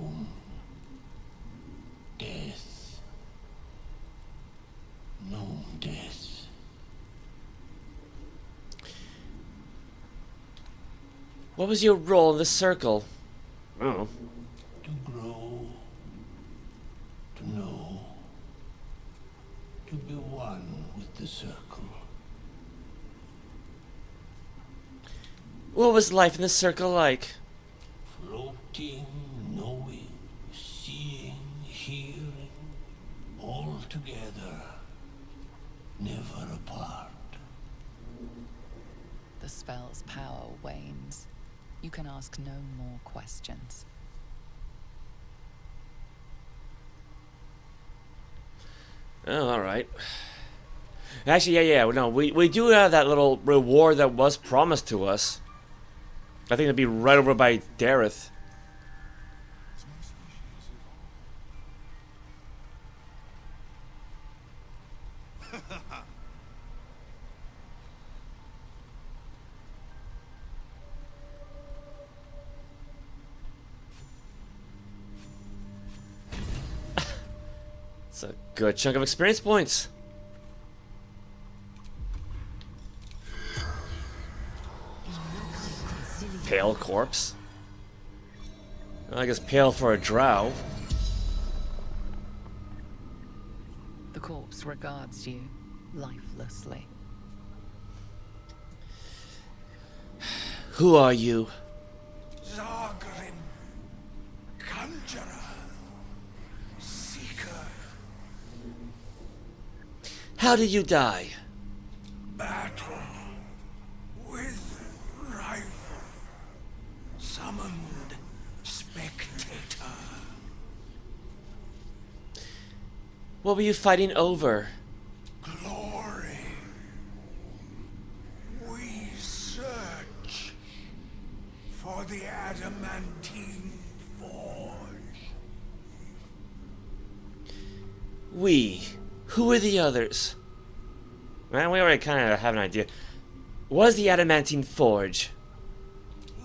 Death. No death. What was your role in the circle? Oh. To grow. To know. To be one with the circle. What was life in the circle like? Floating, knowing, seeing, hearing, all together, never apart. The spell's power wanes. You can ask no more questions. Oh, alright. Actually, yeah, no, we do have that little reward that was promised to us. I think it'd be right over by Dareth. It's a good chunk of experience points. Pale corpse. I guess pale for a drow. The corpse regards you lifelessly. Who are you? Zhentarim. Conjurer. Seeker. How did you die? Battle. With rival. Summoned Spectator. What were you fighting over? Glory. We search for the adamantine forge. We. Who are the others? Man, we already kind of have an idea. What is the Adamantine Forge?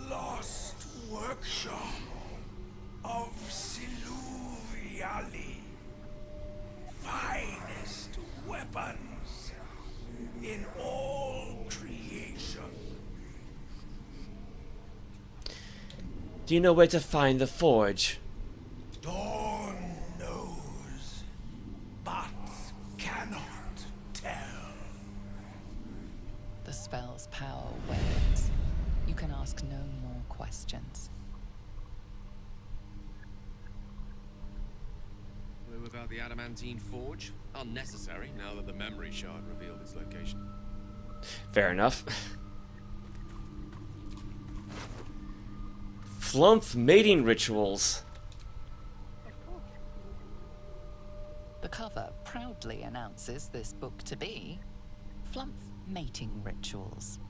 Lost workshop of Siluviali. Finest weapons in all creation. Do you know where to find the forge? Dawn knows, but cannot tell. The spell's power wanes. You can ask no more questions. Clue about the Adamantine Forge? Unnecessary, now that the memory shard revealed its location. Fair enough. Flumph mating rituals. The cover proudly announces this book to be Flumph Mating Rituals.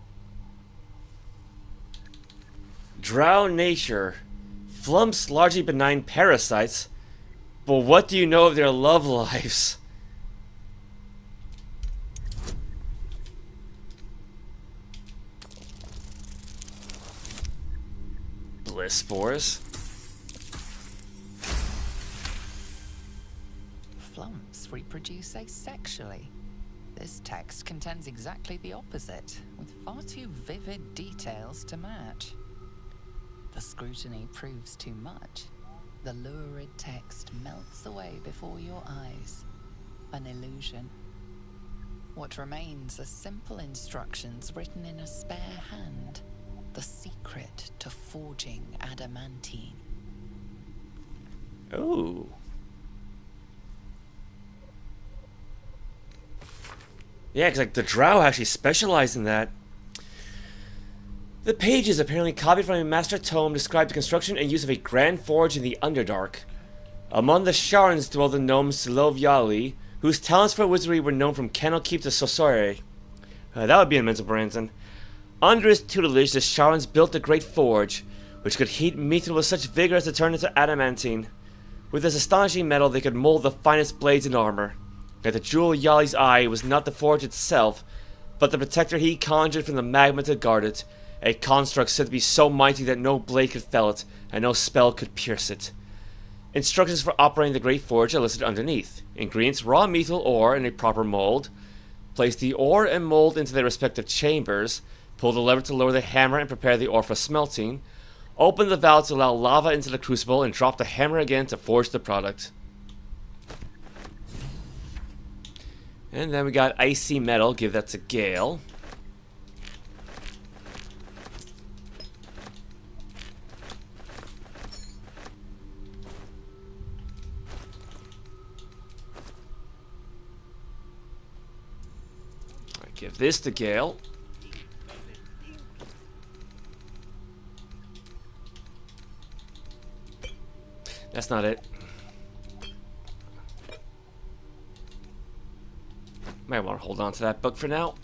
Drow nature. Flumph's largely benign parasites. But what do you know of their love lives? Bliss spores. Flumphs reproduce asexually. This text contends exactly the opposite, with far too vivid details to match. The scrutiny proves too much. The lurid text melts away before your eyes. An illusion. What remains are simple instructions written in a spare hand. The secret to forging adamantine. Oh. Yeah, because like the Drow actually specialize in that. The pages apparently copied from a master tome described the construction and use of a grand forge in the Underdark. Among the Sharans dwell the gnomes Siluviali, whose talents for wizardry were known from Candlekeep to Sosore. That would be in Mental Branson. Under his tutelage, the Sharans built the great forge, which could heat metal with such vigor as to turn into adamantine. With this astonishing metal, they could mold the finest blades and armor. Yet the jewel Yali's eye was not the forge itself, but the protector he conjured from the magma to guard it, a construct said to be so mighty that no blade could fell it, and no spell could pierce it. Instructions for operating the great forge are listed underneath. Ingredients: raw metal ore in a proper mold. Place the ore and mold into their respective chambers. Pull the lever to lower the hammer and prepare the ore for smelting. Open the valve to allow lava into the crucible and drop the hammer again to forge the product. And then we got icy metal. Give that to Gale. Give this to Gale. That's not it. Might want to hold on to that book for now.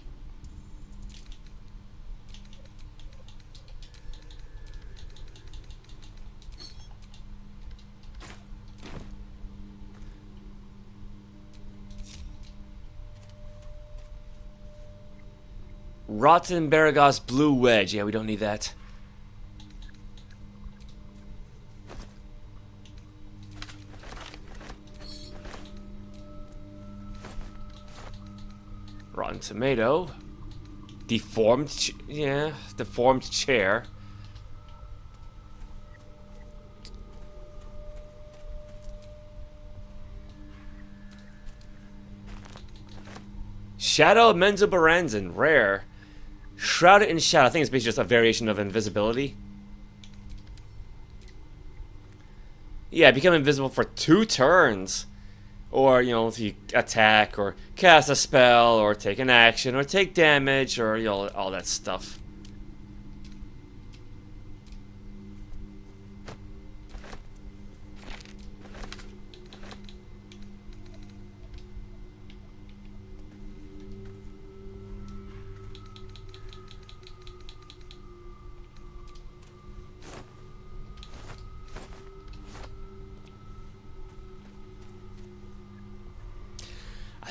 Rotten Baragos Blue Wedge. Yeah, we don't need that. Rotten Tomato. Deformed, yeah, deformed chair. Shadow of Menzo Baranzan, rare. Shrouded in shadow. I think it's basically just a variation of invisibility. Yeah, become invisible for 2 turns. Or, you know, if you attack, or cast a spell, or take an action, or take damage, or, you know, all that stuff.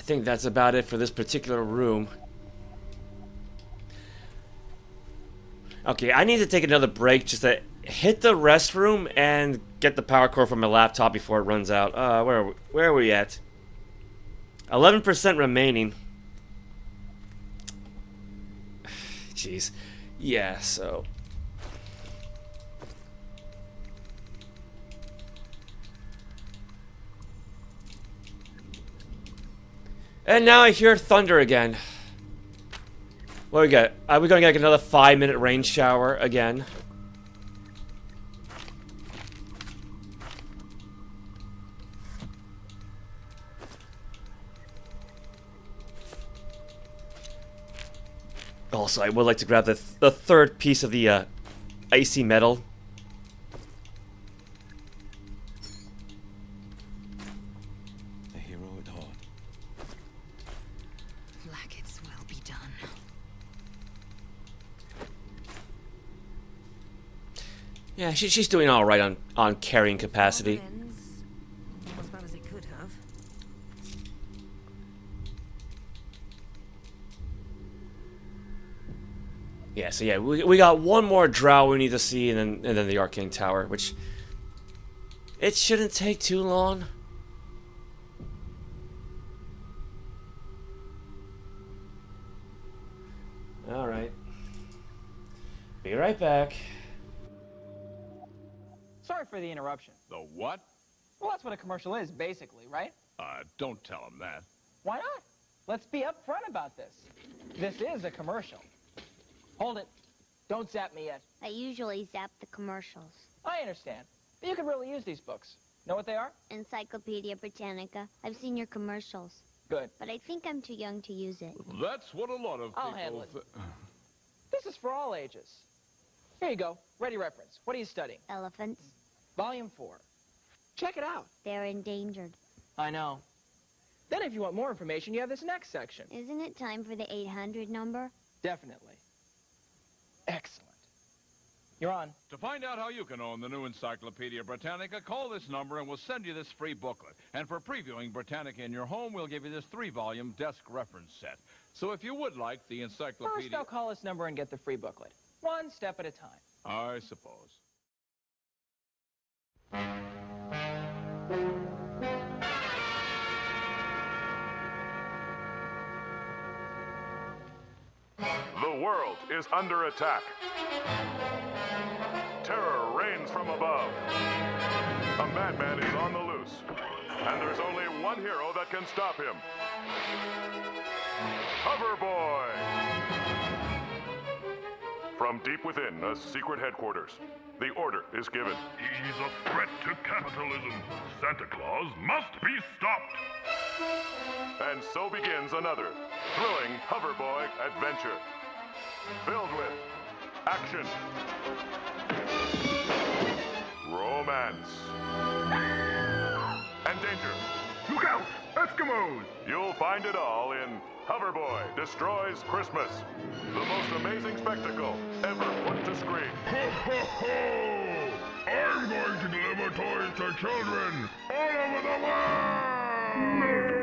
I think that's about it for this particular room. Okay, I need to take another break just to hit the restroom and get the power cord from my laptop before it runs out. Where are we at? 11% remaining. Jeez. Yeah, so... And now I hear thunder again. What do we got? Are we gonna get another 5-minute rain shower again? Also, I would like to grab the third piece of the icy metal. A hero at heart. Like it's well be done. Yeah, she's doing all right on carrying capacity. As bad as it could have. Yeah, so yeah, we got one more drow we need to see, and then the Arcane Tower, which it shouldn't take too long. All right, be right back. Sorry for the interruption. The what? Well, that's what a commercial is, basically, right? Don't tell him that. Why not? Let's be upfront about this. This is a commercial. Hold it. Don't zap me yet. I usually zap the commercials. I understand. But you could really use these books. Know what they are? Encyclopedia Britannica. I've seen your commercials. Good. But I think I'm too young to use it. That's what a lot of people... I'll handle it. This is for all ages. Here you go. Ready reference. What are you studying? Elephants. Volume 4. Check it out. They're endangered. I know. Then if you want more information, you have this next section. Isn't it time for the 800 number? Definitely. Excellent. You're on. To find out how you can own the new Encyclopedia Britannica, call this number and we'll send you this free booklet. And for previewing Britannica in your home, we'll give you this 3-volume desk reference set. So if you would like the encyclopedia... First, I'll call this number and get the free booklet. One step at a time. I suppose. The world is under attack. Terror reigns from above. A madman is on the loose. And there's only one hero that can stop him. Hoverboy! From deep within a secret headquarters, the order is given. He's a threat to capitalism. Santa Claus must be stopped. And so begins another thrilling Hoverboy adventure. Filled with action, romance, and danger. Look out! Eskimos! You'll find it all in Hoverboy Destroys Christmas, the most amazing spectacle ever put to screen. Ho, ho, ho! I'm going to deliver toys to children all over the world! No!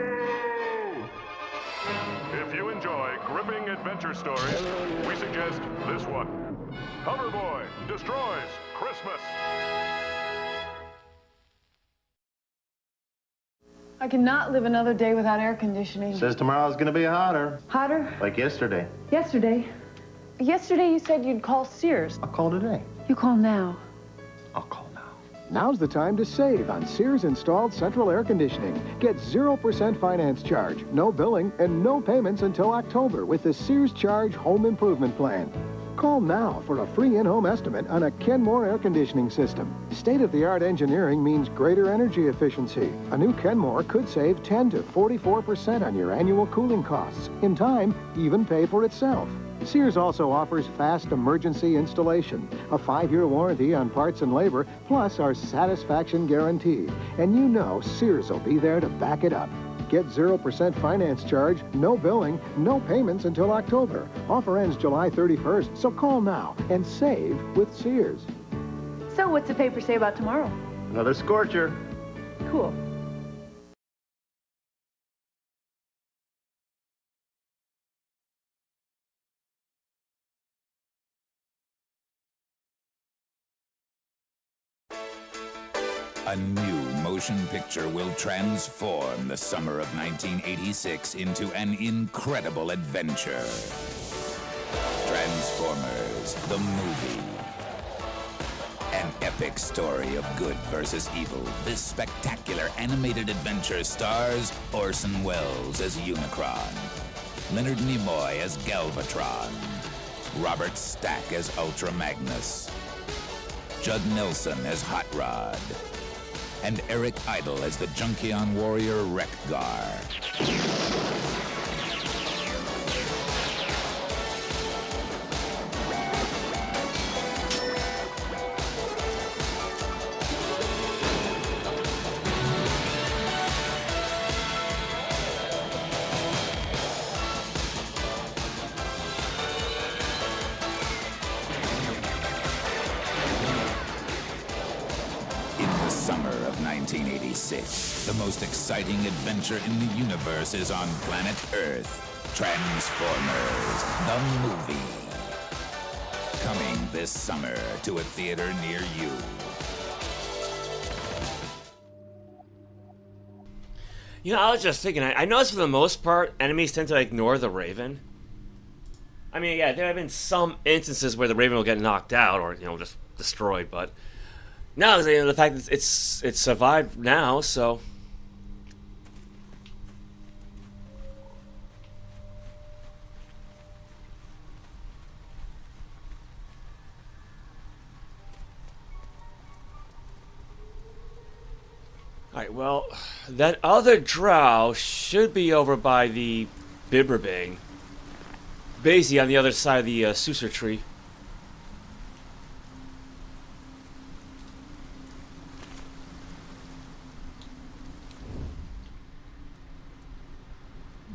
If you enjoy gripping adventure stories, we suggest this one. Hoverboy Destroys Christmas. I cannot live another day without air conditioning. Says tomorrow's gonna be hotter. Hotter? Like yesterday. Yesterday? Yesterday you said you'd call Sears. I'll call today. You call now. I'll call now. Now's the time to save on Sears installed central air conditioning. Get 0% finance charge, no billing, and no payments until October with the Sears Charge Home Improvement Plan. Call now for a free in-home estimate on a Kenmore air conditioning system. State-of-the-art engineering means greater energy efficiency. A new Kenmore could save 10 to 44% on your annual cooling costs. In time, even pay for itself. Sears also offers fast emergency installation, a 5-year warranty on parts and labor, plus our satisfaction guarantee. And you know Sears will be there to back it up. Get 0% finance charge, no billing, no payments until October. Offer ends July 31st, so call now and save with Sears. So what's the paper say about tomorrow? Another scorcher. Cool. A new motion picture will transform the summer of 1986 into an incredible adventure. Transformers, the movie. An epic story of good versus evil. This spectacular animated adventure stars Orson Welles as Unicron, Leonard Nimoy as Galvatron, Robert Stack as Ultra Magnus, Judd Nelson as Hot Rod, and Eric Idle as the Junkion warrior Wreck-Gar. The most exciting adventure in the universe is on planet Earth. Transformers, the movie. Coming this summer to a theater near you. You know, I was just thinking, I noticed for the most part, enemies tend to ignore the Raven. I mean, yeah, there have been some instances where the Raven will get knocked out or, you know, just destroyed, but no, you know, the fact that it's survived now, so. Alright, well, that other drow should be over by the Bibber-Babble. Basically on the other side of the Susur tree.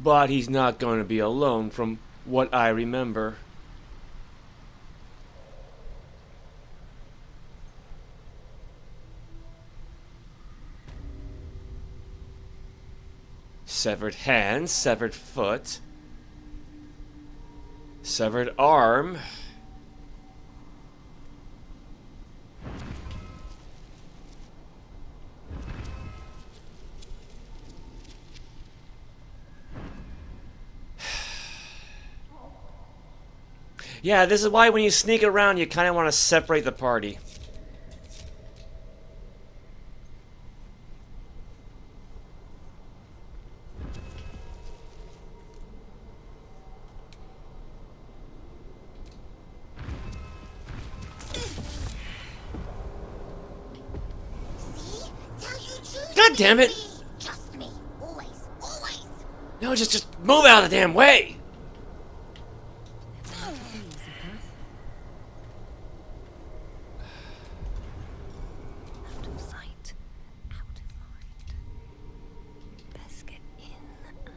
But he's not going to be alone from what I remember. Severed hand, severed foot, severed arm. Yeah, this is why when you sneak around, you kind of want to separate the party. God damn it! Trust me, always, always. No, just move out of the damn way! Out of sight, out of mind. Best get in and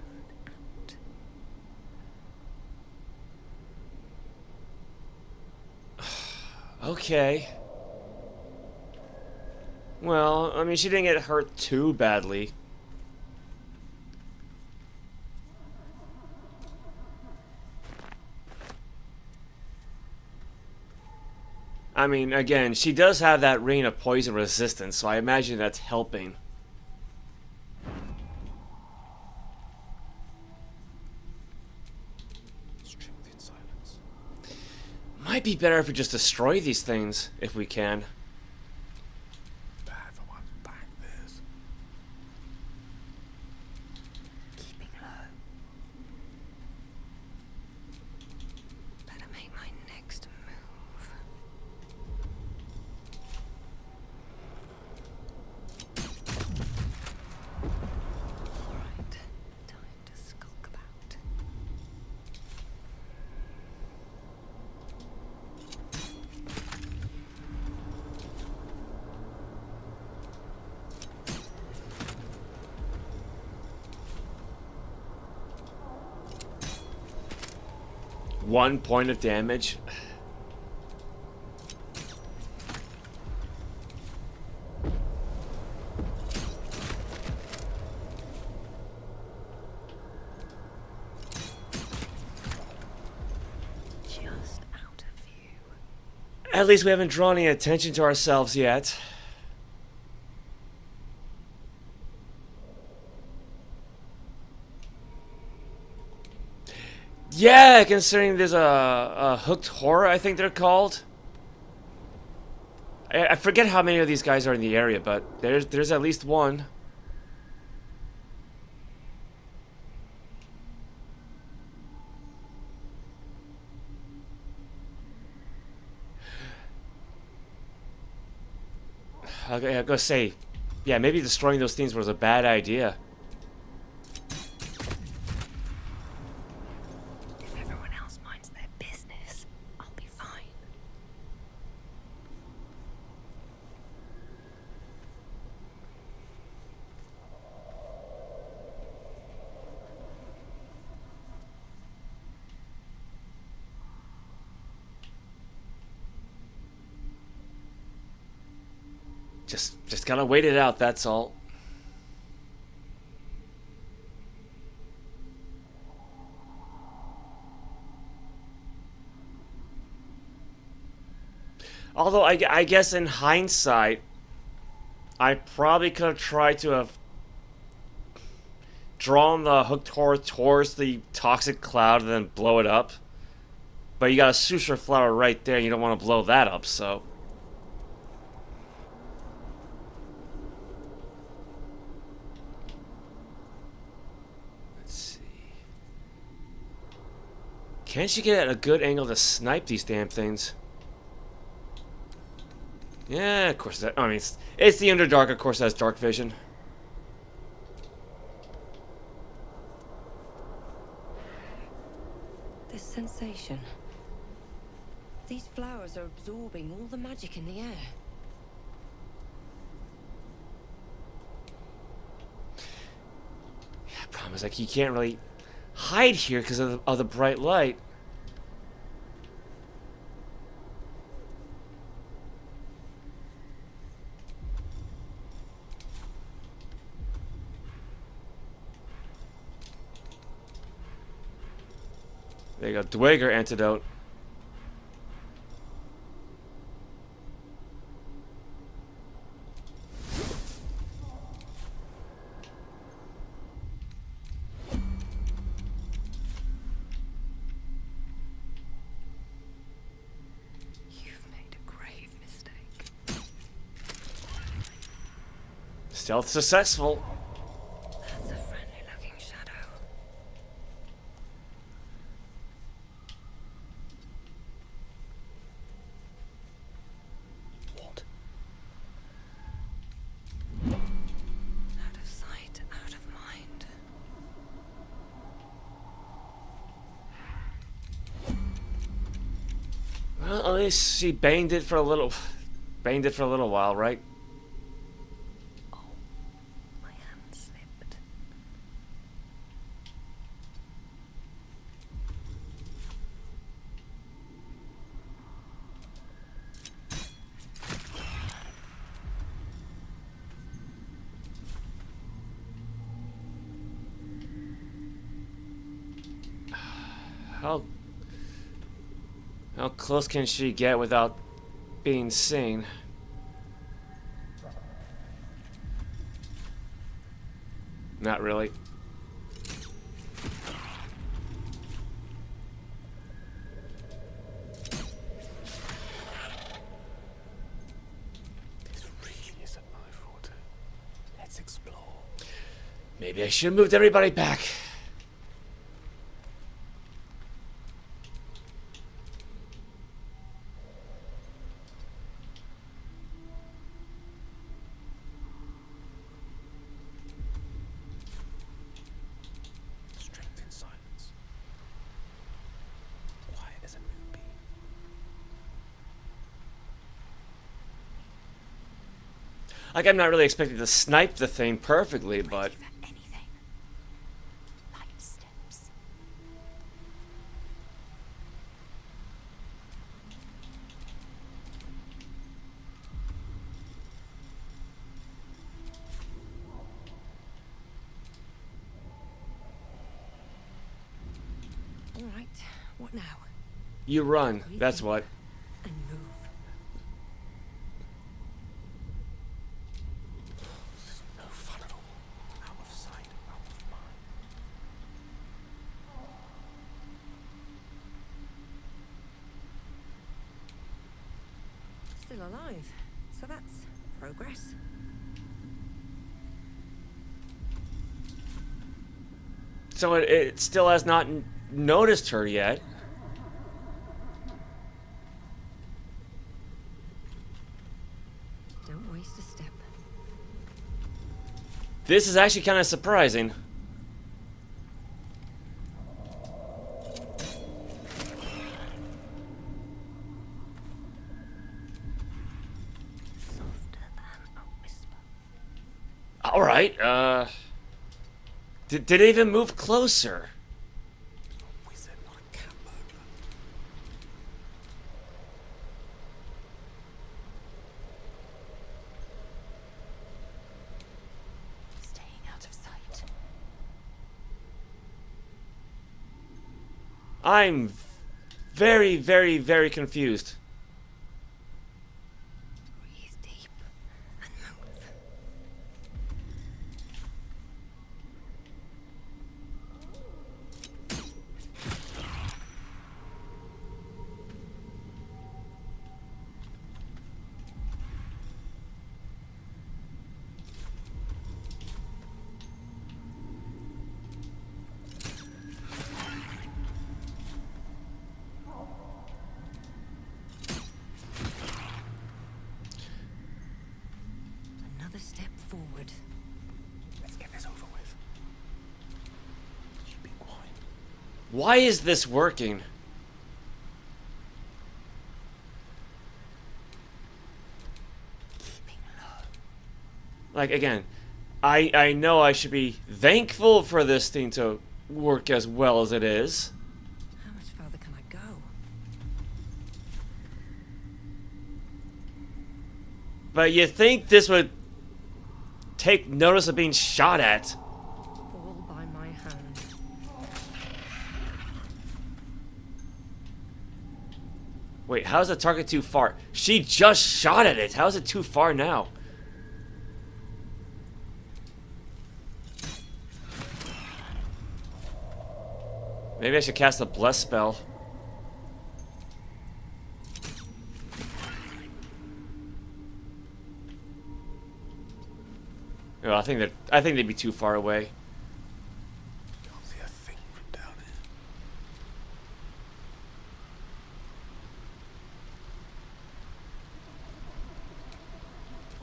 out. Okay. Well, I mean, she didn't get hurt too badly. I mean, again, she does have that rain of poison resistance, so I imagine that's helping. Strength in silence. Might be better if we just destroy these things, if we can. Bad for one's back, this. Keeping low. Better make my next move. Alright, time to skulk about. One point of damage. Just out of view. At least we haven't drawn any attention to ourselves yet. Yeah, considering there's a hooked horror, I think they're called. I forget how many of these guys are in the area, but there's at least one. I gotta say, yeah, maybe destroying those things was a bad idea. If everyone else minds their business, I'll be fine. Just gotta wait it out, that's all. Although I guess in hindsight, I probably could have tried to have drawn the hooked horror towards the toxic cloud and then blow it up. But you got a suture flower right there, and you don't want to blow that up, so. Can't you get a good angle to snipe these damn things? Yeah, of course. I mean, it's the Underdark. Of course, it has dark vision. This sensation. These flowers are absorbing all the magic in the air. Yeah, problem is, like, you can't really hide here because of the bright light. There you go, Dweger antidote. Stealth successful. That's a friendly-looking shadow. What? Out of sight, out of mind. Well, at least she banged it for a little while, right? How close can she get without being seen? Not really. This really isn't my forte. Let's explore. Maybe I should have moved everybody back. Like, I'm not really expecting to snipe the thing perfectly, but... Light steps. All right, what now? You run, that's what. And move. No fun at all. Out of sight, out of mind. Still alive, so that's progress. So it still has not noticed her yet. Don't waste a step. This is actually kind of surprising. All right. Did it even move closer? Staying out of sight. I'm very, very, very confused. Breathe deep and move. Another step forward. Let's get this over with. Be quiet. Why is this working? Like, again, I know I should be thankful for this thing to work as well as it is. How much further can I go? But you think this would take notice of being shot at. All by my hand. Wait, how's the target too far? She just shot at it. How is it too far now? Maybe I should cast a bless spell. Oh, I think they'd be too far away. Can't see a thing from down here.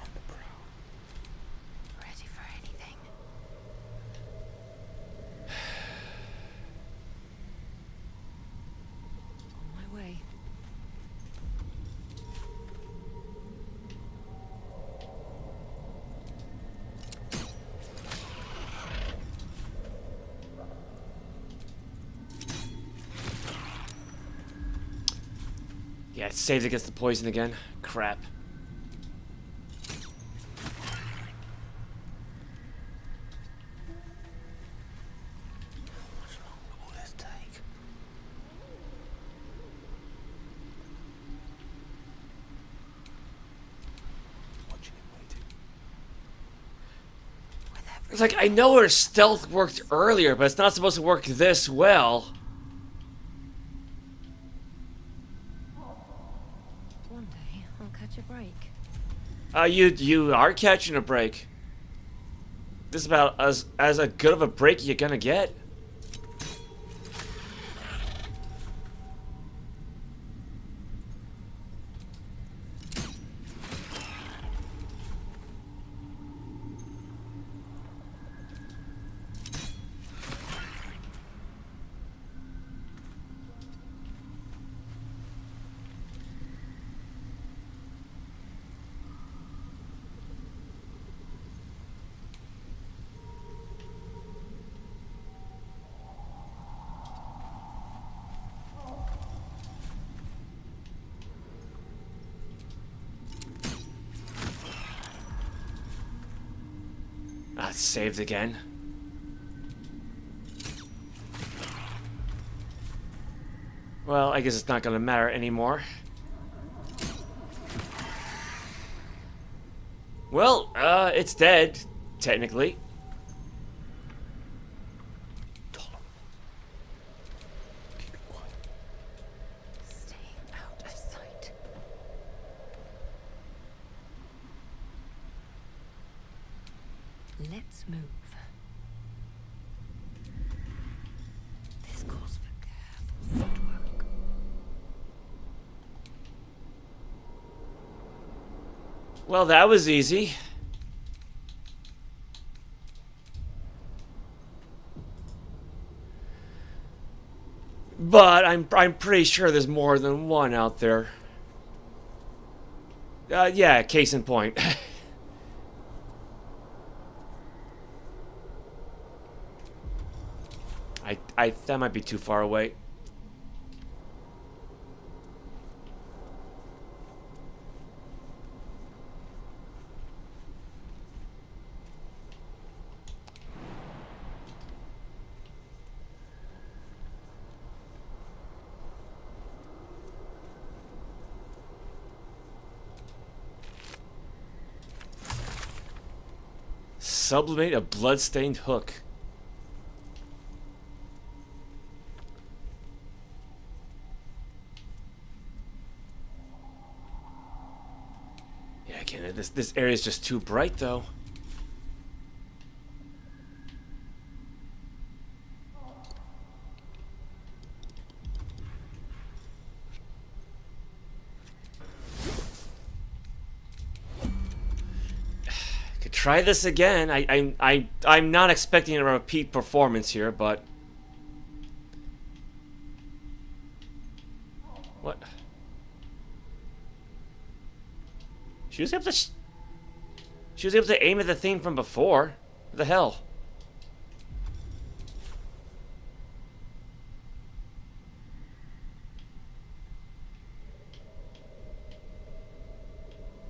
On the prowl. Ready for anything. On my way. Yeah, it saves against the poison again. Crap. How much longer will this take? Watching and waiting. It's like, I know her stealth worked earlier, but it's not supposed to work this well. One day I'll catch a break. You are catching a break. This is about as a good of a break you're gonna get. Ah, it's saved again. Well, I guess it's not gonna matter anymore. Well, it's dead, technically. Staying out of sight. Let's move. This calls for careful footwork. Well, that was easy. But I'm pretty sure there's more than one out there. Yeah, case in point. That might be too far away. Sublimate a bloodstained hook. Yeah, again, this area is just too bright, though. Try this again. I'm not expecting a repeat performance here, but what? She was able to aim at the thing from before. What the hell?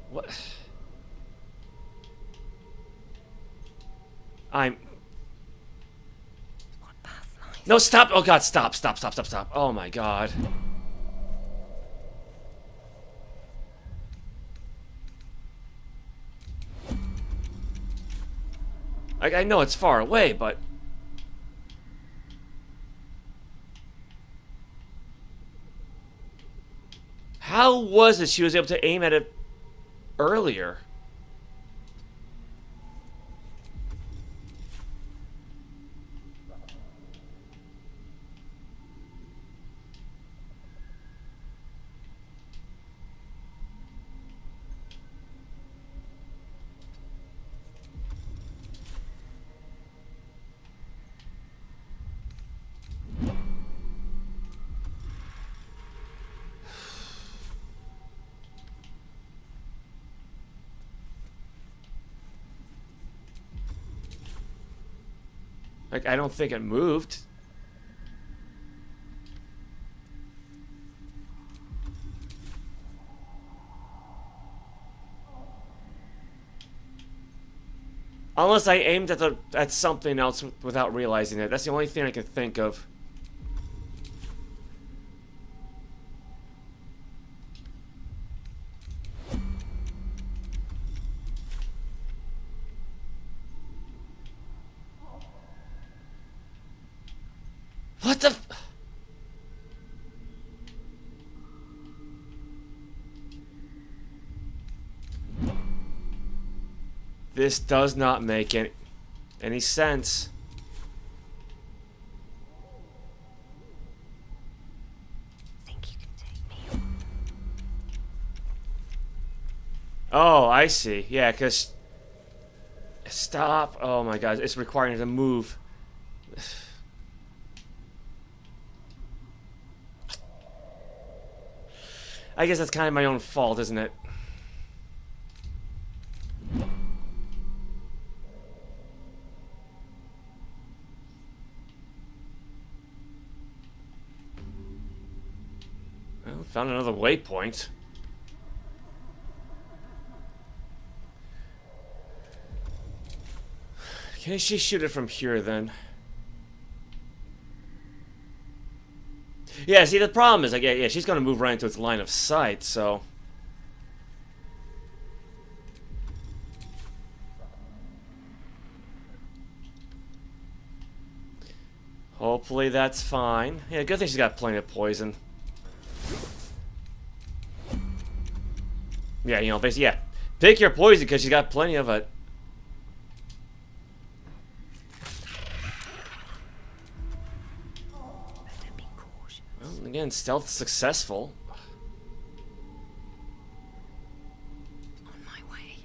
What? No, stop! Oh god, stop. Oh my god. I know it's far away, but how was it she was able to aim at it earlier? Like, I don't think it moved. Unless I aimed at something else without realizing it. That's the only thing I can think of. What the f- This does not make any sense. Think you can take me? Oh, I see. Yeah, because... Stop. Oh my god, it's requiring it to move. I guess that's kind of my own fault, isn't it? Well, found another waypoint. Can she shoot it from here then? Yeah, see, the problem is, like, yeah, she's gonna move right into its line of sight, so... Hopefully that's fine. Yeah, good thing she's got plenty of poison. Yeah, you know, basically, yeah. Pick your poison, because she's got plenty of it. Again, stealth successful. On my way.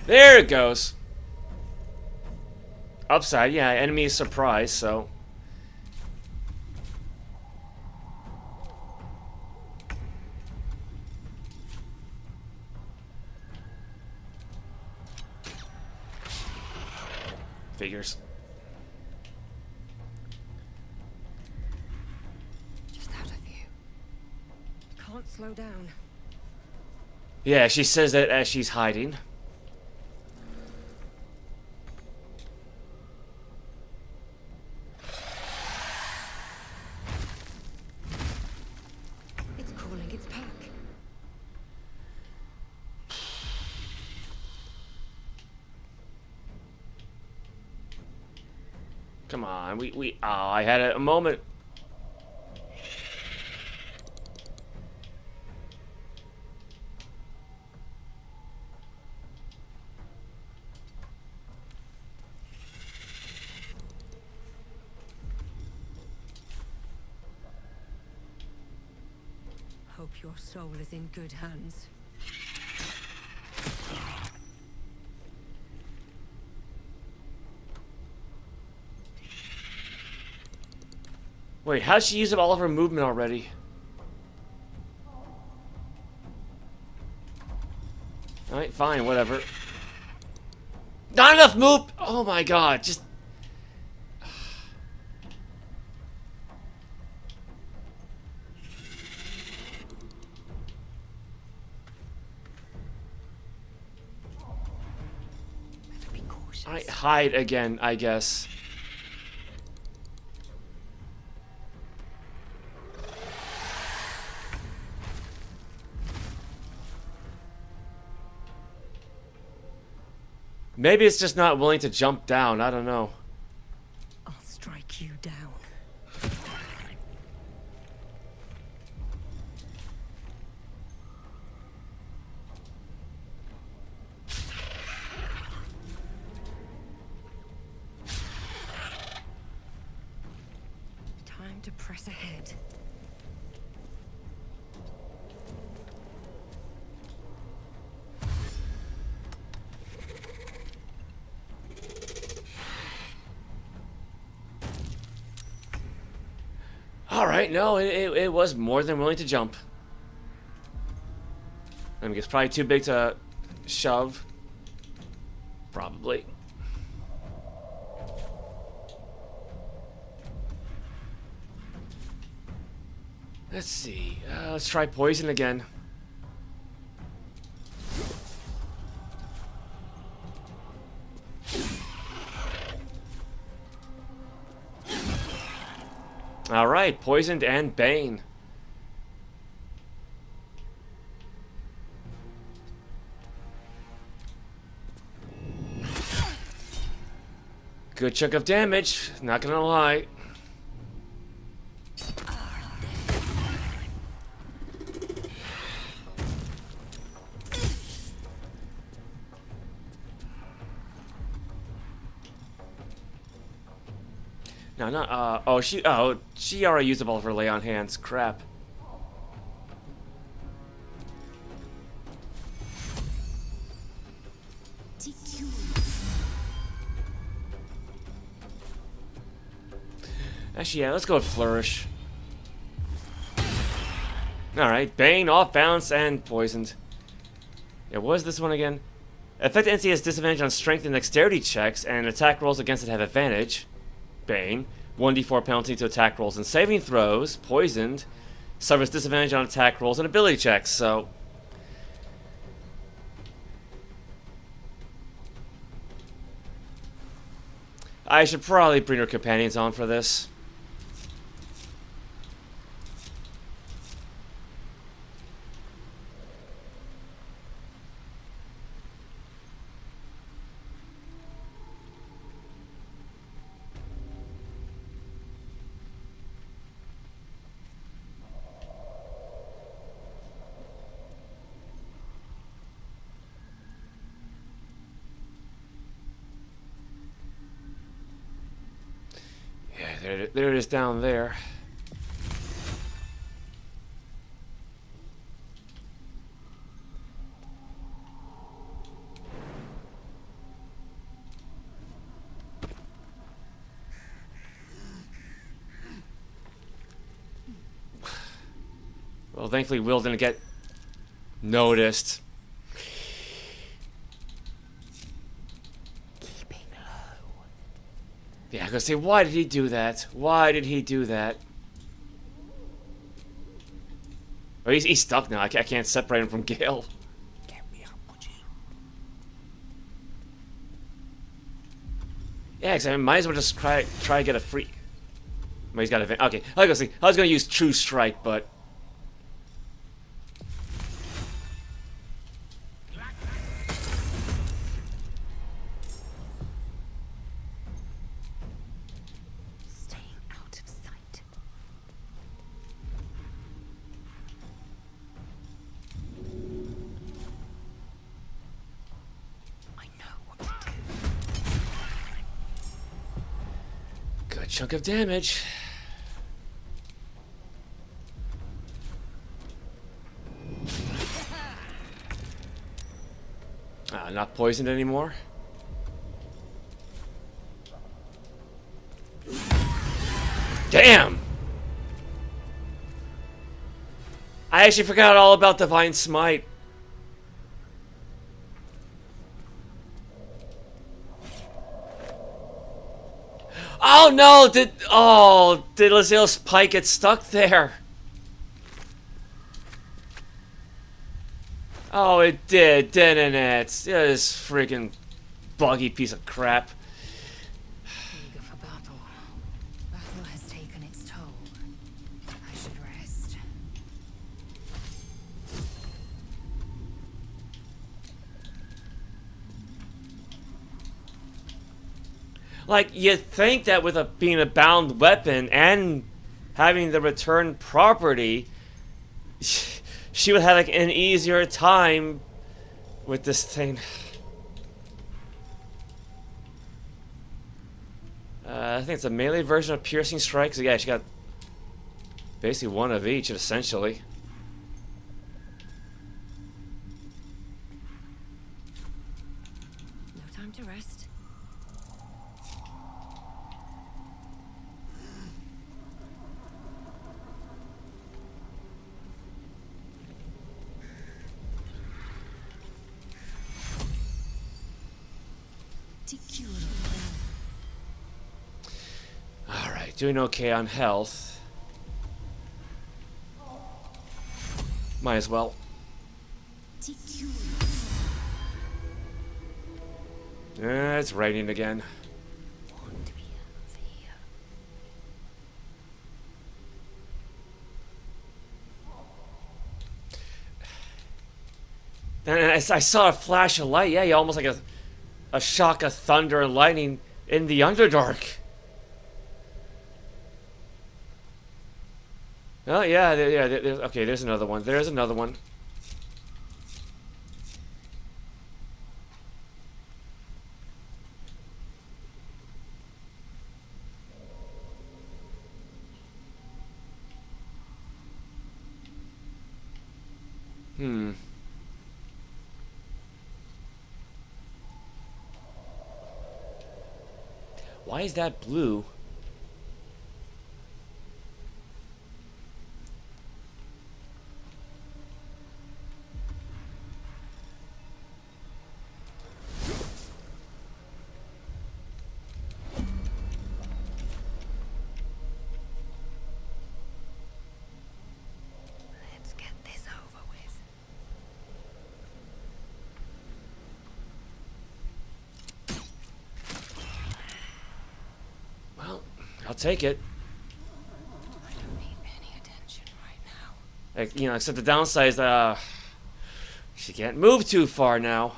There it goes. Upside, yeah, enemy is surprised, so. Figures. Just out of view. Can't slow down. Yeah, she says that as she's hiding. It's calling its pack. Come on, oh, I had a moment. Hope your soul is in good hands. Wait, how'd she use up all of her movement already? Alright, fine, whatever. Not enough move! Oh my god, just... I hide again, I guess. Maybe it's just not willing to jump down, I don't know. I'll strike you down. Time to press ahead. Alright, no, it was more than willing to jump. I mean, it's probably too big to shove. Probably. Let's see. Let's try poison again. Alright, poisoned and Bane. Good chunk of damage, not gonna lie. No, not, oh, she already used up all of her lay on hands. Crap. Actually, yeah, let's go with Flourish. Alright, Bane, off balance, and poisoned. Yeah, what was this one again? Affected entity has disadvantage on strength and dexterity checks, and attack rolls against it have advantage. Bane. 1d4 penalty to attack rolls and saving throws. Poisoned. Suffers disadvantage on attack rolls and ability checks, so... I should probably bring her companions on for this. There it is down there. Well, thankfully Wyll didn't get noticed. Yeah, I was gonna say, why did he do that? Why did he do that? Oh, he's stuck now. I can't separate him from Gale. Get me up, would you? Yeah, because I might as well just try to get a free. Well, he's got a. Okay, I was gonna use True Strike, but. Chunk of damage. Not poisoned anymore. Damn! I actually forgot all about Divine Smite. Oh no! Did Lae'zel's pike get stuck there? Oh, it did, didn't it? This freaking buggy piece of crap. Eager for battle. Battle has taken its toll. I should rest. Like, you'd think that with being a bound weapon and having the return property, she would have like an easier time with this thing. I think it's a melee version of Piercing Strike. So yeah, she got basically one of each, essentially. No time to rest. Alright, doing okay on health. Might as well. It's raining again. And I saw a flash of light. Yeah, almost like a shock of thunder and lightning in the Underdark. Oh yeah, okay, there's another one. There's another one. Why is that blue? I'll take it. I don't need any attention right now. Like, you know, except the downside is that she can't move too far now.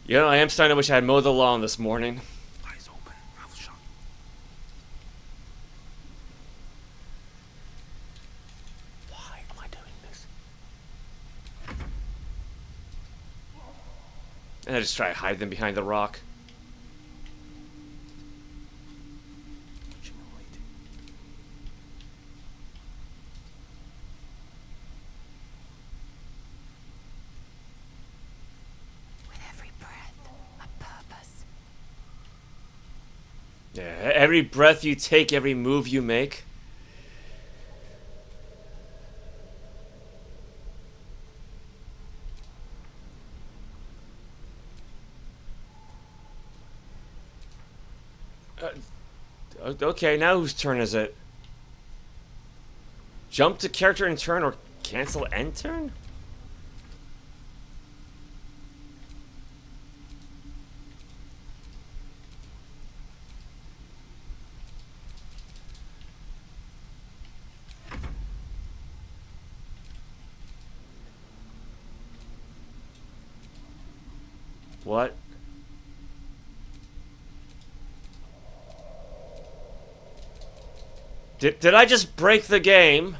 You know, I am starting to wish I had mowed the lawn this morning. Eyes open, mouth shut. Why am I doing this? And I just try to hide them behind the rock. Yeah, every breath you take, every move you make. Okay, now whose turn is it? Jump to character in turn or cancel end turn? What? Did I just break the game?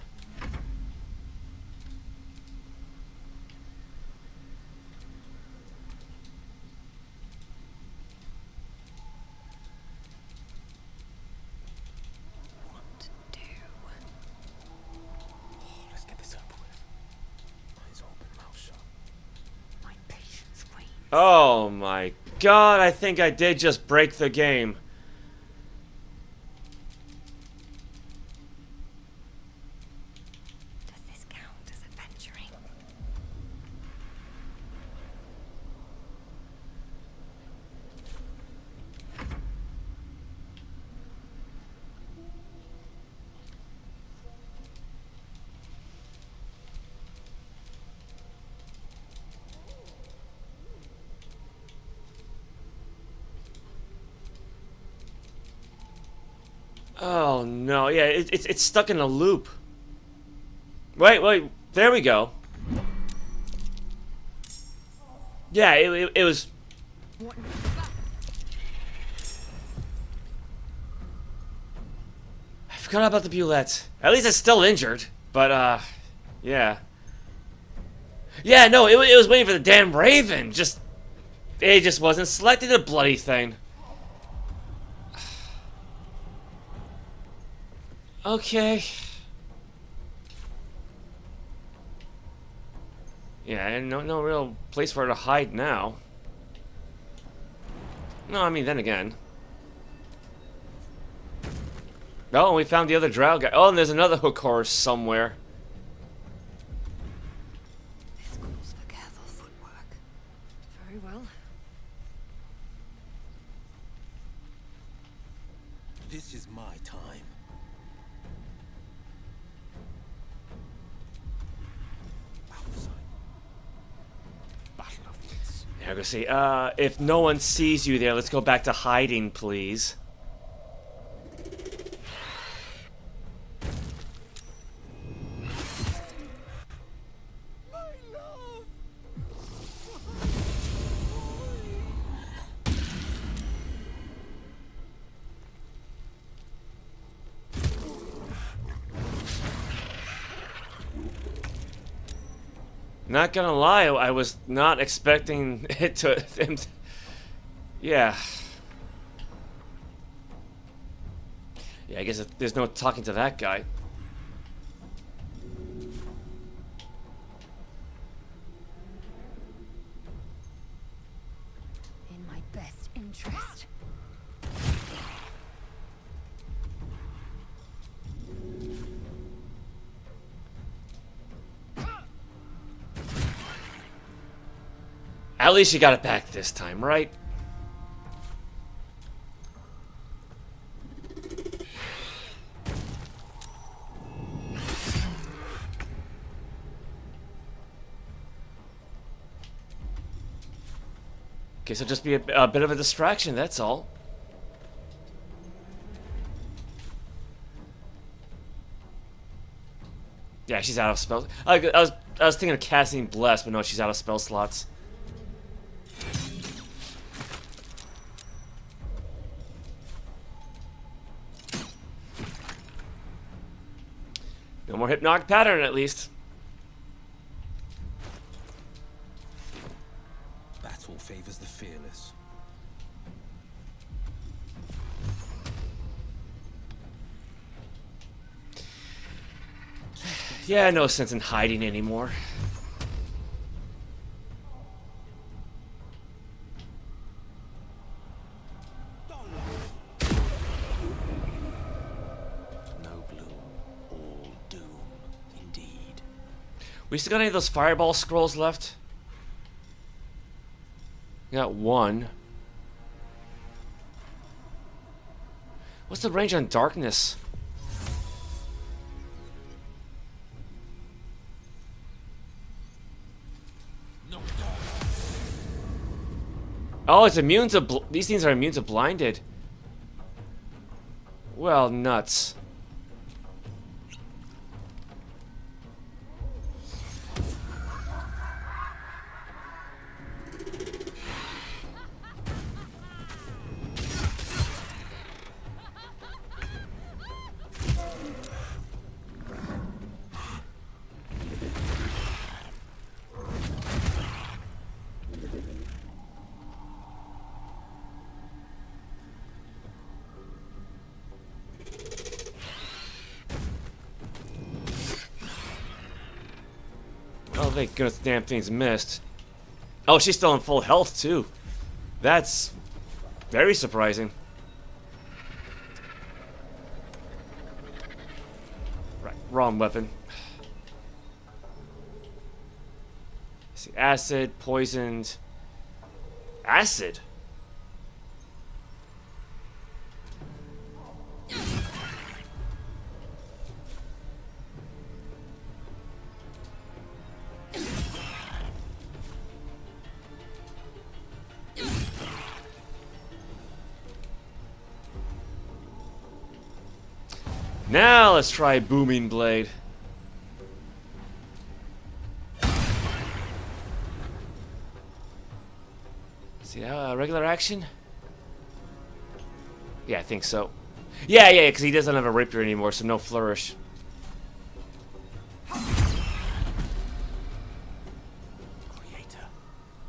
What to do? Let's get this over with. Eyes open, mouth shut. My patience wanes. Oh my god, I think I did just break the game. Does this count as adventuring? Oh no, yeah, it's stuck in a loop. Wait, there we go. Yeah, it was. I forgot about the Bulette. At least it's still injured, but yeah. Yeah, no, it was waiting for the damn Raven. It just wasn't selecting the bloody thing. Okay. Yeah, and no real place for her to hide now. No, I mean, then again. Oh, and we found the other Drow guy. Oh, and there's another hook horse somewhere. This calls for careful footwork. Very well. This is my time. Yeah, go see. If no one sees you there, let's go back to hiding, please. Not gonna lie, I was not expecting it to. Yeah. Yeah, I guess there's no talking to that guy. In my best interest. At least you got it back this time, right? Guess it'll just be a bit of a distraction, that's all. Yeah, she's out of spells. I was thinking of casting Bless, but no, she's out of spell slots. No more Hypnotic Pattern, at least. Battle favors the fearless. Yeah, no sense in hiding anymore. No bloom, all doom, indeed. We still got any of those fireball scrolls left? We got one. What's the range on darkness? Oh, it's immune to these things are immune to blinded. Well, nuts. Oh, thank goodness the damn thing's missed. Oh, she's still in full health, too. That's very surprising. Right, wrong weapon. Let's see, acid, poisoned. Acid? Now let's try Booming Blade. See how regular action? Yeah, I think so. Yeah, because he doesn't have a rapier anymore, so no flourish. Creator,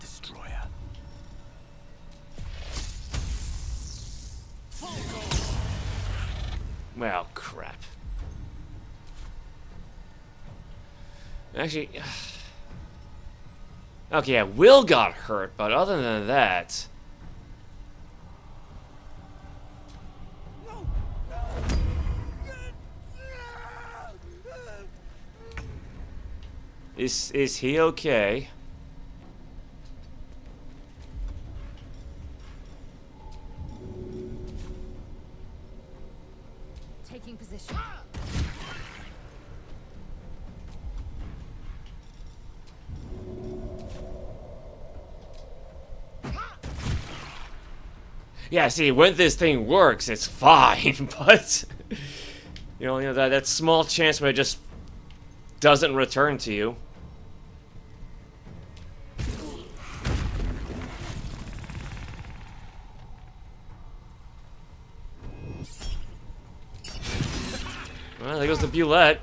destroyer. Well, crap. Actually, okay, yeah, Wyll got hurt, but other than that, is he okay? Taking position. Yeah, see, when this thing works, it's fine, but you know that small chance where it just doesn't return to you. Well, there goes the Bulette.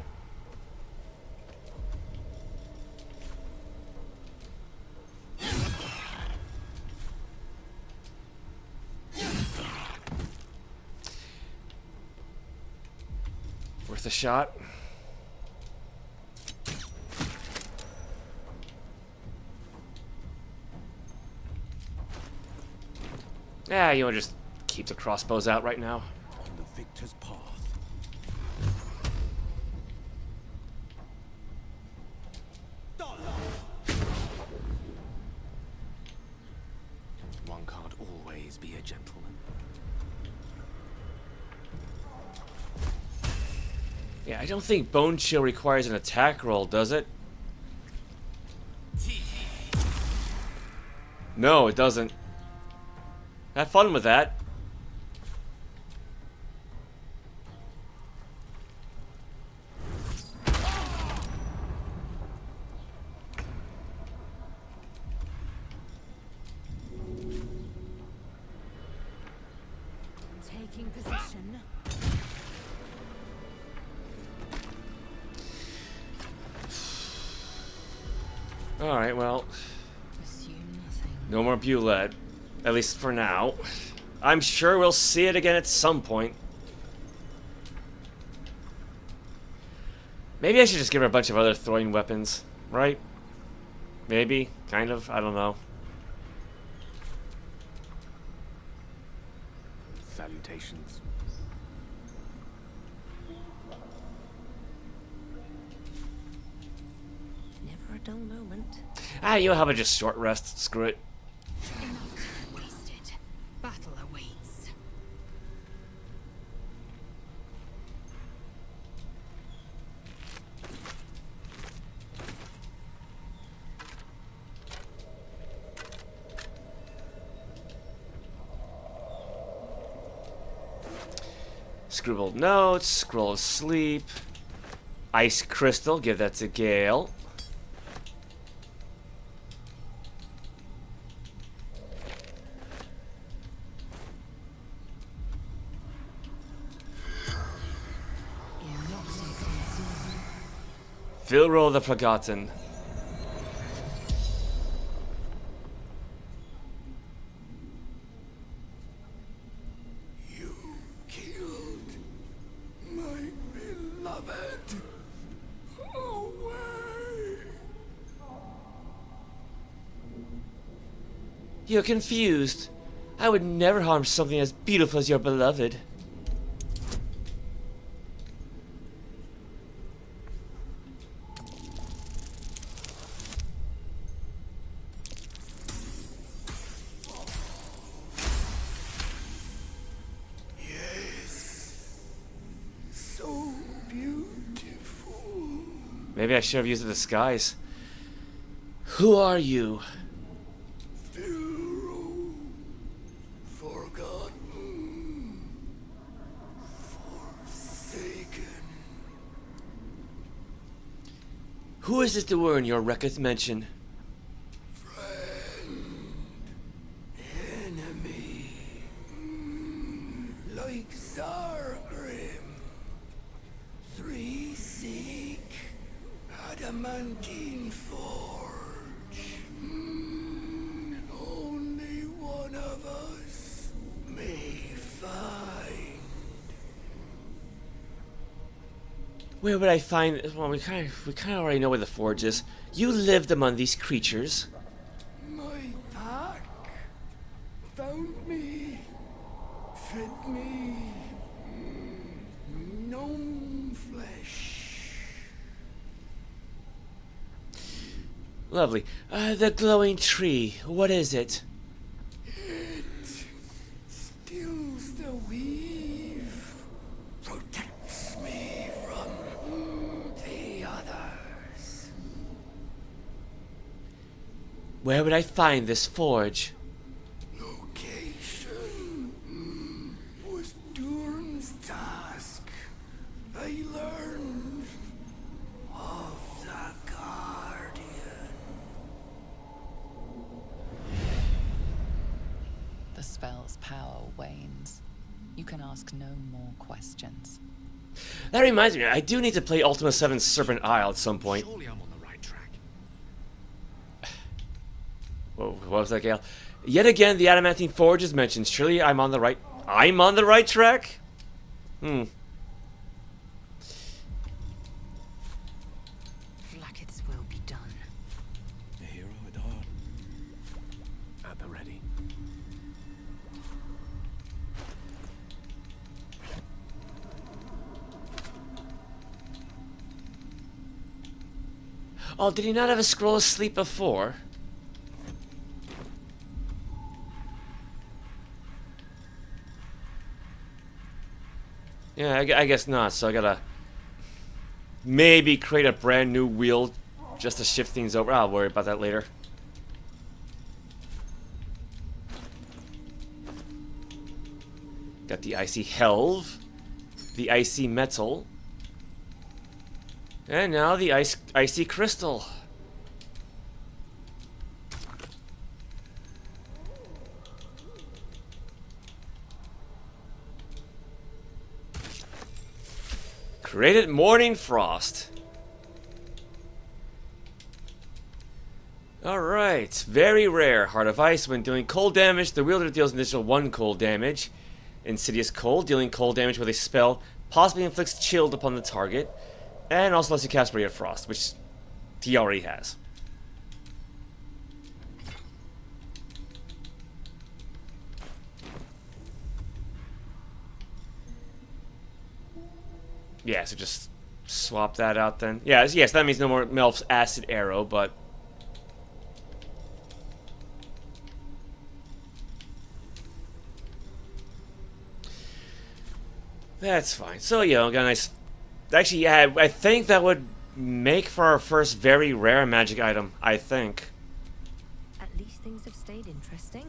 Worth a shot. Yeah, you want to just keep the crossbows out right now. On the victor's path. One can't always be a gentleman. Yeah, I don't think Bone Chill requires an attack roll, does it? No, it doesn't. Have fun with that. Taking position. Alright, well. No more Bulette. At least for now. I'm sure we'll see it again at some point. Maybe I should just give her a bunch of other throwing weapons, right? Maybe, kind of, I don't know. Salutations. Never a dull moment. Ah, you know how about just short rest? Screw it. Enough time wasted. Battle awaits. Scribbled notes, scroll of sleep, ice crystal, give that to Gale. Vilro the Forgotten. You killed my beloved away. You're confused. I would never harm something as beautiful as your beloved. Maybe I should have used a disguise. Who are you? Forgotten. Forsaken. Who is this to earn your records mention? Enemy. Like Zargrim. Three seek. Adamantine forge. Only one of us may find. Where would I find? Well, we kind of already know where the forge is. You lived among these creatures. My pack found me, fed me, gnome flesh. Lovely. The glowing tree. What is it? It steals the weave, protects me from the others. Where would I find this forge? Location was Durhn's task. I learned of the Guardian. The spell's power wanes. You can ask no more questions. That reminds me, I do need to play Ultima 7 Serpent Isle at some point. Surely I'm on the right track. Whoa, what was that, Gale? Yet again, the Adamantine Forge is mentioned. Surely I'm on the right track? Blackguard's will be done. A hero at heart. At the ready. Oh, did he not have a scroll of sleep before? Yeah, I guess not, so I gotta maybe create a brand new wheel just to shift things over. I'll worry about that later. Got the icy helve, the icy metal, and now the icy crystal. Created Morning Frost. Alright, very rare. Heart of Ice. When dealing cold damage, the wielder deals initial 1 cold damage. Insidious Cold, dealing cold damage with a spell, possibly inflicts chilled upon the target. And also lets you cast Ray of Frost, which he already has. Yeah, so just swap that out then. Yeah, yes, that means no more Melf's Acid Arrow, but... that's fine. So, yeah, we got a nice... actually, yeah, I think that would make for our first very rare magic item, I think. At least things have stayed interesting.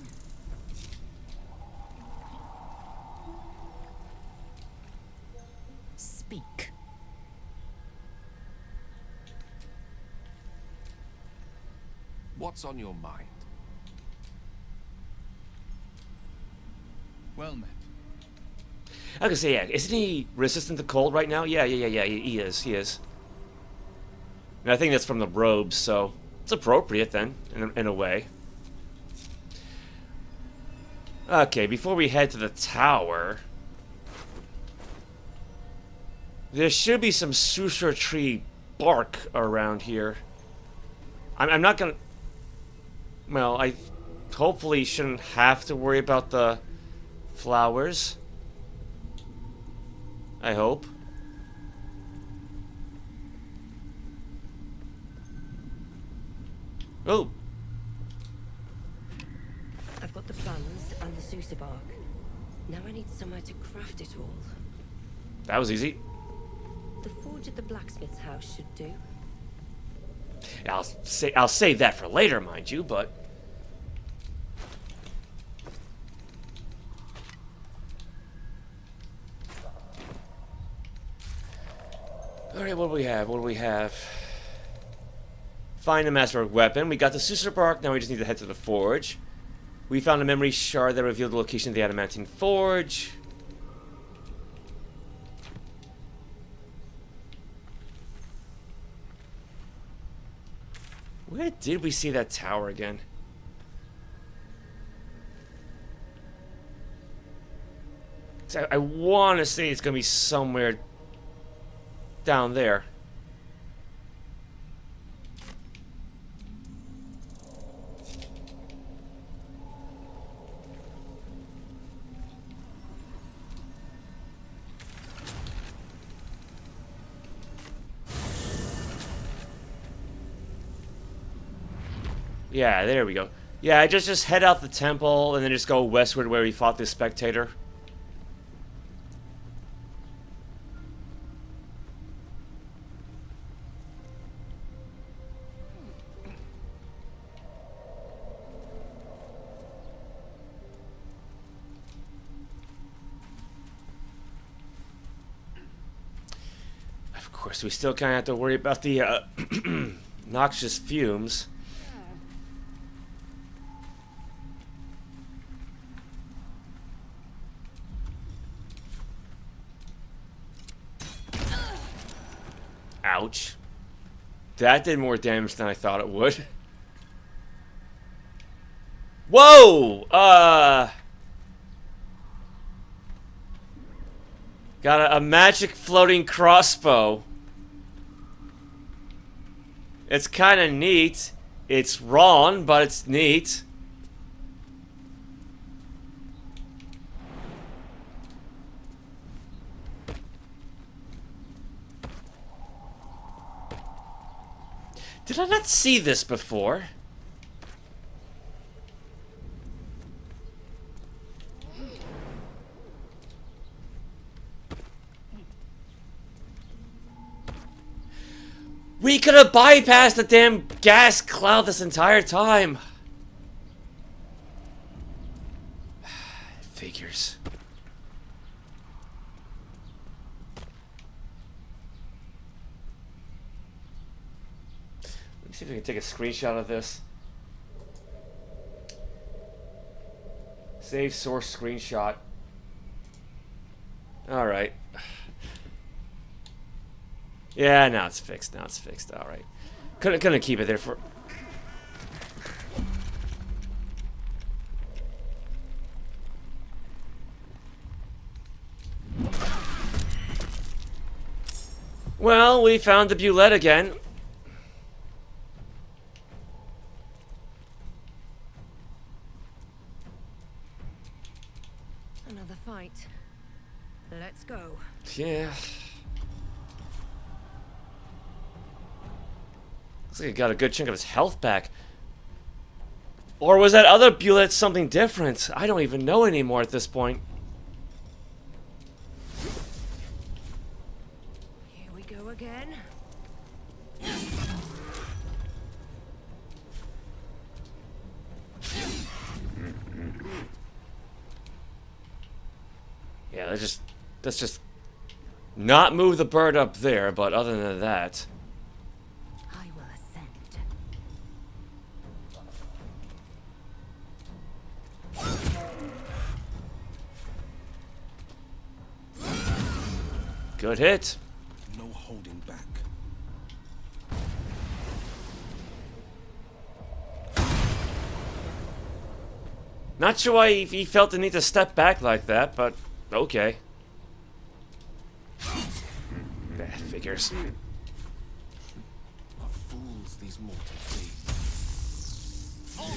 Speak. What's on your mind? Well met. I was gonna say, yeah, isn't he resistant to cold right now? Yeah, he is. And I think that's from the robes, so it's appropriate then, in a way. Okay, before we head to the tower, there should be some Susur tree bark around here. I'm not gonna... well, I hopefully shouldn't have to worry about the flowers. I hope. Oh! I've got the plans and the Susur bark. Now I need somewhere to craft it all. That was easy. The forge at the blacksmith's house should do. I'll save that for later, mind you, but... alright, what do we have? Find a masterwork weapon. We got the Susur bark, now we just need to head to the forge. We found a memory shard that revealed the location of the adamantine forge. Where did we see that tower again? I want to say it's going to be somewhere down there. Yeah, there we go. Yeah, just head out the temple and then just go westward where we fought this Spectator. Of course, we still kind of have to worry about the noxious fumes. Ouch. That did more damage than I thought it would. Whoa! Got a magic floating crossbow. It's kind of neat. It's wrong, but it's neat. Did I not see this before? We could have bypassed the damn gas cloud this entire time. Figures. See if we can take a screenshot of this. Save source screenshot. Alright. Yeah, now it's fixed. Now it's fixed. Alright. Couldn't keep it there for... Well, we found the Bulette again. Another fight. Let's go. Yeah. Looks like he got a good chunk of his health back. Or was that other Bulette something different? I don't even know anymore at this point. Here we go again. Yeah, let's just not move the bird up there, but other than that. I will ascend. Good hit. No holding back. Not sure why he felt the need to step back like that, but okay. That figures. What fools these mortals be.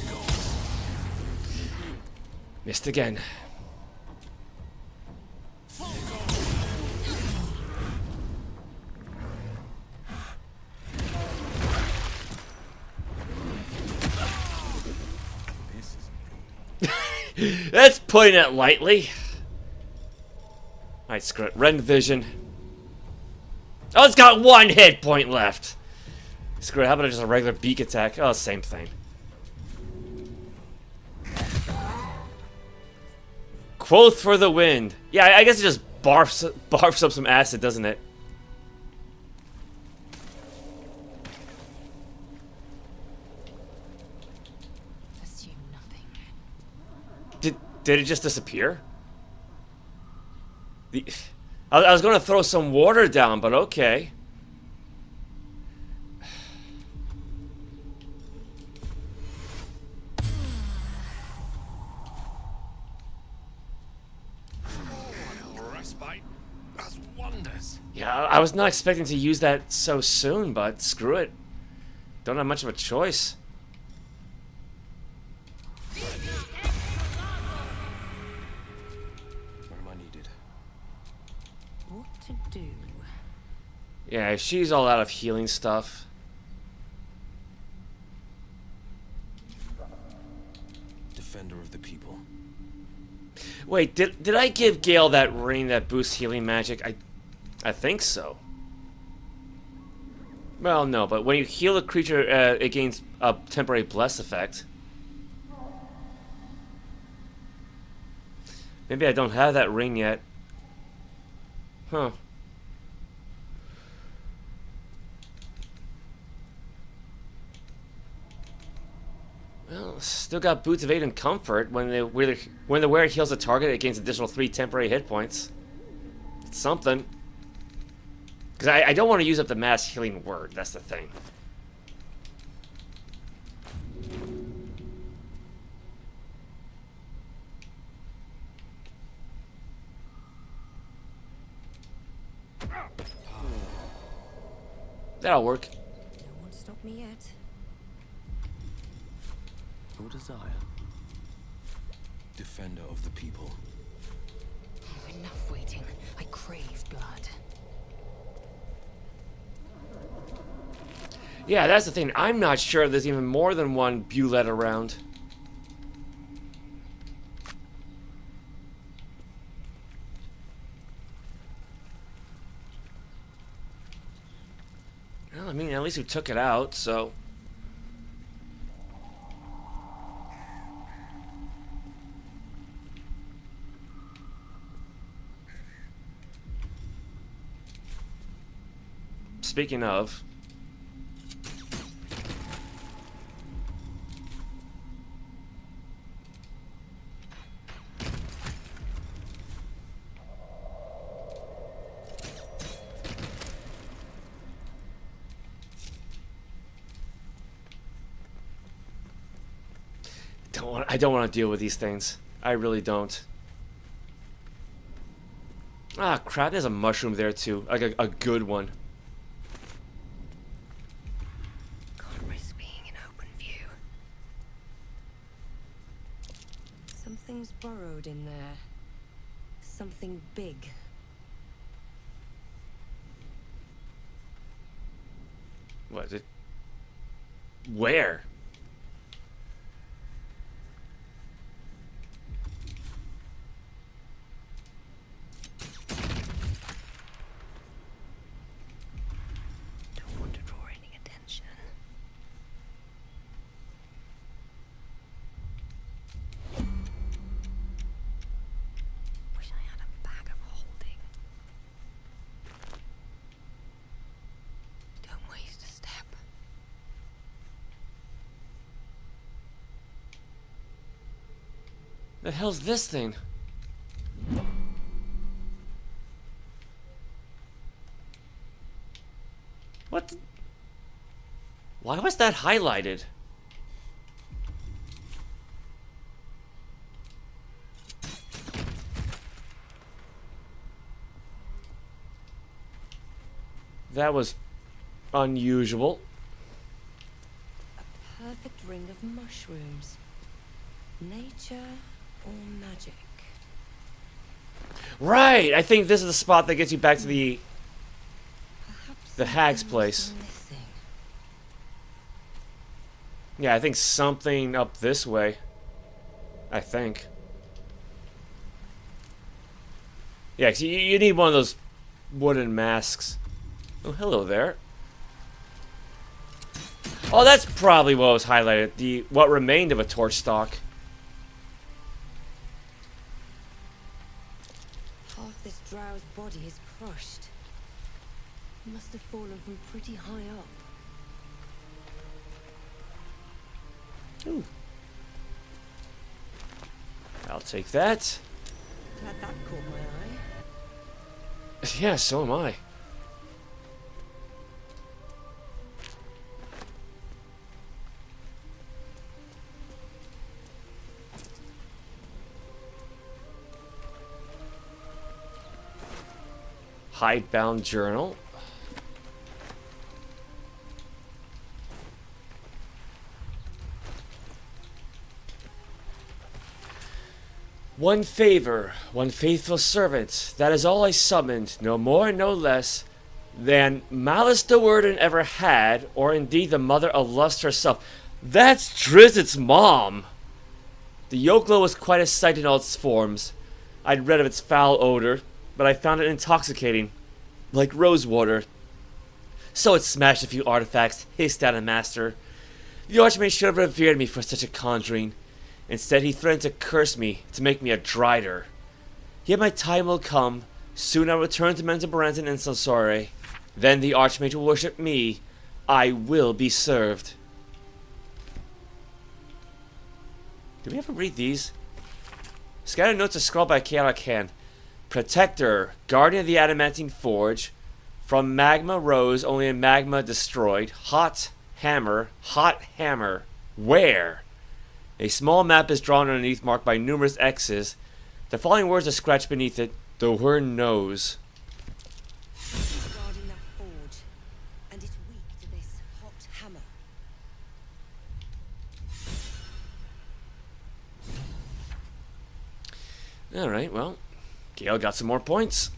Missed again. That's putting it lightly. Alright, screw it. Rend vision. Oh, it's got one hit point left. Screw it. How about just a regular beak attack? Oh, same thing. Quoth for the wind. Yeah, I guess it just barfs up some acid, doesn't it? Assume nothing. Did it just disappear? I was going to throw some water down, but okay. Respite does wonders. Yeah, I was not expecting to use that so soon, but screw it. Don't have much of a choice. What to do? Yeah, she's all out of healing stuff. Defender of the people. Wait, did I give Gale that ring that boosts healing magic? I think so. Well, no, but when you heal a creature, it gains a temporary bless effect. Maybe I don't have that ring yet. Huh. Well, still got Boots of Aid and Comfort. When the wearer heals a target, it gains additional 3 temporary hit points. It's something. Because I don't want to use up the mass healing word. That's the thing. That'll work. No one stopped me yet. Your desire. Defender of the people. Oh, enough waiting. I crave blood. Yeah, that's the thing. I'm not sure there's even more than one Bulette around. Well, I mean, at least we took it out, so... Speaking of... don't want to deal with these things. I really don't. Ah, crap, there's a mushroom there too. Like a good one. Can't risk being in open view. Something's burrowed in there. Something big. What is it? Where? Don't want to draw any attention. Wish I had a bag of holding. Don't waste a step. The hell's this thing? What? Why was that highlighted? That was unusual. A perfect ring of mushrooms. Nature or magic? Right! I think this is the spot that gets you back to the hag's place. Yeah, I think something up this way. I think. Yeah, 'cause you need one of those wooden masks. Oh, hello there. Oh, that's probably what was highlighted. What remained of a torch stalk. Half this drow's body is crushed. Must have fallen from pretty high up. Ooh. I'll take that. Glad that caught my eye. Yeah, so am I. Hidebound journal. One favor, one faithful servant, that is all I summoned, no more, no less, than Malice the Warden ever had, or indeed the mother of lust herself. That's Drizzt mom! The Yoklo was quite a sight in all its forms. I'd read of its foul odor, but I found it intoxicating, like rosewater. So it smashed a few artifacts, hissed at a master. The Archmage should have revered me for such a conjuring. Instead, he threatened to curse me, to make me a drider. Yet my time will come. Soon I'll return to Menzoberranzan and Sansore. Then the Archmage will worship me. I will be served. Did we ever read these? Scattered notes are scrawled by chaotic hand. Protector, guardian of the adamantine forge. From magma rose, only in magma destroyed. Hot hammer. Where? A small map is drawn underneath, marked by numerous X's. The following words are scratched beneath it. The word knows. Guarding that forge, and it's weak to this hot hammer. Alright, well, Gale got some more points.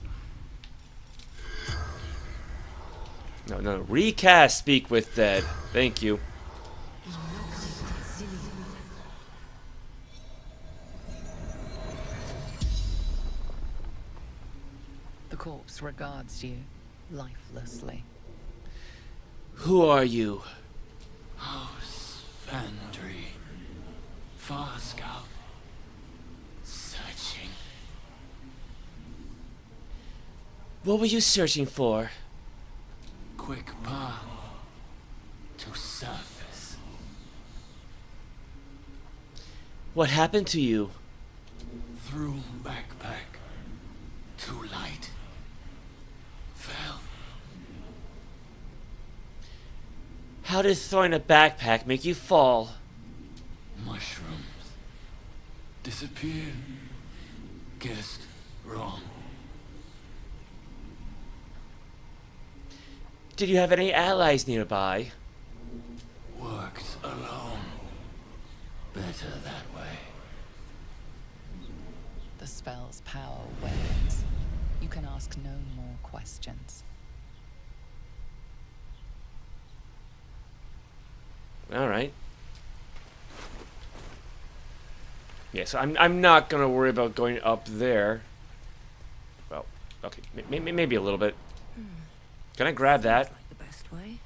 No. Recast Speak with Dead. Thank you. The corpse regards you lifelessly. Who are you? House Vandry. Far Scout. Searching. What were you searching for? Quick path to surface. What happened to you? Through backpack. Too light. Fell. How did throwing a backpack make you fall? Mushrooms. disappeared. Guessed wrong. Did you have any allies nearby? Worked alone. Better that way. The spell's power wanes. You can ask no more questions. All right. Yeah, so I'm not gonna worry about going up there. Well, okay, maybe a little bit. Can I grab that? Like the best way.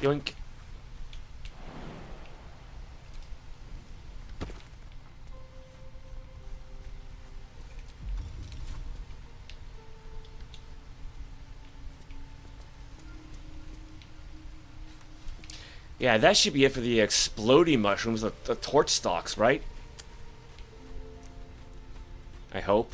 Yoink. Yeah, that should be it for the exploding mushrooms, the torch stalks, right? I hope.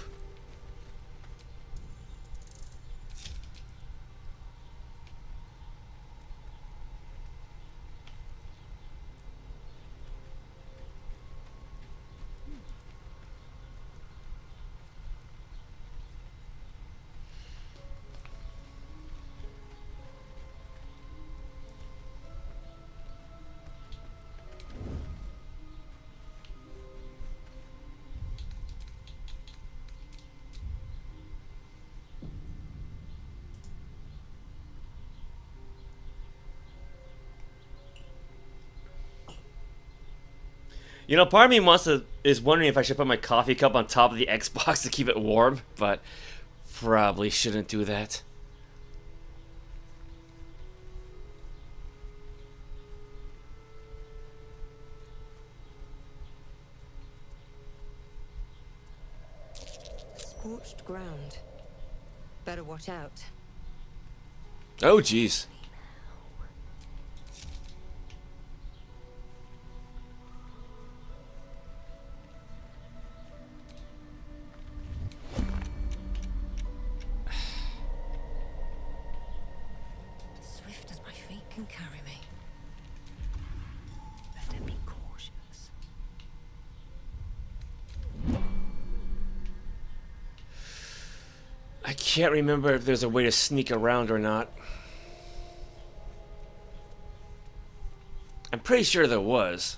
You know, part of me is wondering if I should put my coffee cup on top of the Xbox to keep it warm, but probably shouldn't do that. Scorched ground. Better watch out. Oh, jeez. Swift as my feet can carry me. Better be cautious. I can't remember if there's a way to sneak around or not. I'm pretty sure there was.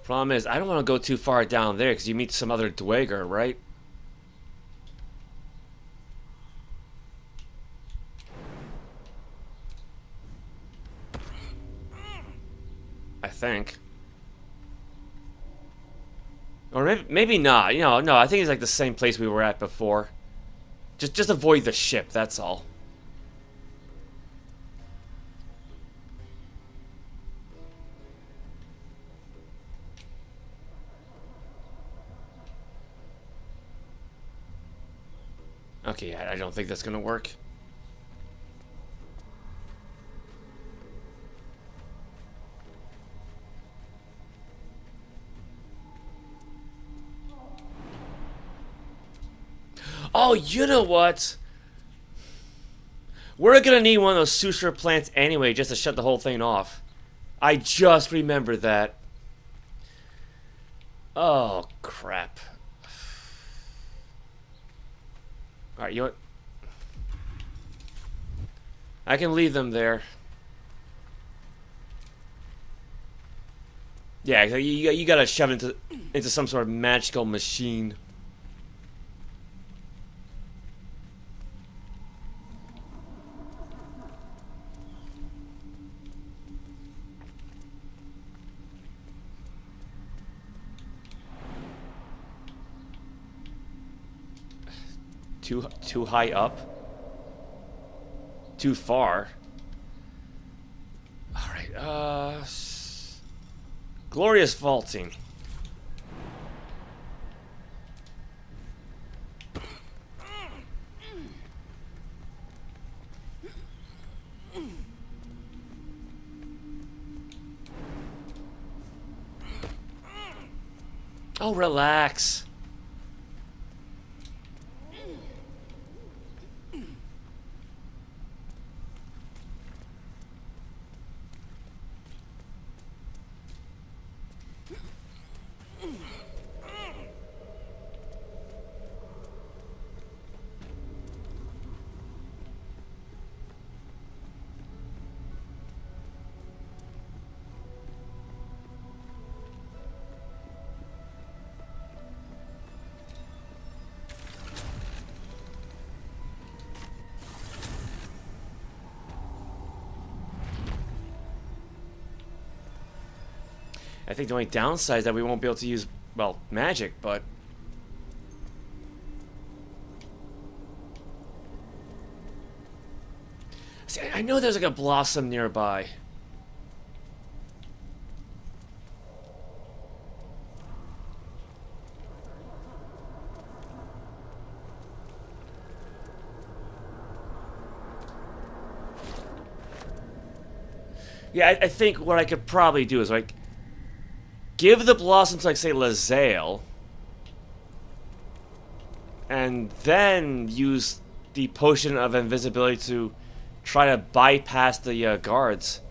Problem is, I don't want to go too far down there because you meet some other Dweger, right? I think. Or maybe not. You know, no, I think it's like the same place we were at before. Just avoid the ship, that's all. Okay, I don't think that's gonna work. Oh, you know what? We're gonna need one of those suture plants anyway just to shut the whole thing off. I just remembered that. Oh, crap. Alright, you know what? I can leave them there. Yeah, you gotta shove it into some sort of magical machine. Too high up? Too far? Alright, glorious vaulting. Oh, relax. I think the only downside is that we won't be able to use, well, magic, but... See, I know there's like a blossom nearby. Yeah, I think what I could probably do is, like, give the blossom to, like, say, Lae'zel, and then use the potion of invisibility to try to bypass the guards.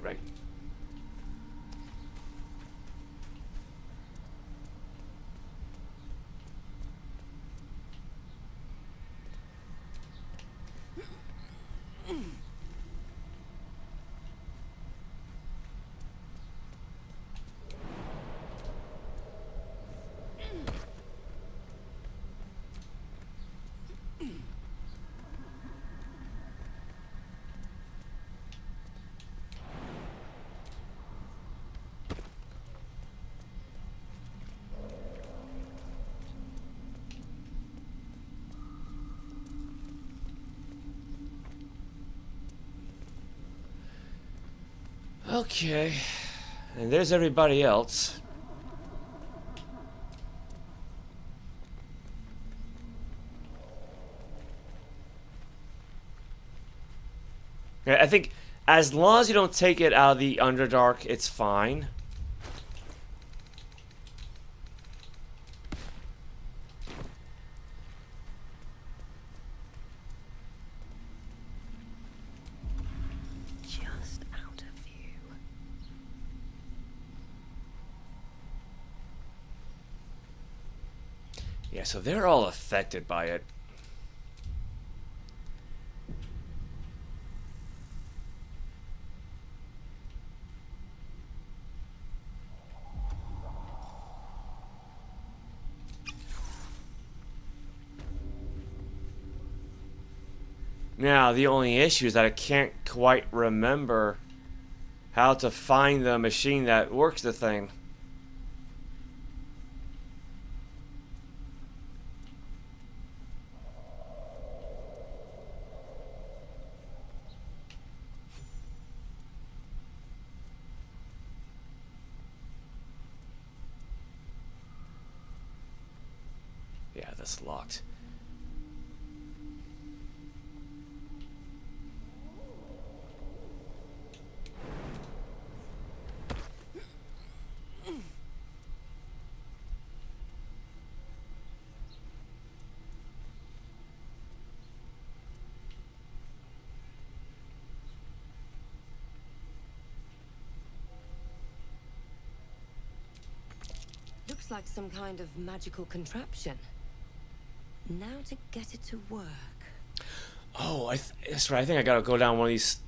Right. Okay, and there's everybody else. I think as long as you don't take it out of the Underdark, it's fine. Yeah, so they're all affected by it. Now, the only issue is that I can't quite remember how to find the machine that works the thing. Yeah, that's locked. Looks like some kind of magical contraption. Now to get it to work. Oh, that's right. I think I gotta go down one of these,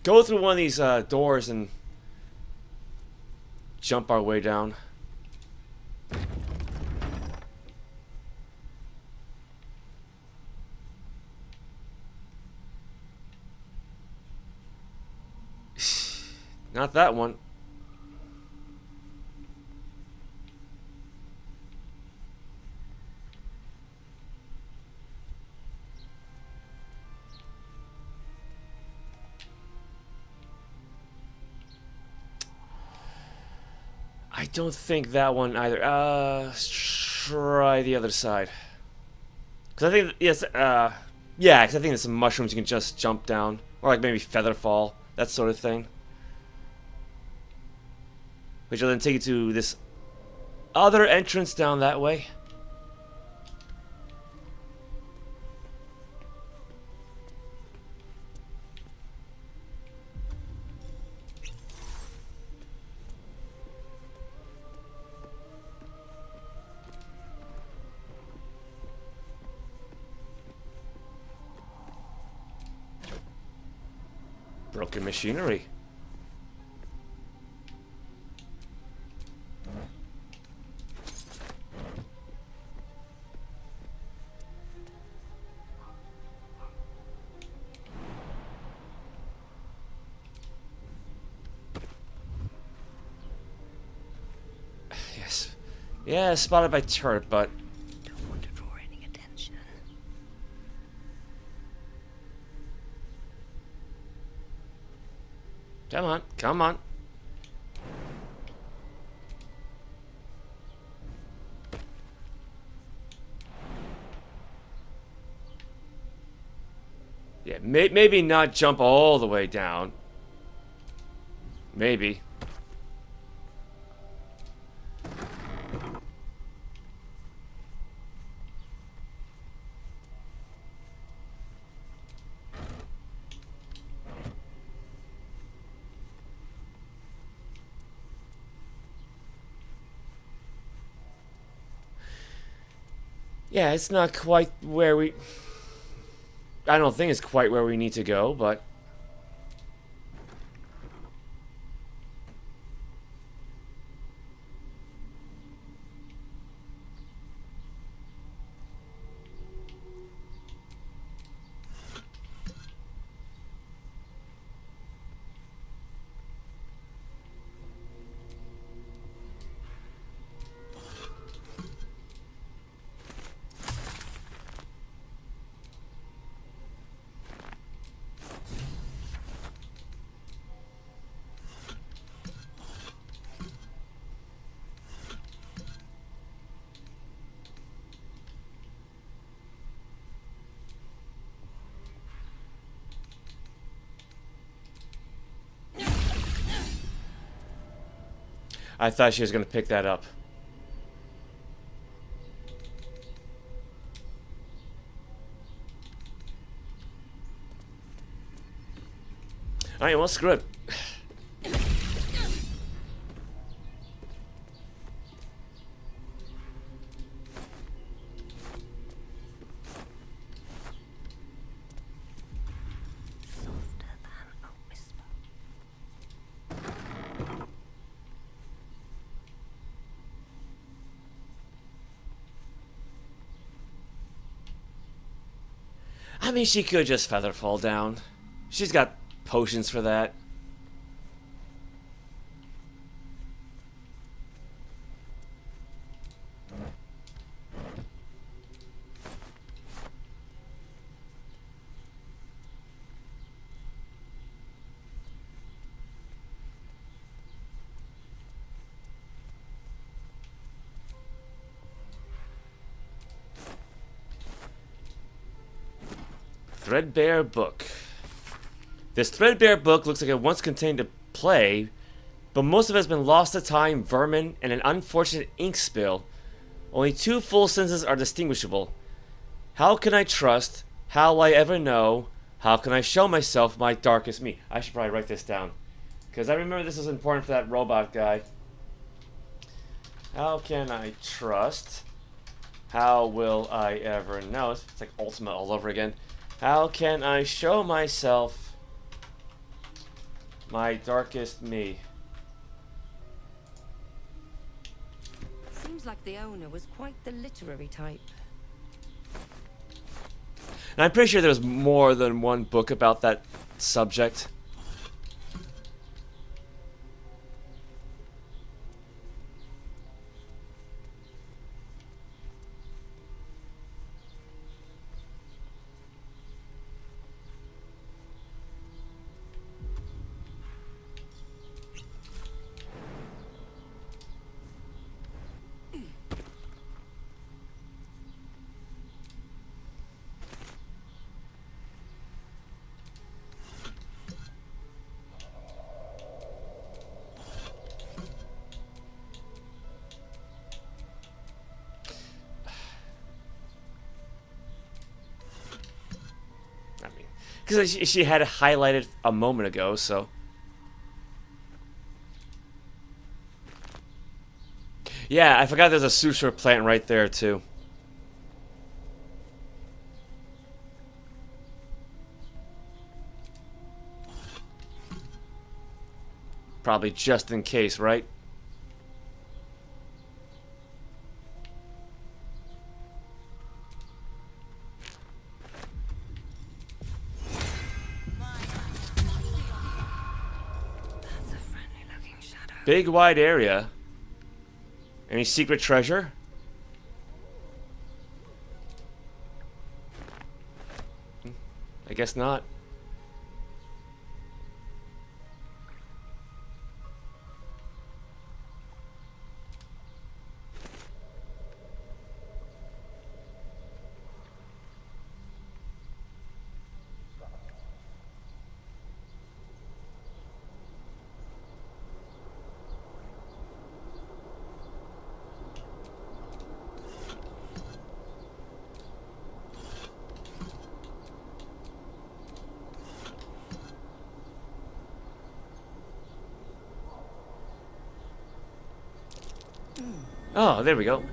go through one of these doors and jump our way down. Not that one. I don't think that one either. Try the other side. Because I think, yes, yeah, because I think there's some mushrooms you can just jump down. Or like maybe feather fall, that sort of thing. Which will then take you to this other entrance down that way. Broken machinery. Yes. Yeah, spotted by turret, but don't want to draw any attention. Come on, come on. Yeah, maybe not jump all the way down. Maybe. Yeah, it's not quite where we... I don't think it's quite where we need to go, but... I thought she was going to pick that up. Alright, well, screw it. I mean, she could just feather fall down. She's got potions for that. Threadbare book. This threadbare book looks like it once contained a play, but most of it has been lost to time, vermin, and an unfortunate ink spill. Only 2 full sentences are distinguishable. How can I trust? How will I ever know? How can I show myself my darkest me? I should probably write this down, because I remember this was important for that robot guy. How can I trust? How will I ever know? It's like Ultimate all over again. How can I show myself my darkest me? Seems like the owner was quite the literary type. And I'm pretty sure there's more than one book about that subject. Because she had it highlighted a moment ago, so. Yeah, I forgot there's a suture plant right there, too. Probably just in case, right? Big wide area. Any secret treasure? I guess not. Oh, there we go.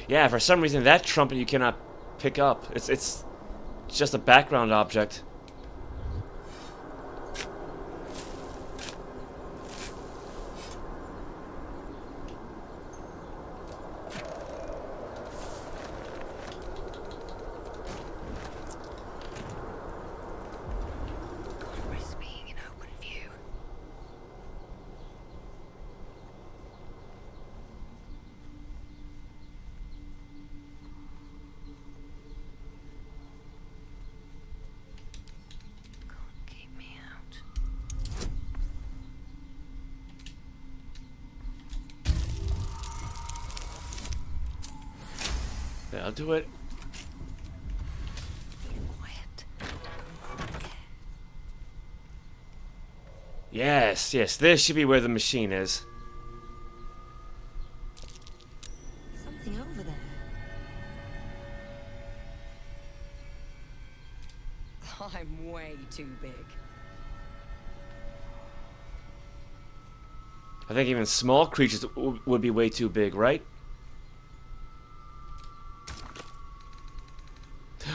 Yeah, for some reason that trumpet you cannot pick up. It's just a background object. I'll do it. Yes, yes, this should be where the machine is. Something over there. I'm way too big. I think even small creatures would be way too big, right?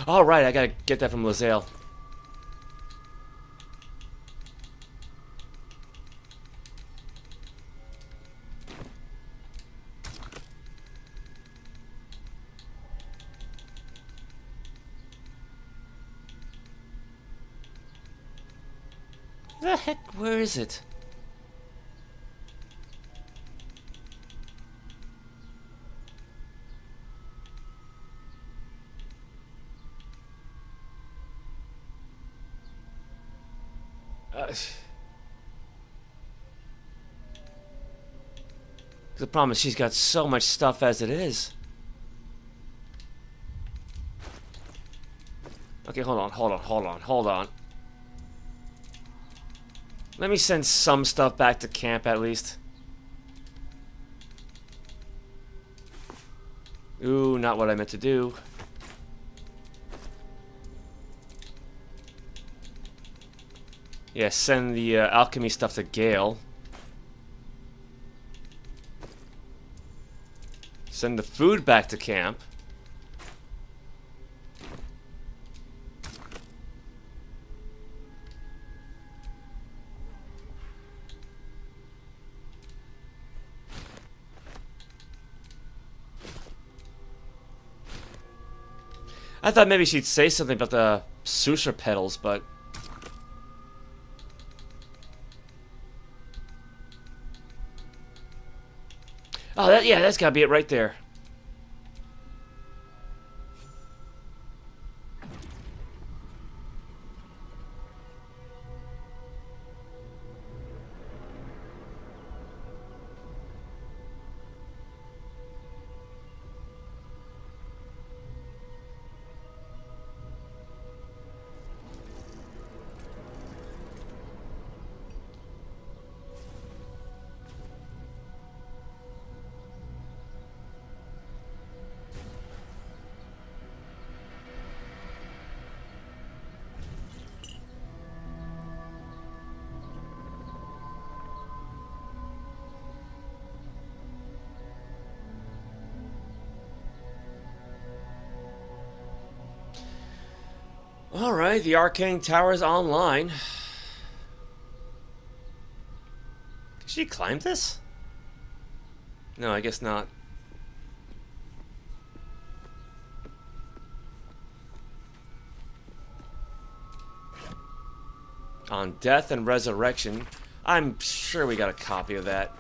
All right, I gotta get that from Lae'zel. The heck? Where is it? The problem is she's got so much stuff as it is. Okay, hold on. Let me send some stuff back to camp at least. Ooh, not what I meant to do. Yeah, send the alchemy stuff to Gale. Send the food back to camp. I thought maybe she'd say something about the suture petals, but... Oh, yeah, that's gotta be it right there. Alright, the Arcane Tower is online. Did she climb this? No, I guess not. On Death and Resurrection. I'm sure we got a copy of that.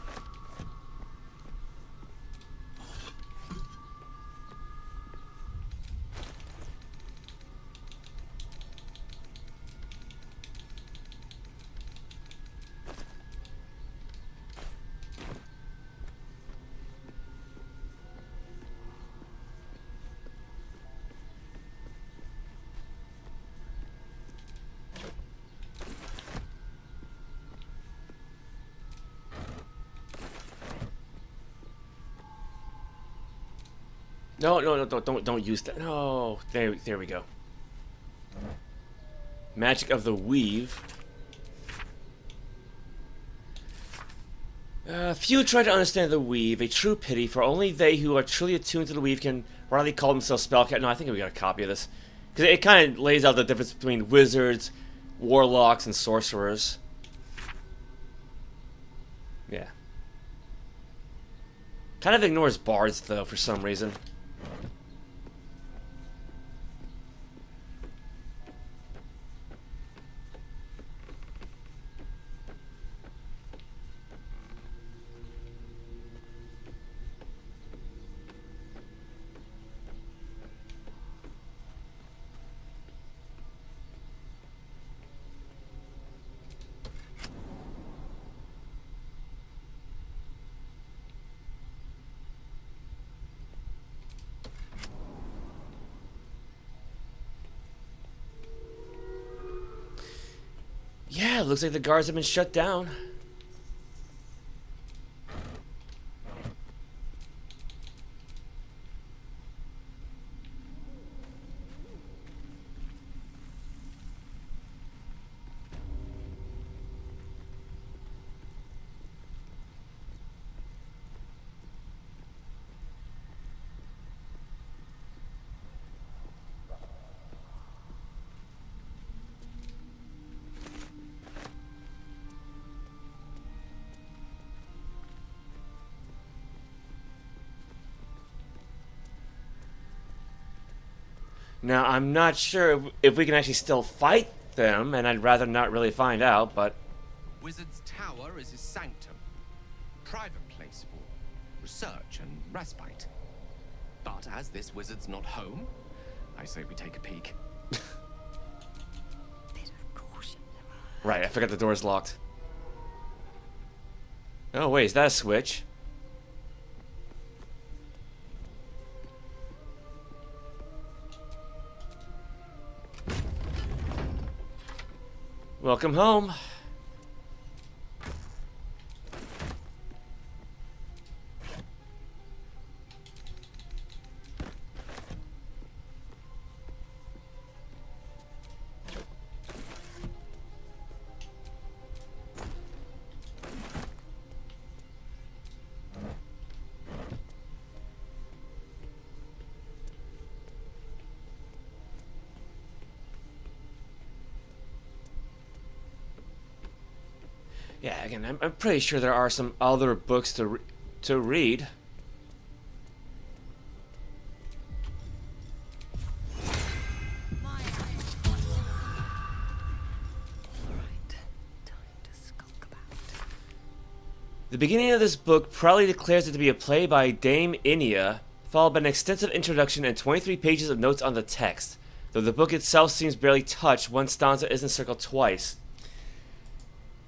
No, don't use that. No, there we go. Magic of the Weave. Few try to understand the Weave, a true pity, for only they who are truly attuned to the Weave can rightly call themselves spellcast. No, I think we got a copy of this. Because it kind of lays out the difference between wizards, warlocks, and sorcerers. Yeah. Kind of ignores bards, though, for some reason. Yeah, it looks like the guards have been shut down. Now, I'm not sure if we can actually still fight them, and I'd rather not really find out, but... Wizard's Tower is his sanctum. Private place for research and respite. But as this wizard's not home, I say we take a peek. Bit of caution. Right, I forgot the door's locked. Oh, wait, is that a switch? Welcome home. Yeah, again, I'm pretty sure there are some other books to read. The beginning of this book proudly declares it to be a play by Dame Inia, followed by an extensive introduction and 23 pages of notes on the text. Though the book itself seems barely touched, one stanza isn't circled twice.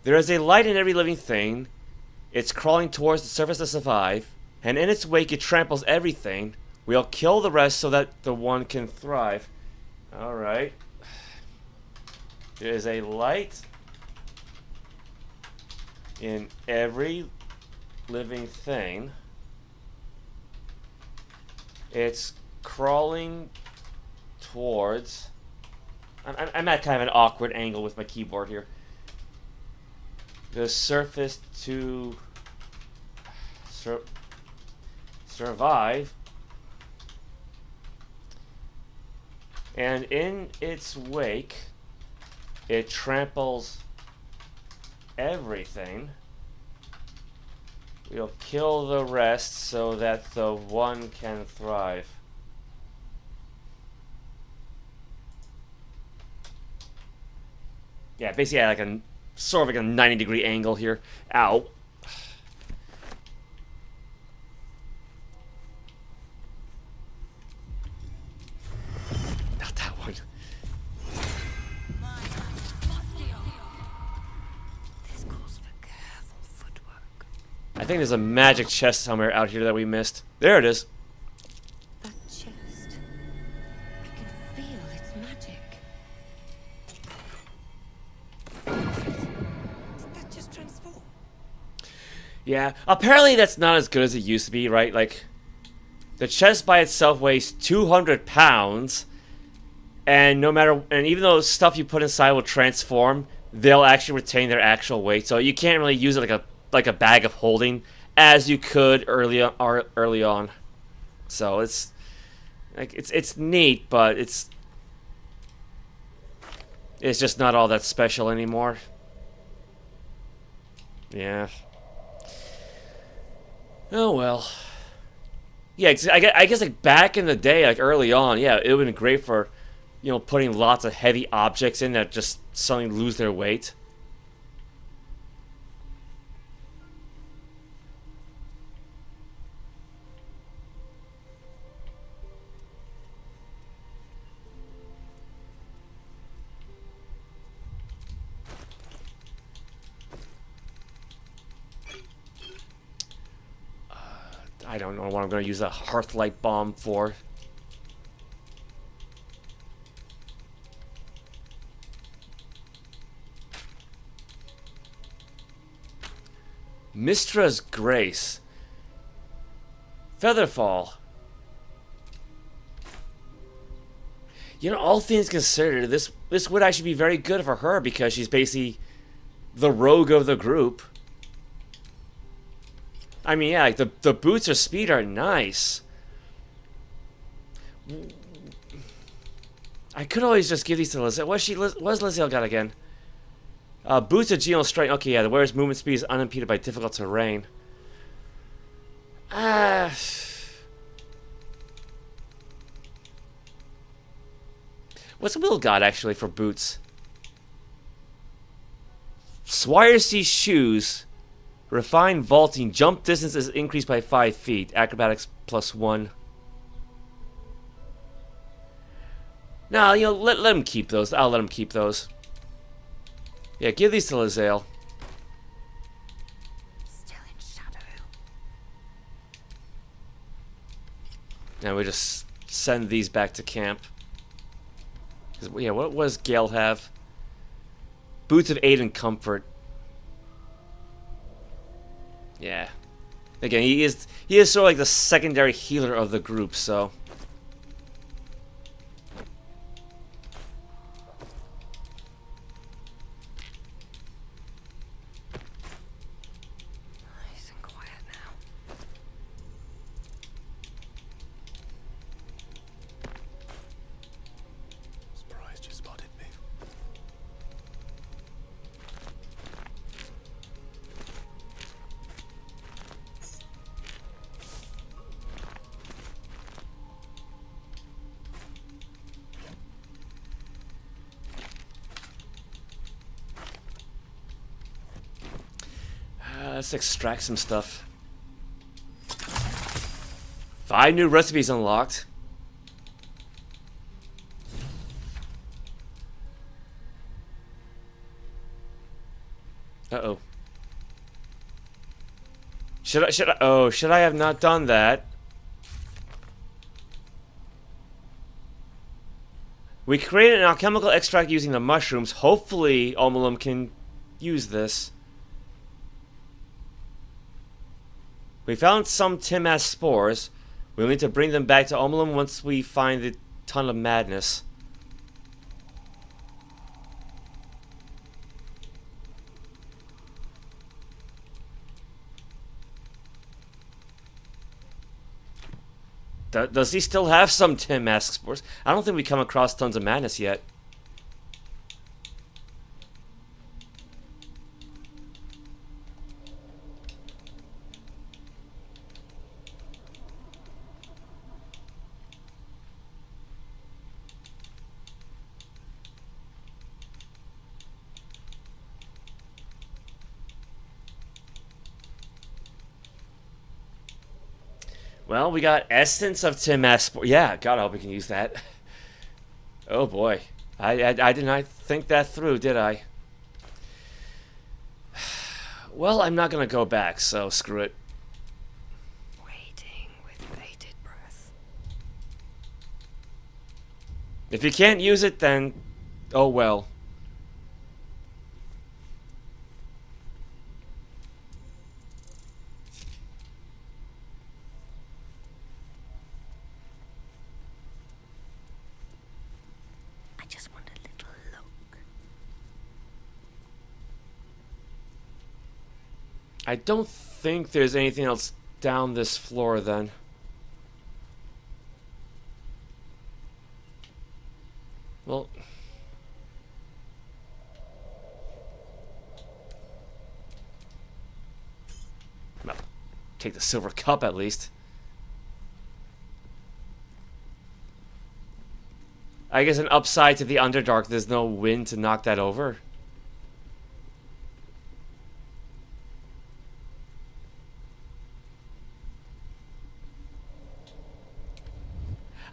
There is a light in every living thing. It's crawling towards the surface to survive, and in its wake it tramples everything. We'll kill the rest so that the one can thrive. Alright. There is a light in every living thing. It's crawling towards... I'm at kind of an awkward angle with my keyboard here. The surface to survive. And in its wake, it tramples everything. We'll kill the rest so that the one can thrive. Yeah, basically like a sort of like a 90-degree angle here. Ow. Not that one. I think there's a magic chest somewhere out here that we missed. There it is. That chest. I can feel its magic. Did that just transform? Yeah, apparently that's not as good as it used to be, right? Like, the chest by itself weighs 200 pounds, and even though stuff you put inside will transform, they'll actually retain their actual weight. So you can't really use it like a bag of holding as you could early on. So it's like it's neat, but it's just not all that special anymore. Yeah. Oh well. Yeah, I guess like back in the day, like early on, yeah, it would have been great for, you know, putting lots of heavy objects in that just suddenly lose their weight. I don't know what I'm going to use a Hearthlight Bomb for. Mistra's Grace. Featherfall. You know, all things considered, this would actually be very good for her because she's basically the rogue of the group. I mean, yeah, like the boots or speed are nice. I could always just give these to Lae'zel. What's Lae'zel got again? Boots of Geo Strength. Okay, yeah, the wearer's movement speed is unimpeded by difficult terrain. What's Wyll got actually for boots? Swiresea shoes. Refined vaulting. Jump distance is increased by 5 feet. Acrobatics +1. Nah, you know, let him keep those. I'll let him keep those. Yeah, give these to Lae'zel. Still in shadow. Now we just send these back to camp. Yeah, what does Gale have? Boots of Aid and Comfort. Yeah. Again, he is sort of like the secondary healer of the group, so. Nice and quiet now. Surprised you spotted me. Let's extract some stuff. 5 new recipes unlocked. Uh-oh. Should I have not done that? We created an alchemical extract using the mushrooms. Hopefully, Omolum can use this. We found some Timas spores. We'll need to bring them back to Omolum once we find the Ton of Madness. Does he still have some Tim-esque spores? I don't think we come across tons of madness yet. Well, we got Essence of Tim-esque. Yeah, God, I hope we can use that. Oh boy. I did not think that through, did I? Well, I'm not going to go back, so screw it. Waiting with bated breath. If you can't use it, then oh well. I don't think there's anything else down this floor then. Well, take the silver cup at least. I guess an upside to the Underdark, there's no wind to knock that over.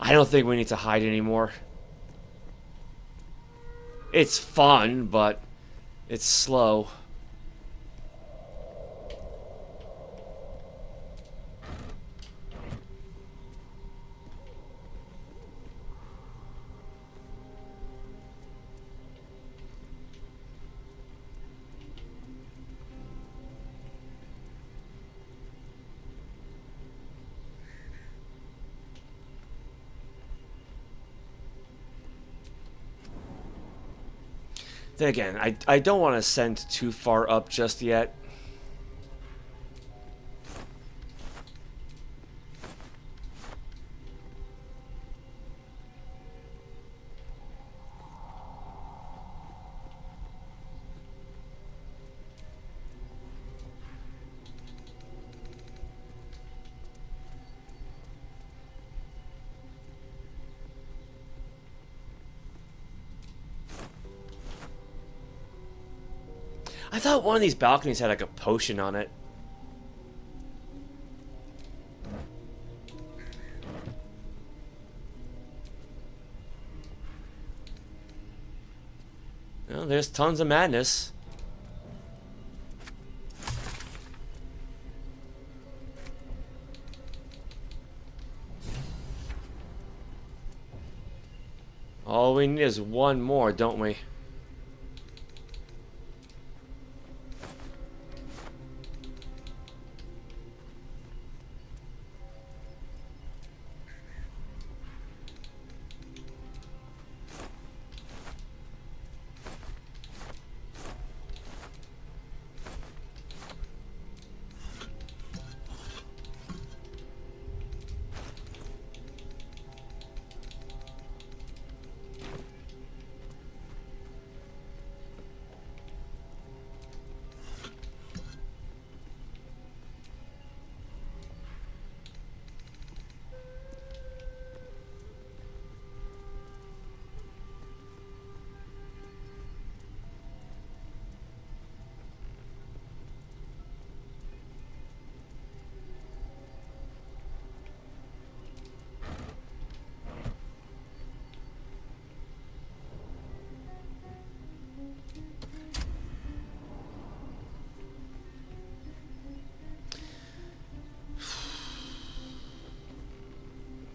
I don't think we need to hide anymore. It's fun, but it's slow. Then again, I don't want to ascend too far up just yet. I thought one of these balconies had like a potion on it. Well, there's tons of madness. All we need is one more, don't we?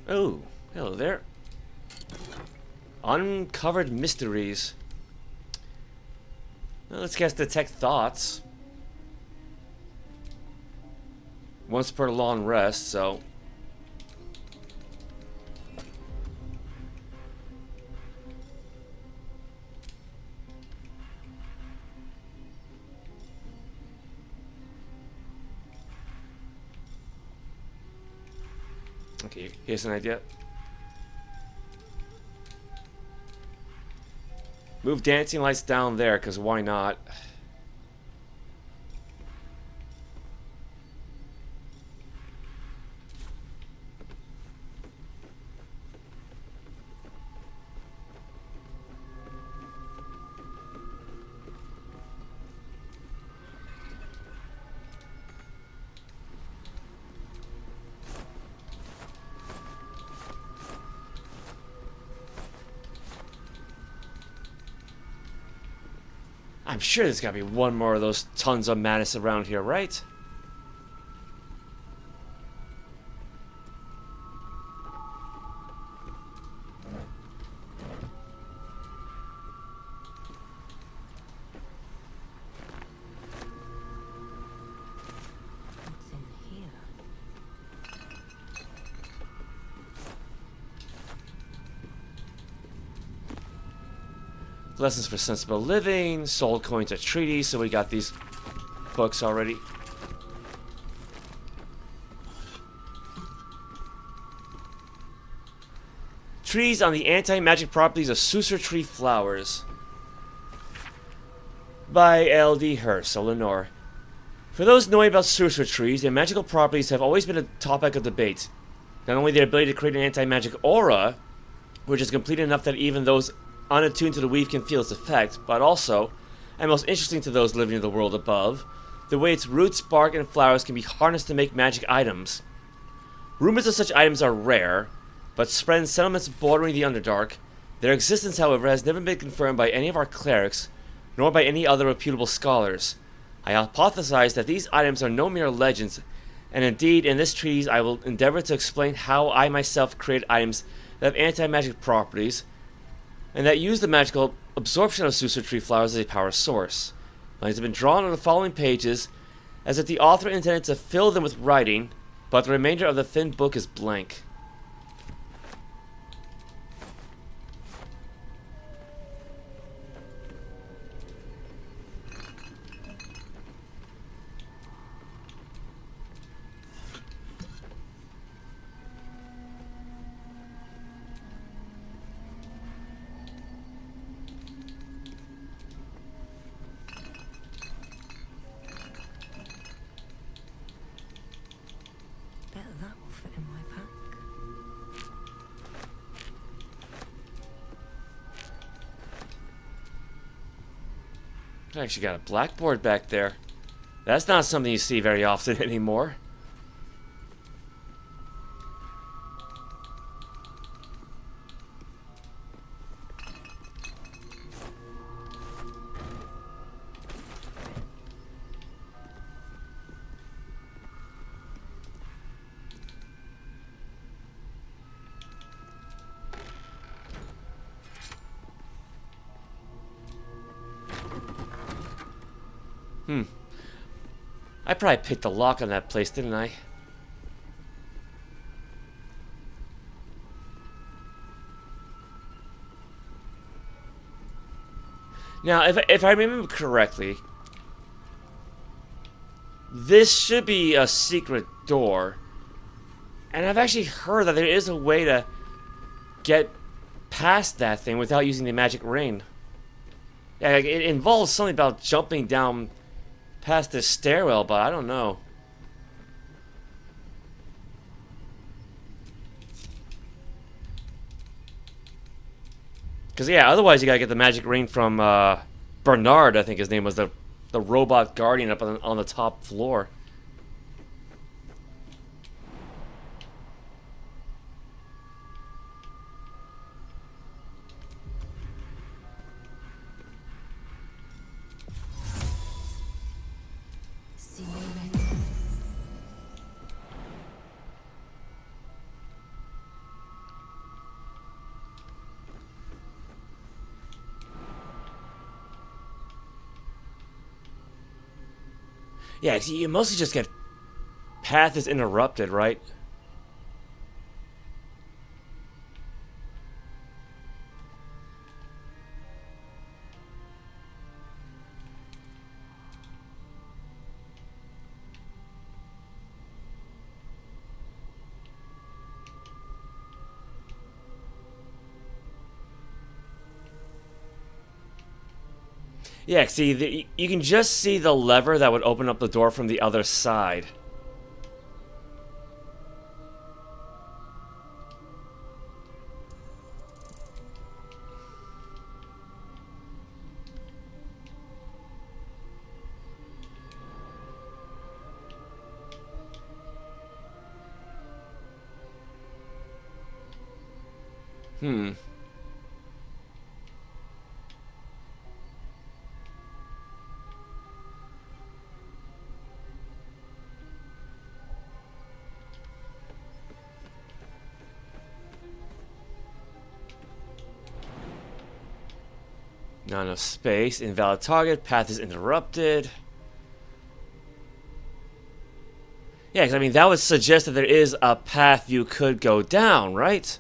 Oh, hello there. Uncovered mysteries. Well, let's guess detect thoughts. Once per long rest, so. Okay, here's an idea. Move dancing lights down there, because why not? I'm sure there's gotta be one more of those tons of madness around here, right? What's in here? Lessons for sensible living, soul coins at treaties, so we got these books already. Trees on the anti-magic properties of Susur tree flowers. By L.D. Hurst, Lenore. For those knowing about Susur trees, their magical properties have always been a topic of debate. Not only their ability to create an anti-magic aura, which is complete enough that even those unattuned to the weave can feel its effect, but also, and most interesting to those living in the world above, the way its roots, bark, and flowers can be harnessed to make magic items. Rumors of such items are rare, but spread in settlements bordering the Underdark. Their existence, however, has never been confirmed by any of our clerics, nor by any other reputable scholars. I hypothesize that these items are no mere legends, and indeed, in this treatise I will endeavor to explain how I myself create items that have anti-magic properties, and that use the magical absorption of Susur tree flowers as a power source. Lines have been drawn on the following pages, as if the author intended to fill them with writing, but the remainder of the thin book is blank. Bet that will fit in my pack. I actually got a blackboard back there. That's not something you see very often anymore. I probably picked the lock on that place, didn't I? Now, if I remember correctly, this should be a secret door. And I've actually heard that there is a way to get past that thing without using the magic ring. Yeah, it involves something about jumping down past this stairwell, but I don't know. Because, yeah, otherwise you gotta get the magic ring from Bernard, I think his name was, the robot guardian up on the top floor. Yeah, you mostly just get path is interrupted, right? Yeah, see, you can just see the lever that would open up the door from the other side. Hmm. Not enough space. Invalid target. Path is interrupted. Yeah, because I mean, that would suggest that there is a path you could go down, right?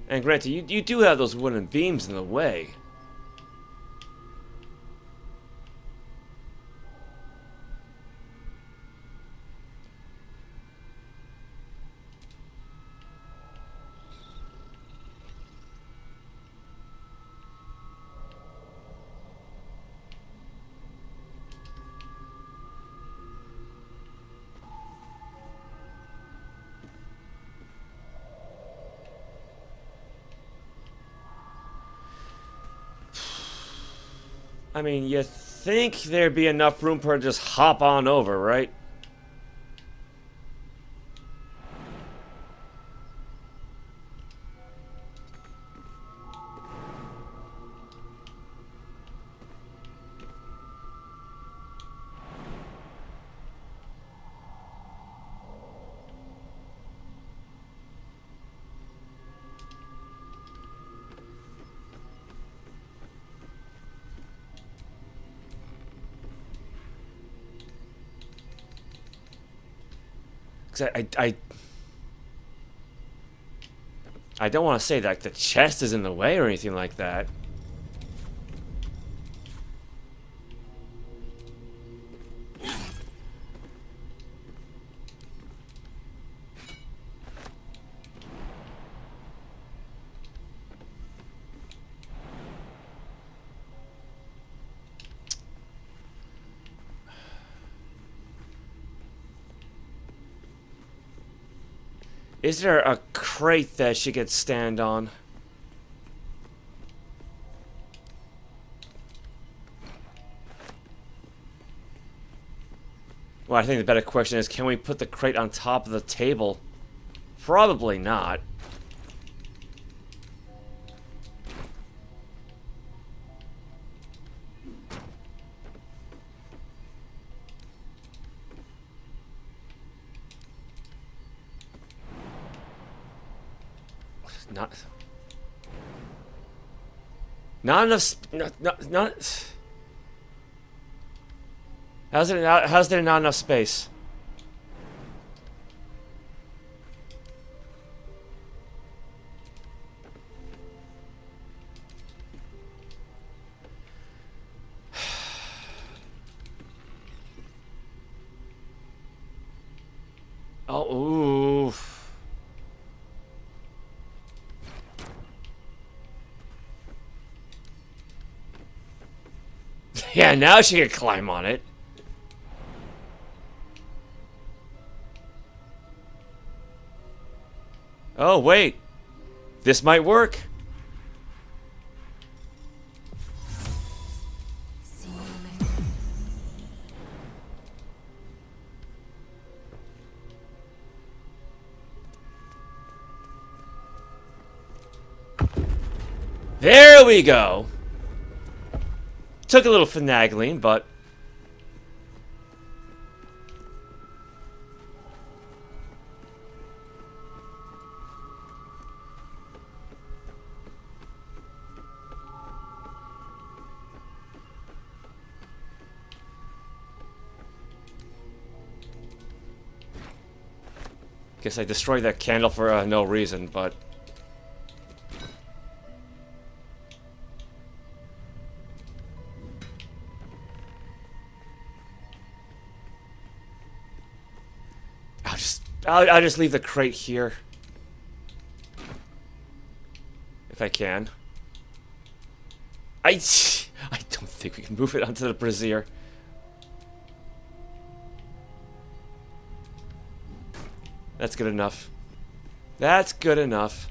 And granted, you do have those wooden beams in the way. I mean, you think there'd be enough room for her to just hop on over, right? I don't want to say that the chest is in the way or anything like that. Is there a crate that she could stand on? Well, I think the better question is, can we put the crate on top of the table? Probably not. Not enough. Not. How's there not enough space? Oh, ooh. Yeah, now she can climb on it. Oh, wait. This might work. There we go. Took a little finagling, but... Guess I destroyed that candle for no reason, but... I'll just leave the crate here. If I can. I don't think we can move it onto the brazier. That's good enough. That's good enough.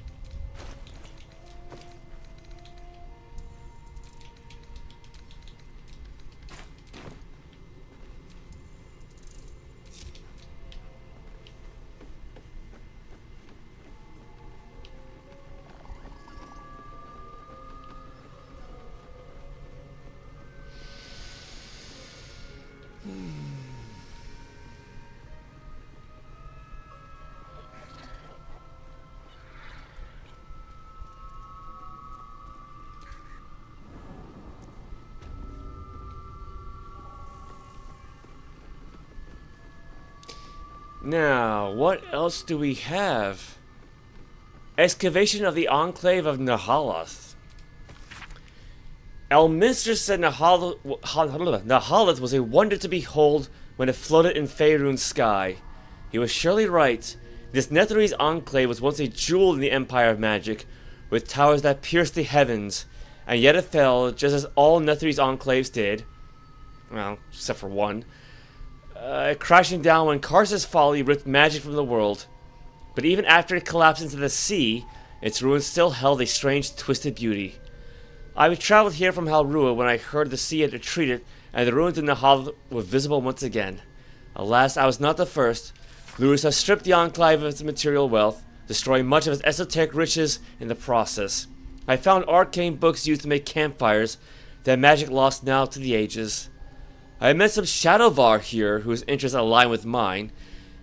Now, what else do we have? Excavation of the Enclave of Nahalath. Elminster said Nahalath was a wonder to behold when it floated in Faerun's sky. He was surely right. This Netherese enclave was once a jewel in the Empire of Magic, with towers that pierced the heavens, and yet it fell, just as all Netherese enclaves did. Well, except for one. Crashing down when Karsa's folly ripped magic from the world. But even after it collapsed into the sea, its ruins still held a strange, twisted beauty. I had traveled here from Halrua when I heard the sea had retreated and the ruins of Nahal were visible once again. Alas, I was not the first. Lurus has stripped the Enclave of its material wealth, destroying much of its esoteric riches in the process. I found arcane books used to make campfires, that magic lost now to the ages. I met some Shadowvar here whose interests align with mine,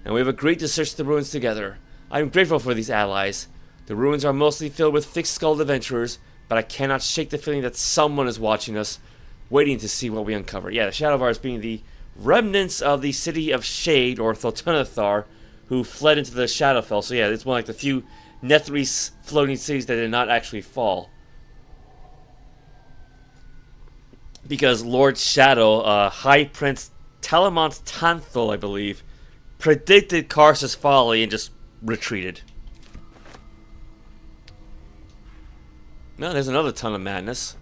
and we have agreed to search the ruins together. I am grateful for these allies. The ruins are mostly filled with thick-skulled adventurers, but I cannot shake the feeling that someone is watching us, waiting to see what we uncover. Yeah, the Shadowvars being the remnants of the City of Shade, or Thotunathar, who fled into the Shadowfell. So yeah, it's one of like the few Netherese floating cities that did not actually fall. Because Lord Shadow, High Prince Telemont Tanthal, I believe, predicted Karsa's folly and just retreated. No, there's another ton of madness.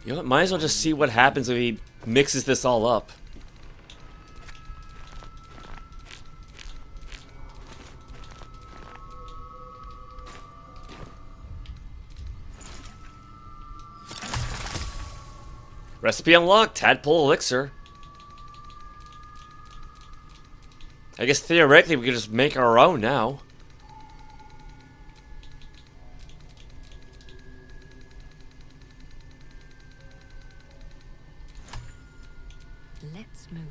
You know what, might as well just see what happens if he mixes this all up. Recipe unlocked, tadpole elixir. I guess theoretically we could just make our own now. Let's move.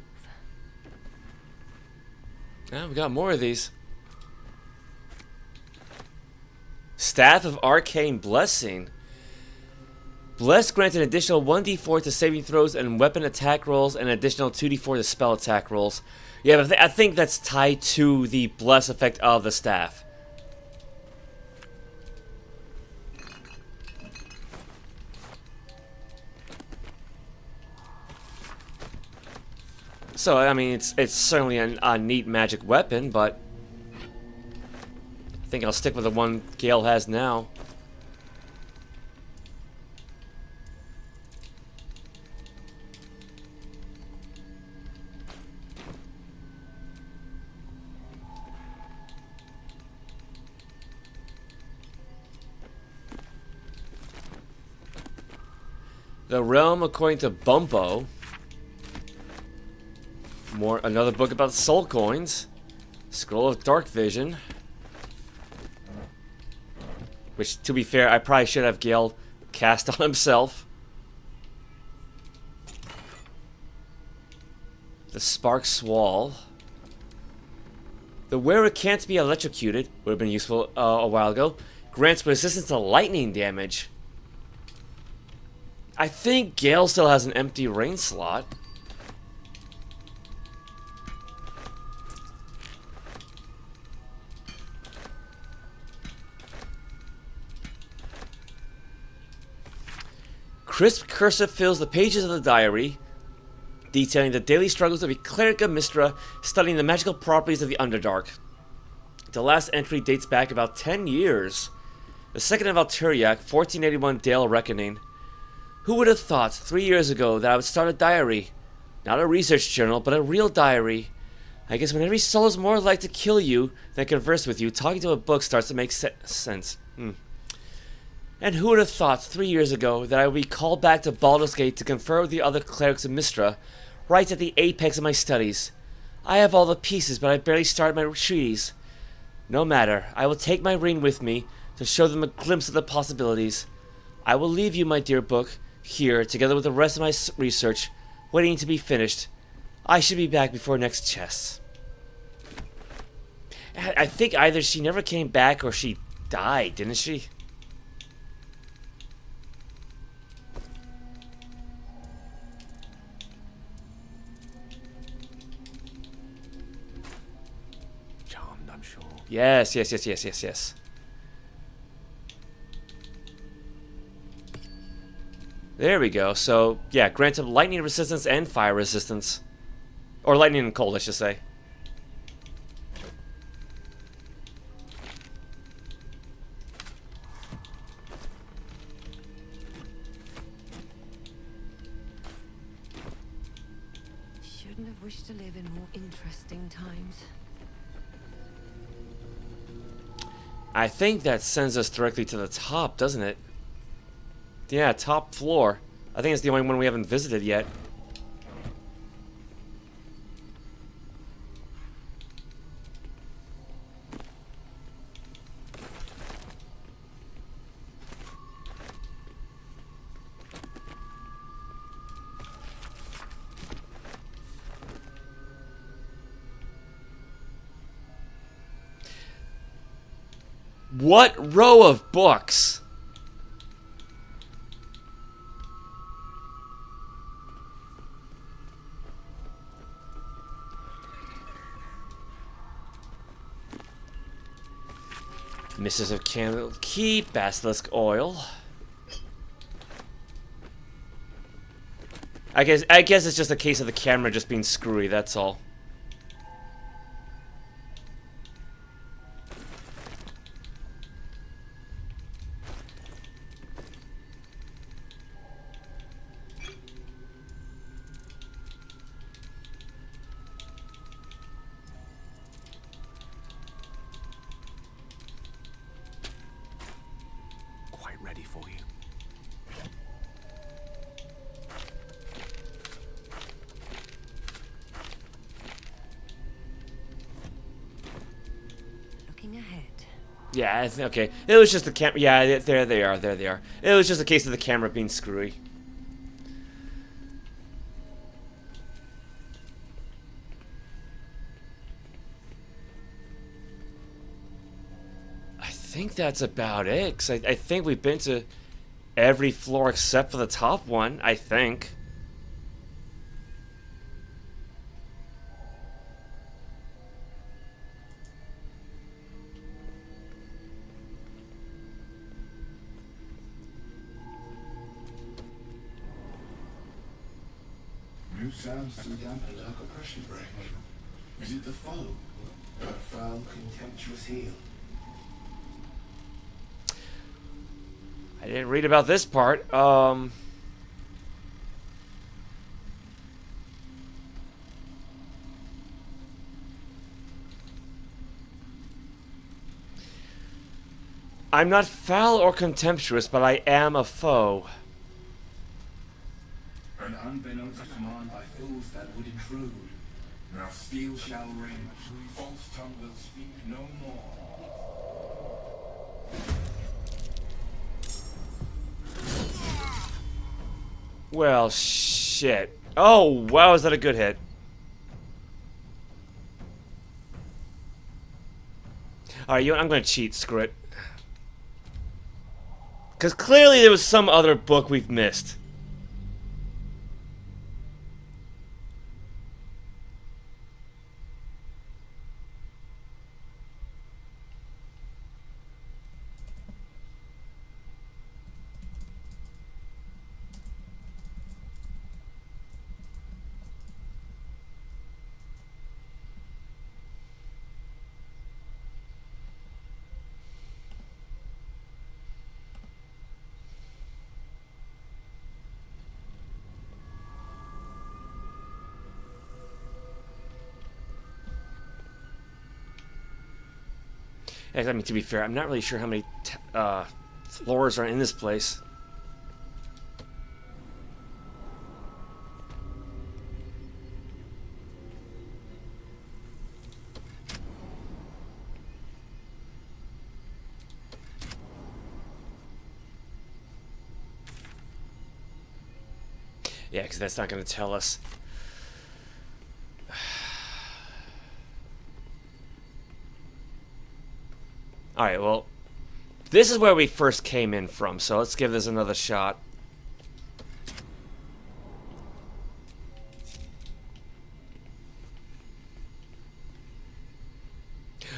Yeah, we got more of these. Staff of Arcane Blessing. Bless grants an additional 1d4 to saving throws and weapon attack rolls, and an additional 2d4 to spell attack rolls. Yeah, but I think that's tied to the Bless effect of the staff. So, I mean, it's certainly a neat magic weapon, but I think I'll stick with the one Gale has now. The Realm according to Bumpo. Another book about soul coins. Scroll of Dark Vision. Which, to be fair, I probably should have Gale cast on himself. The Spark Swall. The The wearer can't be electrocuted, would have been useful a while ago. Grants resistance to lightning damage. I think Gale still has an empty rain slot. Crisp cursive fills the pages of the diary, detailing the daily struggles of a cleric of Mystra studying the magical properties of the Underdark. The last entry dates back about 10 years. The second of Alturiac, 1481 Dale Reckoning. Who would have thought 3 years ago that I would start a diary? Not a research journal, but a real diary. I guess when every soul is more like to kill you than converse with you, talking to a book starts to make sense. And who would have thought 3 years ago that I would be called back to Baldur's Gate to confer with the other clerics of Mystra, right at the apex of my studies? I have all the pieces, but I barely started my treatise. No matter, I will take my ring with me to show them a glimpse of the possibilities. I will leave you, my dear book, here, together with the rest of my research, waiting to be finished. I should be back before next chess. I think either she never came back or she died, didn't she? Charmed, I'm sure. Yes. There we go. So, yeah, grant him lightning resistance and fire resistance. Or lightning and cold, I should say. Shouldn't have wished to live in more interesting times. I think that sends us directly to the top, doesn't it? Yeah, top floor. I think it's the only one we haven't visited yet. What row of books? Misses of Candle Key, Basilisk Oil. I guess it's just a case of the camera just being screwy, that's all. Ready for you. Looking ahead. Yeah, okay. It was just the camera. Yeah, there they are. There they are. It was just a case of the camera being screwy. I think that's about it. 'Cause I think we've been to every floor except for the top one, I think. New sounds to dampen dark oppression break. Is it the foe? That foul, contemptuous heel? I didn't read about this part. I'm not foul or contemptuous, but I am a foe. An unbeknownst command by fools that would intrude. Now steel shall ring, false tongue will speak no more. Well, shit. Oh, wow, is that a good hit? Alright, you know what? I'm gonna cheat. Screw it. Because clearly there was some other book we've missed. I mean, to be fair, I'm not really sure how many floors are in this place. Yeah, because that's not going to tell us. Alright, well, this is where we first came in from, so let's give this another shot.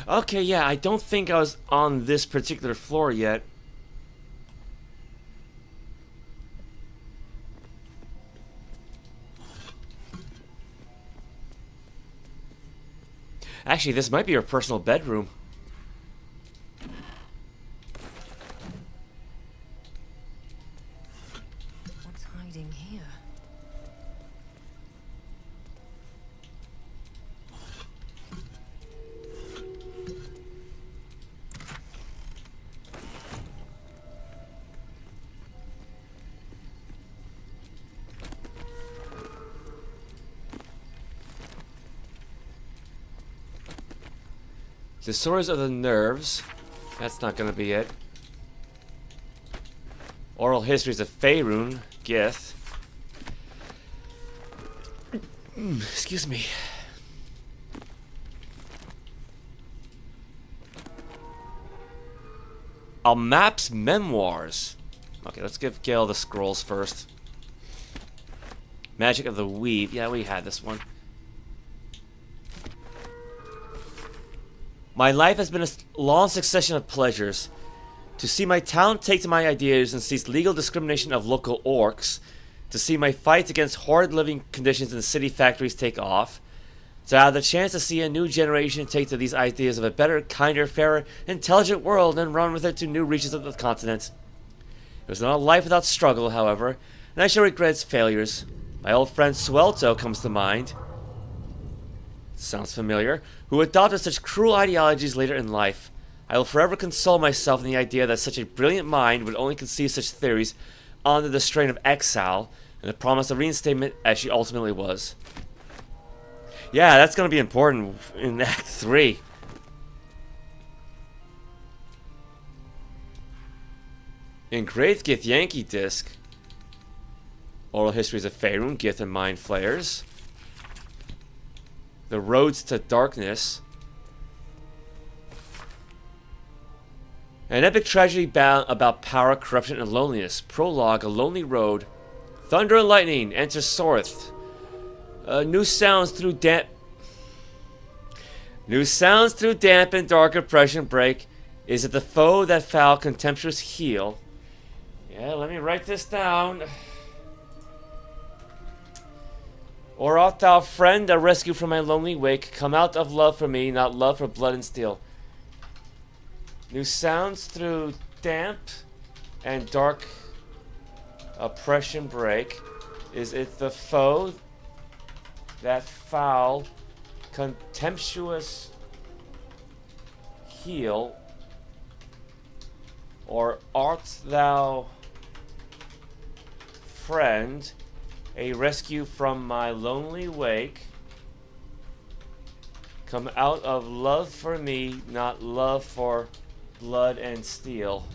Okay, yeah, I don't think I was on this particular floor yet. Actually, this might be your personal bedroom. What's hiding here? Disorders of the nerves. That's not gonna be it. Oral histories of Faerun. Gith. Excuse me. Almap's memoirs. Okay, let's give Gale the scrolls first. Magic of the Weave. Yeah, we had this one. My life has been a long succession of pleasures. To see my talent take to my ideas and cease legal discrimination of local orcs. To see my fight against horrid living conditions in city factories take off. To have the chance to see a new generation take to these ideas of a better, kinder, fairer, intelligent world and run with it to new reaches of the continent. It was not a life without struggle, however, and I shall regret its failures. My old friend Swelto comes to mind. Sounds familiar. Who adopted such cruel ideologies later in life. I will forever console myself in the idea that such a brilliant mind would only conceive such theories under the strain of exile and the promise of reinstatement as she ultimately was. Yeah, that's going to be important in Act 3. Engraved Githyanki disc. Oral histories of Faerun, Gith, and Mindflayers. The Roads to Darkness. An epic tragedy about power, corruption, and loneliness. Prologue, A Lonely Road. Thunder and Lightning, Enter Sorth. New sounds through damp and dark oppression break. Is it the foe that foul contemptuous heal? Yeah, let me write this down. Or art thou friend, a rescue from my lonely wake, come out of love for me, not love for blood and steel. New sounds through damp and dark oppression break. Is it the foe that foul contemptuous heal? Or art thou friend, a rescue from my lonely wake, come out of love for me, not love for blood and steel.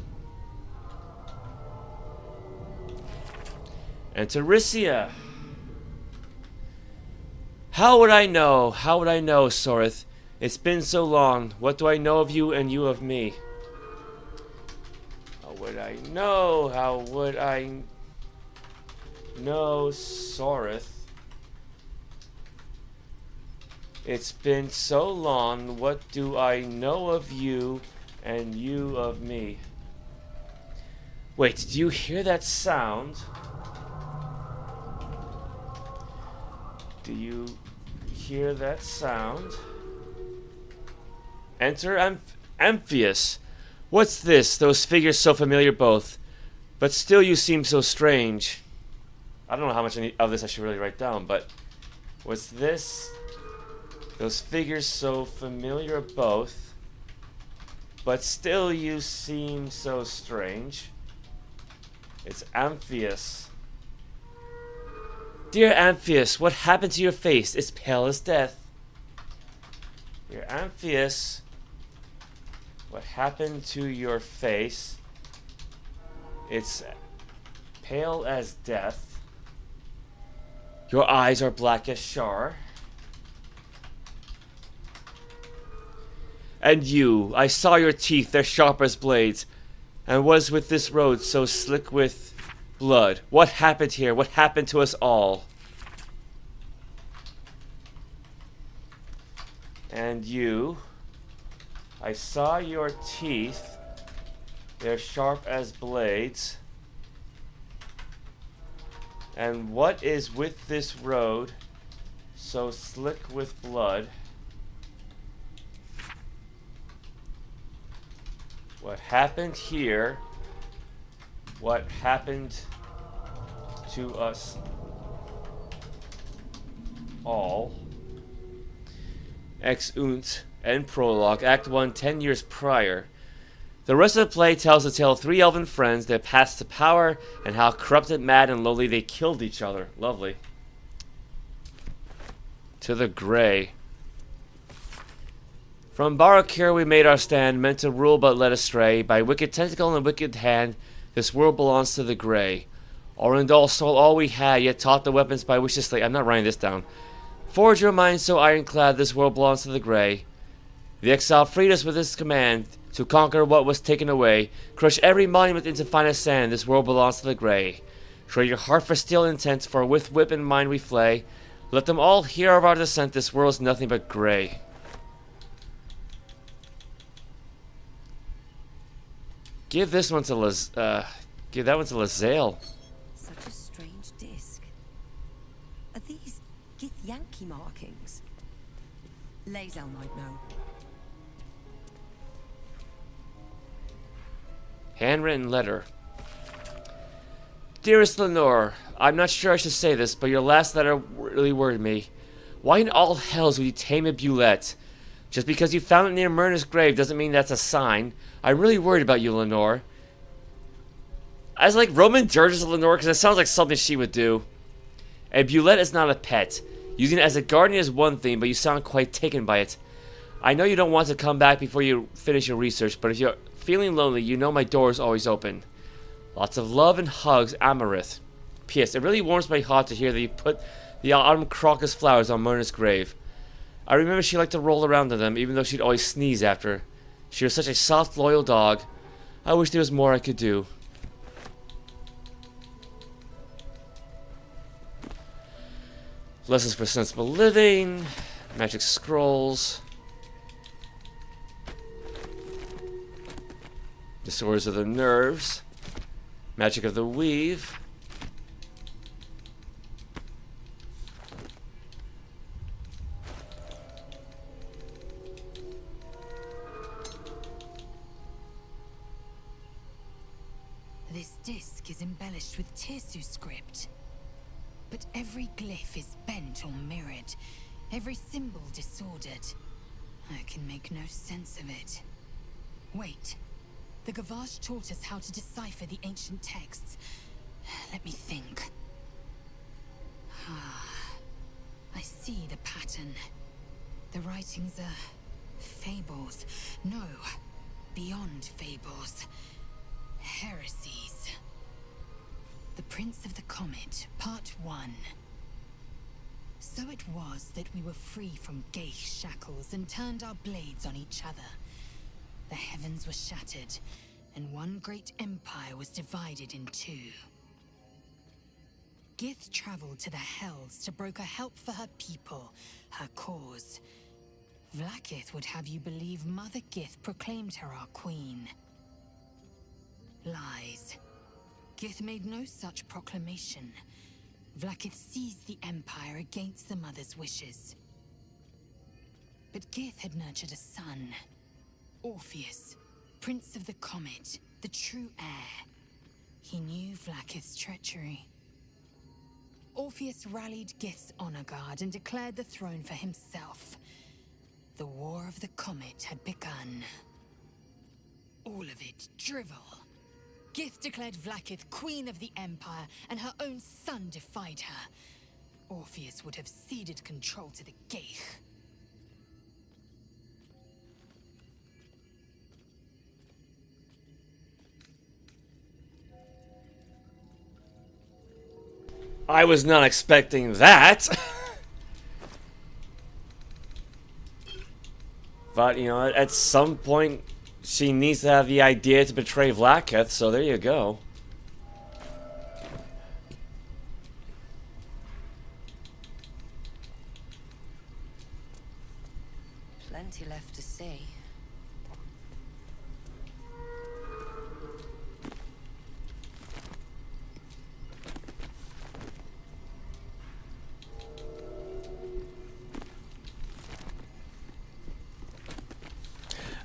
And Teresia. How would I know, Sorith, It's been so long. What do I know of you and you of me? How would I know? How would I know, Soreth? It's been so long. What do I know of you and you of me? Wait, do you hear that sound? Do you hear that sound? Enter Amphius. What's this? Those figures so familiar both. But still you seem so strange. I don't know how much of this I should really write down, but what's this? Those figures so familiar both. But still you seem so strange. It's Amphius. Dear Amphius, what happened to your face? It's pale as death. Dear Amphius, what happened to your face? It's pale as death. Your eyes are black as char. And you, I saw your teeth, they're sharp as blades. And what is with this road so slick with blood? What happened here? What happened to us all? And you, I saw your teeth, they're sharp as blades. And what is with this road so slick with blood? What happened here? What happened to us all? Ex Unt and Prologue, Act 1, 10 years prior. The rest of the play tells the tale of three elven friends, their paths to power, and how corrupted, mad, and lowly they killed each other. Lovely. To the Grey. From Barokir we made our stand, meant to rule but led astray. By wicked tentacle and wicked hand, this world belongs to the Grey. Orendal stole all we had, yet taught the weapons by which to slay. I'm not writing this down. Forge your mind so ironclad, this world belongs to the Grey. The exile freed us with his command, to conquer what was taken away. Crush every monument into finest sand, this world belongs to the Grey. Trade your heart for steel intent, for with whip in mind we flay. Let them all hear of our descent, this world is nothing but grey. Give this one to give that one to Lae'zel. Such a strange disc. Are these Githyanki markings? Lae'zel might know. Handwritten letter. Dearest Lenore, I'm not sure I should say this, but your last letter really worried me. Why in all hells would you tame a Bulette? Just because you found it near Myrna's grave doesn't mean that's a sign. I'm really worried about you, Lenore. I was like Roman dirges Lenore because it sounds like something she would do. A Bulette is not a pet. Using it as a guardian is one thing, but you sound quite taken by it. I know you don't want to come back before you finish your research, but if you're feeling lonely, you know my door is always open. Lots of love and hugs, Amarith. P.S. It really warms my heart to hear that you put the autumn crocus flowers on Myrna's grave. I remember she liked to roll around in them, even though she'd always sneeze after. She was such a soft, loyal dog. I wish there was more I could do. Lessons for sensible living. Magic scrolls. Disorders of the nerves. Magic of the weave. This disc is embellished with Tirsu script. But every glyph is bent or mirrored, every symbol disordered. I can make no sense of it. Wait. The Gavash taught us how to decipher the ancient texts. Let me think. I see the pattern. The writings are fables. No, beyond fables. Heresies. The Prince of the Comet, Part 1. So it was that we were free from Gaich shackles and turned our blades on each other. The heavens were shattered, and one great empire was divided in two. Gith traveled to the Hells to broker help for her people, her cause. Vlaakith would have you believe Mother Gith proclaimed her our queen. Lies. Gith made no such proclamation. Vlaakith seized the Empire against the Mother's wishes. But Gith had nurtured a son, Orpheus, Prince of the Comet, the true heir. He knew Vlaakith's treachery. Orpheus rallied Gith's honor guard and declared the throne for himself. The War of the Comet had begun. All of it drivel. Gith declared Vlaakith queen of the Empire, and her own son defied her. Orpheus would have ceded control to the Gaich. I was not expecting that. But, you know, at some point, she needs to have the idea to betray Vlaakith, so there you go. Plenty left to see.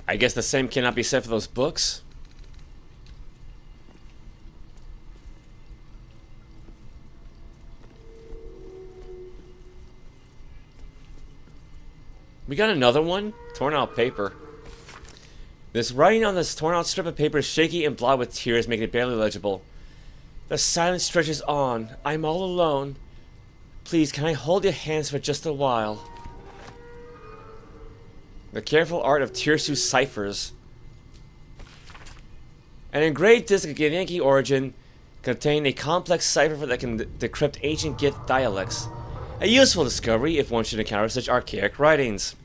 I guess the same cannot be said for those books. We got another one? Torn out paper. This writing on this torn out strip of paper is shaky and blotted with tears, making it barely legible. The silence stretches on. I'm all alone. Please, can I hold your hands for just a while? The careful art of Tirsu ciphers. An engraved disc of Githyanki origin contained a complex cipher that can decrypt ancient Gith dialects. A useful discovery if one should encounter such archaic writings.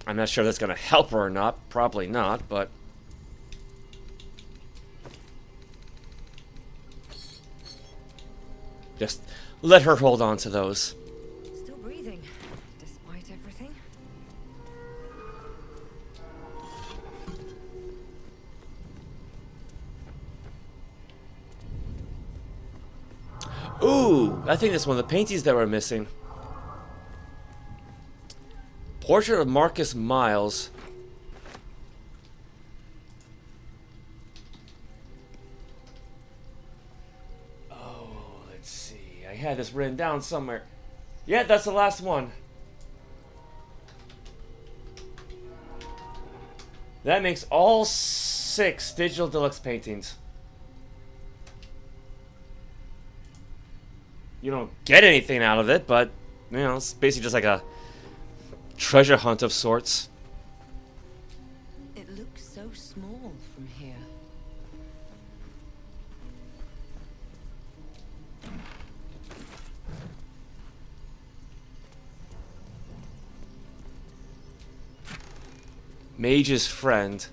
I'm not sure if that's going to help her or not. Probably not, but... just let her hold on to those. Still breathing, despite everything. Ooh, I think that's one of the paintings that we're missing. Portrait of Marcus Miles. Oh, let's see. I had this written down somewhere. Yeah, that's the last one. That makes all 6 digital deluxe paintings. You don't get anything out of it, but, you know, it's basically just like a treasure hunt of sorts. It looks so small from here. Mage's Friend.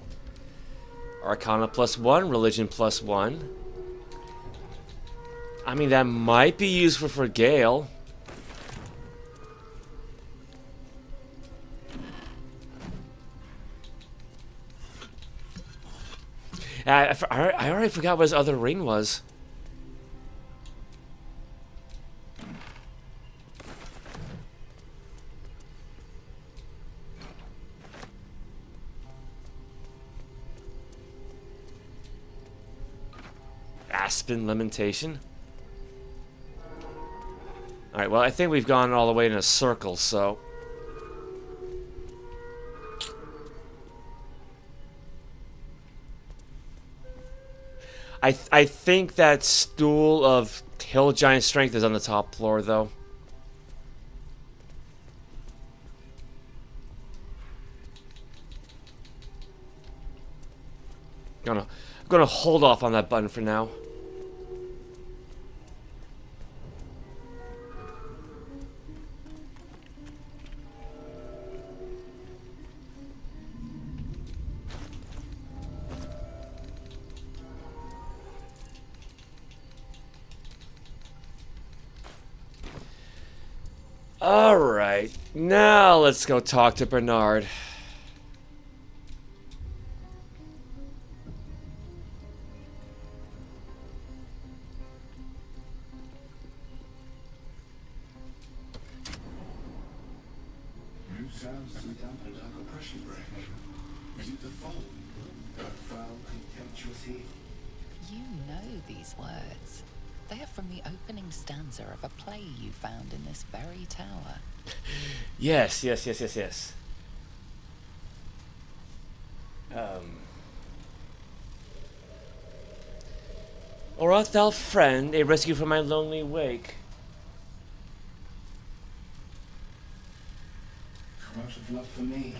Arcana +1, Religion +1. I mean, that might be useful for Gale. I already forgot what his other ring was. Aspen Lamentation. Alright, well, I think we've gone all the way in a circle, so... I think that Stool of Hill Giant Strength is on the top floor, though. I'm gonna hold off on that button for now. Alright, now let's go talk to Bernard. New sounds to the Underdark oppression break. Is it the fall? That foul, contemptuous heel? You know these words. They are from the opening stanza of a play you found in this very tower. Yes. Or art thou friend, a rescue from my lonely wake? Come out of love for me,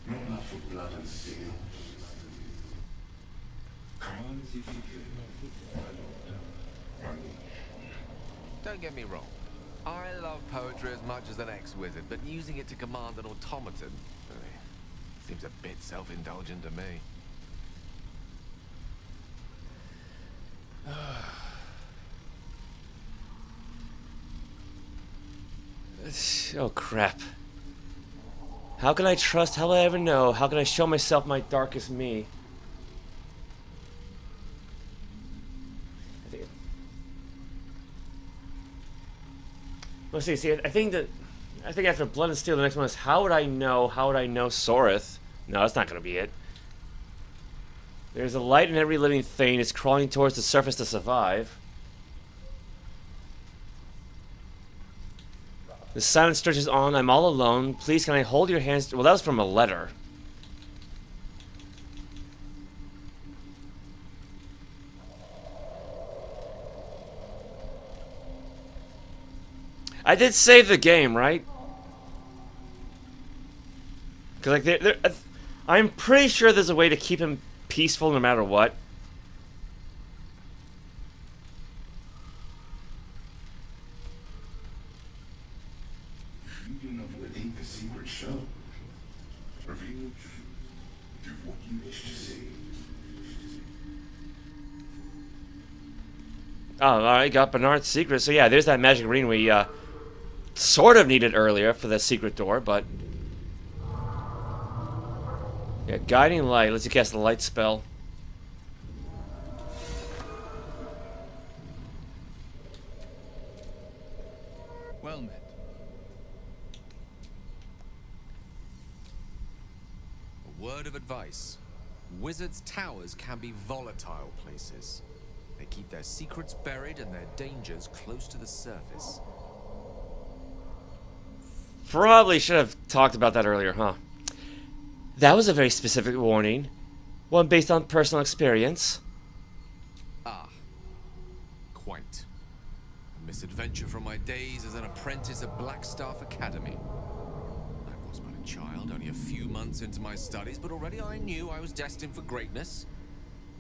not love for blood and steel. Come on as if you feel. Don't get me wrong. I love poetry as much as an ex-wizard, but using it to command an automaton seems a bit self-indulgent to me. Oh, crap. How can I trust? How will I ever know? How can I show myself my darkest me? Let's see. I think after Blood and Steel, the next one is how would I know? How would I know Soreth? No, that's not gonna be it. There's a light in every living thing. It's crawling towards the surface to survive. The silence stretches on. I'm all alone. Please, can I hold your hands? Well, that was from a letter. I did save the game, right? Because like, I'm pretty sure there's a way to keep him peaceful no matter what. You know the deepest secret show. Refuge. Do what you wish to see. Oh, alright, got Bernard's secret. So yeah, there's that magic ring we sort of needed earlier for the secret door, but yeah, guiding light. Let's cast the light spell. Well met. A word of advice. Wizards' towers can be volatile places. They keep their secrets buried and their dangers close to the surface. Probably should have talked about that earlier, huh? That was a very specific warning. One based on personal experience. Ah. Quite. A misadventure from my days as an apprentice at Blackstaff Academy. I was but a child, only a few months into my studies, but already I knew I was destined for greatness.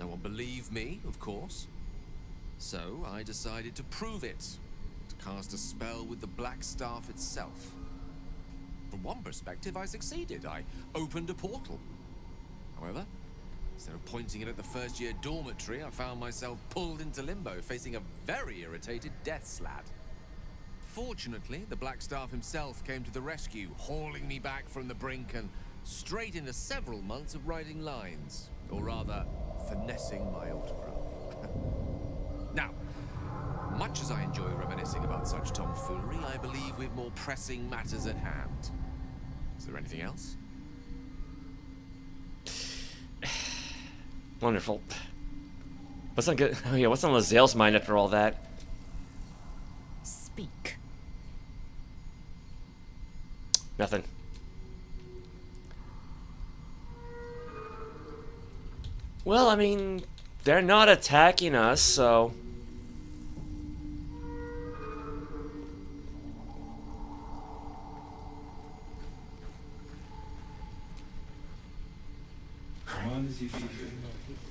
No one believed me, of course. So I decided to prove it. To cast a spell with the Blackstaff itself. From one perspective, I succeeded. I opened a portal. However, instead of pointing it at the first-year dormitory, I found myself pulled into limbo, facing a very irritated death slat. Fortunately, the Blackstaff himself came to the rescue, hauling me back from the brink and straight into several months of writing lines. Or rather, finessing my autograph. Now, much as I enjoy reminiscing about such tomfoolery, I believe we've more pressing matters at hand. Is there anything else? Wonderful. What's on good? Oh yeah, what's on Lae'zel's mind after all that? Speak. Nothing. Well, I mean, they're not attacking us, so Command as you see fit,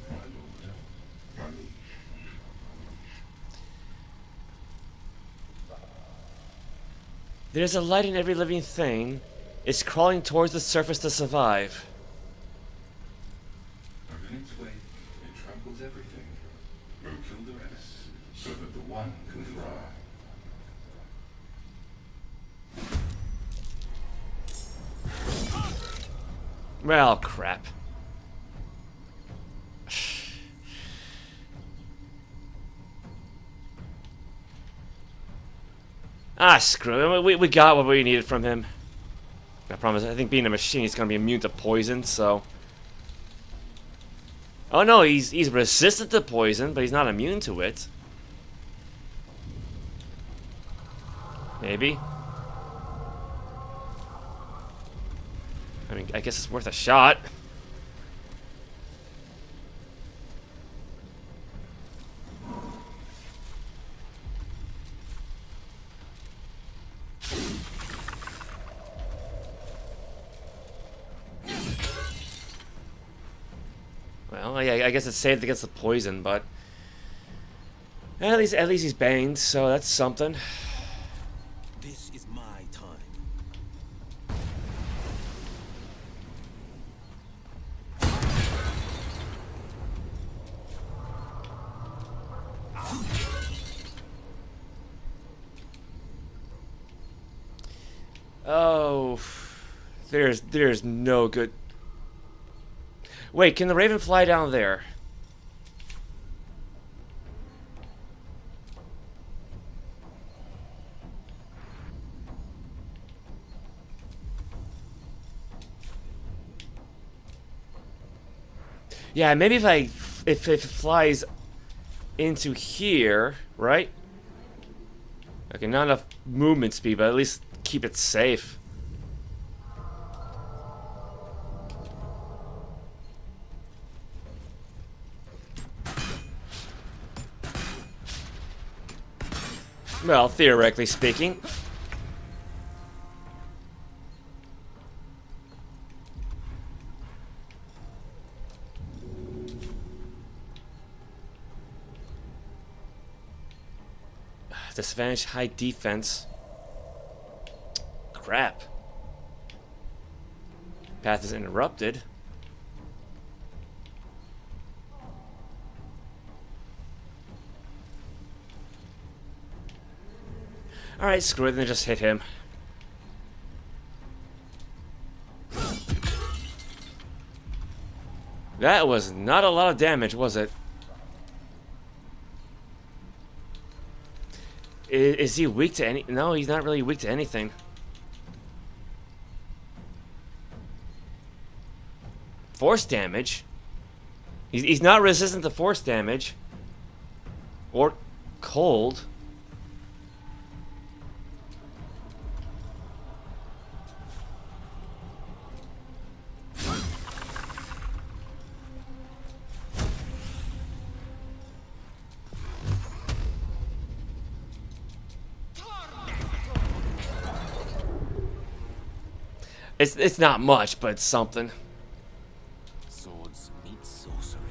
my lord. There's a light in every living thing. It's crawling towards the surface to survive. But in its way, it tramples everything. Go kill the rest, so that the one can thrive. Well, crap. Ah, screw it. We got what we needed from him. I promise. I think being a machine, he's gonna be immune to poison. So. Oh no, he's resistant to poison, but he's not immune to it. Maybe. I mean, I guess it's worth a shot. Well, yeah, I guess it's saved against the poison, but at least he's banged, so that's something. This is my time. Oh, there's no good. Wait, can the raven fly down there? Yeah, maybe if it flies into here, right? Okay, not enough movement speed, but at least keep it safe. Well, theoretically speaking. Disadvantage high defense. Crap. Path is interrupted. Alright, screw it, then just hit him. That was not a lot of damage, was it? Is he weak to any... No, he's not really weak to anything. Force damage? He's not resistant to force damage. Or cold. It's not much, but it's something. Swords meet sorcery.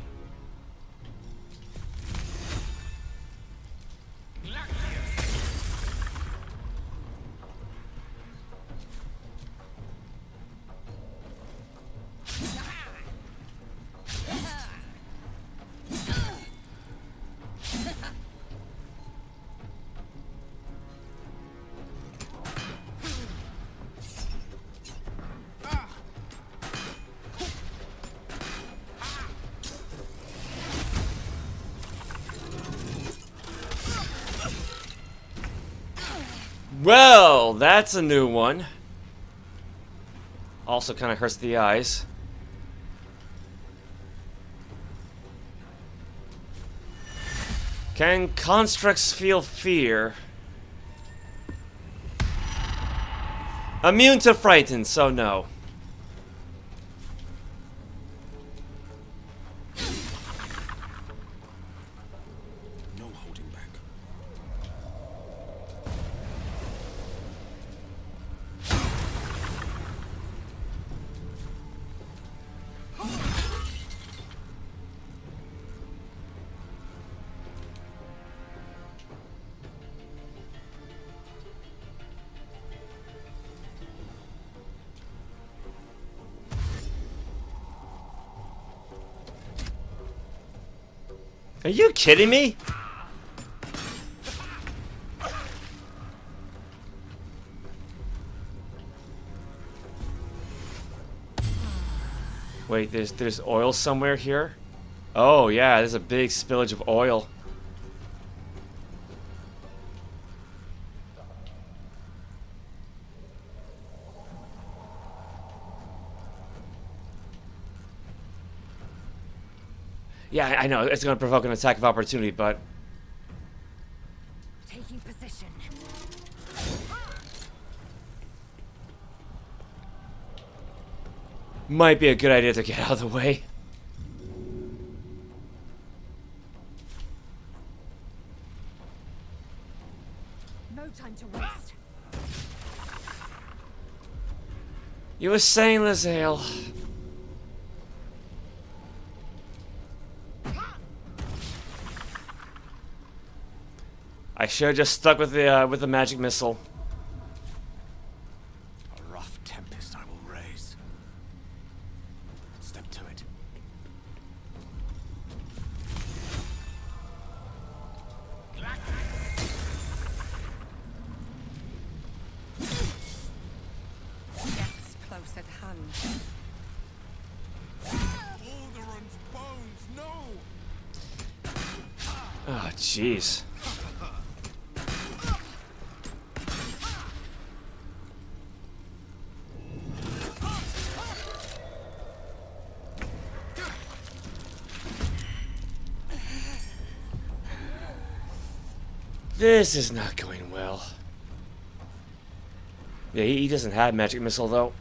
Well, that's a new one. Also kind of hurts the eyes. Can constructs feel fear? Immune to frighten, so no. No holding back. Are you kidding me? Wait, there's oil somewhere here? Oh yeah, there's a big spillage of oil. Yeah, I know, it's gonna provoke an attack of opportunity, but... Taking position. Might be a good idea to get out of the way. No time to waste. You were saying, Lae'zel. I should have just stuck with the magic missile. A rough tempest I will raise. Step to it. Death's close at hand. Alderun's bones, no! Oh, jeez. This is not going well. Yeah, he doesn't have magic missile though.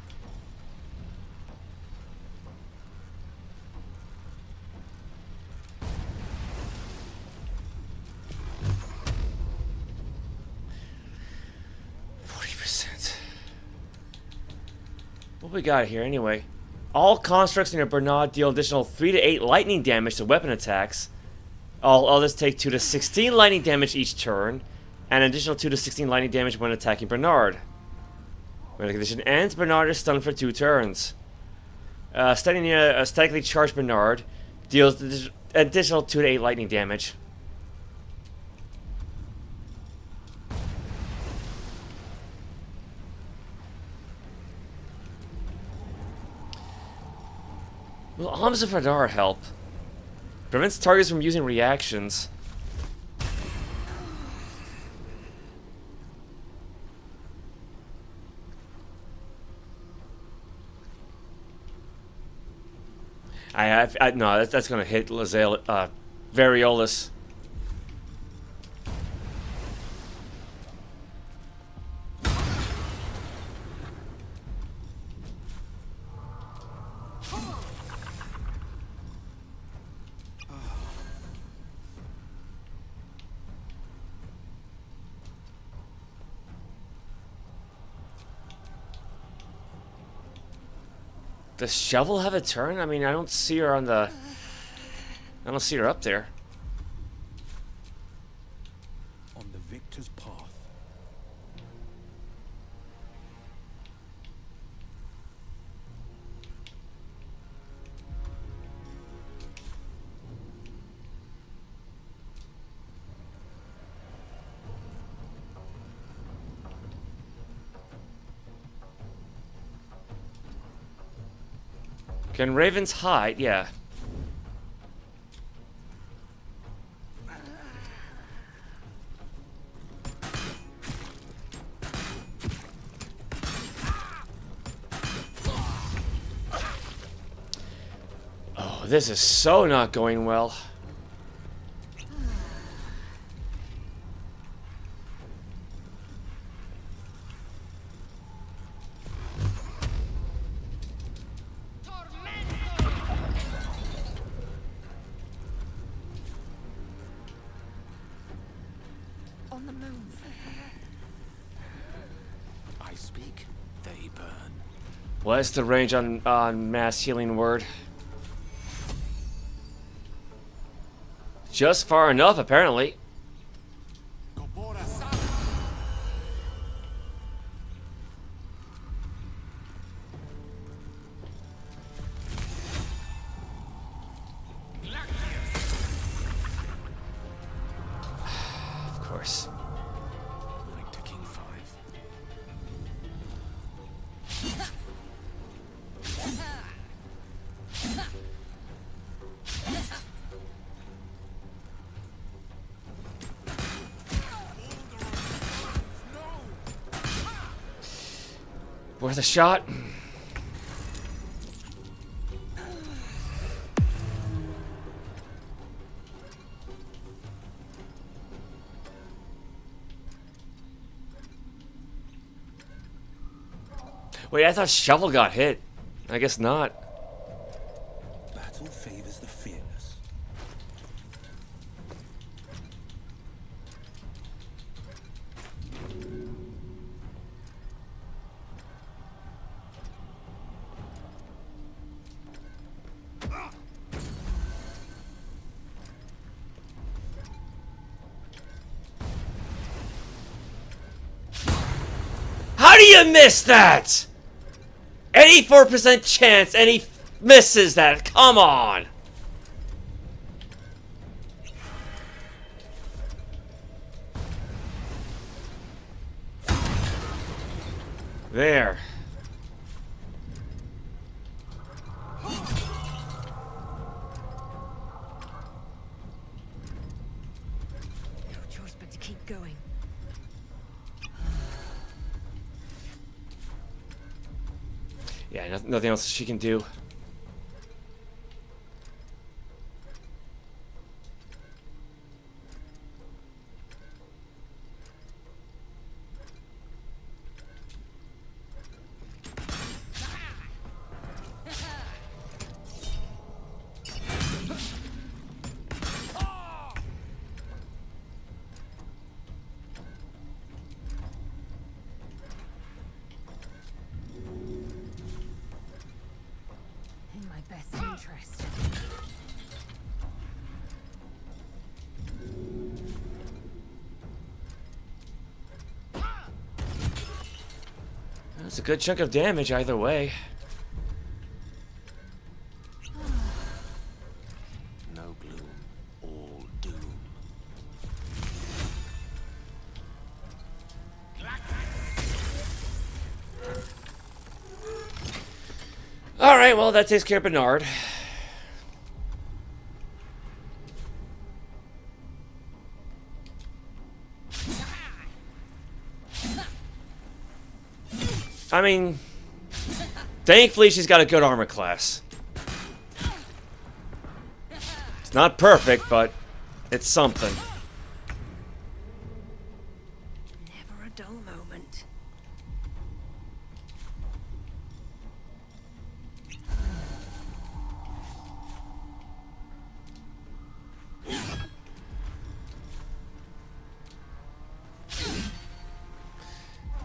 What we got here anyway? All constructs in your Bernard deal additional 3 to 8 lightning damage to weapon attacks. All this take 2 to 16 lightning damage each turn, and an additional 2 to 16 lightning damage when attacking Bernard. When the condition ends, Bernard is stunned for 2 turns. Standing near a statically charged Bernard deals an additional 2 to 8 lightning damage. Will Arms of Radar help? Prevents targets from using reactions. No, that's gonna hit Lae'zel, Variolus. Does Shovel have a turn? I mean, I don't see her on the... I don't see her up there. On the victor's path. Can ravens hide? Yeah. Oh, this is so not going well. What's the range on mass healing word? Just far enough, apparently. Worth a shot. Wait, I thought Shovel got hit. I guess not. Battle favors the fearless. How do you miss that? 84% chance and he misses that. Come on. There. No choice but to keep going. Yeah, nothing else she can do. In my best interest. That's a good chunk of damage either way. No gloom, all doom. Alright, well, that takes care of Bernard. I mean, thankfully she's got a good armor class. It's not perfect, but it's something. Never a dull moment.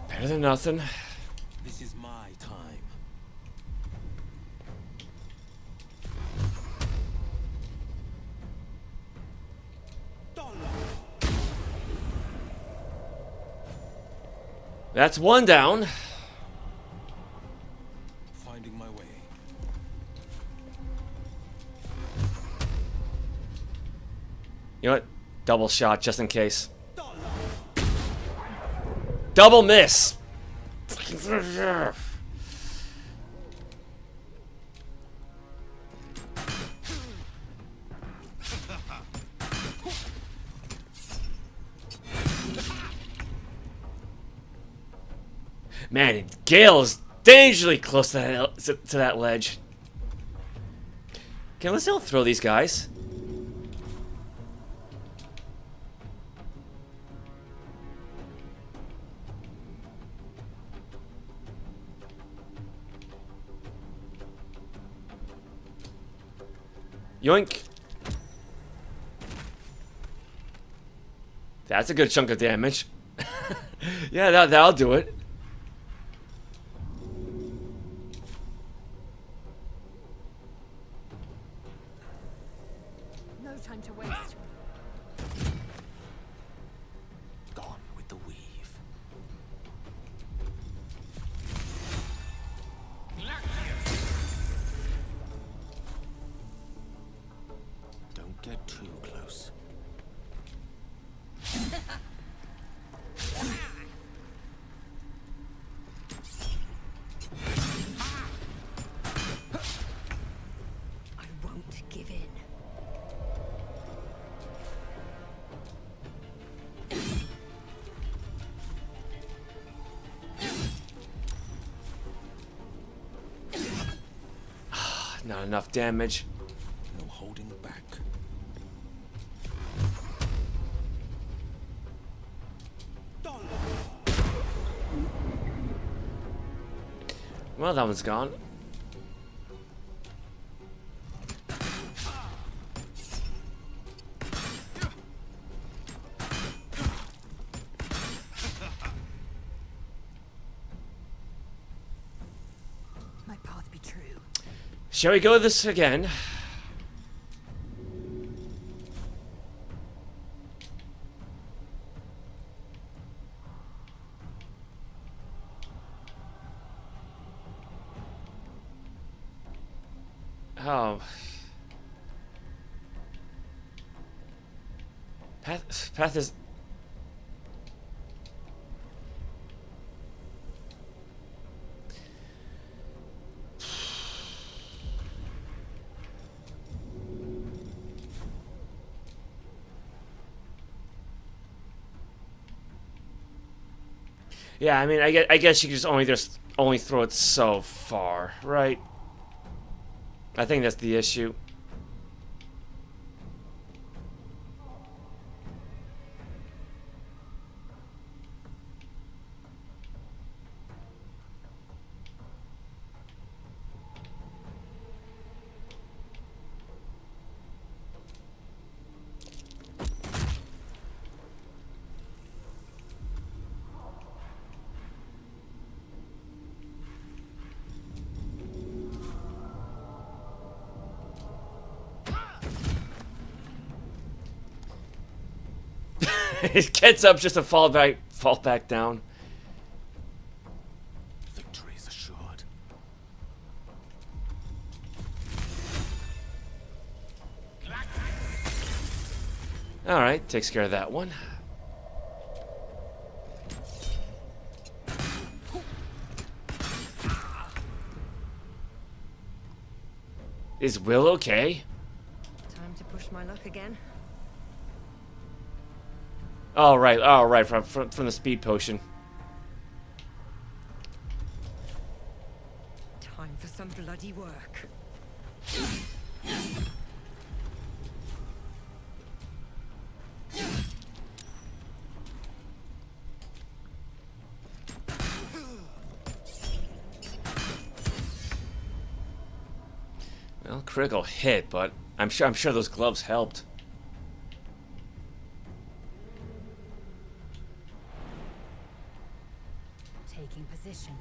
Better than nothing. This is my time. That's one down. Finding my way. You know what? Double shot just in case. Double miss. Man, Gale is dangerously close to that ledge. Okay, let's still throw these guys. Yoink. That's a good chunk of damage. Yeah, that'll do it. No time to waste. Gone with the weave. Don't get too close. I won't give in. Not enough damage. No holding back. Well, that one's gone. My path be true. Shall we go with this again? Oh. Path is... Yeah, I mean, I guess you can just only throw it so far, right? I think that's the issue. It gets up just to fall back down. Victory is assured. All right, takes care of that one. Is Wyll okay? Time to push my luck again. Oh right, from the speed potion. Time for some bloody work. Well, critical hit, but I'm sure those gloves helped. Taking position.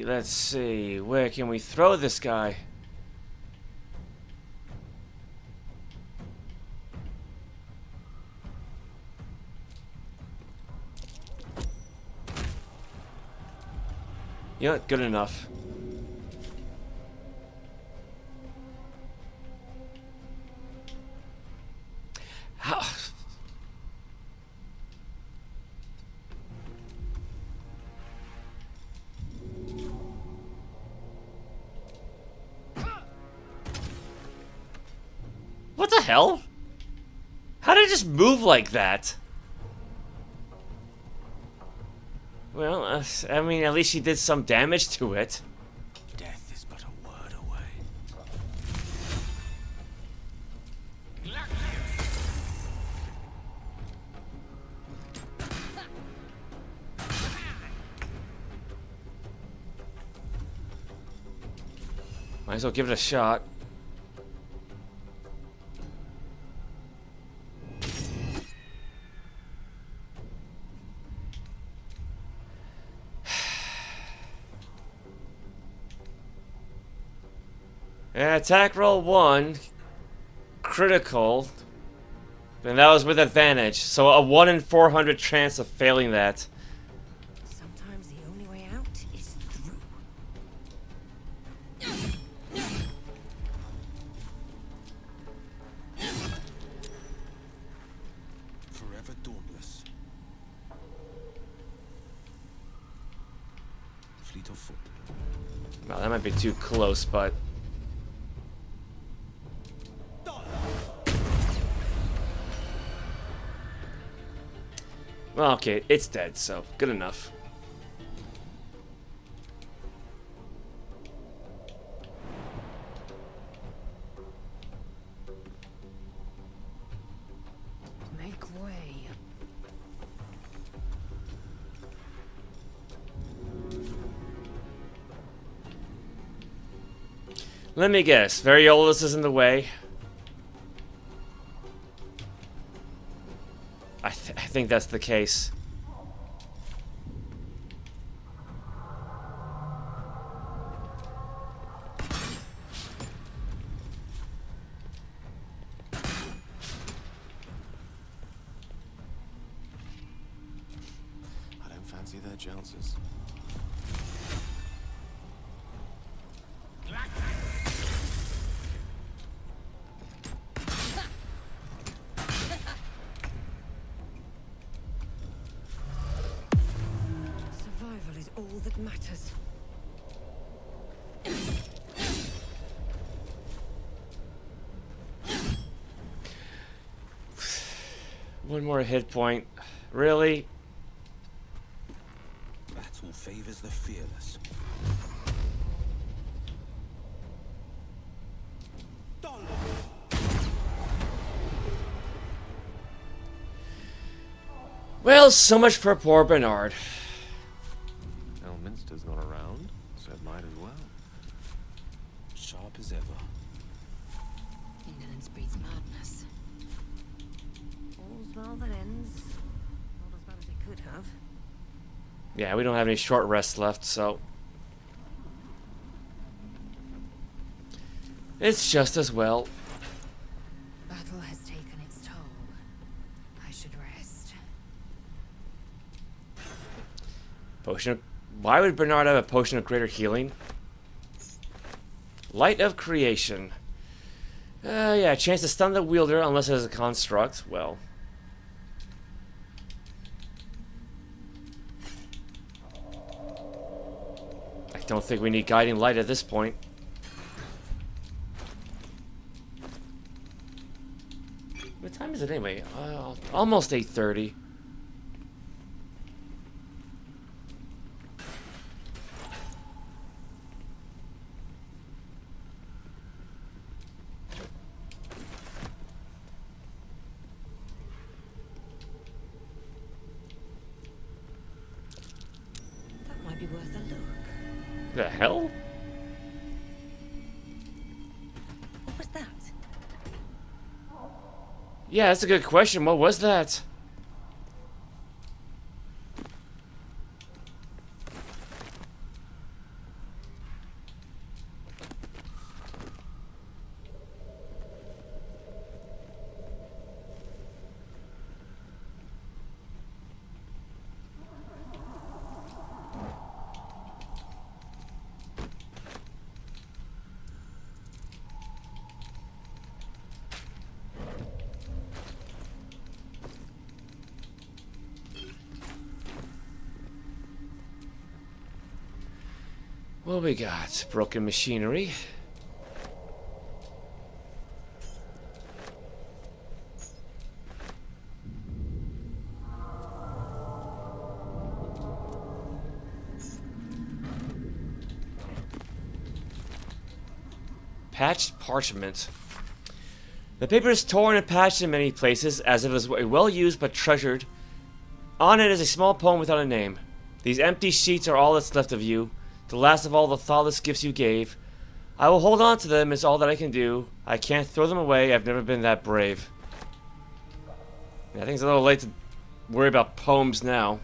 Let's see. Where can we throw this guy? You know what? Good enough. How? What the hell? How did it just move like that? Well, I mean, at least she did some damage to it. Death is but a word away. Might as well give it a shot. Yeah, attack roll 1, critical, and that was with advantage. So a 1 in 400 chance of failing that. Sometimes the only way out is through. Forever dauntless. Fleet of foot. Well, that might be too close, but Well, okay, it's dead, so good enough. Make way. Let me guess. Variolus is in the way. I think that's the case. I don't fancy their chances. Survival is all that matters. One more hit point. Really? Battle favors the fearless. Well, so much for poor Bernard. Elminster's not around, so it might as well. Sharp as ever. Indolence breeds madness. All's well that ends. Not as bad as it could have. Yeah, we don't have any short rests left, so it's just as well. Battle has taken its toll. I should rest. Potion of... Why would Bernard have a potion of greater healing? Light of creation. Yeah, chance to stun the wielder unless it is a construct. Well. I don't think we need guiding light at this point. What time is it anyway? Almost 8:30. That might be worth a look. The hell? What was that? Yeah, that's a good question. What was that? What we got? Broken machinery. Patched parchment. The paper is torn and patched in many places, as if it was well used but treasured. On it is a small poem without a name. These empty sheets are all that's left of you, the last of all the thoughtless gifts you gave. I will hold on to them, it's all that I can do. I can't throw them away, I've never been that brave. Yeah, I think it's a little late to worry about poems now.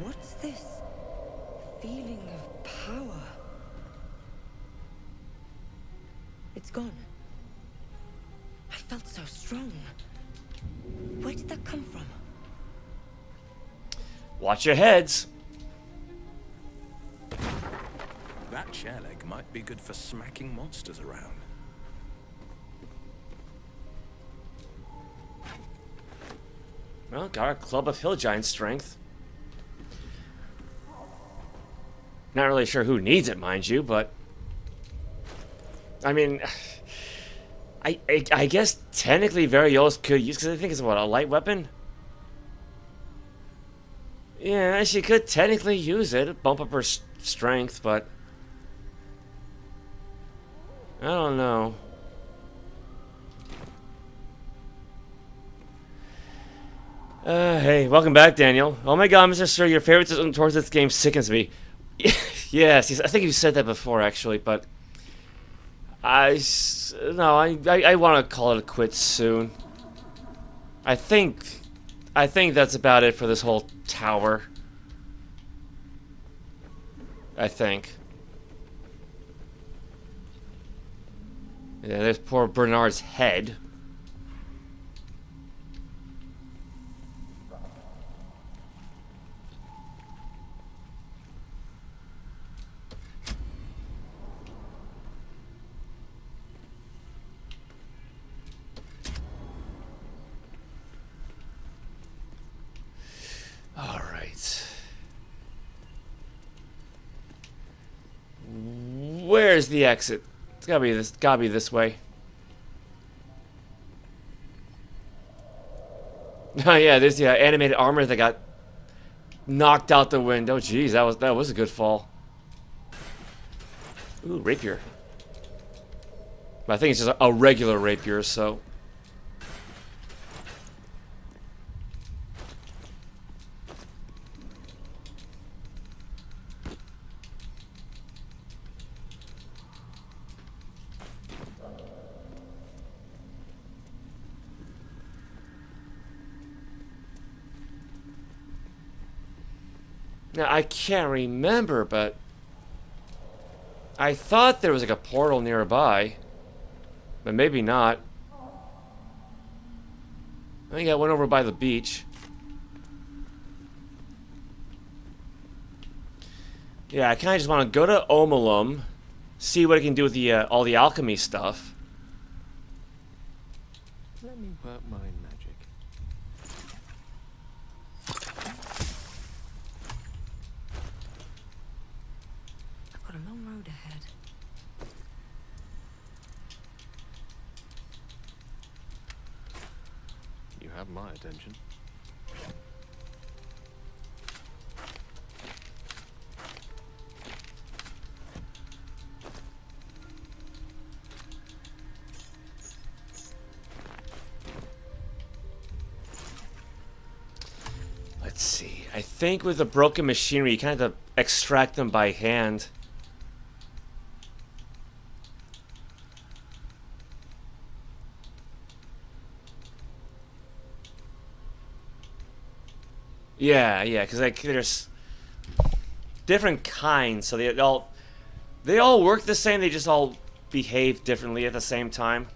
What's this feeling of power? It's gone. I felt so strong. Where did that come from? Watch your heads. That chair leg might be good for smacking monsters around. Well, got our Club of Hill Giant strength. Not really sure who needs it, mind you, but... I mean... I guess technically Variolus could use... Because I think it's, what, a light weapon? Yeah, she could technically use it. Bump up her strength, but... I don't know. Hey, welcome back, Daniel. Oh my god, Mr. Sir, your favoritism towards this game sickens me. Yes, I think you said that before, actually, but... I want to call it a quit soon. I think that's about it for this whole tower. I think. Yeah, there's poor Bernard's head. All right. Where's the exit? It's gotta be this. Gotta be this way. Oh yeah, there's the animated armor that got knocked out the window. Jeez, that was a good fall. Ooh, rapier. But I think it's just a regular rapier, so. Now, I can't remember, but I thought there was like a portal nearby, but maybe not. I think I went over by the beach. Yeah, I kind of just want to go to Omalum, see what I can do with the all the alchemy stuff. Let me work my magic. Got a long road ahead. You have my attention. Let's see. I think with the broken machinery, you kind of have to extract them by hand. Yeah, because like there's different kinds, so they all work the same. They just all behave differently at the same time.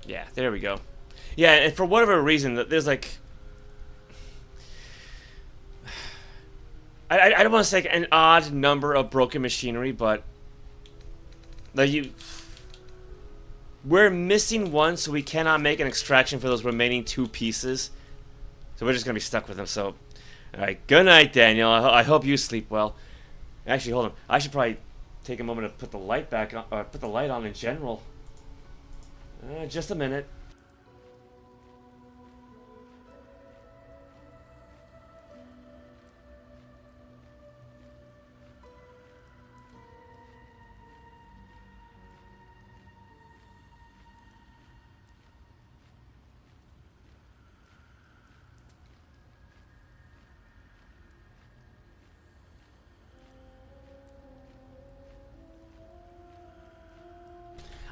Yeah, there we go. Yeah, and for whatever reason, there's like... I don't want to say an odd number of broken machinery, but... We're missing one, so we cannot make an extraction for those remaining 2 pieces. So we're just going to be stuck with them, so... Alright, good night, Daniel. I hope you sleep well. Actually, hold on. I should probably take a moment to put the light back on, or put the light on in general. Just a minute.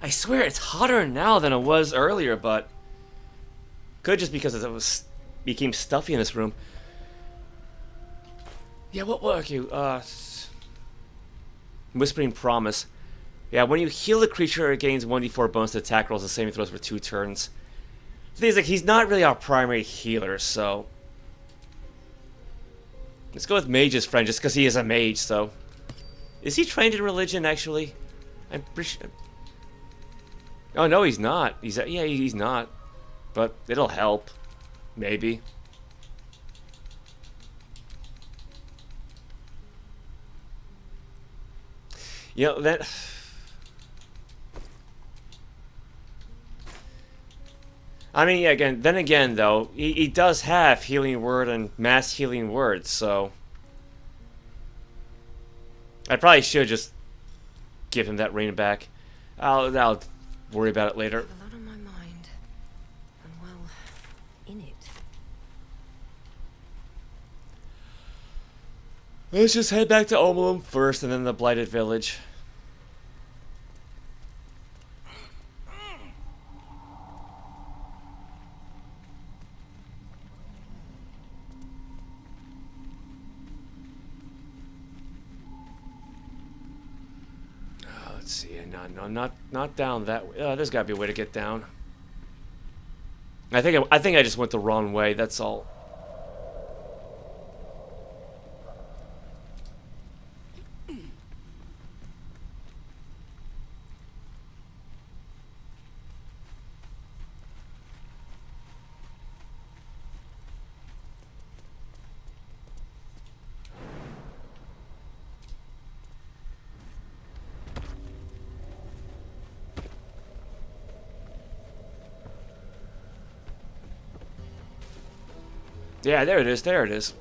I swear it's hotter now than it was earlier, but could just because it became stuffy in this room. Yeah, what are you? Whispering Promise. Yeah, when you heal a creature, it gains 1d4 bonus to attack rolls and saving throws for 2 turns. The thing is, like, he's not really our primary healer, so Let's go with Mage's friend, just because he is a mage, so... Is he trained in religion, actually? I'm pretty sure... Oh, no, he's not. Yeah, he's not. But it'll help. Maybe. You know, that... I mean, yeah, then again, though, he does have healing word and mass healing words, so... I probably should just give him that ring back. I'll worry about it later. A lot on my mind. And well, in it. Let's just head back to Omelum first, and then the Blighted Village. Let's see. No, not down that way. There's got to be a way to get down. I think I just went the wrong way. That's all. Yeah, there it is. There it is.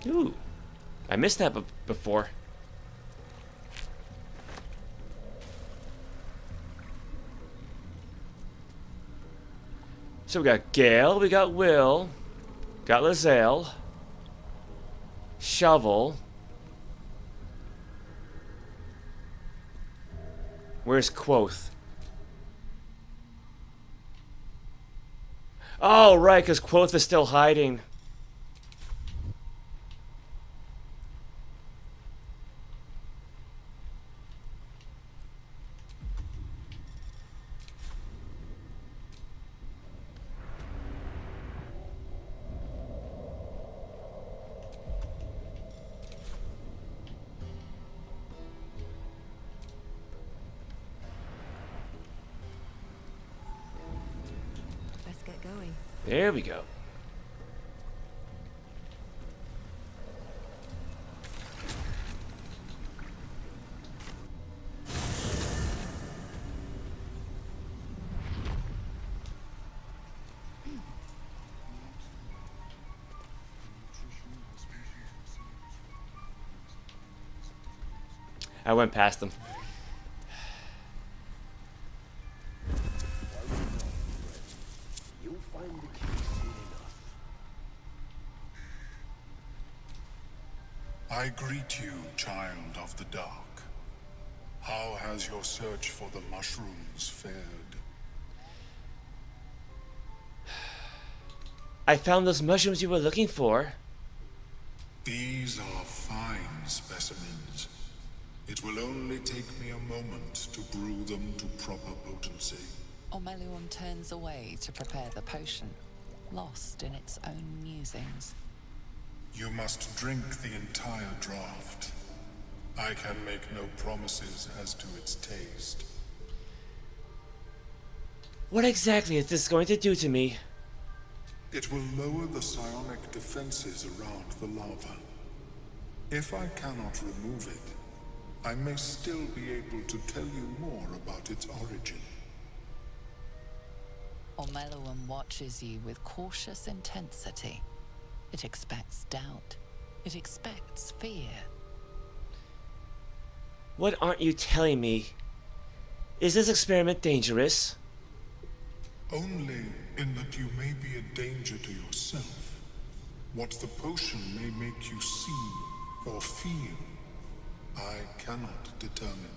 Ooh, I missed that before. So we got Gale, we got Wyll, got Lae'zel, Shovel. Where's Quoth? Oh, right, because Quoth is still hiding. Let's get going. There we go. I went past them. I greet you, child of the dark. How has your search for the mushrooms fared? I found those mushrooms you were looking for. These are fine specimens. It will only take me a moment to brew them to proper potency. Omeluum turns away to prepare the potion, lost in its own musings. You must drink the entire draft. I can make no promises as to its taste. What exactly is this going to do to me? It will lower the psionic defenses around the lava. If I cannot remove it, I may still be able to tell you more about its origin. Omeluum watches you with cautious intensity. It expects doubt. It expects fear. What aren't you telling me? Is this experiment dangerous? Only in that you may be a danger to yourself. What the potion may make you see or feel, I cannot determine.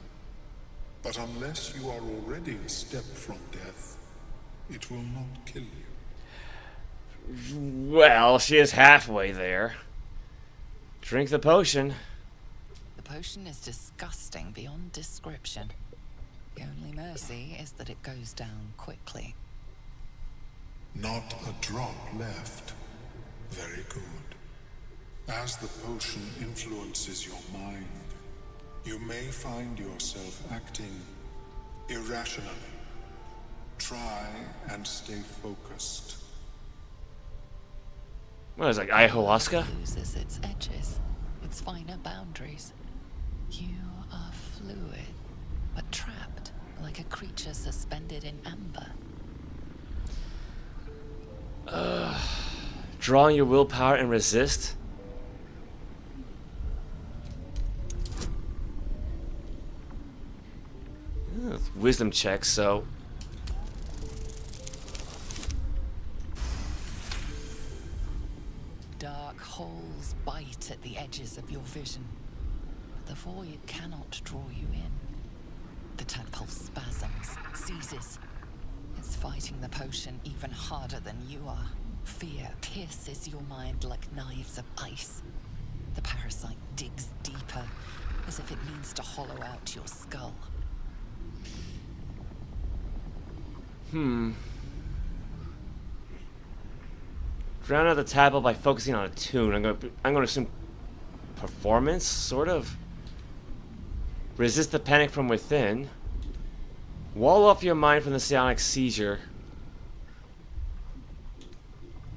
But unless you are already a step from death, it will not kill you. Well, she is halfway there. Drink the potion. The potion is disgusting beyond description. The only mercy is that it goes down quickly. Not a drop left. Very good. As the potion influences your mind, you may find yourself acting irrationally. Try and stay focused. What is it, like ayahuasca? Loses its edges, its finer boundaries. You are fluid, but trapped like a creature suspended in amber. Drawing your willpower and resist? Wisdom check, so... Dark holes bite at the edges of your vision. The void cannot draw you in. The tadpole spasms, seizes. It's fighting the potion even harder than you are. Fear pierces your mind like knives of ice. The parasite digs deeper, as if it means to hollow out your skull. Drown out the tadpole by focusing on a tune. I'm gonna assume performance, sort of. Resist the panic from within. Wall off your mind from the psionic seizure.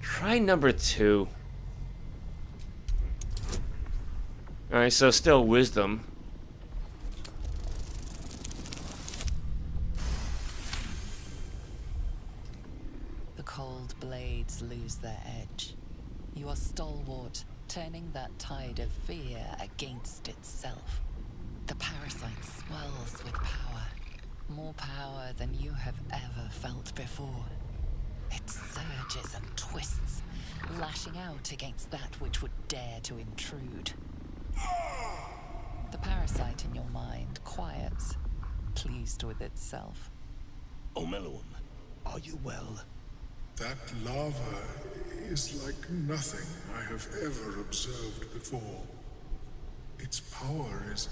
Try number 2. Alright, so still wisdom. The cold blades lose their edge. You are stalwart, turning that tide of fear against itself. The parasite swells with power. More power than you have ever felt before. It surges and twists, lashing out against that which would dare to intrude. The parasite in your mind quiets, pleased with itself. Omeluum, are you well? That lava is like nothing I have ever observed before. Its power is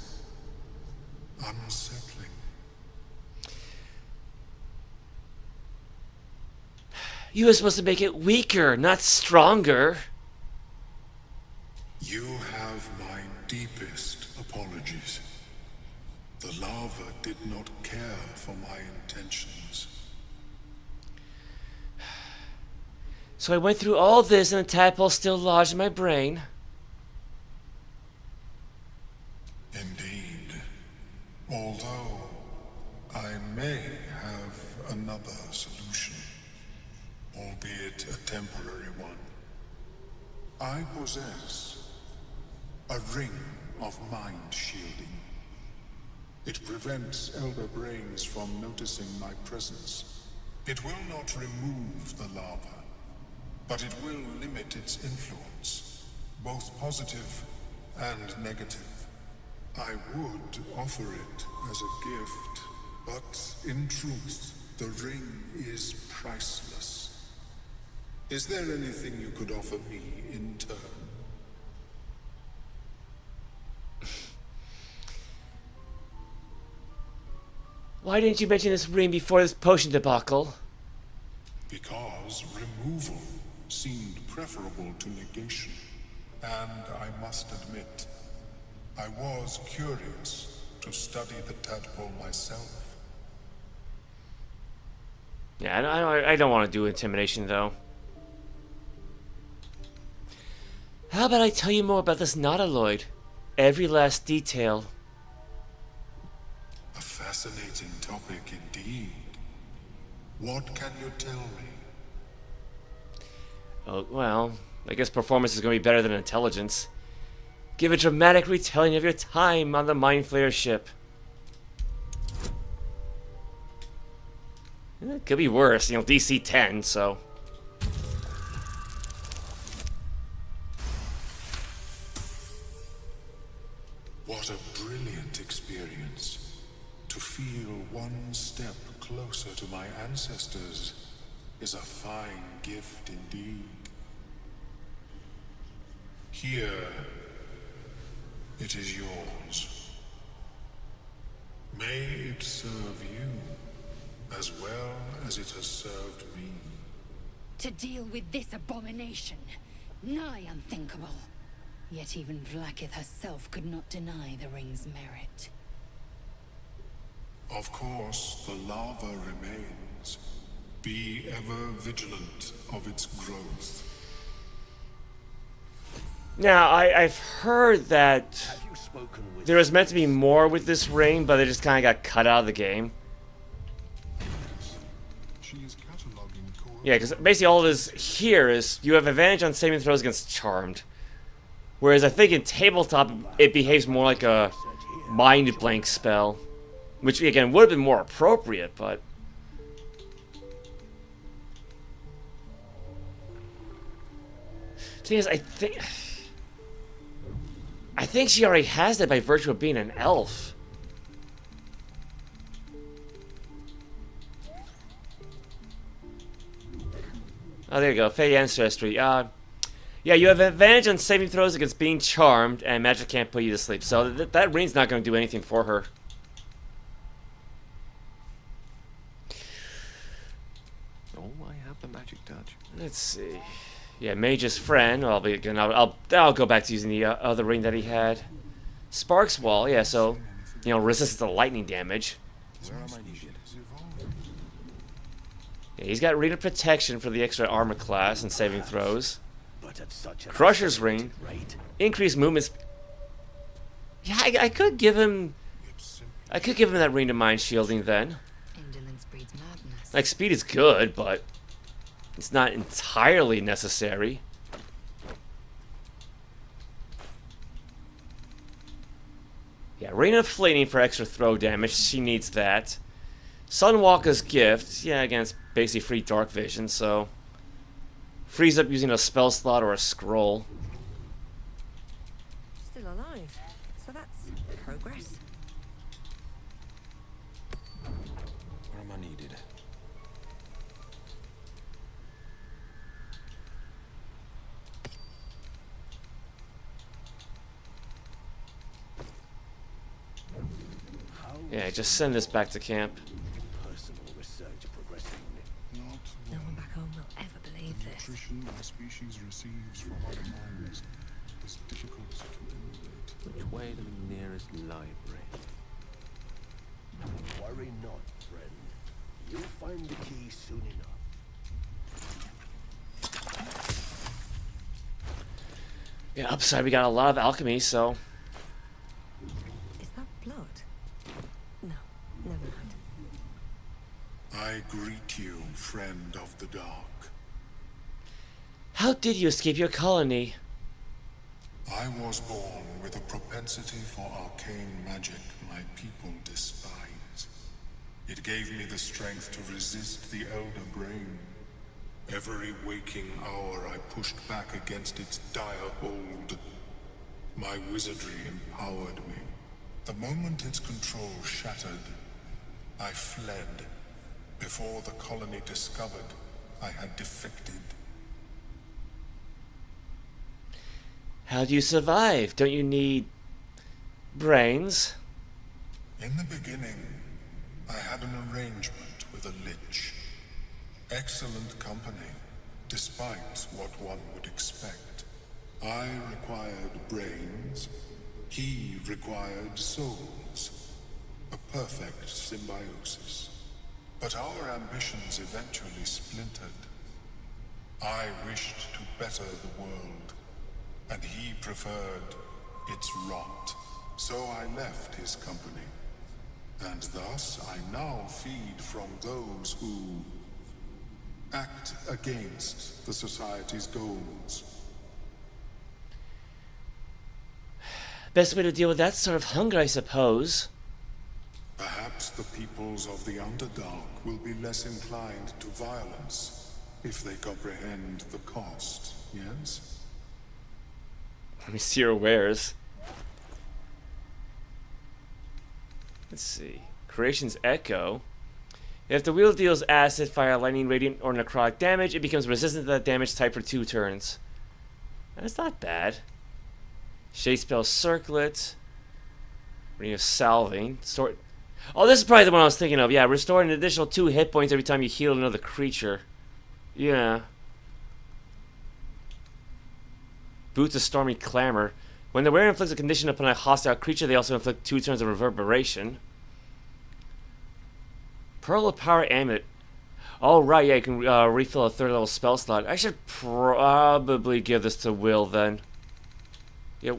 unsettling. You were supposed to make it weaker, not stronger. You have my deepest apologies. The lava did not care for my intentions. So I went through all this and the tadpole still lodged in my brain. Indeed. Although I may have another solution, albeit a temporary one. I possess a ring of mind shielding. It prevents elder brains from noticing my presence. It will not remove the lava, but it will limit its influence, both positive and negative. I would offer it as a gift, but in truth, the ring is priceless. Is there anything you could offer me in turn? Why didn't you mention this ring before this potion debacle? Because removal seemed preferable to negation. And I must admit, I was curious to study the tadpole myself. Yeah, I don't want to do intimidation, though. How about I tell you more about this nautiloid? Every last detail. A fascinating topic indeed. What can you tell me? Oh, well, I guess performance is going to be better than intelligence. Give a dramatic retelling of your time on the Mindflayer ship. It could be worse, you know, DC 10, so... What a brilliant experience. To feel one step closer to my ancestors is a fine gift indeed. Here, it is yours. May it serve you as well as it has served me. To deal with this abomination, nigh unthinkable. Yet even Vlaakith herself could not deny the ring's merit. Of course, the lava remains. Be ever vigilant of its growth. Now, I've heard that there was meant to be more with this ring, but it just kind of got cut out of the game. Yeah, because basically all it is here is you have advantage on saving throws against Charmed. Whereas I think in Tabletop, it behaves more like a Mind Blank spell. Which, again, would have been more appropriate, but... The thing is, I think she already has that by virtue of being an elf. Oh, there you go. Fey Ancestry. Yeah, you have advantage on saving throws against being charmed, and magic can't put you to sleep. So that ring's not going to do anything for her. Oh, I have the magic touch. Let's see. Yeah, Mage's Friend. Well, again, I'll go back to using the other ring that he had. Sparks Wall. Yeah, so resists the lightning damage. Where am I needed? Yeah, he's got Ring of Protection for the extra armor class and saving throws. Crusher's Ring. Increased movements. Yeah, I could give him... I could give him that Ring of Mind Shielding then. Like, speed is good, but it's not entirely necessary. Yeah, Ring of Fleeting for extra throw damage. She needs that. Sunwalker's Gift. Yeah, again, it's basically free dark vision, so... Frees up using a spell slot or a scroll. Still alive, so that's progress. Where am I needed? Yeah, just send this back to camp. No one back home will ever believe this. Nutrition our species receives from other minds is difficult to emulate. Which way to the nearest library? Worry not, friend. You'll find the key soon enough. Yeah, upside we got a lot of alchemy, so... Is that blood? No, never mind. I greet you, friend of the dark. How did you escape your colony? I was born with a propensity for arcane magic my people despise. It gave me the strength to resist the Elder Brain. Every waking hour I pushed back against its dire hold. My wizardry empowered me. The moment its control shattered, I fled. Before the colony discovered I had defected. How do you survive? Don't you need... brains? In the beginning, I had an arrangement with a lich. Excellent company, despite what one would expect. I required brains, he required souls. A perfect symbiosis. But our ambitions eventually splintered. I wished to better the world, and he preferred its rot. So I left his company, and thus I now feed from those who act against the Society's goals. Best way to deal with that sort of hunger, I suppose. Perhaps the peoples of the Underdark will be less inclined to violence if they comprehend the cost, yes? Let me see your wares. Let's see. Creation's Echo. If the wheel deals acid, fire, lightning, radiant, or necrotic damage, it becomes resistant to that damage type for 2 turns. That's not bad. Shade Spell Circlet. Ring of Salving. Oh, this is probably the one I was thinking of. Yeah, restore an additional 2 hit points every time you heal another creature. Yeah. Boots of Stormy Clamor. When the wearer inflicts a condition upon a hostile creature, they also inflict 2 turns of reverberation. Pearl of Power Amulet. Oh, right, yeah, you can refill a 3rd level spell slot. I should probably give this to Wyll then. Yeah,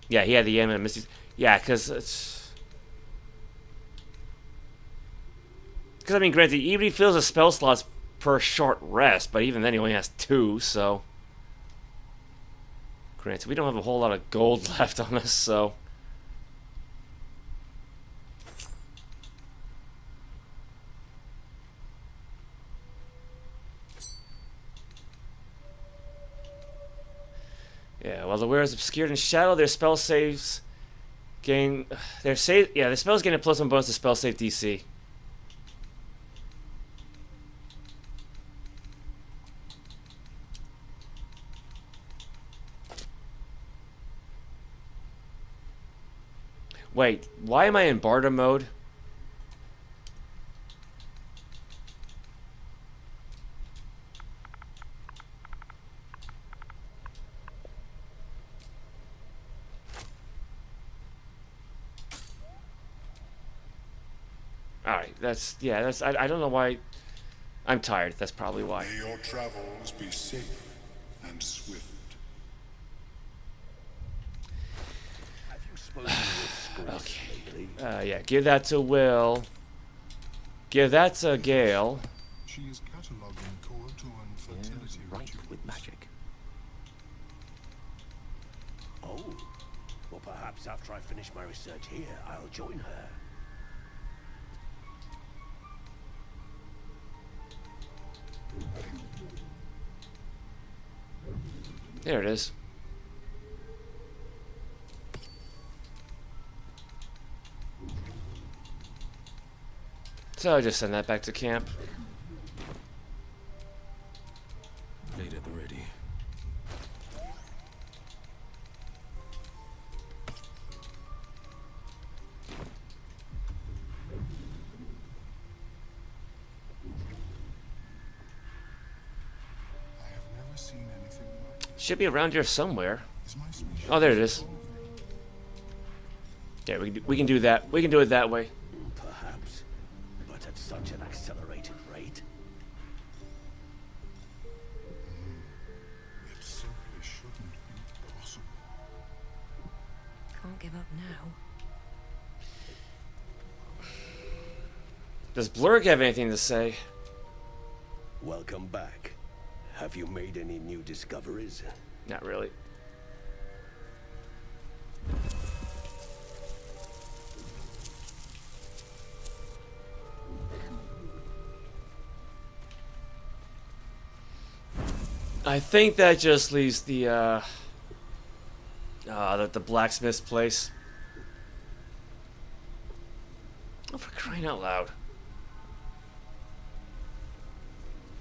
yeah, he had the amulet misties. Yeah, because it's... Because, I mean, granted, he refills his spell slots per short rest, but even then he only has 2, so... Granted, we don't have a whole lot of gold left on us, so... Yeah, while the wearer is obscured in shadow, their spell saves gain... Their spells gain a +1 bonus to spell save DC. Wait, why am I in barter mode? Alright, I don't know why. I'm tired, that's probably why. May your travels be safe and swift. Have you spoken with Scrooge lately? Yeah, give that to Wyll. Give that to Gale. She is cataloging coital and fertility rituals. With magic. Oh, well perhaps after I finish my research here, I'll join her. There it is. So I'll just send that back to camp. Made at the ready. Should be around here somewhere. Oh, there it is. Yeah, we can do that. We can do it that way. Perhaps, but at such an accelerated rate. It simply shouldn't be possible. Can't give up now. Does Blurg have anything to say? Welcome back. Have you made any new discoveries? Not really. I think that just leaves the blacksmith's place. Oh, for crying out loud.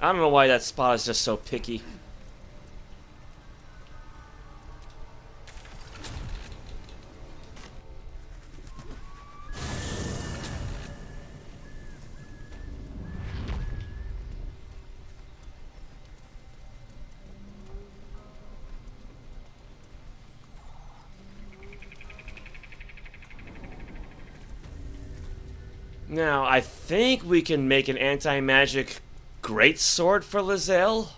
I don't know why that spot is just so picky. Now, I think we can make an anti-magic greatsword for Lae'zel.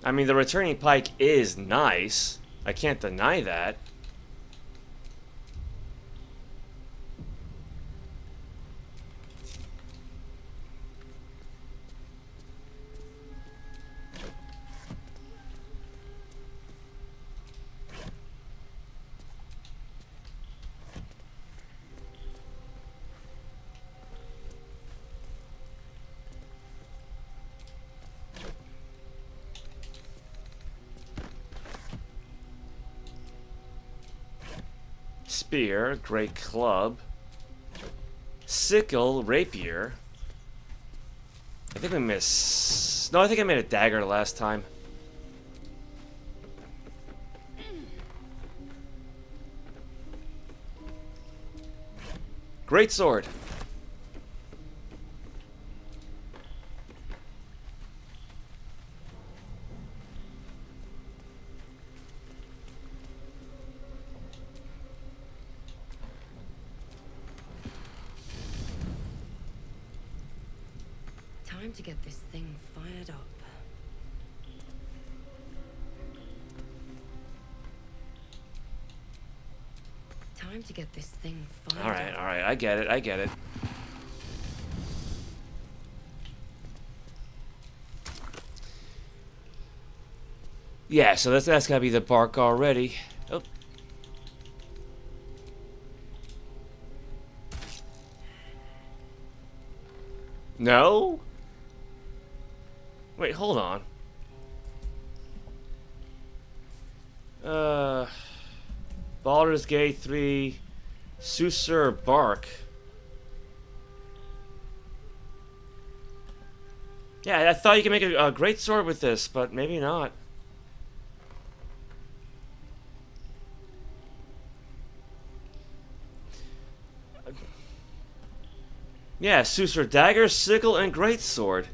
I mean, the returning pike is nice. I can't deny that. Spear, great club, sickle, rapier. I think we missed. No, I think I made a dagger last time. Great sword. Time to get this thing fired up. Time to get this thing fired up. All right, I get it. Yeah, so that's gotta be the bark already. Oh. No? Wait, hold on. Baldur's Gate 3 Susur Bark. Yeah, I thought you could make a great sword with this, but maybe not. Yeah, Susur Dagger, Sickle, and Greatsword.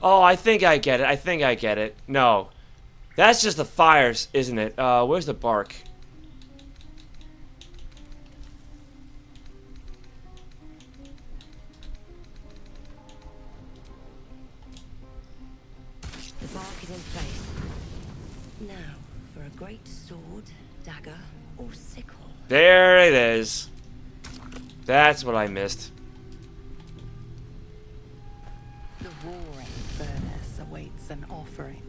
Oh, I think I get it. No. That's just the fires, isn't it? Where's the bark? The bark is in place. Now, for a great sword, dagger, or sickle. There it is. That's what I missed. The roaring furnace awaits an offering.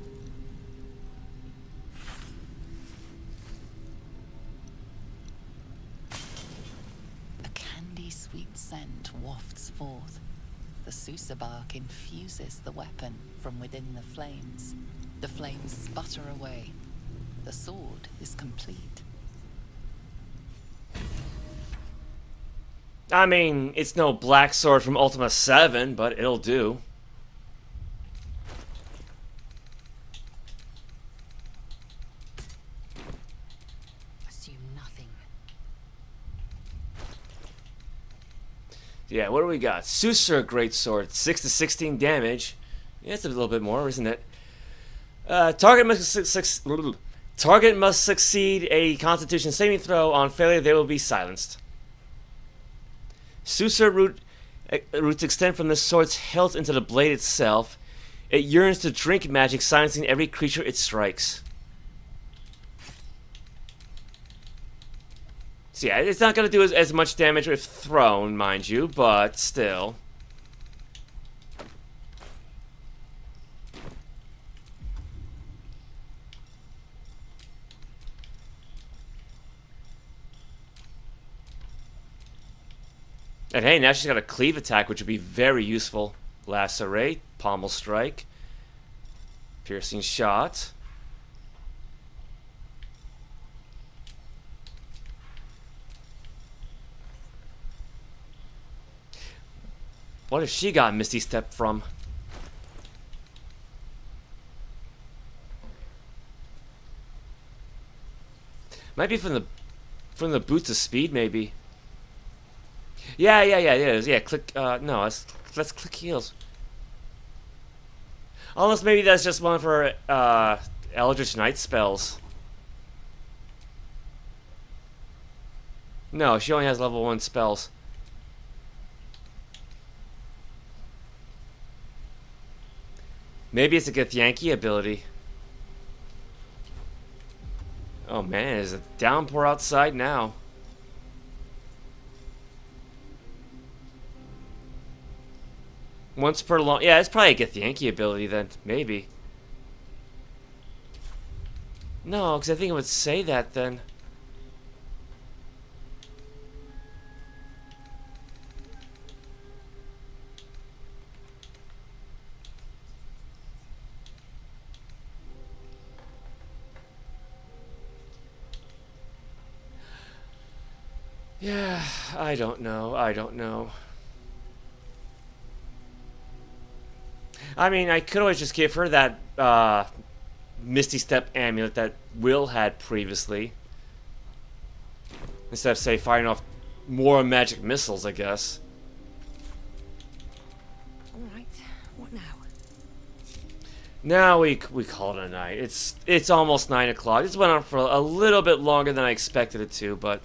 A candy-sweet scent wafts forth. The Susur bark infuses the weapon from within the flames. The flames sputter away. The sword is complete. I mean, it's no black sword from Ultima 7, but it'll do. Assume nothing. Yeah, what do we got? Susur Greatsword, 6 to 16 damage. Yeah, it's a little bit more, isn't it? Target must succeed a Constitution saving throw. On failure, they will be silenced. Susur roots extend from the sword's hilt into the blade itself. It yearns to drink magic, silencing every creature it strikes. So yeah, it's not going to do as much damage if thrown, mind you, but still. And hey, now she's got a cleave attack, which would be very useful. Lacerate, pommel strike, piercing shot. What has she got Misty Step from? Might be from the boots of speed, maybe. Yeah, it is. Yeah, click. No, let's click heals. Unless maybe that's just one of her Eldritch Knight spells. No, she only has level 1 spells. Maybe it's a Githyanki ability. Oh man, there's a downpour outside now. Once per long... Yeah, it's probably a Githyanki ability then. Maybe. No, because I think it would say that then. Yeah, I don't know. I mean, I could always just give her that Misty Step amulet that Wyll had previously. Instead of, say, firing off more magic missiles, I guess. Alright, what now? Now we call it a night. It's almost 9 o'clock. This went on for a little bit longer than I expected it to, but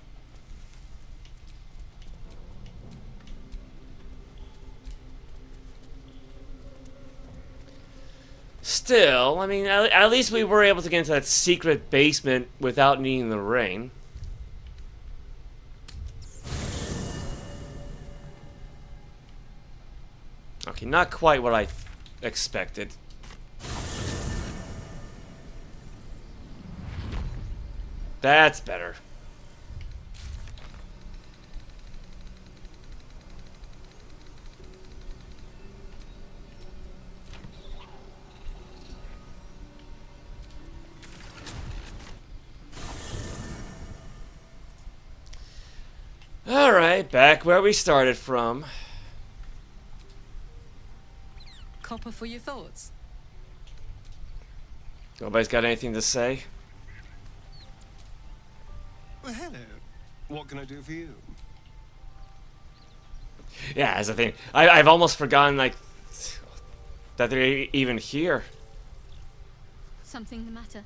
still, I mean, at least we were able to get into that secret basement without needing the ring. Okay, not quite what I expected. That's better. Alright, back where we started from. Copper for your thoughts. Nobody's got anything to say? Well, hello. What can I do for you? Yeah, that's the thing. I've almost forgotten, like, that they're even here. Something the matter?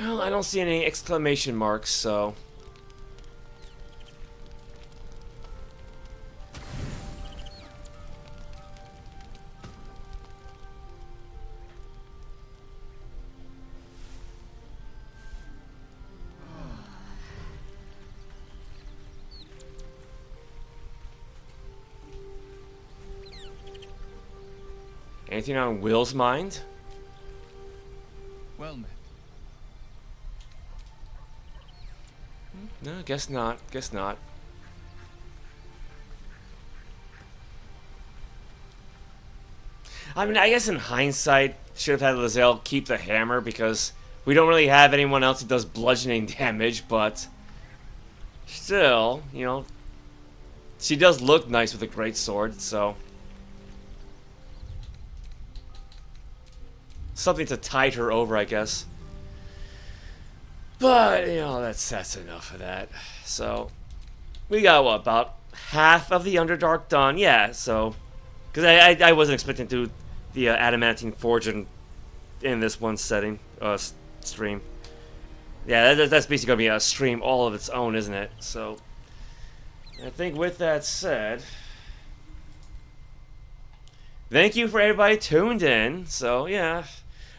Well, I don't see any exclamation marks, so... Anything on Wyll's mind? Well met. No, guess not. Guess not. I mean, I guess in hindsight, should have had Lae'zel keep the hammer because we don't really have anyone else that does bludgeoning damage, but still, you know, she does look nice with a great sword, so something to tide her over, I guess. But, you know, that's enough of that. So, we got, what, about half of the Underdark done? Yeah, so... Because I wasn't expecting to do the Adamantine Forge in this one setting, stream. Yeah, that's basically going to be a stream all of its own, isn't it? So, I think with that said... Thank you for everybody tuned in. So, yeah.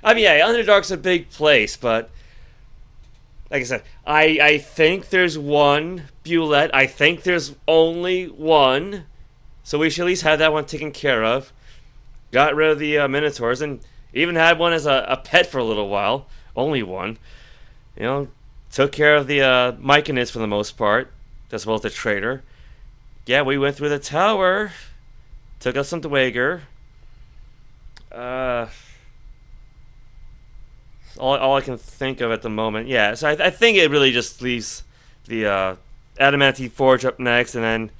I mean, yeah, Underdark's a big place, but... Like I said, I think there's one Bulette. I think there's only one. So we should at least have that one taken care of. Got rid of the Minotaurs and even had one as a pet for a little while. Only one. You know, took care of the Myconids for the most part. As well as the trader. Yeah, we went through the tower. Took out some Dweger. All I can think of at the moment. Yeah, so I think it really just leaves the Adamantine Forge up next, and then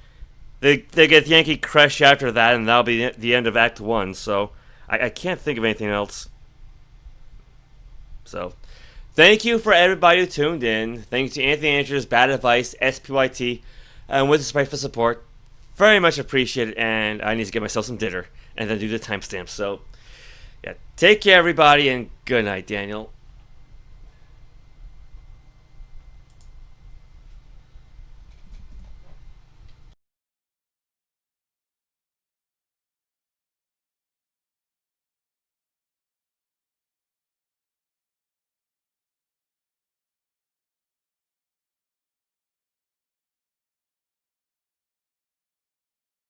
they get Githyanki Crush after that, and that'll be the end of Act 1. So I can't think of anything else. So thank you for everybody who tuned in. Thanks to Anthony Andrews, Bad Advice, SPYT, and with the Sprite for support. Very much appreciated, and I need to get myself some dinner and then do the timestamp. So yeah, take care, everybody, and good night, Daniel.